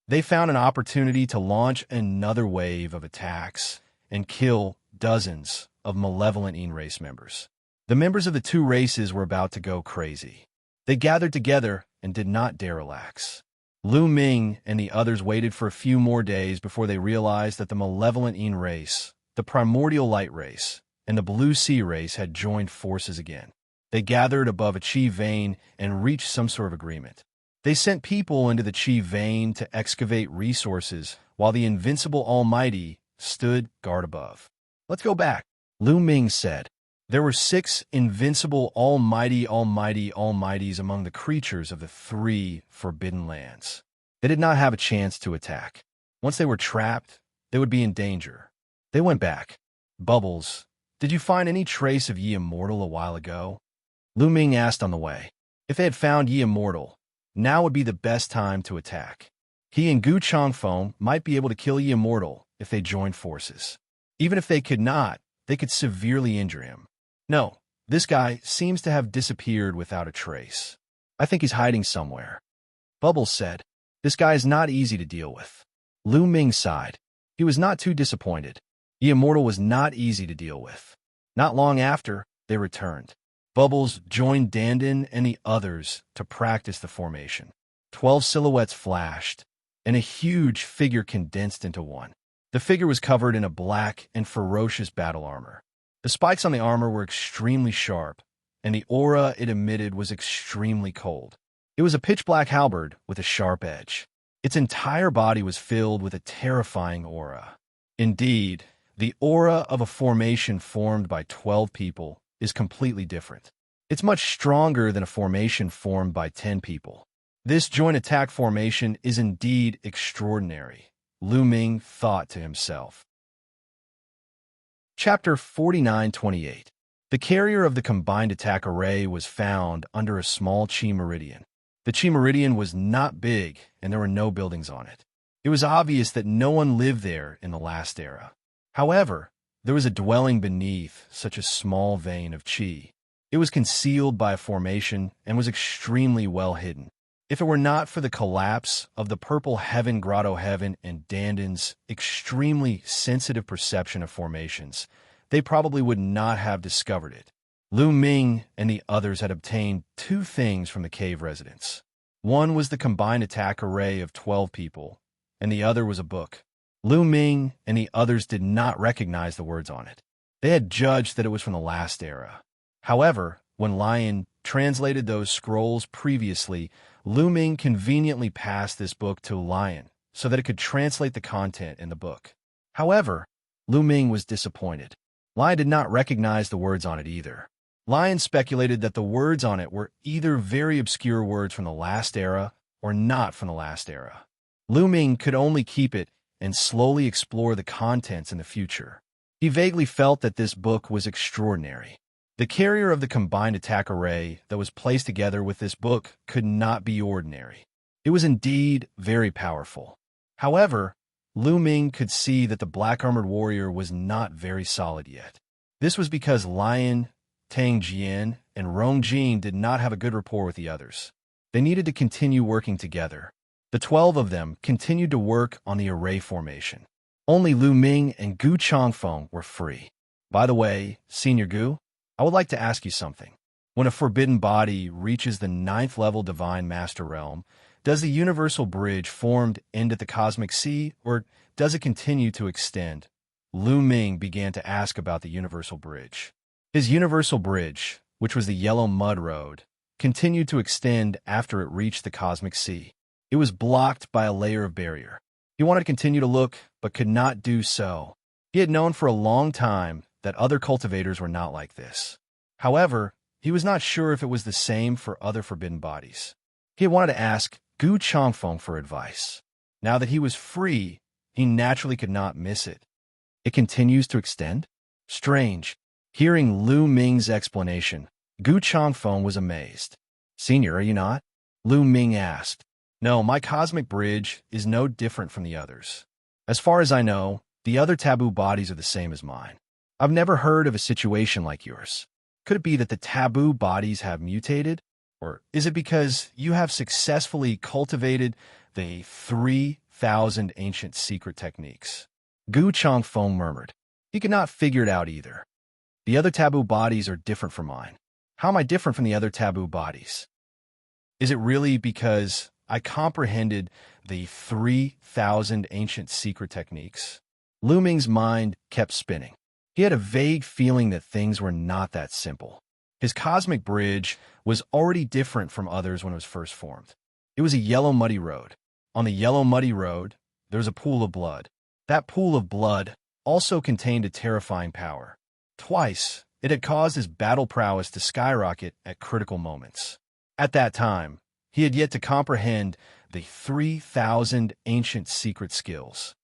They found an opportunity to launch another wave of attacks and kill dozens of Malevolent Yin race members. The members of the two races were about to go crazy. They gathered together and did not dare relax. Lu Ming and the others waited for a few more days before they realized that the Malevolent Yin race, the Primordial Light race, and the Blue Sea race had joined forces again. They gathered above a Qi vein and reached some sort of agreement. They sent people into the Qi vein to excavate resources while the invincible Almighty stood guard above. Let's go back, Lu Ming said. There were 6 invincible Almighties among the creatures of the 3 Forbidden Lands. They did not have a chance to attack. Once they were trapped, they would be in danger. They went back. Bubbles, did you find any trace of Ye Immortal a while ago? Lu Ming asked on the way. If they had found Ye Immortal, now would be the best time to attack. He and Gu Changfeng might be able to kill Ye Immortal if they joined forces. Even if they could not, they could severely injure him. No, this guy seems to have disappeared without a trace. I think he's hiding somewhere. Bubbles said, this guy is not easy to deal with. Lu Ming sighed. He was not too disappointed. Ye Immortal was not easy to deal with. Not long after, they returned. Bubbles joined Dandan and the others to practice the formation. 12 silhouettes flashed, and a huge figure condensed into one. The figure was covered in a black and ferocious battle armor. The spikes on the armor were extremely sharp, and the aura it emitted was extremely cold. It was a pitch-black halberd with a sharp edge. Its entire body was filled with a terrifying aura. Indeed, the aura of a formation formed by 12 people is completely different. It's much stronger than a formation formed by 10 people. This joint attack formation is indeed extraordinary, Lu Ming thought to himself. Chapter 49-28. The carrier of the combined attack array was found under a small Qi meridian. The Qi meridian was not big, and there were no buildings on it. It was obvious that no one lived there in the last era. However, there was a dwelling beneath such a small vein of Qi. It was concealed by a formation and was extremely well hidden. If it were not for the collapse of the Purple Heaven Grotto Heaven and Dandan's extremely sensitive perception of formations, they probably would not have discovered it. Lu Ming and the others had obtained 2 things from the cave residents. One was the combined attack array of 12 people, and the other was a book. Lu Ming and the others did not recognize the words on it. They had judged that it was from the last era. However, when Lion translated those scrolls previously, Lu Ming conveniently passed this book to Lion so that it could translate the content in the book. However, Lu Ming was disappointed. Lion did not recognize the words on it either. Lion speculated that the words on it were either very obscure words from the last era or not from the last era. Lu Ming could only keep it and slowly explore the contents in the future. He vaguely felt that this book was extraordinary. The carrier of the combined attack array that was placed together with this book could not be ordinary. It was indeed very powerful. However, Lu Ming could see that the black-armored warrior was not very solid yet. This was because Lion, Tang Jian, and Rong Jin did not have a good rapport with the others. They needed to continue working together. The 12 of them continued to work on the array formation. Only Lu Ming and Gu Changfeng were free. By the way, Senior Gu, I would like to ask you something. When a forbidden body reaches the 9th level Divine Master Realm, does the universal bridge formed end at the cosmic sea, or does it continue to extend? Lu Ming began to ask about the universal bridge. His universal bridge, which was the yellow mud road, continued to extend after it reached the cosmic sea. It was blocked by a layer of barrier. He wanted to continue to look, but could not do so. He had known for a long time that other cultivators were not like this. However, he was not sure if it was the same for other forbidden bodies. He had wanted to ask Gu Changfeng for advice. Now that he was free, he naturally could not miss it. It continues to extend? Strange. Hearing Lu Ming's explanation, Gu Changfeng was amazed. Senior, are you not? Lu Ming asked. No, my cosmic bridge is no different from the others. As far as I know, the other taboo bodies are the same as mine. I've never heard of a situation like yours. Could it be that the taboo bodies have mutated? Or is it because you have successfully cultivated the 3,000 ancient secret techniques? Gu Changfeng murmured. He could not figure it out either. The other taboo bodies are different from mine. How am I different from the other taboo bodies? Is it really because I comprehended the 3,000 ancient secret techniques? Lu Ming's mind kept spinning. He had a vague feeling that things were not that simple. His cosmic bridge was already different from others when it was first formed. It was a yellow muddy road. On the yellow muddy road, there was a pool of blood. That pool of blood also contained a terrifying power. Twice, it had caused his battle prowess to skyrocket at critical moments. At that time, he had yet to comprehend the 3,000 ancient secret skills.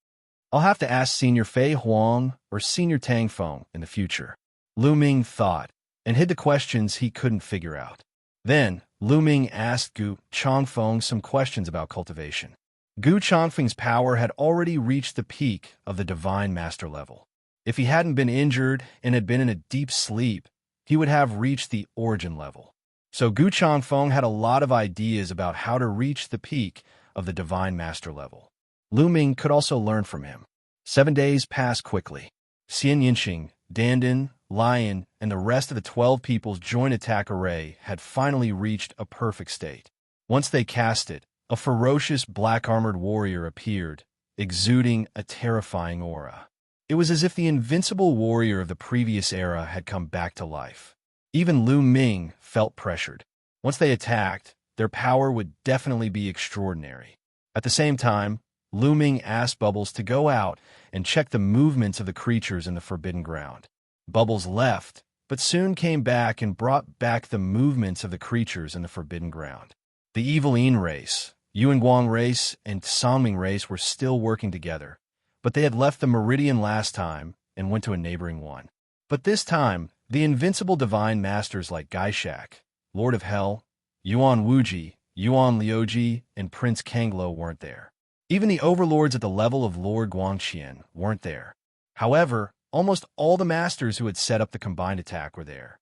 I'll have to ask Senior Fei Huang or Senior Tang Feng in the future. Lu Ming thought, and hid the questions he couldn't figure out. Then, Lu Ming asked Gu Changfeng some questions about cultivation. Gu Changfeng's power had already reached the peak of the Divine Master level. If he hadn't been injured and had been in a deep sleep, he would have reached the origin level. So Gu Changfeng had a lot of ideas about how to reach the peak of the Divine Master level. Lu Ming could also learn from him. 7 days passed quickly. Xianxia, Dandan, Lion, and the rest of the 12 people's joint attack array had finally reached a perfect state. Once they cast it, a ferocious black-armored warrior appeared, exuding a terrifying aura. It was as if the invincible warrior of the previous era had come back to life. Even Lu Ming felt pressured. Once they attacked, their power would definitely be extraordinary. At the same time, Lu Ming asked Bubbles to go out and check the movements of the creatures in the Forbidden Ground. Bubbles left, but soon came back and brought back the movements of the creatures in the Forbidden Ground. The Evil Yin race, Yuanguang race, and Songming race were still working together, but they had left the Meridian last time and went to a neighboring one. But this time, the invincible divine masters like Gaishak, Lord of Hell, Yuan Wuji, Yuan Liuji, and Prince Kanglo weren't there. Even the overlords at the level of Lord Guangqian weren't there. However, almost all the masters who had set up the combined attack were there.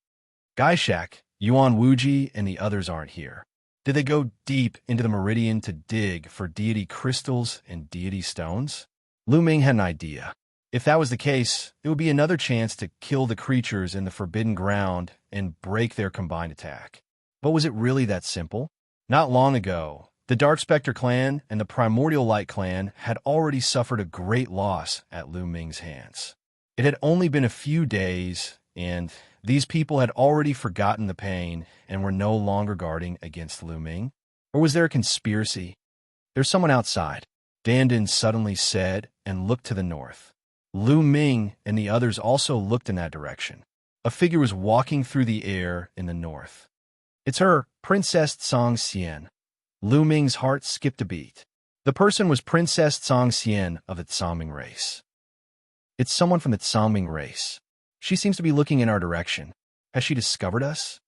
Gaishak, Yuan Wuji, and the others aren't here. Did they go deep into the Meridian to dig for deity crystals and deity stones? Lu Ming had an idea. If that was the case, it would be another chance to kill the creatures in the Forbidden Ground and break their combined attack. But was it really that simple? Not long ago, the Dark Spectre clan and the Primordial Light clan had already suffered a great loss at Lu Ming's hands. It had only been a few days, and these people had already forgotten the pain and were no longer guarding against Lu Ming. Or was there a conspiracy? There's someone outside, Dandan suddenly said and looked to the north. Lu Ming and the others also looked in that direction. A figure was walking through the air in the north. It's her, Princess Xianxia. Lu Ming's heart skipped a beat. The person was Princess Xianxia of the Songming race. It's someone from the Songming race. She seems to be looking in our direction. Has she discovered us?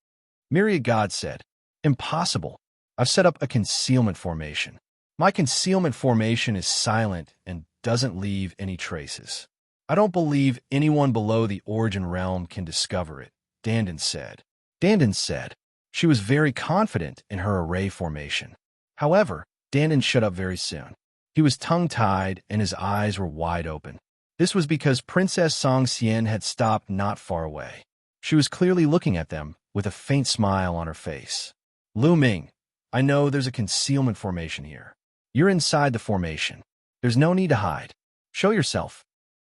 Myriad gods said, Impossible. I've set up a concealment formation. My concealment formation is silent and doesn't leave any traces. I don't believe anyone below the origin realm can discover it, Dandin said. Dandin said she was very confident in her array formation. However, Dandin shut up very soon. He was tongue-tied and his eyes were wide open. This was because Princess Xianxia had stopped not far away. She was clearly looking at them with a faint smile on her face. Lu Ming, I know there's a concealment formation here. You're inside the formation. There's no need to hide. Show yourself.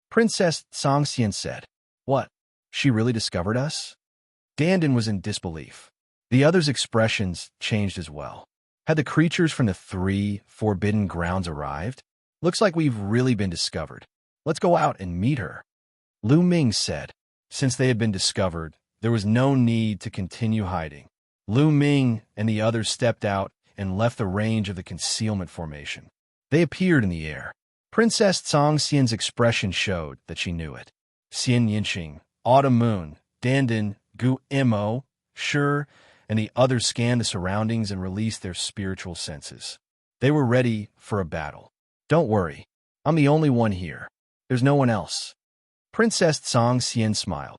Princess Xianxia said. What? She really discovered us? Dandin was in disbelief. The others' expressions changed as well. Had the creatures from the 3 forbidden grounds arrived? Looks like we've really been discovered. Let's go out and meet her. Lu Ming said. Since they had been discovered, there was no need to continue hiding. Lu Ming and the others stepped out and left the range of the concealment formation. They appeared in the air. Princess Xianxia's expression showed that she knew it. Xianxia, Autumn Moon, Dandin, Gu Mo, Shi, and the others scanned the surroundings and released their spiritual senses. They were ready for a battle. Don't worry, I'm the only one here. There's no one else. Princess Xianxia smiled.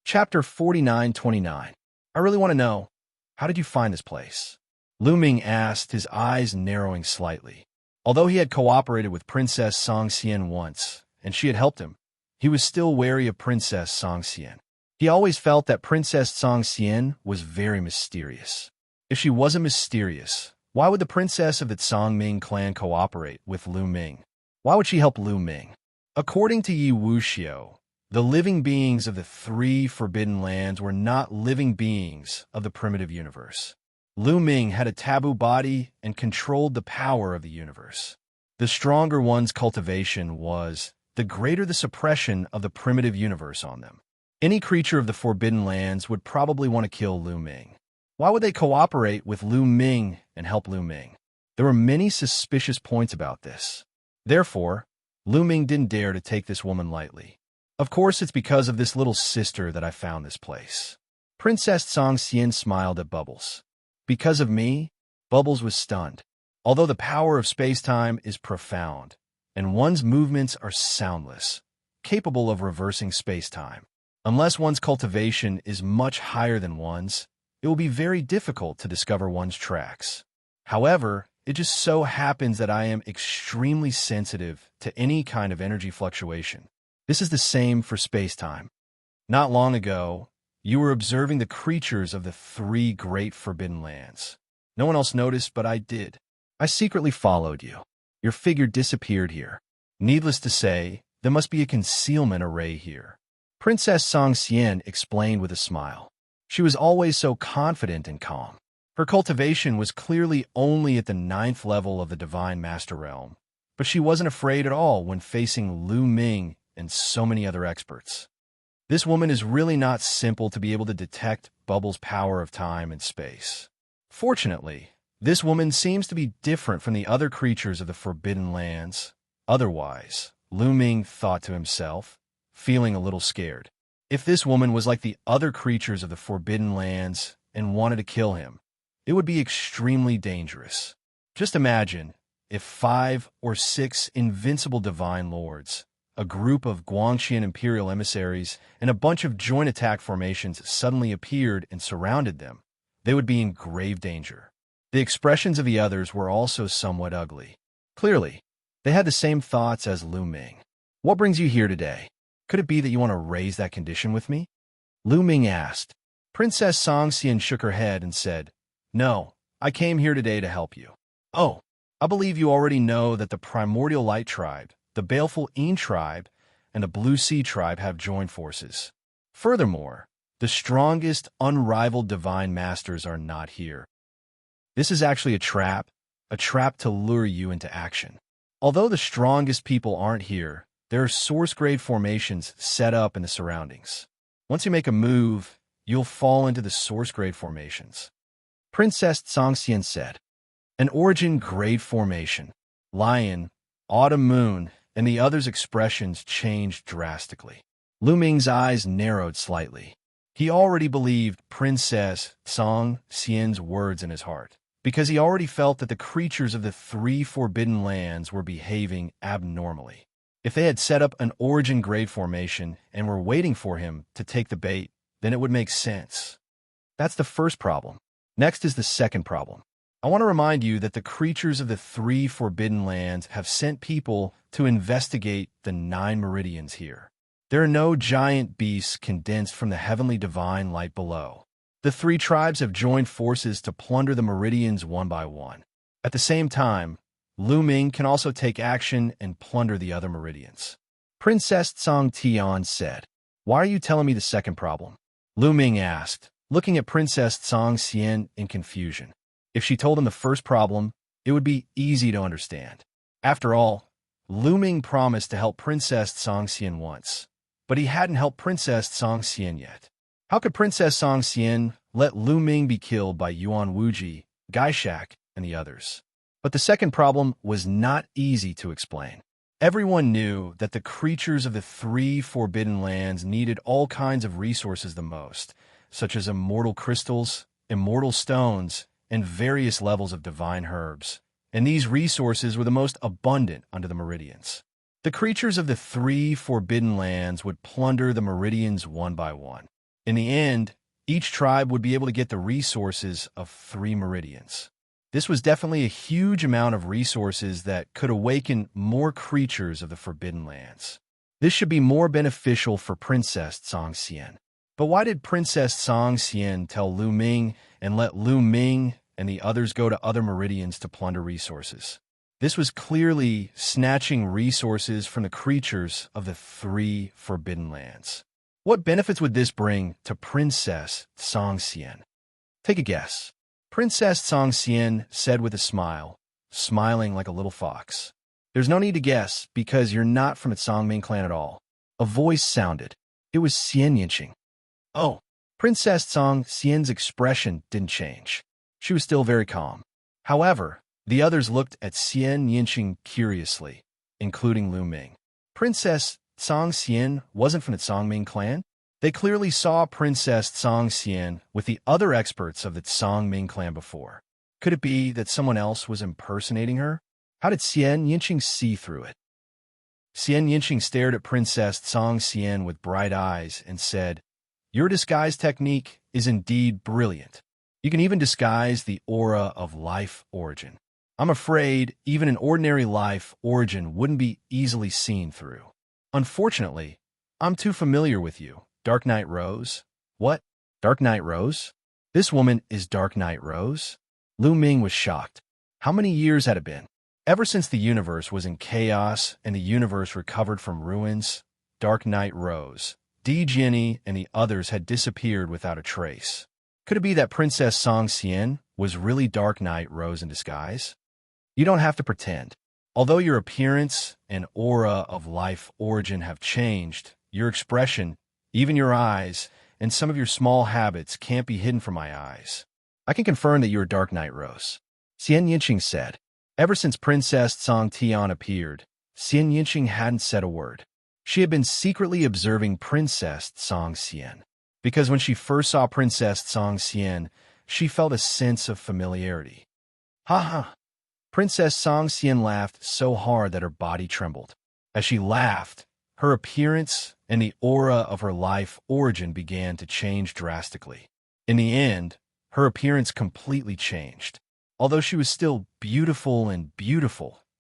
Chapter 49-29. I really want to know, how did you find this place? Lu Ming asked, his eyes narrowing slightly. Although he had cooperated with Princess Xianxia once, and she had helped him, he was still wary of Princess Xianxia. He always felt that Princess Xianxia was very mysterious. If she wasn't mysterious, why would the princess of the Zhongming clan cooperate with Lu Ming? Why would she help Lu Ming? According to Wuxia, the living beings of the 3 forbidden lands were not living beings of the primitive universe. Lu Ming had a taboo body and controlled the power of the universe. The stronger one's cultivation was, the greater the suppression of the primitive universe on them. Any creature of the forbidden lands would probably want to kill Lu Ming. Why would they cooperate with Lu Ming and help Lu Ming? There were many suspicious points about this. Therefore, Lu Ming didn't dare to take this woman lightly. Of course, it's because of this little sister that I found this place. Princess Xianxia smiled at Bubbles. Because of me? Bubbles was stunned. Although the power of space-time is profound, and one's movements are soundless, capable of reversing space-time, unless one's cultivation is much higher than one's, it will be very difficult to discover one's tracks. However, it just so happens that I am extremely sensitive to any kind of energy fluctuation. This is the same for space-time. Not long ago, you were observing the creatures of the 3 great forbidden lands. No one else noticed, but I did. I secretly followed you. Your figure disappeared here. Needless to say, there must be a concealment array here. Princess Xianxia explained with a smile. She was always so confident and calm. Her cultivation was clearly only at the 9th level of the Divine Master Realm, but she wasn't afraid at all when facing Lu Ming and so many other experts. This woman is really not simple to be able to detect Bubbles' power of time and space. Fortunately, this woman seems to be different from the other creatures of the Forbidden Lands. Otherwise, Lu Ming thought to himself, feeling a little scared. If this woman was like the other creatures of the Forbidden Lands and wanted to kill him, it would be extremely dangerous. Just imagine if 5 or 6 invincible divine lords, a group of Guangxian imperial emissaries, and a bunch of joint attack formations suddenly appeared and surrounded them. They would be in grave danger. The expressions of the others were also somewhat ugly. Clearly, they had the same thoughts as Lu Ming. What brings you here today? Could it be that you want to raise that condition with me? Lu Ming asked. Princess Xianxia shook her head and said, No, I came here today to help you. Oh, I believe you already know that the Primordial Light Tribe, the Baleful Een Tribe, and the Blue Sea Tribe have joined forces. Furthermore, the strongest, unrivaled Divine Masters are not here. This is actually a trap to lure you into action. Although the strongest people aren't here, there are source-grade formations set up in the surroundings. Once you make a move, you'll fall into the source-grade formations. Princess Xianxia said. An origin-grade formation, Lion, Autumn Moon, and the others' expressions changed drastically. Lu Ming's eyes narrowed slightly. He already believed Princess Xianxia's words in his heart, because he already felt that the creatures of the three forbidden lands were behaving abnormally. If they had set up an origin grade formation and were waiting for him to take the bait, then it would make sense. That's the first problem. Next is the second problem. I want to remind you that the creatures of the three forbidden lands have sent people to investigate the 9 meridians here. There are no giant beasts condensed from the heavenly divine light below. The 3 tribes have joined forces to plunder the meridians one by one. At the same time, Lu Ming can also take action and plunder the other meridians. Princess Xianxia said, "Why are you telling me the second problem?" Lu Ming asked, looking at Princess Xianxia in confusion. If she told him the first problem, it would be easy to understand. After all, Lu Ming promised to help Princess Xianxia once, but he hadn't helped Princess Xianxia yet. How could Princess Xianxia let Lu Ming be killed by Yuan Wuji, Gaishak, and the others? But the second problem was not easy to explain. Everyone knew that the creatures of the 3 forbidden lands needed all kinds of resources the most, such as immortal crystals, immortal stones, and various levels of divine herbs, and these resources were the most abundant under the meridians. The creatures of the 3 forbidden lands would plunder the meridians one by one. In the end, each tribe would be able to get the resources of 3 meridians. This was definitely a huge amount of resources that could awaken more creatures of the forbidden lands. This should be more beneficial for Princess Xianxia. But why did Princess Xianxia tell Lu Ming and let Lu Ming and the others go to other meridians to plunder resources? This was clearly snatching resources from the creatures of the 3 forbidden lands. What benefits would this bring to Princess Xianxia? Take a guess. Princess Xianxia said with a smile, smiling like a little fox. There's no need to guess, because you're not from the Songming clan at all. A voice sounded. It was Xianxia. Oh, Princess Xianxia's expression didn't change. She was still very calm. However, the others looked at Xianxia curiously, including Lu Ming. Princess Xianxia wasn't from the Songming clan. They clearly saw Princess Xianxia with the other experts of the Songming clan before. Could it be that someone else was impersonating her? How did Xianxia see through it? Xianxia stared at Princess Xianxia with bright eyes and said, "Your disguise technique is indeed brilliant. You can even disguise the aura of life origin. I'm afraid even an ordinary life origin wouldn't be easily seen through. Unfortunately, I'm too familiar with you, Dark Knight Rose." "What? Dark Knight Rose? This woman is Dark Knight Rose?" Lu Ming was shocked. How many years had it been? Ever since the universe was in chaos and the universe recovered from ruins, Dark Knight Rose, Di Jianyi, and the others had disappeared without a trace. Could it be that Princess Xianxia was really Dark Knight Rose in disguise? You don't have to pretend. Although your appearance and aura of life origin have changed, your expression, even your eyes, and some of your small habits can't be hidden from my eyes. I can confirm that you are Dark Knight Rose. Xianxia said. Ever since Princess Xianxia appeared, Xianxia hadn't said a word. She had been secretly observing Princess Xianxia, because when she first saw Princess Xianxia, she felt a sense of familiarity. Ha ha! Princess Xianxia laughed so hard that her body trembled. As she laughed, her appearance and the aura of her life origin began to change drastically. In the end, her appearance completely changed. Although she was still beautiful,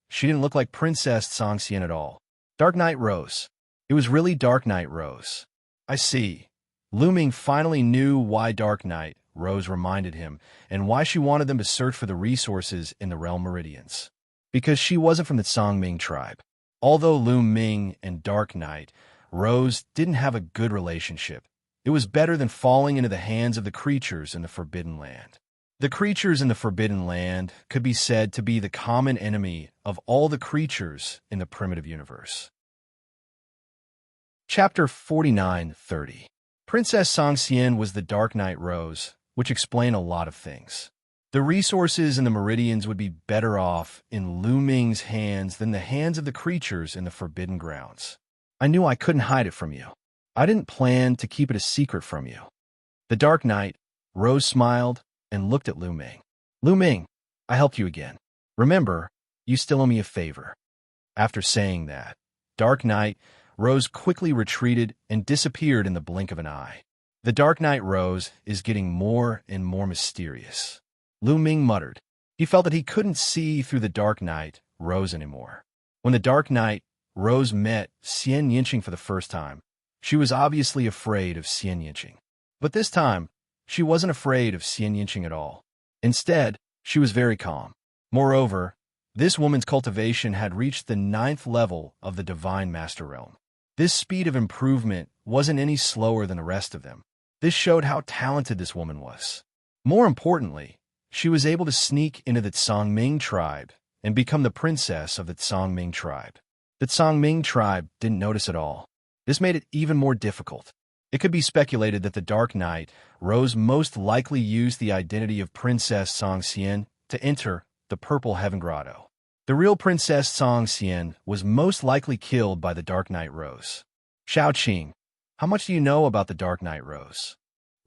she didn't look like Princess Xianxia at all. Dark Knight Rose. It was really Dark Knight Rose. I see. Lu Ming finally knew why Dark Knight Rose reminded him, and why she wanted them to search for the resources in the realm meridians. Because she wasn't from the Songming tribe. Although Lu Ming and Dark Knight Rose didn't have a good relationship, it was better than falling into the hands of the creatures in the Forbidden Land. The creatures in the Forbidden Land could be said to be the common enemy of all the creatures in the primitive universe. Chapter 49-30. Princess Xianxia was the Dark Knight Rose, which explained a lot of things. The resources in the meridians would be better off in Lu Ming's hands than the hands of the creatures in the Forbidden Grounds. I knew I couldn't hide it from you. I didn't plan to keep it a secret from you. The Dark Knight, Rose smiled and looked at Lu Ming. Lu Ming, I helped you again. Remember, you still owe me a favor. After saying that, Dark Knight, Rose quickly retreated and disappeared in the blink of an eye. The Dark Knight Rose is getting more and more mysterious. Lu Ming muttered. He felt that he couldn't see through the Dark Knight Rose anymore. When the Dark Knight Rose met Xianxia for the first time, she was obviously afraid of Xianxia. But this time, she wasn't afraid of Xianxia at all. Instead, she was very calm. Moreover, this woman's cultivation had reached the 9th level of the Divine Master Realm. This speed of improvement wasn't any slower than the rest of them. This showed how talented this woman was. More importantly, she was able to sneak into the Congming tribe and become the princess of the Congming tribe. The Congming tribe didn't notice at all. This made it even more difficult. It could be speculated that the Dark Knight Rose most likely used the identity of Princess Xianxia to enter the Purple Heaven Grotto. The real Princess Xianxia was most likely killed by the Dark Knight Rose. Xiaoqing, how much do you know about the Dark Knight Rose?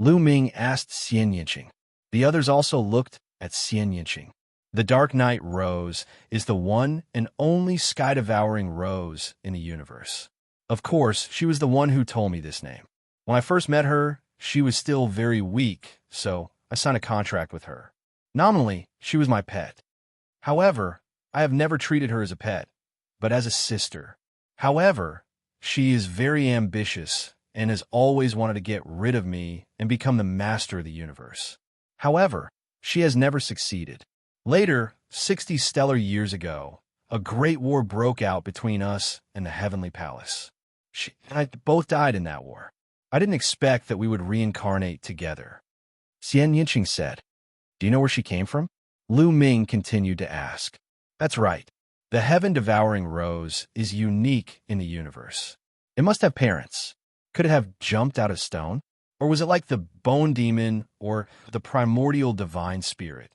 Lu Ming asked Xianxia. The others also looked at Xianxia. The Dark Knight Rose is the one and only sky-devouring rose in the universe. Of course, she was the one who told me this name. When I first met her, she was still very weak, so I signed a contract with her. Nominally, she was my pet. However, I have never treated her as a pet, but as a sister. However, she is very ambitious and has always wanted to get rid of me and become the master of the universe. However, she has never succeeded. Later, 60 stellar years ago, a great war broke out between us and the Heavenly Palace. She and I both died in that war. I didn't expect that we would reincarnate together. Xianxia said. Do you know where she came from? Lu Ming continued to ask. That's right. The heaven-devouring rose is unique in the universe. It must have parents. Could it have jumped out of stone? Or was it like the bone demon or the primordial divine spirit,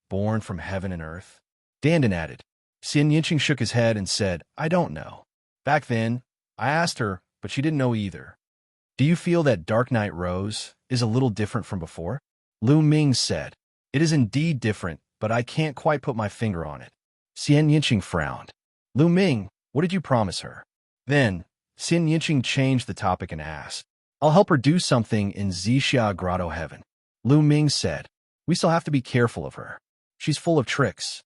born from heaven and earth? Dandan added. Xianxia shook his head and said, I don't know. Back then, I asked her, but she didn't know either. Do you feel that Dark Knight Rose is a little different from before? Lu Ming said. It is indeed different, but I can't quite put my finger on it. Xianxia frowned. Lu Ming, what did you promise her? Then, Xianxia changed the topic and asked, I'll help her do something in Xianxia Grotto Heaven. Lu Ming said, we still have to be careful of her. She's full of tricks.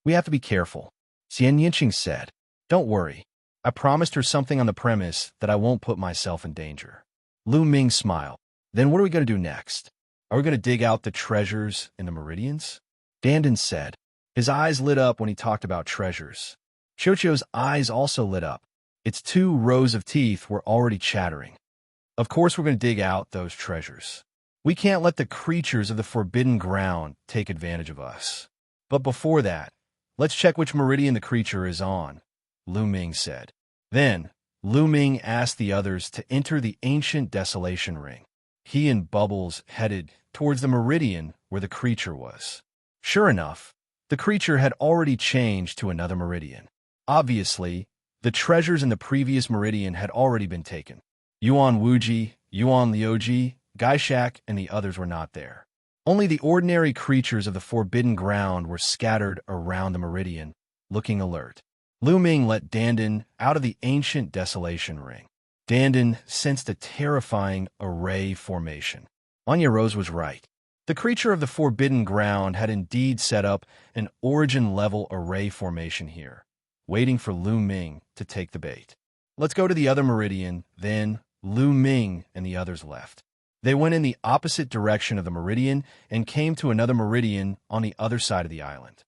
We have to be careful. Xianxia said, don't worry. I promised her something on the premise that I won't put myself in danger. Lu Ming smiled. Then what are we going to do next? Are we going to dig out the treasures in the meridians? Dandan said. His eyes lit up when he talked about treasures. Xiaoqiu's eyes also lit up. Its 2 rows of teeth were already chattering. Of course we're going to dig out those treasures. We can't let the creatures of the forbidden ground take advantage of us. But before that, let's check which meridian the creature is on, Lu Ming said. Then, Lu Ming asked the others to enter the ancient desolation ring. He and Bubbles headed towards the meridian where the creature was. Sure enough, the creature had already changed to another meridian. Obviously, the treasures in the previous meridian had already been taken. Yuan Wuji, Yuan Liuji, Gaishak, and the others were not there. Only the ordinary creatures of the forbidden ground were scattered around the meridian, looking alert. Lu Ming let Dandan out of the ancient desolation ring. Dandan sensed a terrifying array formation. Anya Rose was right. The creature of the forbidden ground had indeed set up an origin-level array formation here, waiting for Lu Ming to take the bait. Let's go to the other meridian, then Lu Ming and the others left. They went in the opposite direction of the meridian and came to another meridian on the other side of the island.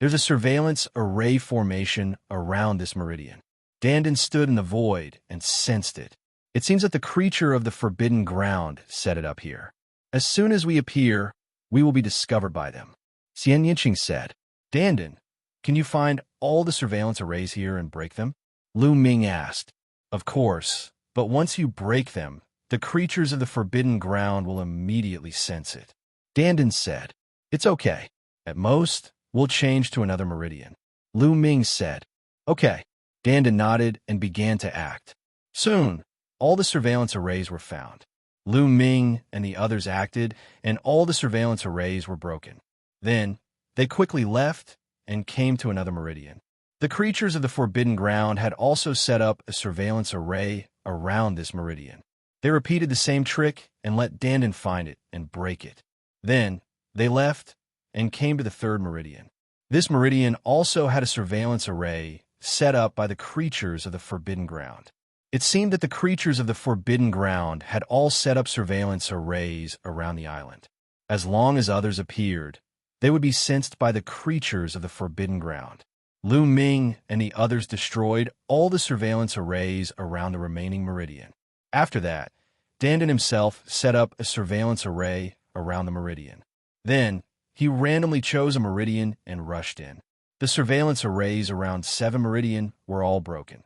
There's a surveillance array formation around this meridian. Dandan stood in the void and sensed it. It seems that the creature of the forbidden ground set it up here. As soon as we appear, we will be discovered by them. Xianxia said, Dandan, can you find all the surveillance arrays here and break them? Lu Ming asked. Of course, but once you break them, the creatures of the forbidden ground will immediately sense it. Dandan said, it's okay. At most, we'll change to another meridian. Lu Ming said, okay. Dandan nodded and began to act. Soon, all the surveillance arrays were found. Lu Ming and the others acted, and all the surveillance arrays were broken. Then, they quickly left and came to another meridian. The creatures of the Forbidden Ground had also set up a surveillance array around this meridian. They repeated the same trick and let Dandan find it and break it. Then, they left and came to the third meridian. This meridian also had a surveillance array set up by the creatures of the Forbidden Ground. It seemed that the creatures of the Forbidden Ground had all set up surveillance arrays around the island. As long as others appeared, they would be sensed by the creatures of the Forbidden Ground. Lu Ming and the others destroyed all the surveillance arrays around the remaining meridian. After that, Dandan himself set up a surveillance array around the meridian. Then, he randomly chose a meridian and rushed in. The surveillance arrays around 7 meridian were all broken.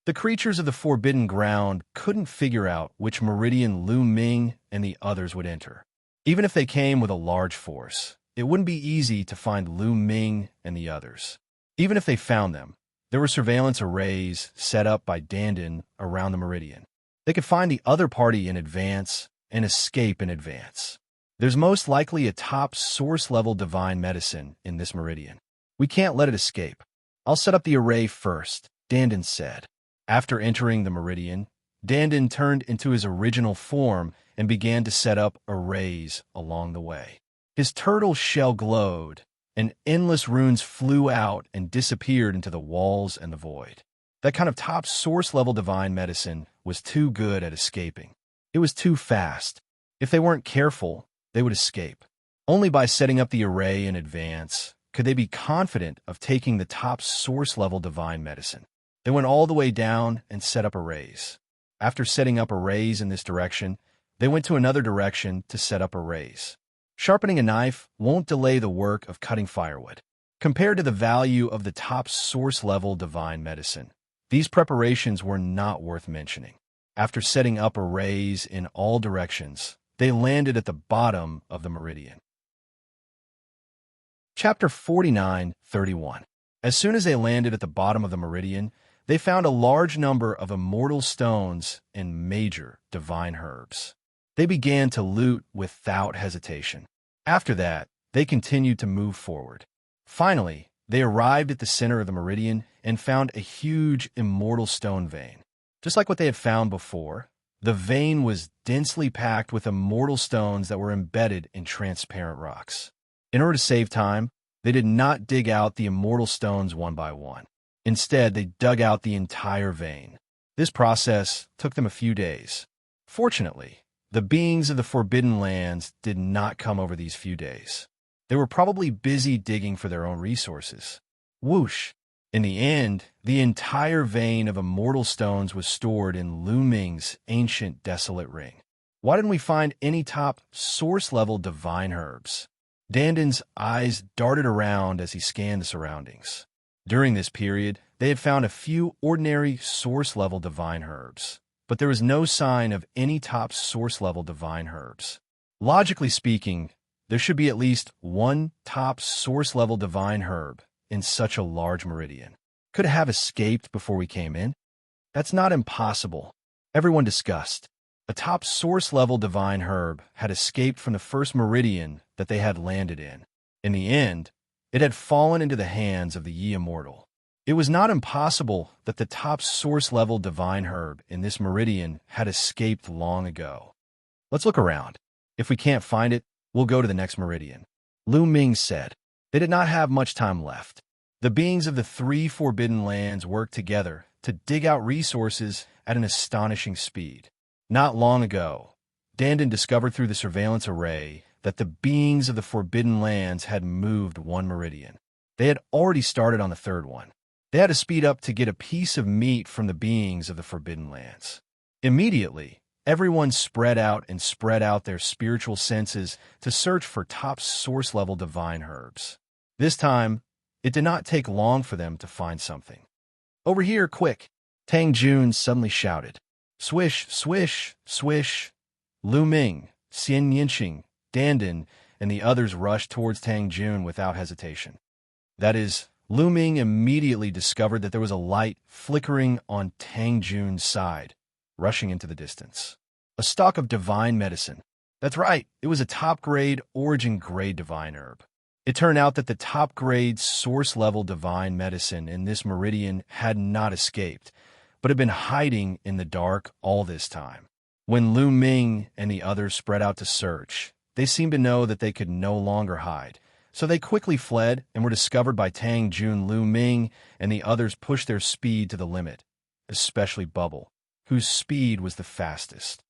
The creatures of the Forbidden Ground couldn't figure out which meridian Lu Ming and the others would enter. Even if they came with a large force, it wouldn't be easy to find Lu Ming and the others. Even if they found them, there were surveillance arrays set up by Dandan around the meridian. They could find the other party in advance and escape in advance. There's most likely a top source-level divine medicine in this meridian. We can't let it escape. I'll set up the array first, Dandan said. After entering the meridian, Dandan turned into his original form and began to set up arrays along the way. His turtle shell glowed, and endless runes flew out and disappeared into the walls and the void. That kind of top source-level divine medicine was too good at escaping. It was too fast. If they weren't careful, they would escape. Only by setting up the array in advance could they be confident of taking the top source-level divine medicine. They went all the way down and set up arrays. After setting up arrays in this direction, they went to another direction to set up arrays. Sharpening a knife won't delay the work of cutting firewood. Compared to the value of the top source-level divine medicine, these preparations were not worth mentioning. After setting up arrays in all directions, they landed at the bottom of the meridian. Chapter 49:31. As soon as they landed at the bottom of the meridian, they found a large number of immortal stones and major divine herbs. They began to loot without hesitation. After that, they continued to move forward. Finally, they arrived at the center of the meridian and found a huge immortal stone vein. Just like what they had found before, the vein was densely packed with immortal stones that were embedded in transparent rocks. In order to save time, they did not dig out the immortal stones one by one. Instead, they dug out the entire vein. This process took them a few days. Fortunately, the beings of the Forbidden Lands did not come over these few days. They were probably busy digging for their own resources. Whoosh! In the end, the entire vein of immortal stones was stored in Lu Ming's ancient desolate ring. Why didn't we find any top source-level divine herbs? Dandan's eyes darted around as he scanned the surroundings. During this period, they had found a few ordinary source-level divine herbs, but there was no sign of any top source-level divine herbs. Logically speaking, there should be at least one top source-level divine herb in such a large meridian. Could it have escaped before we came in? That's not impossible. Everyone discussed. A top source-level divine herb had escaped from the first meridian that they had landed in. In the end, it had fallen into the hands of the Ye Immortal. It was not impossible that the top source-level divine herb in this meridian had escaped long ago. Let's look around. If we can't find it, we'll go to the next meridian. Lu Ming said. They did not have much time left. The beings of the 3 Forbidden Lands worked together to dig out resources at an astonishing speed. Not long ago, Dandan discovered through the surveillance array that the beings of the Forbidden Lands had moved 1 meridian. They had already started on the 3rd one. They had to speed up to get a piece of meat from the beings of the Forbidden Lands. Immediately, everyone spread out their spiritual senses to search for top source-level divine herbs. This time, it did not take long for them to find something. "Over here, quick!" Tang Jun suddenly shouted. Swish, swish, swish. Lu Ming, Xianxia, Dandan, and the others rushed towards Tang Jun without hesitation. That is, Lu Ming immediately discovered that there was a light flickering on Tang Jun's side, rushing into the distance. A stalk of divine medicine. That's right, it was a top-grade, origin-grade divine herb. It turned out that the top-grade, source-level divine medicine in this meridian had not escaped, but had been hiding in the dark all this time. When Lu Ming and the others spread out to search, they seemed to know that they could no longer hide. So they quickly fled and were discovered by Tang Jun. Lu Ming and the others pushed their speed to the limit, especially Bubble, whose speed was the fastest.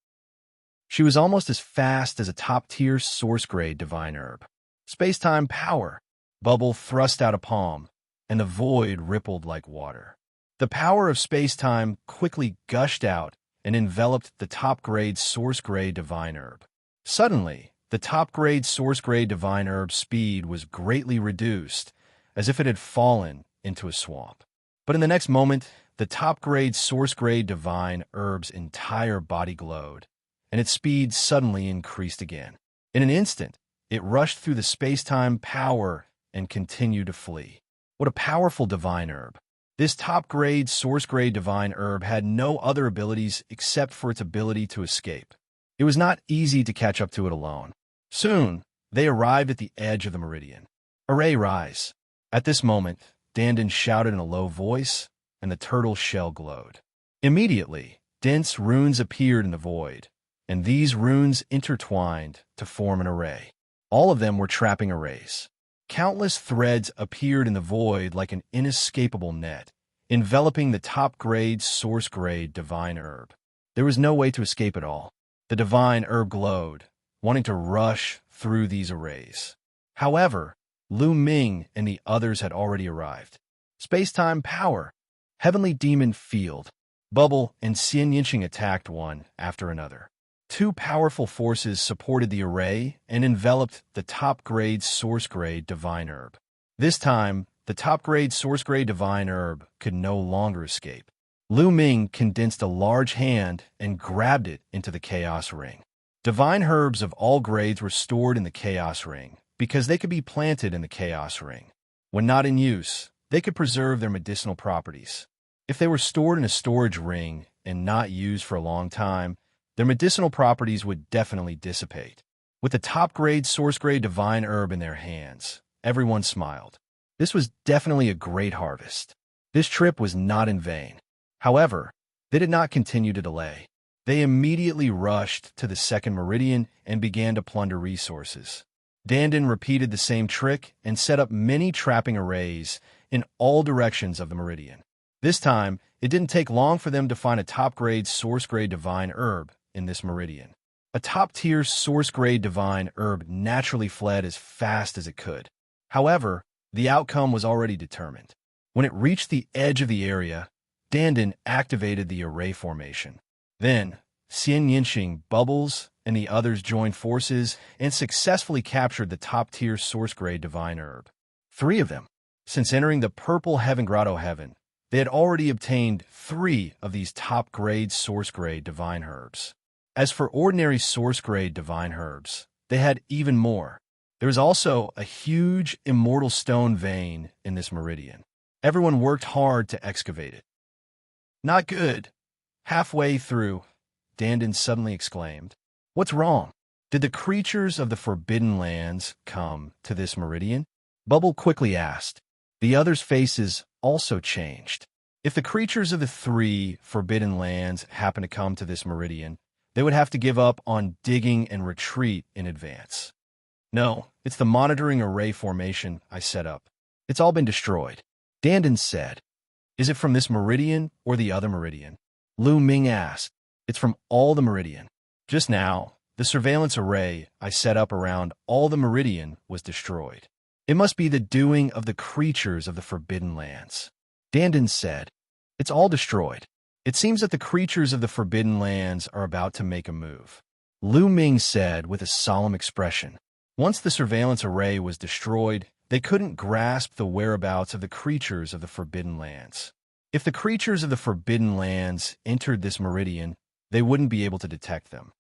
She was almost as fast as a top-tier source-grade divine herb. Space-time power. Bubble thrust out a palm, and the void rippled like water. The power of space-time quickly gushed out and enveloped the top-grade source-grade divine herb. Suddenly, the top-grade source-grade divine herb's speed was greatly reduced, as if it had fallen into a swamp. But in the next moment, the top-grade source-grade divine herb's entire body glowed, and its speed suddenly increased again. In an instant, it rushed through the space-time power and continued to flee. What a powerful divine herb. This top-grade, source-grade divine herb had no other abilities except for its ability to escape. It was not easy to catch up to it alone. Soon, they arrived at the edge of the meridian. "Array, rise!" At this moment, Dandan shouted in a low voice, and the turtle shell glowed. Immediately, dense runes appeared in the void, and these runes intertwined to form an array. All of them were trapping arrays. Countless threads appeared in the void like an inescapable net, enveloping the top-grade, source-grade divine herb. There was no way to escape it all. The divine herb glowed, wanting to rush through these arrays. However, Lu Ming and the others had already arrived. Space-time power, heavenly demon field. Bubble and Xianxia attacked one after another. Two powerful forces supported the array and enveloped the top-grade, source-grade divine herb. This time, the top-grade, source-grade divine herb could no longer escape. Lu Ming condensed a large hand and grabbed it into the Chaos Ring. Divine herbs of all grades were stored in the Chaos Ring because they could be planted in the Chaos Ring. When not in use, they could preserve their medicinal properties. If they were stored in a storage ring and not used for a long time, their medicinal properties would definitely dissipate. With the top-grade, source-grade divine herb in their hands, everyone smiled. This was definitely a great harvest. This trip was not in vain. However, they did not continue to delay. They immediately rushed to the second meridian and began to plunder resources. Dandan repeated the same trick and set up many trapping arrays in all directions of the meridian. This time, it didn't take long for them to find a top-grade, source-grade divine herb in this meridian. A top-tier source-grade divine herb naturally fled as fast as it could. However, the outcome was already determined. When it reached the edge of the area, Dandan activated the array formation. Then, Xianxia, Bubbles, and the others joined forces and successfully captured the top-tier source-grade divine herb. 3 of them. Since entering the purple Heaven Grotto Heaven, they had already obtained 3 of these top-grade, source-grade divine herbs. As for ordinary source-grade divine herbs, they had even more. There was also a huge immortal stone vein in this meridian. Everyone worked hard to excavate it. "Not good." Halfway through, Dandan suddenly exclaimed, "What's wrong? Did the creatures of the Forbidden Lands come to this meridian?" Bubble quickly asked. The others' faces also changed. If the creatures of the 3 Forbidden Lands happened to come to this meridian, they would have to give up on digging and retreat in advance. "No, it's the monitoring array formation I set up. It's all been destroyed," Dandan said. "Is it from this meridian or the other meridian?" Lu Ming asked. "It's from all the meridian. Just now, the surveillance array I set up around all the meridian was destroyed. It must be the doing of the creatures of the Forbidden Lands." Dandan said, "It's all destroyed. It seems that the creatures of the Forbidden Lands are about to make a move." Lu Ming said with a solemn expression. Once the surveillance array was destroyed, they couldn't grasp the whereabouts of the creatures of the Forbidden Lands. If the creatures of the Forbidden Lands entered this meridian, they wouldn't be able to detect them.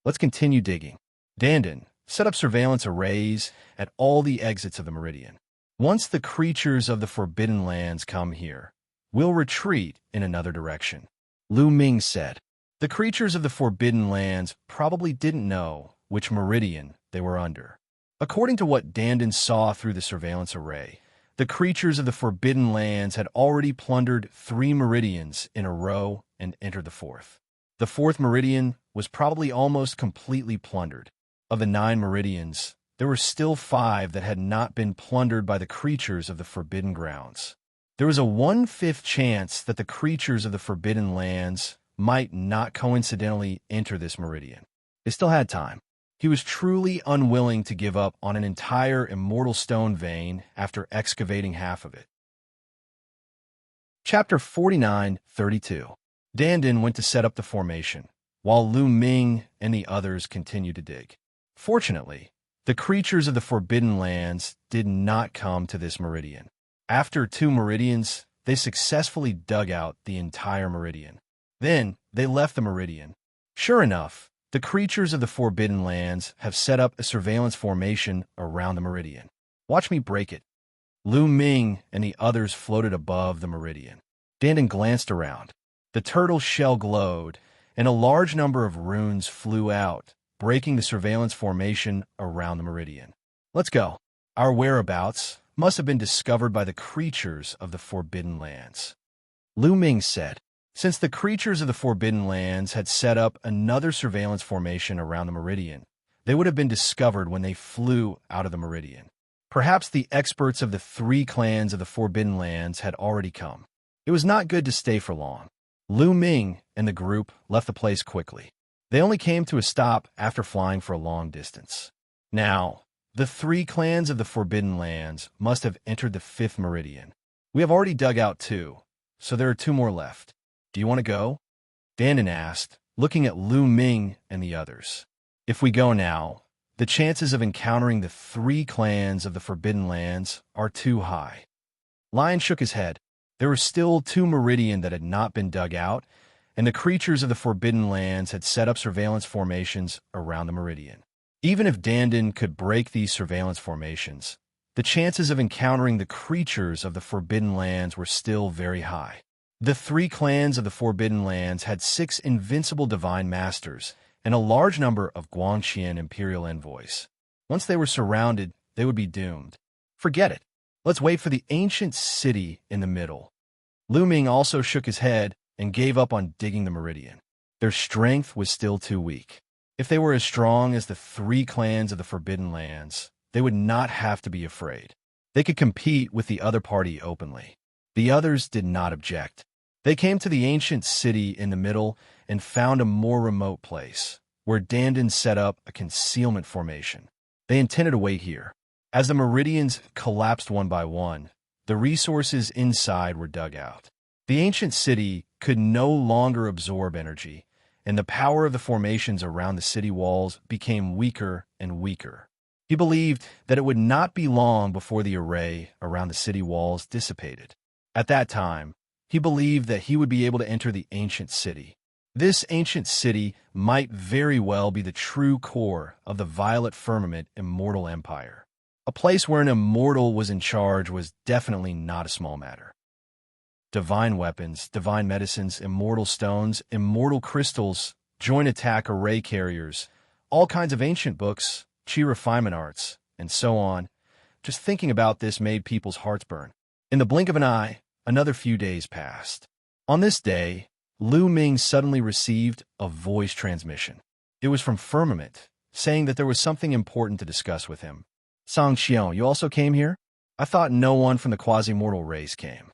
"Let's continue digging." Dandan set up surveillance arrays at all the exits of the meridian. "Once the creatures of the Forbidden Lands come here, we'll retreat in another direction," Lu Ming said. The creatures of the Forbidden Lands probably didn't know which meridian they were under. According to what Dandin saw through the surveillance array, the creatures of the Forbidden Lands had already plundered 3 meridians in a row and entered the 4th. The 4th meridian was probably almost completely plundered. Of the 9 meridians, there were still 5 that had not been plundered by the creatures of the Forbidden Grounds. There was a 1/5 chance that the creatures of the Forbidden Lands might not coincidentally enter this meridian. They still had time. He was truly unwilling to give up on an entire immortal stone vein after excavating half of it. Chapter 49:32. Dandin went to set up the formation, while Lu Ming and the others continued to dig. Fortunately, the creatures of the Forbidden Lands did not come to this meridian. After 2 meridians, they successfully dug out the entire meridian. Then, they left the meridian. Sure enough, the creatures of the Forbidden Lands have set up a surveillance formation around the meridian. Watch me break it. Lu Ming and the others floated above the meridian. Dandin glanced around. The turtle shell glowed, and a large number of runes flew out, breaking the surveillance formation around the meridian. Let's go. Our whereabouts must have been discovered by the creatures of the Forbidden Lands. Lu Ming said, since the creatures of the Forbidden Lands had set up another surveillance formation around the meridian, they would have been discovered when they flew out of the meridian. Perhaps the experts of the 3 clans of the Forbidden Lands had already come. It was not good to stay for long. Lu Ming and the group left the place quickly. They only came to a stop after flying for a long distance. Now, the 3 clans of the Forbidden Lands must have entered the 5th meridian. We have already dug out 2, so there are 2 more left. Do you want to go? Dandin asked, looking at Lu Ming and the others. If we go now, the chances of encountering the 3 clans of the Forbidden Lands are too high. Lion shook his head. There were still 2 meridian that had not been dug out, and the creatures of the Forbidden Lands had set up surveillance formations around the meridian. Even if Dandin could break these surveillance formations, the chances of encountering the creatures of the Forbidden Lands were still very high. The 3 clans of the Forbidden Lands had 6 invincible divine masters and a large number of Guangxian imperial envoys. Once they were surrounded, they would be doomed. Forget it. Let's wait for the ancient city in the middle. Lu Ming also shook his head and gave up on digging the meridian. Their strength was still too weak. If they were as strong as the 3 clans of the Forbidden Lands, they would not have to be afraid. They could compete with the other party openly. The others did not object. They came to the ancient city in the middle and found a more remote place, where Dandin set up a concealment formation. They intended to wait here. As the meridians collapsed one by one, the resources inside were dug out. The ancient city could no longer absorb energy, and the power of the formations around the city walls became weaker and weaker. He believed that it would not be long before the array around the city walls dissipated. At that time, he believed that he would be able to enter the ancient city. This ancient city might very well be the true core of the Violet Firmament Immortal Empire. A place where an immortal was in charge was definitely not a small matter. Divine weapons, divine medicines, immortal stones, immortal crystals, joint attack array carriers, all kinds of ancient books, chi refinement arts, and so on. Just thinking about this made people's hearts burn. In the blink of an eye, another few days passed. On this day, Lu Ming suddenly received a voice transmission. It was from Firmament, saying that there was something important to discuss with him. Xianxia, you also came here? I thought no one from the quasi-mortal race came.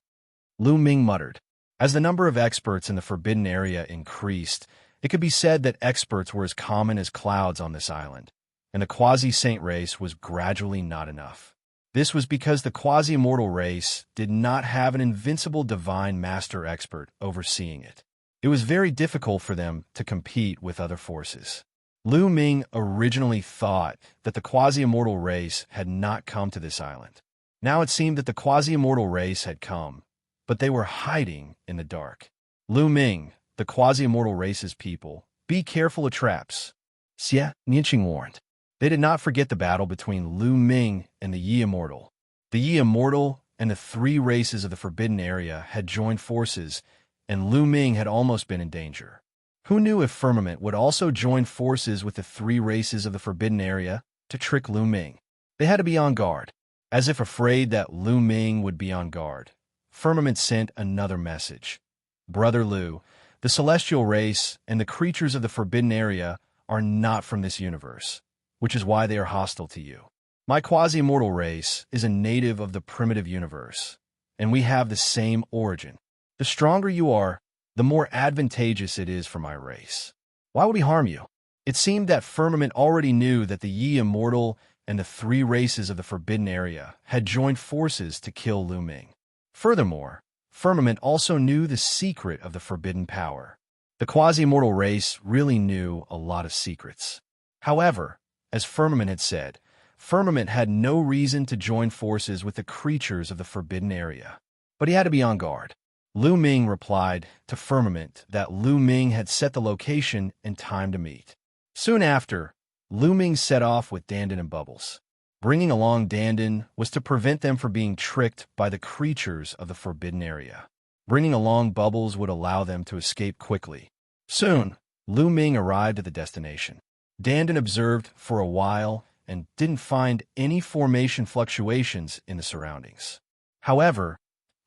Lu Ming muttered. As the number of experts in the forbidden area increased, it could be said that experts were as common as clouds on this island, and the quasi-saint race was gradually not enough. This was because the quasi-immortal race did not have an invincible divine master expert overseeing it. It was very difficult for them to compete with other forces. Lu Ming originally thought that the quasi-immortal race had not come to this island. Now it seemed that the quasi-immortal race had come, but they were hiding in the dark. Lu Ming, the quasi-immortal race's people, be careful of traps. Xianxia warned. They did not forget the battle between Lu Ming and the Yi Immortal. The Yi Immortal and the 3 races of the Forbidden Area had joined forces, and Lu Ming had almost been in danger. Who knew if Firmament would also join forces with the three races of the Forbidden Area to trick Lu Ming? They had to be on guard. As if afraid that Lu Ming would be on guard, Firmament sent another message. Brother Lu, the celestial race and the creatures of the Forbidden Area are not from this universe, which is why they are hostile to you. My quasi-immortal race is a native of the primitive universe, and we have the same origin. The stronger you are, the more advantageous it is for my race. Why would we harm you? It seemed that Firmament already knew that the Yi Immortal and the three races of the Forbidden Area had joined forces to kill Lu Ming. Furthermore, Firmament also knew the secret of the forbidden power. The quasi-immortal race really knew a lot of secrets. However, as Firmament had said, Firmament had no reason to join forces with the creatures of the Forbidden Area. But he had to be on guard. Lu Ming replied to Firmament that Lu Ming had set the location and time to meet. Soon after, Lu Ming set off with Dandan and Bubbles. Bringing along Dandan was to prevent them from being tricked by the creatures of the Forbidden Area. Bringing along Bubbles would allow them to escape quickly. Soon, Lu Ming arrived at the destination. Dandan observed for a while and didn't find any formation fluctuations in the surroundings. However,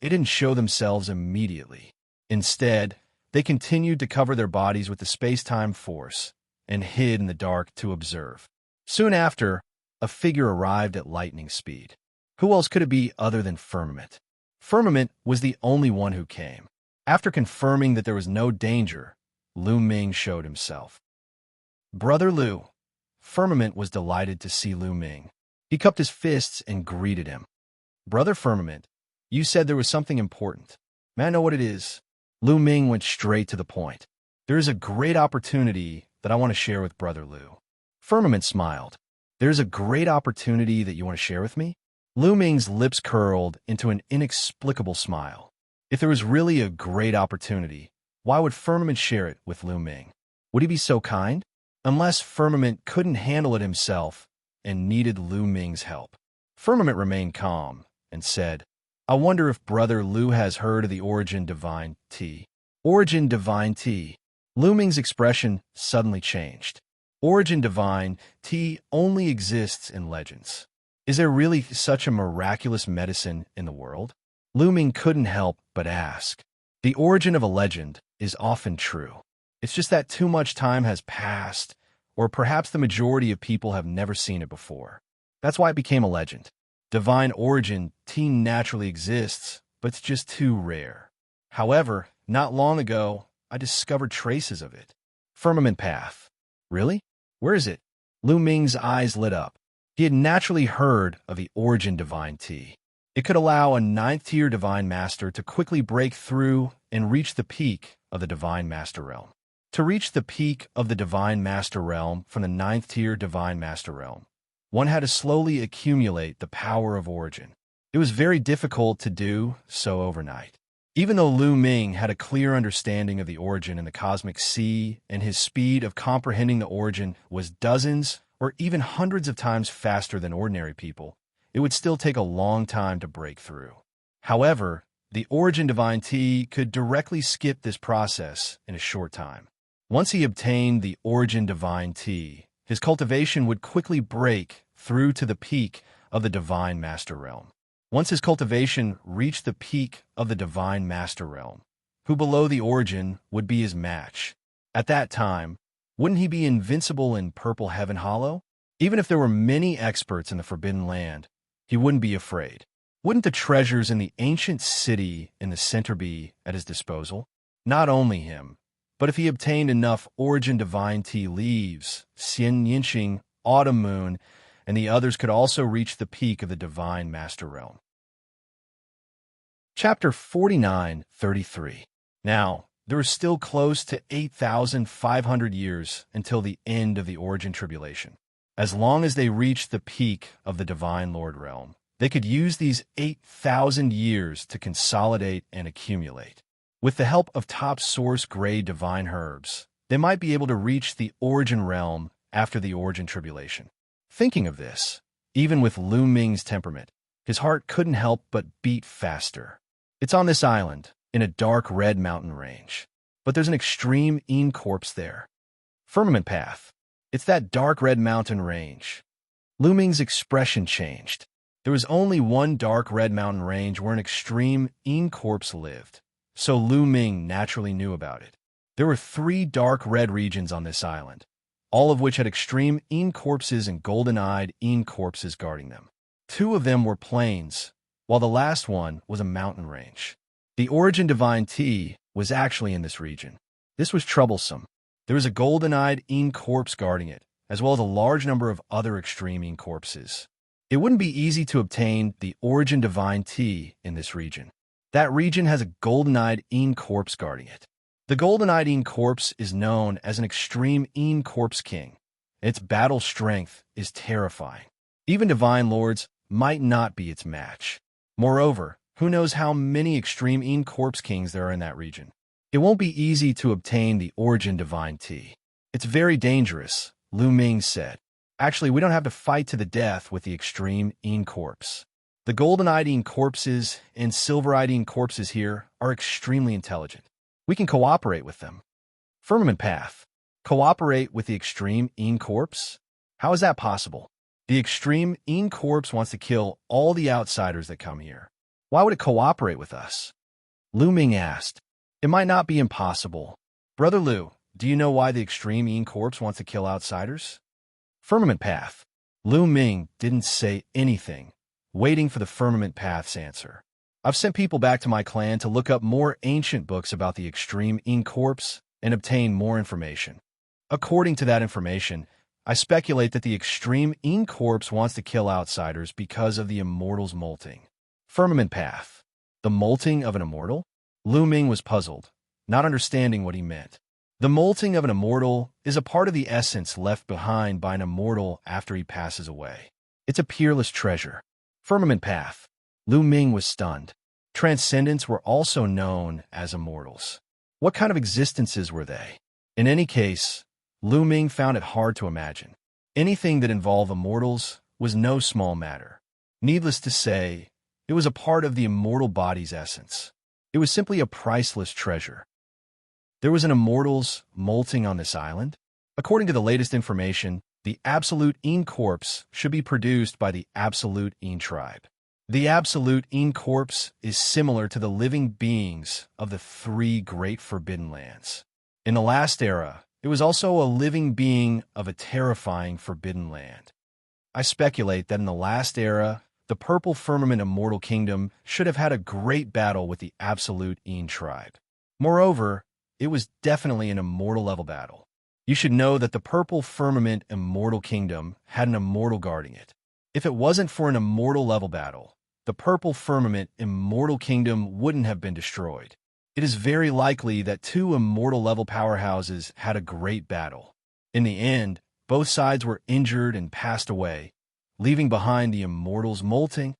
it didn't show themselves immediately. Instead, they continued to cover their bodies with the space-time force and hid in the dark to observe. Soon after, a figure arrived at lightning speed. Who else could it be other than Firmament? Firmament was the only one who came. After confirming that there was no danger, Lu Ming showed himself. Brother Lu. Firmament was delighted to see Lu Ming. He cupped his fists and greeted him. Brother Firmament, you said there was something important. May I know what it is? Lu Ming went straight to the point. There is a great opportunity that I want to share with Brother Lu. Firmament smiled. There's a great opportunity that you want to share with me? Lu Ming's lips curled into an inexplicable smile. If there was really a great opportunity, why would Firmament share it with Lu Ming? Would he be so kind? Unless Firmament couldn't handle it himself and needed Lu Ming's help. Firmament remained calm and said, I wonder if Brother Lu has heard of the Origin Divine Tea. Origin Divine Tea. Lu Ming's expression suddenly changed. Origin Divine Tea only exists in legends. Is there really such a miraculous medicine in the world? Lu Ming couldn't help but ask. The origin of a legend is often true. It's just that too much time has passed, or perhaps the majority of people have never seen it before. That's why it became a legend. Divine Origin Tea naturally exists, but it's just too rare. However, not long ago, I discovered traces of it. Firmament Path. Really? Where is it? Lu Ming's eyes lit up. He had naturally heard of the Origin Divine Tea. It could allow a 9th-tier Divine Master to quickly break through and reach the peak of the Divine Master Realm. To reach the peak of the Divine Master Realm from the 9th-tier Divine Master Realm, one had to slowly accumulate the power of Origin. It was very difficult to do so overnight. Even though Lu Ming had a clear understanding of the Origin in the Cosmic Sea, and his speed of comprehending the Origin was dozens or even hundreds of times faster than ordinary people, it would still take a long time to break through. However, the Origin Divine Tea could directly skip this process in a short time. Once he obtained the Origin Divine Tea, his cultivation would quickly break through to the peak of the Divine Master Realm. Once his cultivation reached the peak of the Divine Master Realm, who below the Origin would be his match? At that time, wouldn't he be invincible in Purple Heaven Hollow? Even if there were many experts in the Forbidden Land, he wouldn't be afraid. Wouldn't the treasures in the ancient city in the center be at his disposal? Not only him, but if he obtained enough Origin Divine Tea leaves, Xianxia, Autumn Moon, and the others could also reach the peak of the Divine Master Realm. Chapter 49:33. Now, there is still close to 8,500 years until the end of the Origin Tribulation. As long as they reach the peak of the Divine Lord Realm, they could use these 8,000 years to consolidate and accumulate. With the help of top source grade divine herbs, they might be able to reach the Origin Realm after the Origin Tribulation. Thinking of this, even with Lu Ming's temperament, his heart couldn't help but beat faster. It's on this island, in a dark red mountain range. but there's an extreme Een corpse there. Firmament path. It's that dark red mountain range. Lu Ming's expression changed. There was only one dark red mountain range where an extreme Een corpse lived, so Lu Ming naturally knew about it. There were 3 dark red regions on this island, all of which had extreme Een corpses and golden-eyed Een corpses guarding them. 2 of them were plains, while the last one was a mountain range. The origin divine T was actually in this region. This was troublesome. There was a golden-eyed Een corpse guarding it, as well as a large number of other extreme Een corpses. It wouldn't be easy to obtain the origin divine T in this region. That region has a golden-eyed Een corpse guarding it. The golden-eyed Een corpse is known as an extreme Een corpse king. Its battle strength is terrifying. Even divine lords might not be its match. Moreover, who knows how many extreme Een corpse kings there are in that region. It won't be easy to obtain the origin divine T. It's very dangerous, Lu Ming said. Actually, we don't have to fight to the death with the extreme Een corpse. The golden-eyed Een corpses and silver-eyed Een corpses here are extremely intelligent. We can cooperate with them. Firmament path. Cooperate with the extreme Een corpse? How is that possible? The extreme Een corpse wants to kill all the outsiders that come here. Why would it cooperate with us? Lu Ming asked. It might not be impossible. Brother Lu, do you know why the extreme Een corpse wants to kill outsiders? Firmament path. Lu Ming didn't say anything, waiting for the firmament path's answer. I've sent people back to my clan to look up more ancient books about the extreme Een corpse and obtain more information. According to that information, I speculate that the extreme Een corpse wants to kill outsiders because of the immortal's molting. Firmament path. The molting of an immortal? Lu Ming was puzzled, not understanding what he meant. The molting of an immortal is a part of the essence left behind by an immortal after he passes away. It's a peerless treasure. Firmament path. Lu Ming was stunned. Transcendents were also known as immortals. What kind of existences were they? In any case, Lu Ming found it hard to imagine. Anything that involved immortals was no small matter. Needless to say, it was a part of the immortal body's essence. It was simply a priceless treasure. There was an immortal's molting on this island? According to the latest information, the absolute Een corpse should be produced by the absolute Een tribe. The absolute Een corpse is similar to the living beings of the 3 great forbidden lands. In the last era, it was also a living being of a terrifying forbidden land. I speculate that in the last era, the Purple Firmament Immortal Kingdom should have had a great battle with the absolute Een tribe. Moreover, it was definitely an immortal-level battle. You should know that the Purple Firmament Immortal Kingdom had an immortal guarding it. If it wasn't for an immortal-level battle, the Purple Firmament Immortal Kingdom wouldn't have been destroyed. It is very likely that 2 immortal-level powerhouses had a great battle. In the end, both sides were injured and passed away, leaving behind the immortal's molting,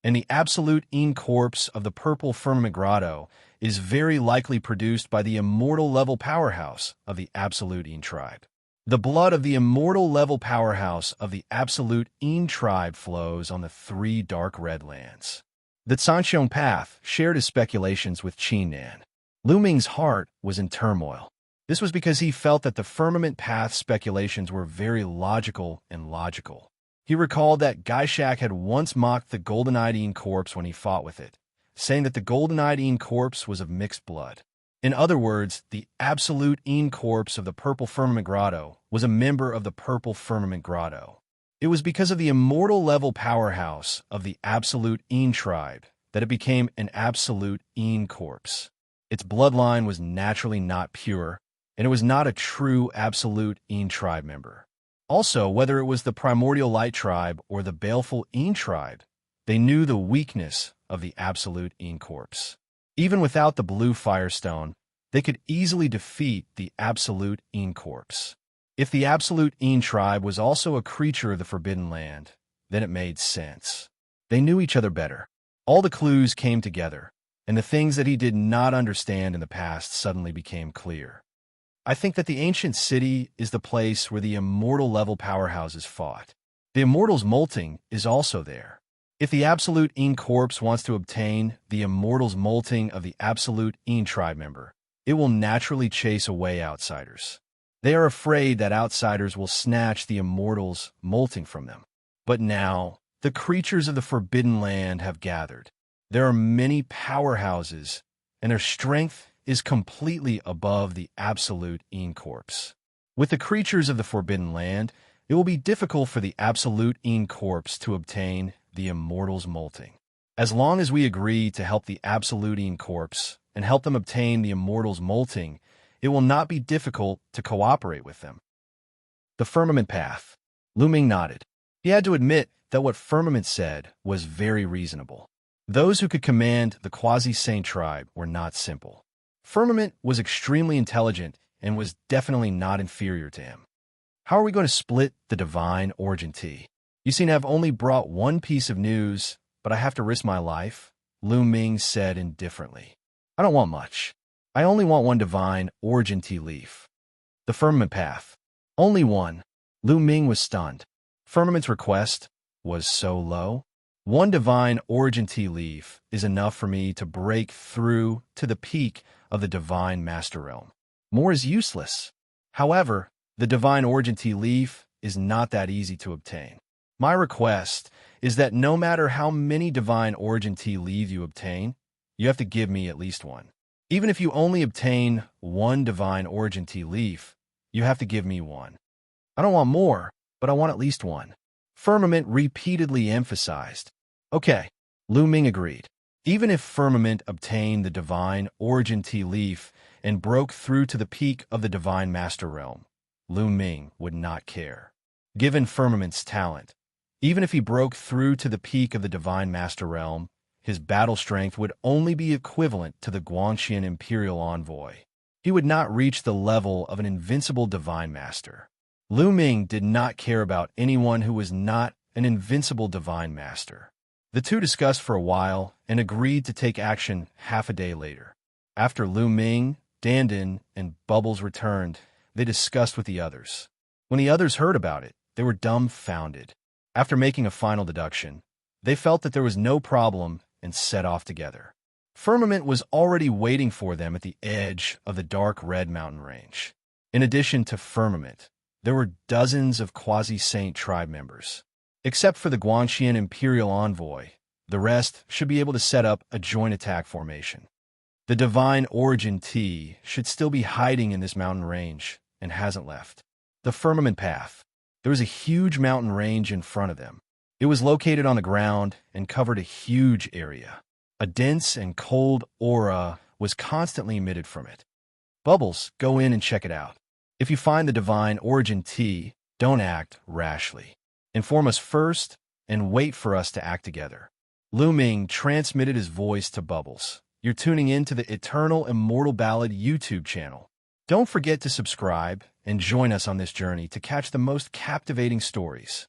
and the absolute Een corpse of the Purple Firmament Grotto is very likely produced by the immortal-level powerhouse of the absolute Een tribe. The blood of the immortal-level powerhouse of the absolute Een tribe flows on the 3 dark red lands. The Xianxia path shared his speculations with Qin Nan. Lu Ming's heart was in turmoil. This was because he felt that the firmament path speculations were very logical and logical. He recalled that Gaishak had once mocked the golden-eyed Een corpse when he fought with it, saying that the golden-eyed Een corpse was of mixed blood. In other words, the absolute Een corpse of the Purple Firmament Grotto was a member of the Purple Firmament Grotto. It was because of the immortal-level powerhouse of the absolute Een tribe that it became an absolute Een corpse. Its bloodline was naturally not pure, and it was not a true absolute Een tribe member. Also, whether it was the Primordial Light tribe or the Baleful Een tribe, they knew the weakness of the absolute Een corpse. Even without the blue firestone, they could easily defeat the absolute Een corpse. If the absolute Een tribe was also a creature of the Forbidden Land, then it made sense. They knew each other better. All the clues came together, and the things that he did not understand in the past suddenly became clear. I think that the ancient city is the place where the immortal-level powerhouses fought. The immortal's molting is also there. If the absolute Een corpse wants to obtain the immortal's molting of the absolute Een tribe member, it will naturally chase away outsiders. They are afraid that outsiders will snatch the immortals molting from them. But now, the creatures of the Forbidden Land have gathered. There are many powerhouses, and their strength is completely above the absolute Corpse. With the creatures of the Forbidden Land, it will be difficult for the absolute Corpse to obtain the immortals molting. As long as we agree to help the absolute Corpse and help them obtain the immortals molting, it will not be difficult to cooperate with them. The Firmament Path. Lu Ming nodded. He had to admit that what Firmament said was very reasonable. Those who could command the Quasi-Saint tribe were not simple. Firmament was extremely intelligent and was definitely not inferior to him. How are we going to split the divine origin tea? You seem to have only brought one piece of news, but I have to risk my life, Lu Ming said indifferently. I don't want much. I only want one divine origin tea leaf. The Firmament Path. Only one. Lu Ming was stunned. Firmament's request was so low. One divine origin tea leaf is enough for me to break through to the peak of the divine master realm. More is useless. However, the divine origin tea leaf is not that easy to obtain. My request is that no matter how many divine origin tea leaves you obtain, you have to give me at least one. Even if you only obtain one divine origin tea leaf, you have to give me one. I don't want more, but I want at least one. Firmament repeatedly emphasized. Okay, Lu Ming agreed. Even if Firmament obtained the divine origin tea leaf and broke through to the peak of the divine master realm, Lu Ming would not care. Given Firmament's talent, even if he broke through to the peak of the divine master realm, his battle strength would only be equivalent to the Guangxian imperial envoy. He would not reach the level of an invincible divine master. Lu Ming did not care about anyone who was not an invincible divine master. The two discussed for a while and agreed to take action half a day later. After Lu Ming, Dandan, and Bubbles returned, they discussed with the others. When the others heard about it, they were dumbfounded. After making a final deduction, they felt that there was no problem and set off together. Firmament was already waiting for them at the edge of the dark red mountain range. In addition to Firmament, there were dozens of Quasi-Saint tribe members. Except for the Guangxian imperial envoy, the rest should be able to set up a joint attack formation. The divine origin tea should still be hiding in this mountain range and hasn't left. The Firmament Path. There was a huge mountain range in front of them. It was located on the ground and covered a huge area. A dense and cold aura was constantly emitted from it. Bubbles, go in and check it out. If you find the divine origin tea, don't act rashly. Inform us first and wait for us to act together. Lu Ming transmitted his voice to Bubbles. You're tuning in to the Eternal Immortal Ballad YouTube channel. Don't forget to subscribe and join us on this journey to catch the most captivating stories.